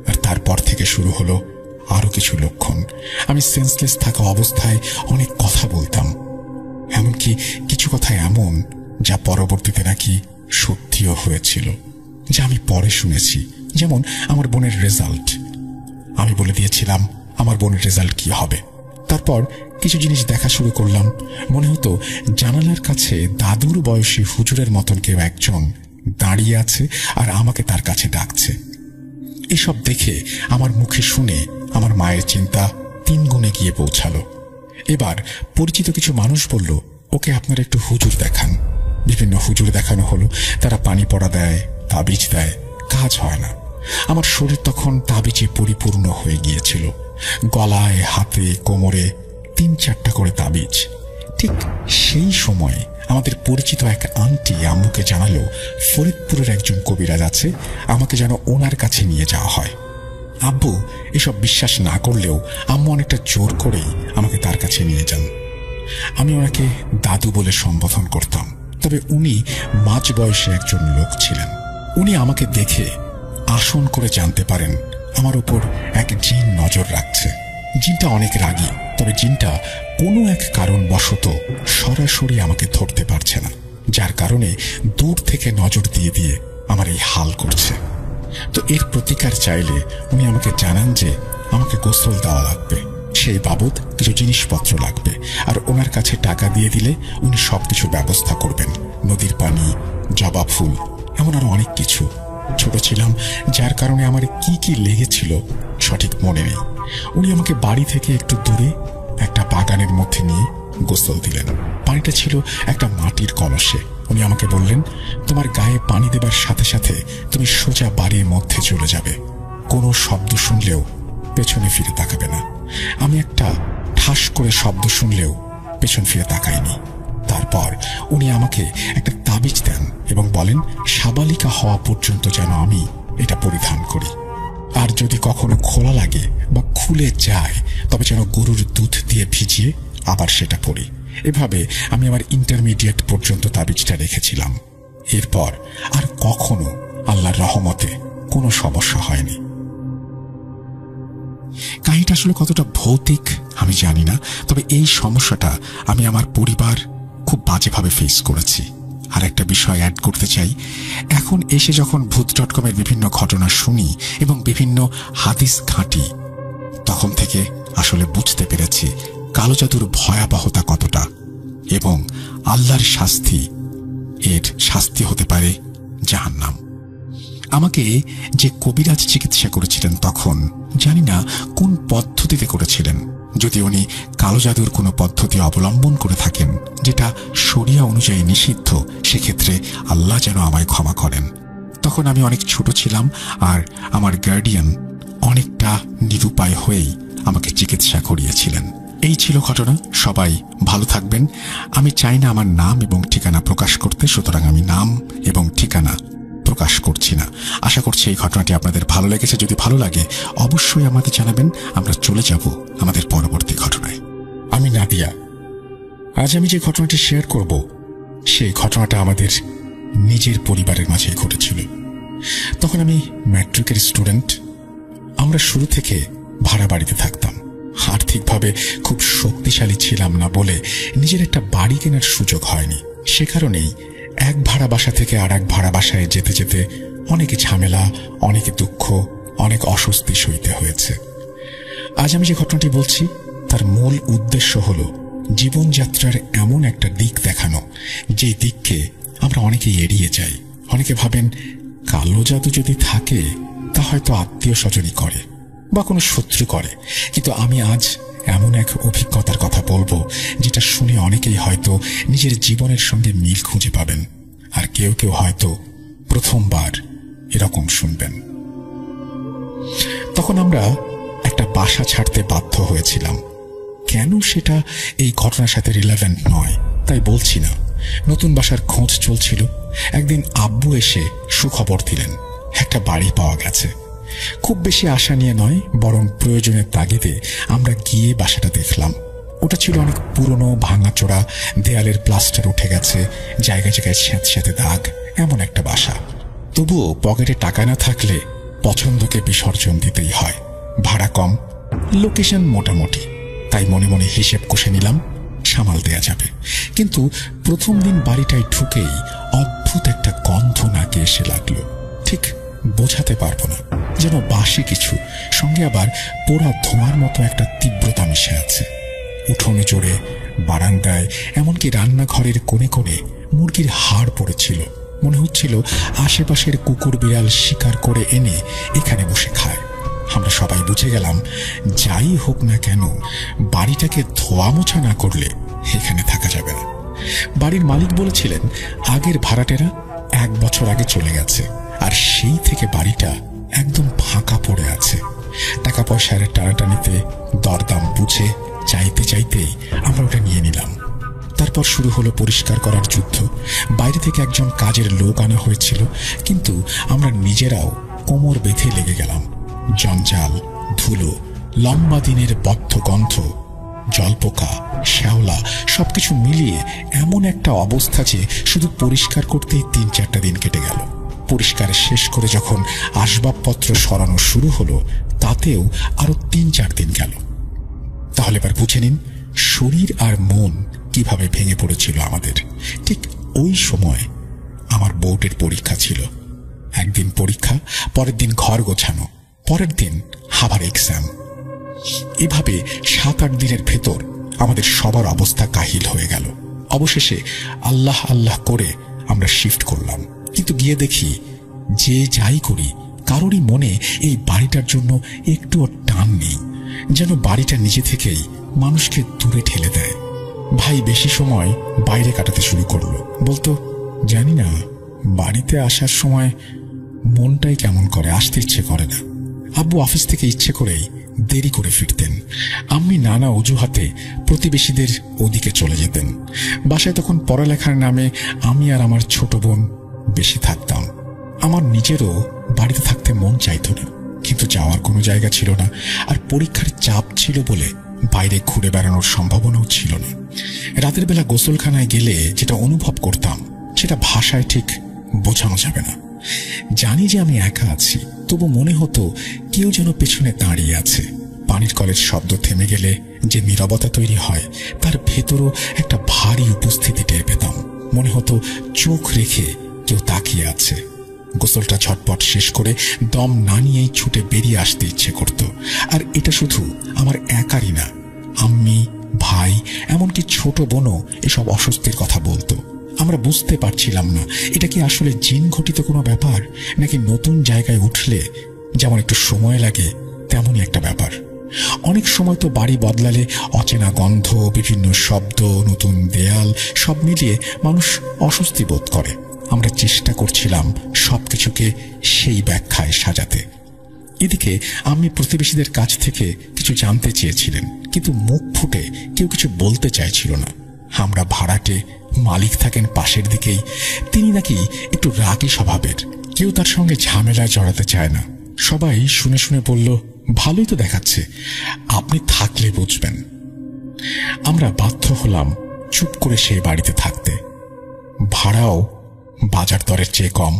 আর তারপর থেকে শুরু হলো আরো কিছু লক্ষণ। আমি সেন্সলেস থাকা অবস্থায় অনেক কথা বলতাম, এমনকি কিছু কথা এমন যা পরবর্তীতে নাকি সত্যিও হয়েছিল, যা আমি পরে শুনেছি। যেমন আমার বোনের রেজাল্ট। আমি বলে দিয়েছিলাম আমার বোনের রেজাল্ট কি হবে। তারপর কিছু জিনিস দেখা শুরু করলাম। মনে হতো জানালার কাছে দাদুর বয়সী হুজুরের মতন কেউ একজন দাঁড়িয়ে আছে আর আমাকে তার কাছে ডাকছে। এসব দেখে আমার মুখে শুনে আমার মায়ের চিন্তা 3 গুণে গিয়ে পৌঁছালো। এবার পরিচিত কিছু মানুষ বলল, ওকে আপনারা একটু হুজুর দেখান। বিভিন্ন হুজুর দেখানো হলো, তারা পানি পড়া দেয়, তাবিজ দেয়, কাজ হয় না। আমার শরীর তখন তাবিজে পরিপূর্ণ হয়ে গিয়েছিল। গলায়, হাতে, কোমরে 3-4টা করে তাবিজ। ঠিক সেই সময় আমাদের পরিচিত এক আন্টি আম্মুকে জানালো ফরিদপুরের একজন কবিরাজ আছে, আমাকে যেন ওনার কাছে নিয়ে যাওয়া হয়। আব্বু এসব বিশ্বাস না করলেও আম্মু অনেকটা জোর করেই আমাকে তার কাছে নিয়ে যান। আমি ওনাকে দাদু বলে সম্বোধন করতাম, তবে উনি মাঝ বয়সে একজন লোক ছিলেন। উনি আমাকে দেখে আসন করে জানতে পারেন আমার উপর এক জিন নজর রাখছে। জিনটা অনেক রাগী, তবে জিনটা কোনো এক কারণবশত সরাসরি আমাকে ধরতে পারছে না, যার কারণে দূর থেকে নজর দিয়ে দিয়ে আমার এই হাল করছে। তো এর প্রতিকার চাইলে উনি আমাকে জানান যে আমাকে গোসল দেওয়া লাগবে, সেই বাবদ কিছু জিনিসপত্র লাগবে, আর ওনার কাছে টাকা দিয়ে দিলে উনি সবকিছু ব্যবস্থা করবেন। নদীর পানি, জবা ফুল, এমন আরো অনেক কিছু। ছোট ছিলাম, যার কারণে আমার কি কি লেগেছিল সঠিক মনে নেই। উনি আমাকে বাড়ি থেকে একটু দূরে একটা বাগানের মধ্যে নিয়ে গোসল দিলেন। পানিটা ছিল একটা মাটির কলসে। উনি আমাকে বললেন, তোমার গায়ে পানি দেবার সাথে সাথে তুমি সোজা বাড়ির মধ্যে চলে যাবে, কোনো শব্দ শুনলেও পেছনে ফিরে তাকাবে না। আমি একটা ঠাস করে শব্দ শুনলেও পেছন ফিরে তাকাইনি। তারপর উনি আমাকে একটা তাবিজ দেন এবং বলেন সাবালিকা হওয়া পর্যন্ত যেন আমি এটা পরিধান করি, আর যদি কখনো খোলা লাগে বা খুলে যায় তবে যেন গরুর দুধ দিয়ে ভিজিয়ে আবার সেটা পরি। এভাবে আমি আমার ইন্টারমিডিয়েট পর্যন্ত তাবিজটা রেখেছিলাম। এরপর আর কখনো আল্লাহর রহমতে কোনো সমস্যা হয়নি। কাহিনীটা আসলে কতটা ভৌতিক আমি জানি না, তবে এই সমস্যাটা আমি আমার পরিবার খুব বাজেভাবে ফেস করেছি। আর একটা বিষয় অ্যাড করতে চাই, এখন এসে যখন ভূত.com-এর বিভিন্ন ঘটনা শুনি এবং বিভিন্ন হাদিস ঘাঁটি, তখন থেকে আসলে বুঝতে পেরেছি কালো জাদুর ভয়াবহতা কতটা, এবং আল্লাহর শাস্তি, এর শাস্তি হতে পারে জাহান্নাম। আমাকে যে কবিরাজ চিকিৎসা করেছিলেন তখন জানি না কোন পদ্ধতিতে করেছিলেন। যদি উনি কালো জাদুর কোনো পদ্ধতি অবলম্বন করে থাকেন যেটা শরিয়া অনুযায়ী নিষিদ্ধ, সেক্ষেত্রে আল্লাহ যেন আমায় ক্ষমা করেন। তখন আমি অনেক ছোট ছিলাম, আর আমার গার্ডিয়ান অনেকটা নিরুপায় হয়েই আমাকে চিকিৎসা করিয়েছিলেন। এই ছিল ঘটনা। সবাই ভালো থাকবেন। আমি চাই না আমার নাম এবং ঠিকানা প্রকাশ করতে, সুতরাং আমি নাম এবং ঠিকানা প্রকাশ করছি না। আশা করছি এই ঘটনাটি আপনাদের ভালো লেগেছে। যদি ভালো লাগে অবশ্যই আমাদের জানাবেন। আমরা চলে যাব আমাদের পরবর্তী ঘটনায়। আমি নাদিয়া। আজ আমি যে ঘটনাটি শেয়ার করব সেই ঘটনাটা আমাদের নিজের পরিবারের মাঝেই ঘটেছিল। তখন আমি ম্যাট্রিকের স্টুডেন্ট। আমরা শুরু থেকে ভাড়া বাড়িতে থাকতাম। আর্থিকভাবে খুব শক্তিশালী ছিলাম না বলে নিজের একটা বাড়ি কেনার সুযোগ হয়নি। সে কারণেই এক ভাড়া বাসা থেকে আর এক ভাড়া বাসায় যেতে যেতে অনেক ঝামেলা, অনেক দুঃখ, অনেক অস্বস্তি সইতে হয়েছে। আজ আমি যে ঘটনাটি বলছি তার মূল উদ্দেশ্য হল জীবনযাত্রার এমন একটা দিক দেখানো, যে দিককে আমরা অনেকেই এড়িয়ে যাই। অনেকে ভাবেন কালো জাদু যদি থাকে তা হয়তো আত্মীয় স্বজনই করে বা কোনো শত্রু করে, কিন্তু আমি আজ এমন এক অভিজ্ঞতার কথা বলবো যেটা শুনে অনেকেই হয়তো নিজের জীবনের সঙ্গে মিল খুঁজে পাবেন, আর কেউ কেউ হয়তো প্রথমবার এরকম শুনবেন। তখন আমরা একটা বাসা ছাড়তে বাধ্য হয়েছিলাম। কেন সেটা এই ঘটনার সাথে রিলেভেন্ট নয় তাই বলছি না। নতুন বাসার খোঁজ চলছিল। একদিন আব্বু এসে সুখবর দিলেন, একটা বাড়ি পাওয়া গেছে। খুব বেশি আশা নিয়ে নয়, বরং প্রয়োজনের তাগিদে আমরা গিয়ে বাসাটা দেখলাম। ওটা ছিল অনেক পুরনো, ভাঙাচোরা, দেয়ালের প্লাস্টার উঠে গেছে, জায়গায় জায়গায় স্যাঁতস্যাঁতে দাগ, এমন একটা বাসা। তবুও পকেটে টাকা না থাকলে পছন্দকে বিসর্জন দিতেই হয়। ভাড়া কম, লোকেশন মোটামুটি, তাই মনে মনে হিসেব কষে নিলাম সামাল দেয়া যাবে। কিন্তু প্রথম দিন বাড়িটায় ঢুকেই অদ্ভুত একটা গন্ধ নাকে এসে লাগলো। ঠিক বোঝাতে পারবো না, যেন বাসি কিছু, সঙ্গে আবার পোড়া ধোঁয়ার মতো একটা তীব্রতা মিশে আছে। উঠোনে জোরে, বারান্দায়, এমনকি রান্নাঘরের কোণে কোণে মুরগির হাড় পড়েছিল। মনে হচ্ছিল আশেপাশের কুকুর বিড়াল শিকার করে এনে এখানে বসে খায়। আমরা সবাই বুঝে গেলাম যাই হোক না কেন বাড়িটাকে ধোয়া মোছা না করলে এখানে থাকা যাবে না। বাড়ির মালিক বলেছিলেন আগের ভাড়াটেরা 1 বছর আগে চলে গেছে, আর সেই থেকে বাড়িটা একদম ফাঁকা পড়ে আছে। টাকা পয়সার টানাটানিতে দরদাম বুঝে চাইতে চাইতেই আমরা ওটা নিয়ে নিলাম। তারপর শুরু হলো পরিষ্কার করার যুদ্ধ। বাইরে থেকে একজন কাজের লোক আনা হয়েছিল, কিন্তু আমরা নিজেরাও কোমর বেঁধে লেগে গেলাম। জঞ্জাল, ধুলো, লম্বা দিনের বদ্ধ গন্ধ জলপোকা, শ্যাওলা সবকিছু মিলিয়ে এমন একটা অবস্থা যে শুধু পরিষ্কার করতেই ৩-৪টা দিন কেটে গেল। পরিষ্কার শেষ করে যখন আসবাবপত্র সরানো শুরু হলো তাতেও আরো ৩-৪ দিন গেল। তাহলে এবার বুঝে নিন শরীর আর মন কিভাবে ভেঙে পড়েছিল আমাদের। ঠিক ওই সময় আমার বোর্ডের পরীক্ষা ছিল। একদিন পরীক্ষা, পরের দিন ঘর গোছানো, পরের দিন আবার এক্সাম। এভাবে ৭-৮ দিনের ভেতর আমাদের সবার অবস্থা কাহিল হয়ে গেল। অবশেষে আল্লাহ আল্লাহ করে আমরা শিফট করলাম। কিন্তু গিয়ে দেখি যে যাই করি কারোরই মনে এই বাড়িটার জন্য একটুও টান নেই, যেন বাড়িটা নিজে থেকেই মানুষকে দূরে ঠেলে দেয়। ভাই বেশি সময় বাইরে কাটাতে শুরু করলো। বলতো, জানি না বাড়িতে আসার সময় মনটাই কেমন করে, আসতে ইচ্ছে করে না। আব্বু অফিস থেকে ইচ্ছে করেই দেরি করে ফিরতেন। আম্মি নানা অজুহাতে প্রতিবেশীদের ওদিকে চলে যেতেন। বাসায় তখন পড়ালেখার নামে আমি আর আমার ছোট বোন বেশি থাকতাম। আমার নিজেরও বাড়িতে থাকতে মন চাইতো না, কিন্তু যাওয়ার কোনো জায়গা ছিল না। আর পরীক্ষার চাপ ছিল বলে বাইরে ঘুরে বেড়ানোর সম্ভাবনাও ছিল না। রাতের বেলা গোসলখানায় গেলে যেটা অনুভব করতাম সেটা ভাষায় ঠিক বোঝানো যাবে না। জানি যে আমি একা আছি, তবু মনে হতো কেউ যেন পেছনে দাঁড়িয়ে আছে। পানির কলের শব্দ থেমে গেলে যে নীরবতা তৈরি হয় তার ভেতরও একটা ভারী উপস্থিতি টের পেতাম। মনে হতো চোখ রেখে কেউ তাকিয়ে আছে। গোসলটা ঝটপট শেষ করে দম না নিয়েই ছুটে বেরিয়ে আসতে ইচ্ছে করত। আর এটা শুধু আমার একারই না, আম্মি, ভাই, এমনকি ছোট বোনও এসব অস্বস্তির কথা বলতো। আমরা বুঝতে পারছিলাম না এটা কি আসলে জিন ঘটিত কোনো ব্যাপার, নাকি নতুন জায়গায় উঠলে যেমন একটু সময় লাগে তেমনই একটা ব্যাপার। অনেক সময় তো বাড়ি বদলালে অচেনা গন্ধ, বিভিন্ন শব্দ, নতুন দেয়াল সব মিলিয়ে মানুষ অস্বস্তি বোধ করে। আমরা চেষ্টা করছিলাম সবকিছুকে সেই ব্যাখ্যায় সাজাতে। এদিকে আমি প্রতিবেশীদের কাছ থেকে কিছু জানতে চেয়েছিলেন, কিন্তু মুখ ফুটে কেউ কিছু বলতে চাইছিল না। আমরা ভাড়াটে, মালিক থাকেন পাশের দিকেই। তিনি নাকি একটু রাগী স্বভাবের, কেউ তার সঙ্গে ঝামেলায় জড়াতে চায় না। সবাই শুনে শুনে বলল, ভালোই তো দেখাচ্ছে, আপনি থাকলে বুঝবেন। আমরা বাধ্য হলাম চুপ করে সেই বাড়িতে থাকতে। ভাড়াও বাজার দরের চেয়ে কম,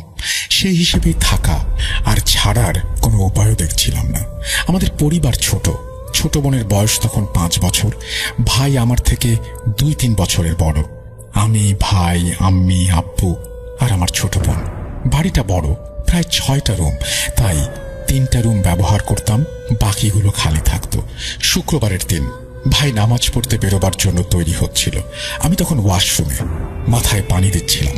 সেই হিসেবেই থাকা আর ছাড়ার কোনো উপায়ও দেখছিলাম না। আমাদের পরিবার ছোট, ছোট বোনের বয়স তখন 5 বছর, ভাই আমার থেকে 2-3 বছরের বড়। আমি, ভাই, আম্মি, আব্বু আর আমার ছোট বোন। বাড়িটা বড়, প্রায় 6টা রুম, তাই 3টা রুম ব্যবহার করতাম, বাকিগুলো খালি থাকতো। শুক্রবারের দিন ভাই নামাজ পড়তে বেরোবার জন্য তৈরি হচ্ছিল। আমি তখন ওয়াশরুমে মাথায় পানি দিচ্ছিলাম।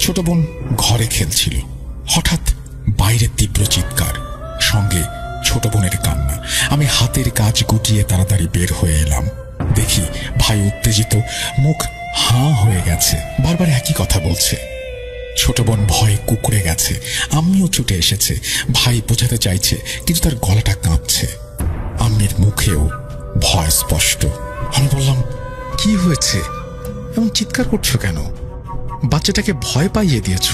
ছোট বোন ঘরে খেলছিল। হঠাৎ বাইরে তীব্র চিৎকার, সঙ্গে ছোট বোনের কান্না। আমি হাতের কাজ গুটিয়ে তাড়াতাড়ি বের হয়ে এলাম। দেখি ভাই উত্তেজিত, মুখ হাঁ হয়ে গেছে, বারবার একই কথা বলছে। ছোট বোন ভয়ে কুঁকড়ে গেছে। আম্মিও ছুটে এসেছে। ভাই বোঝাতে চাইছে, কিন্তু তার গলাটা কাঁপছে। আম্মির মুখেও ভয় স্পষ্ট। আমি বললাম, কি হয়েছে, এমন চিৎকার করছো কেন? বাচ্চাটাকে ভয় পাইয়ে দিয়েছ?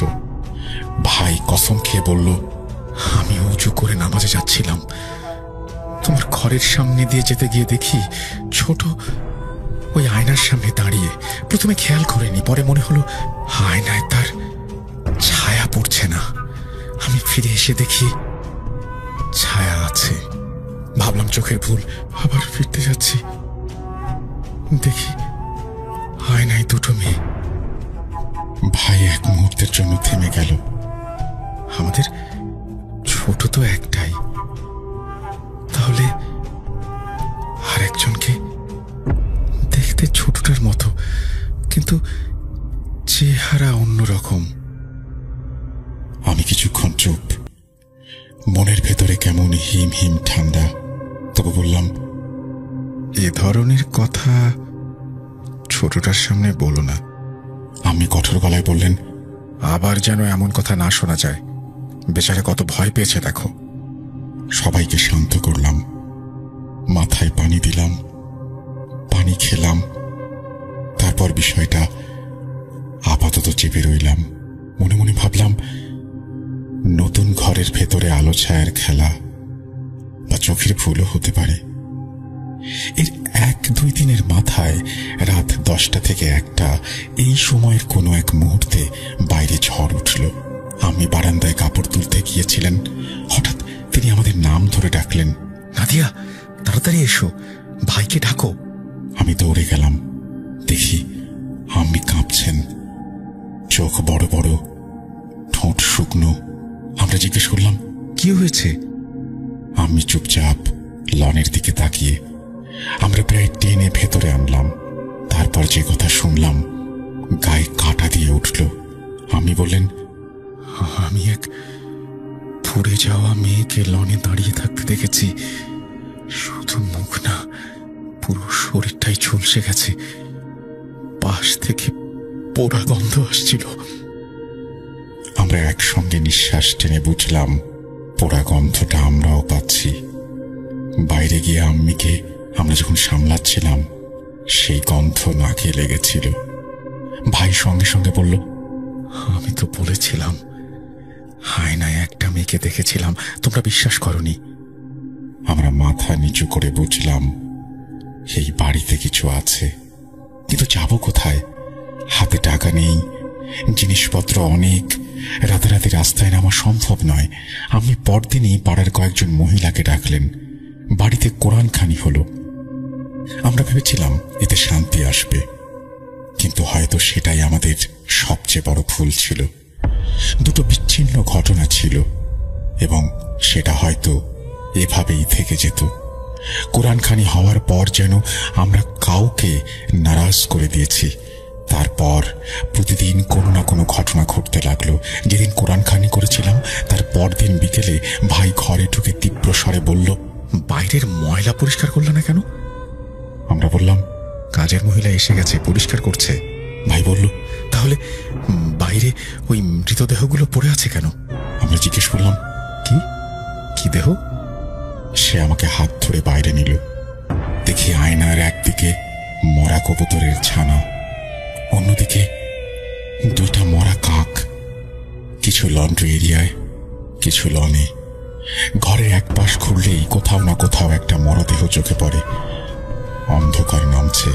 ভাই কসম খেয়ে বলল, আমি উঁচু করে নামাজে যাচ্ছিলাম, তোমার ঘরের সামনে দিয়ে যেতে গিয়ে দেখি ছোট ওই আয়নার সামনে দাঁড়িয়ে। প্রথমে খেয়াল করিনি, পরে মনে হলো আয়নায় তার ছায়া পড়ছে না। আমি ফিরে এসে দেখি ছায়া আছে। ভাবলাম চোখের ভুল, আবার ফিরতে যাচ্ছি, দেখি আয়নায় 2টো মেয়ে। ভাই এক মুহূর্তের জন্য থেমে গেল। আমাদের ছোট তো একটাই, তাহলে আর একজনকে দেখতে ছোটটার মতো, কিন্তু চেহারা অন্যরকম। আমি কিছুক্ষণ চুপ, মনের ভেতরে কেমন হিম হিম ঠান্ডা। তবু বললাম, এ ধরনের কথা ছোটটার সামনে বলো না। আমি কঠোর গলায় বললেন, আবার যেন এমন কথা না শোনা যায়, বেচারা কত ভয় পেয়েছে দেখো। সবাইকে শান্ত করলাম, মাথায় পানি দিলাম, পানি খেলাম। তারপর বিষয়টা আপাতত চেপে রইলাম। মনে মনে ভাবলাম, নতুন ঘরের ভেতরে আলো ছায়ার খেলা বা চোখের ভুলও হতে পারে। এর 1-2 দিনের মাথায় রাত 10টা থেকে 1টা এই সময়ের কোনো এক মুহূর্তে বাইরে ঝড় উঠল। আমি বারান্দায় কাপড় তুলতে গিয়েছিলেন। হঠাৎ তিনি আমাদের নাম ধরে ডাকলেন, নাদিয়া, তাড়াতাড়ি এসো, ভাইকে ডাকো। আমি দৌড়ে গেলাম। দেখি আম্মি কাঁপছেন, চোখ বড় বড়, ঠোঁট শুকনো। আমরা জিজ্ঞেস করলাম, কি হয়েছে? আম্মি চুপচাপ লনের দিকে তাকিয়ে। আমরা প্রায় টেনে ভেতরে আনলাম। তারপর যে কথা শুনলাম গায়ে কাঁটা দিয়ে উঠল। আম্মি বললেন, আমি এক পুড়ে যাওয়া মেয়েকে লনে দাঁড়িয়ে থাকতে দেখেছি। শুধু মুখ না, পুরো শরীরটাই ঝলসে গেছে। পাশ থেকে পোড়া গন্ধ আসছিল। আমরা একসঙ্গে নিঃশ্বাস টেনে বুঝলাম পোড়া গন্ধটা আমরাও পাচ্ছি। বাইরে গিয়ে আম্মিকে আমরা যখন সামলাচ্ছিলাম সেই গন্ধ নাকে লেগেছিল। ভাই সঙ্গে সঙ্গে বলল, আমি তো বলেছিলাম, আয়নায় একটা মেয়েকে দেখেছিলাম, তোমরা বিশ্বাস করনি। আমরা মাথা নিচু করে বুঝলাম এই বাড়িতে কিছু আছে, কিন্তু যাব কোথায়? হাতে টাকা নেই, জিনিসপত্র অনেক, রাতারাতি রাস্তায় নামা সম্ভব নয়। আমি পরদিনই পাড়ার কয়েকজন মহিলাকে ডাকলেন। বাড়িতে কোরআনখানি হলো। আমরা ভেবেছিলাম এতে শান্তি আসবে, কিন্তু হয়তো সেটাই আমাদের সবচেয়ে বড় ভুল ছিল। দুটো বিচ্ছিন্ন ঘটনা ছিল এবং সেটা হয়তো এভাবেই থেকে যেত। কোরআনখানি হওয়ার পর যেন আমরা কাউকে নারাজ করে দিয়েছি। তারপর প্রতিদিন কোনো না কোনো ঘটনা ঘটতে লাগলো। যেদিন কোরআনখানি করেছিলাম তার পরদিন বিকেলে ভাই ঘরে ঢুকে তীব্র স্বরে বলল, বাইরের ময়লা পরিষ্কার করলে না কেন? আমরা বললাম, কাজের মহিলা এসে গেছে, পরিষ্কার করছে। ভাই বলল, তাহলে বাইরে ওই মৃতদেহগুলো পড়ে আছে কেন? আমরা জিজ্ঞেস করলাম, কি কি দেহ? সে আমাকে হাত ধরে বাইরে নিল। দেখি আয়নার একদিকে মরা কবুতরের ছানা, অন্যদিকে 2টা মরা কাক, কিছু লন্ড্রি এরিয়ায়, কিছু লনে। ঘরের এক পাশ খুললেই কোথাও না কোথাও একটা মরদেহ চোখে পড়ে। অন্ধকার নামছে,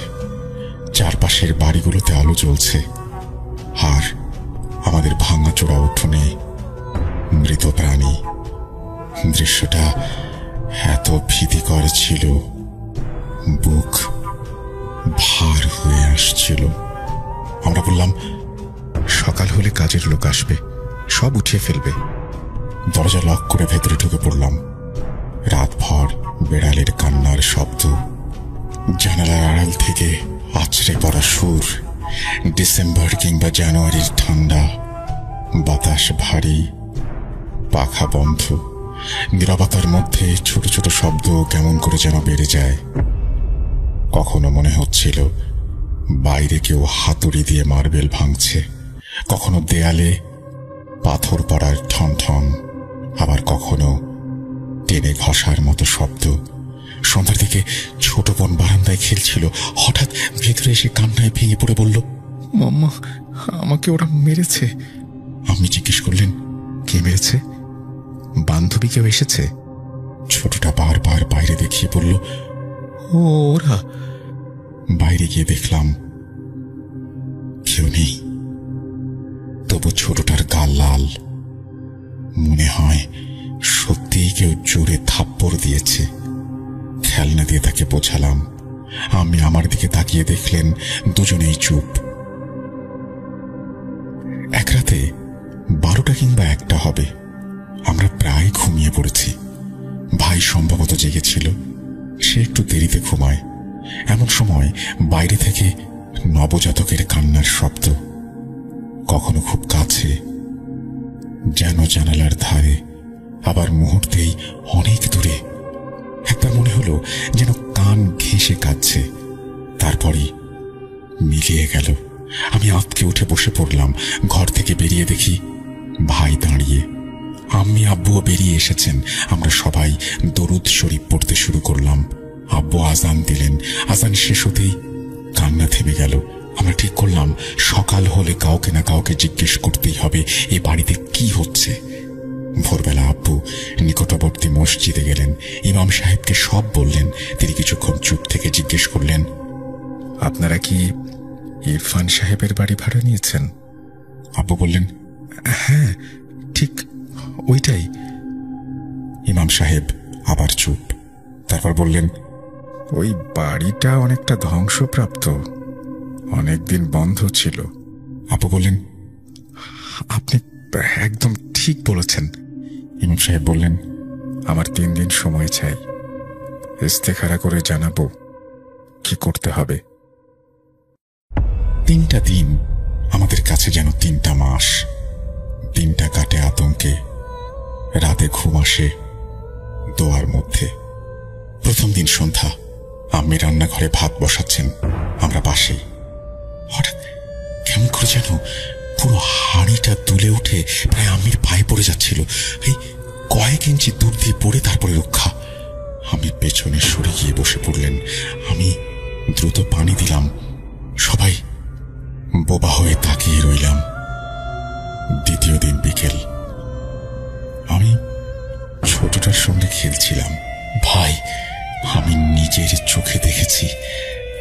চারপাশের বাড়িগুলোতে আলো জ্বলছে, আর আমাদের ভাঙাচোরা উঠোনে মৃত প্রাণী। দৃশ্যটা এত ভীতিকর ছিল, বুক ভার হয়ে আসছিল। আমরা বললাম, সকাল হলে কাজের লোক আসবে, সব উঠিয়ে ফেলবে। দরজা লক করে ভেতরে ঢুকে পড়লাম। রাতভর বেড়ালের কান্নার শব্দ, জানালার আড়াল থেকে আছড়ে পড়া সুর, ডিসেম্বর কিংবা জানুয়ারির ঠান্ডা, বাতাস ভারী, পাখা বন্ধ। নীরবতার মধ্যে ছোট ছোট শব্দ কেমন করে যেন বেড়ে যায়। কখনো মনে হচ্ছিল বাইরে কেউ হাতুড়ি দিয়ে মার্বেল ভাঙছে, কখনো দেয়ালে পাথর পড়ার ঠন ঠন, আবার কখনো টেনে ঘষার মতো শব্দ। সন্ধ্যার দিকে ছোট বোন বারান্দায় খেলছিল। হঠাৎ ভেতরে এসে কান্নায় ভেঙে পড়ে বলল, মাম্মা, আমাকে ওরা মেরেছে। আমি জিজ্ঞেস করলেন, কে মেরেছে? বান্ধবী কেউ এসেছে? ছোটটা বারবার বাইরে দেখিয়ে বলল, ও ওরা। বাইরে গিয়ে দেখলাম কেউ নেই, তবু ছোটটার গাল লাল। মনে হয় সত্যিই কেউ জোরে থাপ্পড় দিয়েছে। খেলনা দিয়ে তাকে বোঝালাম। আমি আমার দিকে তাকিয়ে দেখলেন দুজনেই চুপ। এক রাতে 12টা কিংবা 1টা হবে। আমরা প্রায় ঘুমিয়ে পড়েছি। ভাই সম্ভবত জেগেছিল, সে একটু দেরিতে ঘুমায়। এমন সময় বাইরে থেকে নবজাতকের কান্নার শব্দ, কখনো খুব কাছে, যেন জানালার ধারে, আবার মুহূর্তেই অনেক দূরে। একবার মনে হলো যেন কান ঘেঁষে কাঁদছে, তারপরই মিলিয়ে গেল। আমি আঁতকে উঠে বসে পড়লাম। ঘর থেকে বেরিয়ে দেখি ভাই দাঁড়িয়ে, আম্মি আব্বুও বেরিয়ে এসেছেন। আমরা সবাই দরুদ শরীফ পড়তে শুরু করলাম। আব্বু আজান দিলেন। আজান শেষ হতেই কান্না থেমে গেল। আমরা ঠিক করলাম সকাল হলে কাউকে না কাউকে জিজ্ঞেস করতেই হবে এ বাড়িতে কি হচ্ছে। ভোরবেলা আব্বু নিকটবর্তী মসজিদে গেলেন, ইমাম সাহেবকে সব বললেন। তিনি কিছুক্ষণ চুপ থেকে জিজ্ঞেস করলেন, আপনারা কি ইরফান সাহেবের বাড়ি ভাড়া নিয়েছেন? আব্বু বললেন, হ্যাঁ, ঠিক ওইটাই। ইমাম সাহেব আবার চুপ। তারপর বললেন, ওই বাড়িটা অনেকটা ধ্বংসপ্রাপ্ত, অনেকদিন বন্ধ ছিল। আব্বু বললেন, আপনি একদম ঠিক বলেছেন। ইমাম সাহেব বললেন, আমার 3 দিন সময় চাই, ইস্তেখারা করে জানাবো কি করতে হবে। 3টা দিন আমাদের কাছে যেন 3টা মাস। দিনটা কাটে আতঙ্কে, রাতে ঘুম আসে দোয়ার মধ্যে। প্রথম দিন সন্ধ্যা, আম্মি রান্নাঘরে ভাত বসাচ্ছেন, আমরা পাশেই। হঠাৎ কেমন করে যেন পুরো হাঁড়িটা দুলে উঠে প্রায় আম্মির পায়ে পড়ে যাচ্ছিল। এই কয়েক ইঞ্চি দূর দিয়ে পড়ে তারপরে রক্ষা। আমি পেছনে সরে গিয়ে বসে পড়লেন। আমি দ্রুত পানি দিলাম। সবাই বোবা হয়ে তাকিয়ে রইলাম। দ্বিতীয় দিন বিকেল, আমি ছোটটার সঙ্গে খেলছিলাম। ভাই, আমি নিজের চোখে দেখেছি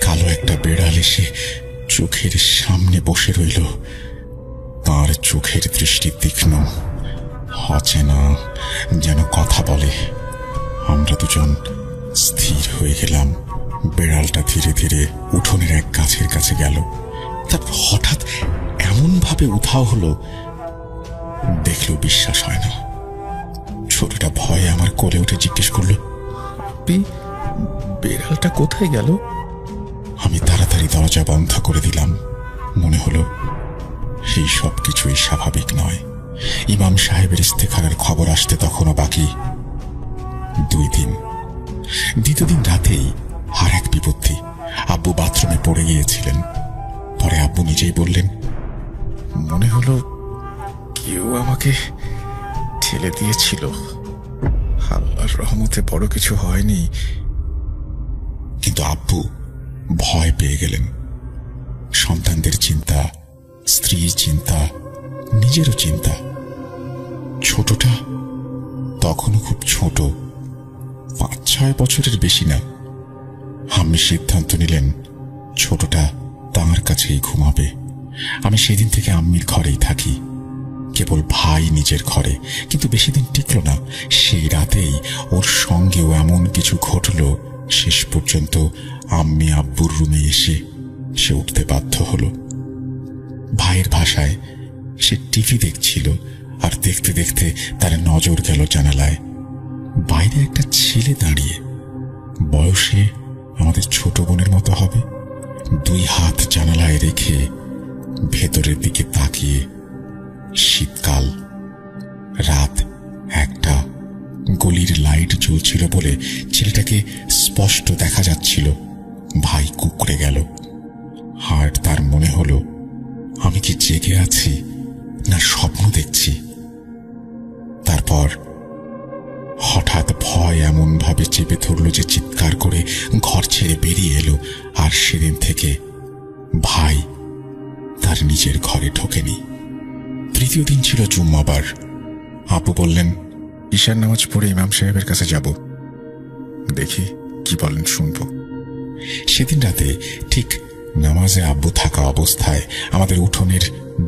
কালো একটা বেড়াল এসে চোখের সামনে বসে রইল। তার চোখের দৃষ্টি তীক্ষ্ণ, অচেনা, যেন কথা বলে। আমরা দুজন স্থির হয়ে গেলাম। বেড়ালটা ধীরে ধীরে উঠোনের এক গাছের কাছে গেল। তারপর হঠাৎ এমন ভাবে উধাও হলো, দেখলেও বিশ্বাস হয় না। ছোটটা ভয়ে আমার কোলে উঠে জিজ্ঞেস করল, বেড়ালটা কোথায় গেল? আমি তাড়াতাড়ি দরজা বন্ধ করে দিলাম। মনে হলো এই সব কিছুই স্বাভাবিক নয়। ইমাম সাহেবের ইস্তেখারার খবর আসতে তখনও বাকি 2 দিন। দ্বিতীয় দিন রাতেই আর এক বিপত্তি। আব্বু বাথরুমে পড়ে গিয়েছিলেন। পরে আব্বু নিজেই বললেন, মনে হলো কেউ আমাকে ঠেলে দিয়েছিল। আল্লাহর রহমতে বড় কিছু হয়নি। কিন্তু আব্বু ভয় পেয়ে গেলেন। সন্তানদের চিন্তা, স্ত্রীর চিন্তা, নিজেরও চিন্তা। ছোটটা তখনও খুব ছোট, 5-6 বছরের বেশি না। আম্মি সিদ্ধান্ত নিলেন ছোটটা তাঁর কাছেই ঘুমাবে। আমি সেদিন থেকে আম্মির ঘরেই থাকি, কেবল ভাই নিজের ঘরে। কিন্তু বেশি দিন টিকল না। সেই রাতেই ওর সঙ্গেও এমন কিছু ঘটল, শেষ পর্যন্ত আম্মি আব্বুর রুমে এসে সে উঠতে বাধ্য হলো। ভাইয়ের ভাষায় সে টিভি দেখছিল, আর দেখতে দেখতে তার নজর গেল জানালায়। বাইরে একটা ছেলে দাঁড়িয়ে, বয়সে আমাদের ছোট বোনের মতো হবে, 2 হাত জানালায় রেখে ভেতরের দিকে তাকিয়ে। শীতকাল, রাত 1টা, গলির লাইট জ্বলছিল বলে ছেলেটাকে স্পষ্ট দেখা যাচ্ছিল। ভাই কুঁকড়ে গেল। আর তার মনে হলো আমি কি জেগে আছি না স্বপ্ন দেখছি। তারপর হঠাৎ ভয় এমন ভাবে চেপে ধরল যে চিৎকার করে ঘর ছেড়ে বেরিয়ে এলো। আর সেদিন থেকে ভাই তার নিজের ঘরে ঢোকেনি। তৃতীয় দিন ছিল জুম্মাবার। আব্বু বললেন, ঈশার নামাজ পড়ে ইমাম সাহেবের কাছে যাব, দেখি কি বলেন শুনবো। সেদিন রাতে ঠিক নামাজে আব্বু থাকা অবস্থায় আমাদের উঠোনের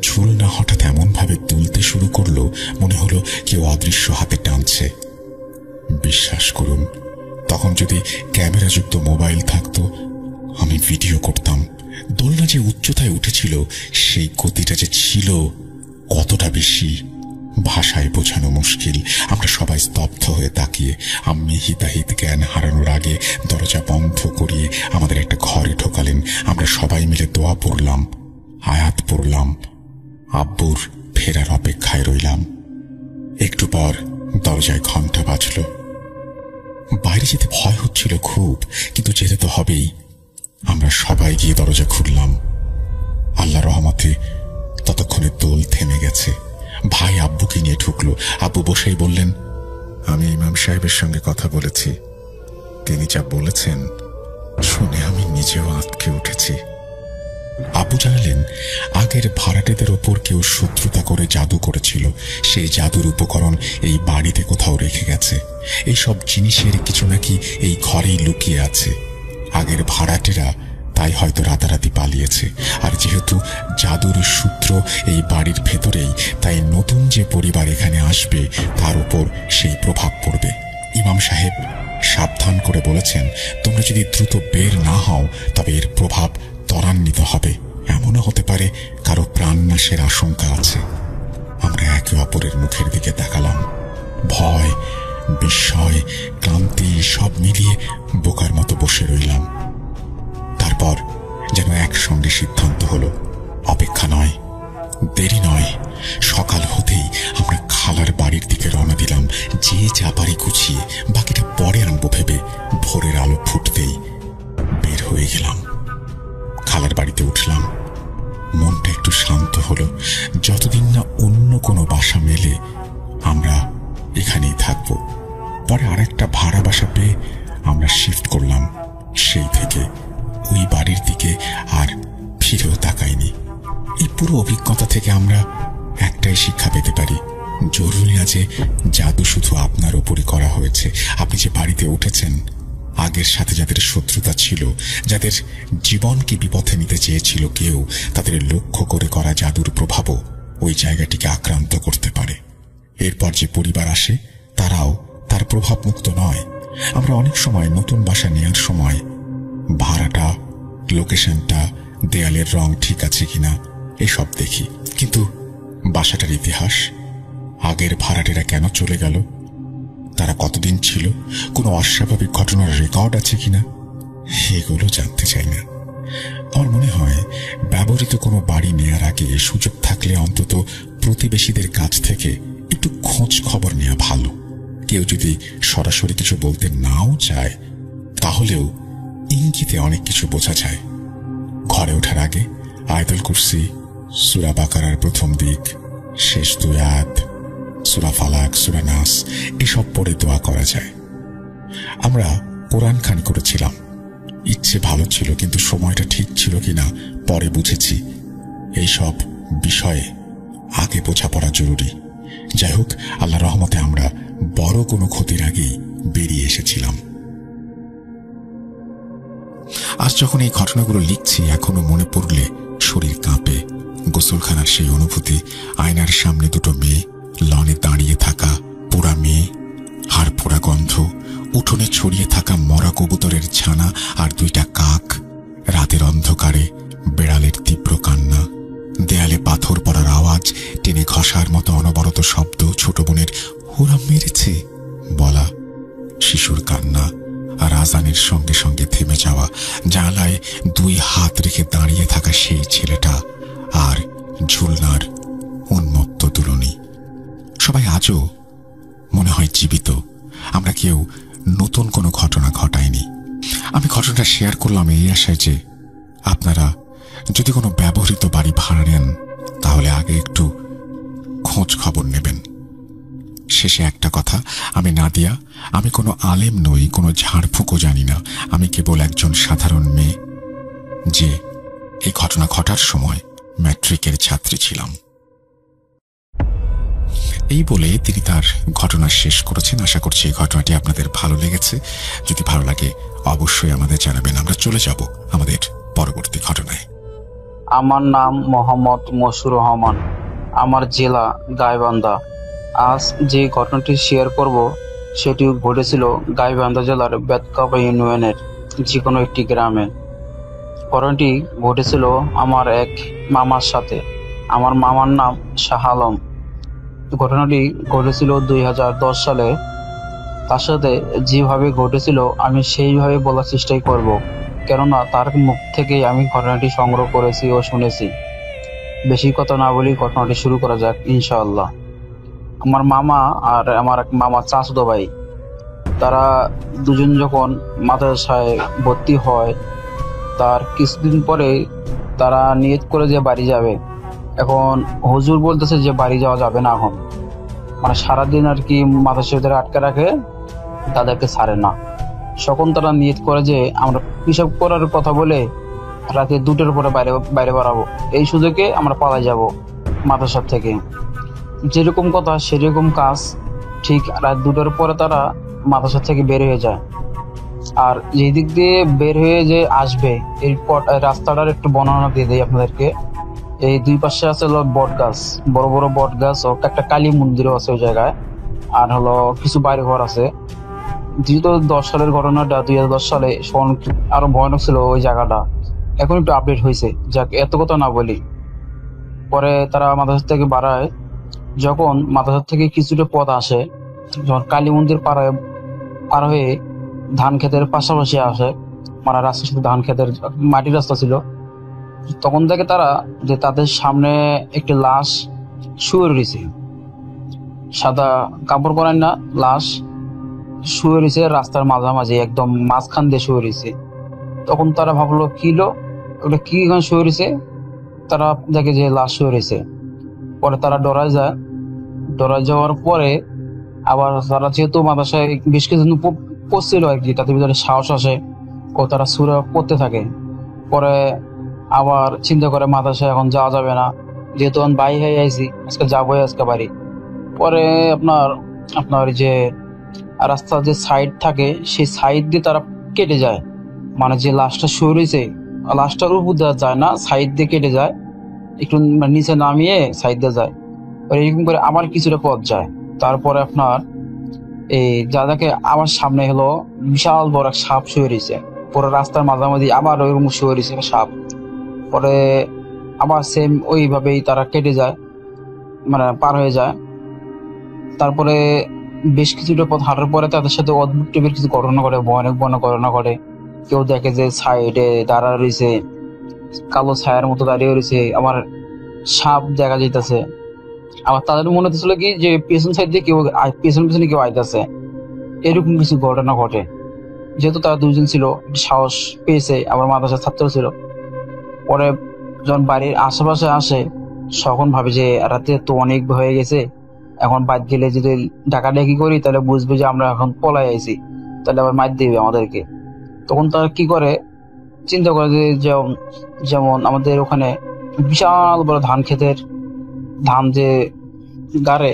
ঝুলনা হঠাৎ এমন ভাবে দুলতে শুরু করলো, মনে হলো কেউ অদৃশ্য হাতে টানছে। বিশ্বাস করুন, তখন যদি ক্যামেরাযুক্ত মোবাইল থাকতো আমি ভিডিও করতাম। দোলনা যে উচ্চতায় উঠেছিল, সেই গতিটা যে ছিল কতটা বেশি, ভাষায় বোঝানো মুশকিল। আমরা সবাই স্তব্ধ হয়ে তাকিয়ে। আম্মি হিতাহিত জ্ঞান হারানোর আগে দরজা বন্ধ করিয়ে আমাদের একটা ঘরে ঢোকালেন। আমরা সবাই মিলে দোয়া পড়লাম, আয়াত পড়লাম, আব্বুর ফেরার অপেক্ষায় রইলাম। একটু পর দরজায় ঘন্টা বাজল। বাইরে যেতে ভয় হচ্ছিল খুব, কিন্তু যেতে তো হবেই। আমরা সবাই গিয়ে দরজা খুললাম। আল্লাহর রহমতে ততক্ষণে দোল থেমে গেছে। ভাই আব্বুকে নিয়ে ঢুকলো। আব্বু বসেই বললেন, আমি ইমাম সাহেবের সঙ্গে কথা বলেছি, তিনি যা বলেছেন শুনে আমি নিজেও আঁতকে উঠেছি। আব্বু জানালেন আগের ভাড়াটেদের ওপর কেউ শত্রুতা করে জাদু করেছিল, সেই জাদুর উপকরণ এই বাড়িতে কোথাও রেখে গেছে। এই সব জিনিসের কিছু নাকি এই ঘরেই লুকিয়ে আছে। আগের ভাড়াটেরা তাই হয়তো রাতারাতি পালিয়েছে। আর যেহেতু জাদুর সূত্র এই বাড়ির ভেতরেই, তাই নতুন যে পরিবার এখানে আসবে তার উপর সেই প্রভাব পড়বে। ইমাম সাহেব সাবধান করে বলেছেন, তোমরা যদি দ্রুত বের না হও তবে এর প্রভাব ত্বরান্বিত হবে। এমনও হতে পারে কারো প্রাণনাশের আশঙ্কা আছে। আমরা একে অপরের মুখের দিকে তাকালাম। ভয়, বিস্ময়, ক্লান্তি সব মিলিয়ে বোকার মতো বসে রইলাম। তারপর যেন একসঙ্গে সিদ্ধান্ত হলো, অপেক্ষা নয়, দেরি নয়। সকাল হতেই আমরা খালার বাড়ির দিকে রওনা দিলাম, যে যা পারি গুছিয়ে, বাকিটা পরে আনবো ভেবে। ভোরের আলো ফুটতেই বের হয়ে গেলাম। খালার বাড়িতে উঠলাম, মনটা একটু শান্ত হলো। যতদিন না অন্য কোনো বাসা মেলে আমরা এখানেই থাকবো। পরে আরেকটা ভাড়া বাসা পেয়ে আমরা শিফট করলাম। সেই থেকে ওই বাড়ির দিকে আর ফিরেও তাকাইনি। এই পুরো অভিজ্ঞতা থেকে আমরা একটাই শিক্ষা পেতে পারি, জরুরি না যে জাদু শুধু আপনার উপরই করা হয়েছে। আপনি যে বাড়িতে উঠেছেন, আগের সাথে যাদের শত্রুতা ছিল, যাদের জীবনকে বিপথে নিতে চেয়েছিল কেউ, তাদের লক্ষ্য করে করা জাদুর প্রভাবও ওই জায়গাটিকে আক্রান্ত করতে পারে। এরপর যে পরিবার আসে তারাও তার প্রভাব মুক্ত নয়। আমরা অনেক সময় নতুন বাসা নেওয়ার সময় ভাড়াটা, লোকেশনটা, দেয়ালের রং ঠিক আছে কিনা এসব দেখি, কিন্তু বাসাটার ইতিহাস, আগের ভাড়াটেরা কেন চলে গেল, তারা কতদিন ছিল, কোনো অস্বাভাবিক ঘটনার রেকর্ড আছে কিনা, সেগুলো জানতে চাই না। আমার মনে হয় ব্যবহৃত কোনো বাড়ি নেয়ার আগে সুযোগ থাকলে অন্তত প্রতিবেশীদের কাছ থেকে একটু খোঁজ খবর নেওয়া ভালো। কেউ যদি সরাসরি কিছু বলতে নাও চায়, তাহলেও ইঙ্গিতে অনেক কিছু বোঝা যায়। ঘরে ওঠার আগে আয়াতুল কুরসি, সূরা বাকারার প্রথম দিক, শেষ 2 আয়াত, সূরা ফালাক, সূরা নাস এসব পড়ে দোয়া করা যায়। আমরা কোরআন খানি করেছিলাম। ইচ্ছে ভালো ছিল, কিন্তু সময়টা ঠিক ছিল কিনা পরে বুঝেছি। এইসব বিষয়ে আগে বোঝাপড়া জরুরি। যাই হোক, আল্লাহ রহমতে আমরা বড় কোনো ক্ষতির আগেই বেরিয়ে এসেছিলাম। আজ যখন এই ঘটনাগুলো লিখছি, এখনো মনে পড়লে শরীর কাঁপে। গোসলখানার সেই অনুভূতি, আয়নার সামনে 2 মেয়ে, লনে দাঁড়িয়ে থাকা পোড়া মেয়ে, হাড় পোড়া গন্ধ, উঠোনে ছড়িয়ে থাকা মরা কবুতরের ছানা আর 2টা কাক, রাতের অন্ধকারে বেড়ালের তীব্র কান্না, দেয়ালে পাথর পড়ার আওয়াজ, টেনে ঘষার মতো অনবরত শব্দ, ছোট বোনের ওরা মেরেছে বলা, শিশুর কান্না আর আজানের সঙ্গে সঙ্গে থেমে যাওয়া, জানালায় 2 হাত রেখে দাঁড়িয়ে থাকা সেই ছেলেটা, আর ঝুলনার উন্মত্ত দুলনি। সবাই আজও মনে হয় জীবিত। আমরা কেউ নতুন কোনো ঘটনা ঘটাইনি। আমি ঘটনাটা শেয়ার করলাম এই আশায় যে আপনারা যদি কোনো ব্যবহৃত বাড়ি ভাড়া নেন, তাহলে আগে একটু খোঁজ খবর নেবেন। শেষে একটা কথা, আমি নাদিয়া, আমি কোনো আলেম নই, কোনো ঝাড়ফুঁকও জানি না। আমি কেবল একজন সাধারণ মেয়ে, যে এই ঘটনা ঘটার সময় ম্যাট্রিকের ছাত্রী ছিলাম। এই বলে তিনি তার ঘটনা শেষ করেছেন। আশা করছি এই ঘটনাটি আপনাদের ভালো লেগেছে। যদি ভালো লাগে অবশ্যই আমাদের জানাবেন। আমরা চলে যাব আমাদের পরবর্তী ঘটনায়। আমার নাম মোহাম্মদ মশিউর রহমান, আমার জেলা গাইবান্ধা। আজ যে ঘটনাটি শেয়ার করব সেটি ঘটেছিল গাইবান্ধা জেলার বেতকাবা ইউনিয়নের যে কোনো একটি গ্রামে। ঘটনাটি ঘটেছিল আমার এক মামার সাথে। আমার মামার নাম শাহ আলম। ঘটনাটি ঘটেছিল 2010 সালে। তার সাথে যেভাবে ঘটেছিল আমি সেইভাবে বলার চেষ্টাই করব, কেননা তার মুখ থেকেই আমি ঘটনাটি সংগ্রহ করেছি ও শুনেছি। বেশি কথা না বলি ঘটনাটি শুরু করা যাক ইনশাআল্লাহ। আমার মামা আর আমার এক মামা চাচাতো ভাই, তারা দুজন যখন মাদ্রাসায় ভর্তি হয়, তার কিছুদিন পরে তারা নিয়ত করে যে বাড়ি যাবে। এখন হুজুর বলতেছে যে বাড়ি যাওয়া যাবে না, এখন মানে সারাদিন আর কি মাদ্রাসায় আটকে রাখে, তাদেরকে ছাড়ে না। তখন তারা নিয়ত করে যে আমরা পিসাব করার কথা বলে রাতে 2টার পরে বাইরে বাইরে বাড়াবো, এই সুযোগে আমরা পালাই যাব মাদ্রাসা থেকে। যেরকম কথা সেরকম কাজ। ঠিক রাত 2টার পরে তারা মাদ্রাসা থেকে বের হয়ে যায়। আর যেই দিক দিয়ে বের হয়ে যে আসবে এই রাস্তাটার একটু বর্ণনা দিয়ে দেয় আপনাদেরকে। এই দুই পাশে আছে হলো বট গাছ, বড় বড় বট গাছ ও একটা কালী মন্দিরও আছে ওই জায়গায়। আর হলো কিছু বাড়ি ঘর আছে। 2010 সালের ঘটনাটা, 2010 সালে আরো ভয়ানক ছিল ওই জায়গাটা। এখন একটু আপডেট হয়েছে, যাক এত কথা না বলি। পরে তারা মাদ্রাসা থেকে বাড়ায়, যখন মাদ্রাসা থেকে কিছুটা পথ আসে, যখন কালী মন্দির পার হয়ে ধান ক্ষেতের পাশাপাশি আসে, মানে রাস্তার সাথে ধান ক্ষেতের মাটির রাস্তা ছিল, তখন থেকে তারা যে তাদের সামনে একটি লাশ শুয়ে রয়েছে, সাদা কাপড় পরেন না, লাশ শুয়ে রয়েছে রাস্তার মাঝামাঝি, একদম মাঝখান দিয়ে শুয়ে রয়েছে। তখন তারা ভাবলো কিলো ওটা কি শুয়ে রয়েছে, তারা দেখে যে লাশ শুয়ে রয়েছে। পরে তারা ডরায় যায়। ডরায় যাওয়ার পরে আবার তারা যেহেতু মাদ্রাসায় বেশ কিছুদিন পড়ছিল আর কি, তাদের ভিতরে সাহস আসে ও তারা সূরা পড়তে থাকে। পরে আবার চিন্তা করে মাদ্রাসায় এখন যাওয়া যাবে না, যেহেতু আমি বাড়ি হয়ে আইছি, আজকে যাবোই আজকে বাড়ি। পরে আপনার যে রাস্তার যে সাইড থাকে সেই সাইড দিয়ে তারা কেটে যায়, মানে যে লাশটা শুয়ে রয়েছে লাশটার উপর দেওয়া যায় না, সাইড দিয়ে কেটে যায়, একটু নিচে নামিয়ে সাইড দিয়ে যায়। এরকম করে আবার কিছুটা পথ যায়। তারপরে আপনার এই যাদেরকে আমার সামনে হলো বিশাল বড় এক সাপ শুয়ে রয়েছে, পুরো রাস্তার মাঝামাঝি আবার ওইরকম শুয়ে রয়েছে সাপ। পরে আবার সেম ওইভাবেই তারা কেটে যায়, মানে পার হয়ে যায়। তারপরে বেশ কিছুটা পথ হাঁটার পরে তাদের সাথে অদ্ভুত টাইপের কিছু ঘটনা ঘটে, ভয়ানক ভয়ানক ঘটনা ঘটে। কেউ দেখে যে সাইডে দাঁড়া রয়েছে, কালো ছায়ার মতো দাঁড়িয়ে রয়েছে, আবার সাপ দেখা যাইতেছে। আবার তাদের মনে হচ্ছিল কি যে পেছন সাইড দিয়ে কেউ পেছনে কেউ আইতেছে, এরকম কিছু ঘটনা ঘটে। যেহেতু তারা দুজন ছিল, সাহস পেয়েছে, আবার মাদ্রাসার ছাত্র ছিল। পরে যখন বাড়ির আশেপাশে আসে তখন ভাবে যে রাতে তো অনেক হয়ে গেছে, এখন বাদ গেলে যদি ডাকাডাকি করি তাহলে বুঝবে যে আমরা এখন পলাই আইছি, তাহলে আবার মার দিবে আমাদেরকে। তখন তারা কি করে, চিন্তা করে যে যেমন আমাদের ওখানে বিশাল বড় ধান ক্ষেতের ধান যে গাড়ে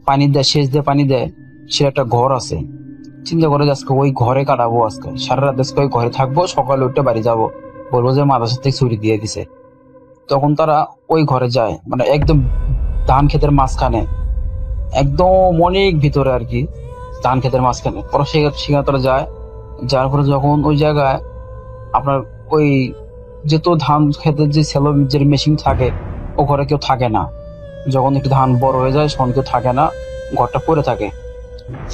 পানি দেয়, সেচ দিয়ে পানি দেয়, সে একটা ঘর আছে। চিন্তা করে যে আজকে ওই ঘরে কাটাবো, আজকে সারা রাত আজকে ওই ঘরে থাকবো, সকালে উঠে বাড়ি যাবো, বলবো যে মাদ্রাসা থেকে ছুটি দিয়ে দিছে। তখন তারা ওই ঘরে যায়, মানে একদম ধান ক্ষেতের মাঝখানে, একদম অনেক ভিতরে আর কি, ধান ক্ষেতের মাঝখানে। পরে সেখানে তারা যায়। যার পরে যখন ওই জায়গায় আপনার ওই যেহেতু ধান ক্ষেতের যে সেলো যে মেশিন থাকে, ও ঘরে কেউ থাকে না। যখন একটু ধান বড় হয়ে যায় তখন কেউ থাকে না, ঘরটা পড়ে থাকে।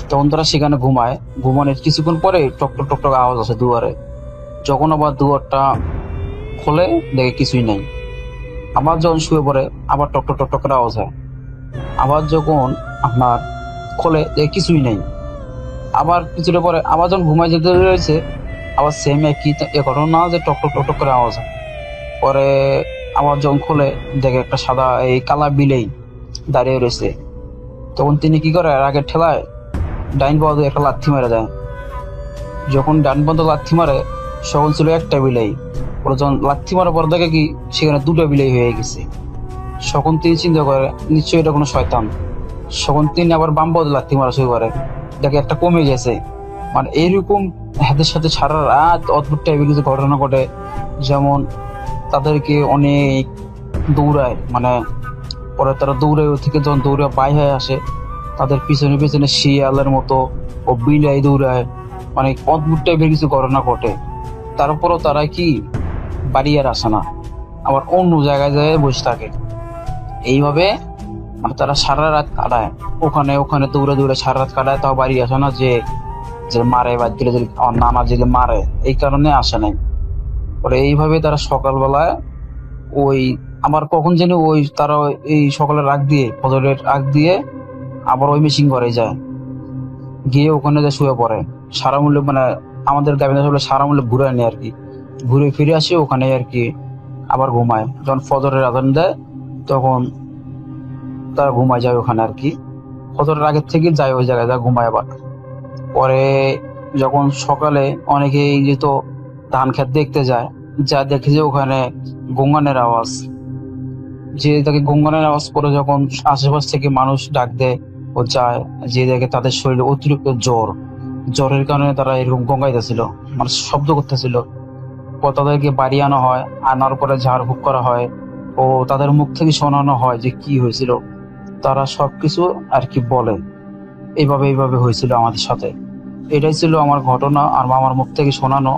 তখন তারা সেখানে ঘুমায়। ঘুমানোর কিছুক্ষণ পরে টকটক টকটক আওয়াজ আছে দুয়ারে। যখন আবার দুয়ারটা খোলে দেখে কিছুই নেই। আবার যখন শুয়ে পড়ে আবার টকটক টকটক করে আওয়াজ হয়। আবার যখন আপনার খোলে দেখে কিছুই নেই। আবার কিছুটা পরে আবার যখন ঘুমায় যেতে রয়েছে, আবার সেম একই ঘটনা, যে টকটক টকটক করে আওয়াজ হয়। পরে আবার যখন খোলে দেখে একটা সাদা এই কালা বিলেই দাঁড়িয়ে রয়েছে। তখন তিনি কি করে, আগে ঠেলায় ডাইন পথে একটা লাথি মারা যায়। যখন ডান পথে লাথি মারে তখন ছিল একটা বিলাই, ওরা যখন লাথি মারার পর দেখে কি সেখানে দুটো বিলাই হয়ে গেছে। তখন তিনি চিন্তা করে নিশ্চয়ই এটা কোনো শয়তান। তখন তিনি আবার বাম পথে লাথি মারা শুরু করে, দেখে একটা কমে গেছে। মানে এইরকম হাতের সাথে সারা রাত অদ্ভুত টাইপের কিছু ঘটনা ঘটে। যেমন তাদেরকে অনেক দৌড়ায়, মানে পরে তারা দৌড়ে থেকে যখন দৌড়ে বাই হয়ে আসে, তাদের পিছনে পিছনে শিয়ালের মতো ও বিলাই দৌড়ায়, মানে অদ্ভুত টাইপের কিছু ঘটনা ঘটে। তারপরও তারা কি বাড়ি আর আসে না, আবার অন্য জায়গায় যায় বসে থাকে। এইভাবে তারা সারা রাত কাটায়, ওখানে ওখানে দৌড়ে দৌড়ে সারা রাত কাটায়, তাও বাড়ি আসে না। যে মারে বাদ দিলে যদি আমার নানা যদি মারে, এই কারণে আসে নাই। পরে এইভাবে তারা সকালবেলায় ওই আবার কখন যেন ওই তারা এই সকালের আগ দিয়ে, ফজরের আগ দিয়ে আবার ওই মেশিন ঘরে যায়, গিয়ে ওখানে যে শুয়ে পড়ে। সারা মূল্য মানে আমাদের গ্রামে সারা মূল্য ঘুরে আনে আর কি, ঘুরে ফিরে আসে ওখানে আর কি, আবার ঘুমায়। যখন ফজরের আজান দেয় তখন তারা ঘুমায় যায় ওখানে আর কি, ফজরের আগের থেকে যায় ওই জায়গায়, যা ঘুমায় আবার। পরে যখন সকালে অনেকেই যেত ধান ক্ষেত দেখতে যায়, যা দেখে যে ওখানে গঙ্গানের আওয়াজ, যে তাকে গঙ্গানের আওয়াজ পরে যখন আশেপাশ থেকে মানুষ ডাক দেয় ও যায়, যে দেখে তাদের শরীরে অতিরিক্ত জ্বরের কারণে তারা এরকম গঙ্গাইতেছিল, মানে শব্দ করতেছিল। ও তাদেরকে বাড়ি আনা হয়, আনার পরে ঝাড়ফুঁক করা হয় ও তাদের মুখ থেকে শোনানো হয় যে কি হয়েছিল। তারা সবকিছু আর কি বলে, এইভাবে এইভাবে হয়েছিল আমাদের সাথে। এটাই ছিল আমার ঘটনা আর মামার মুখ থেকে শোনানো।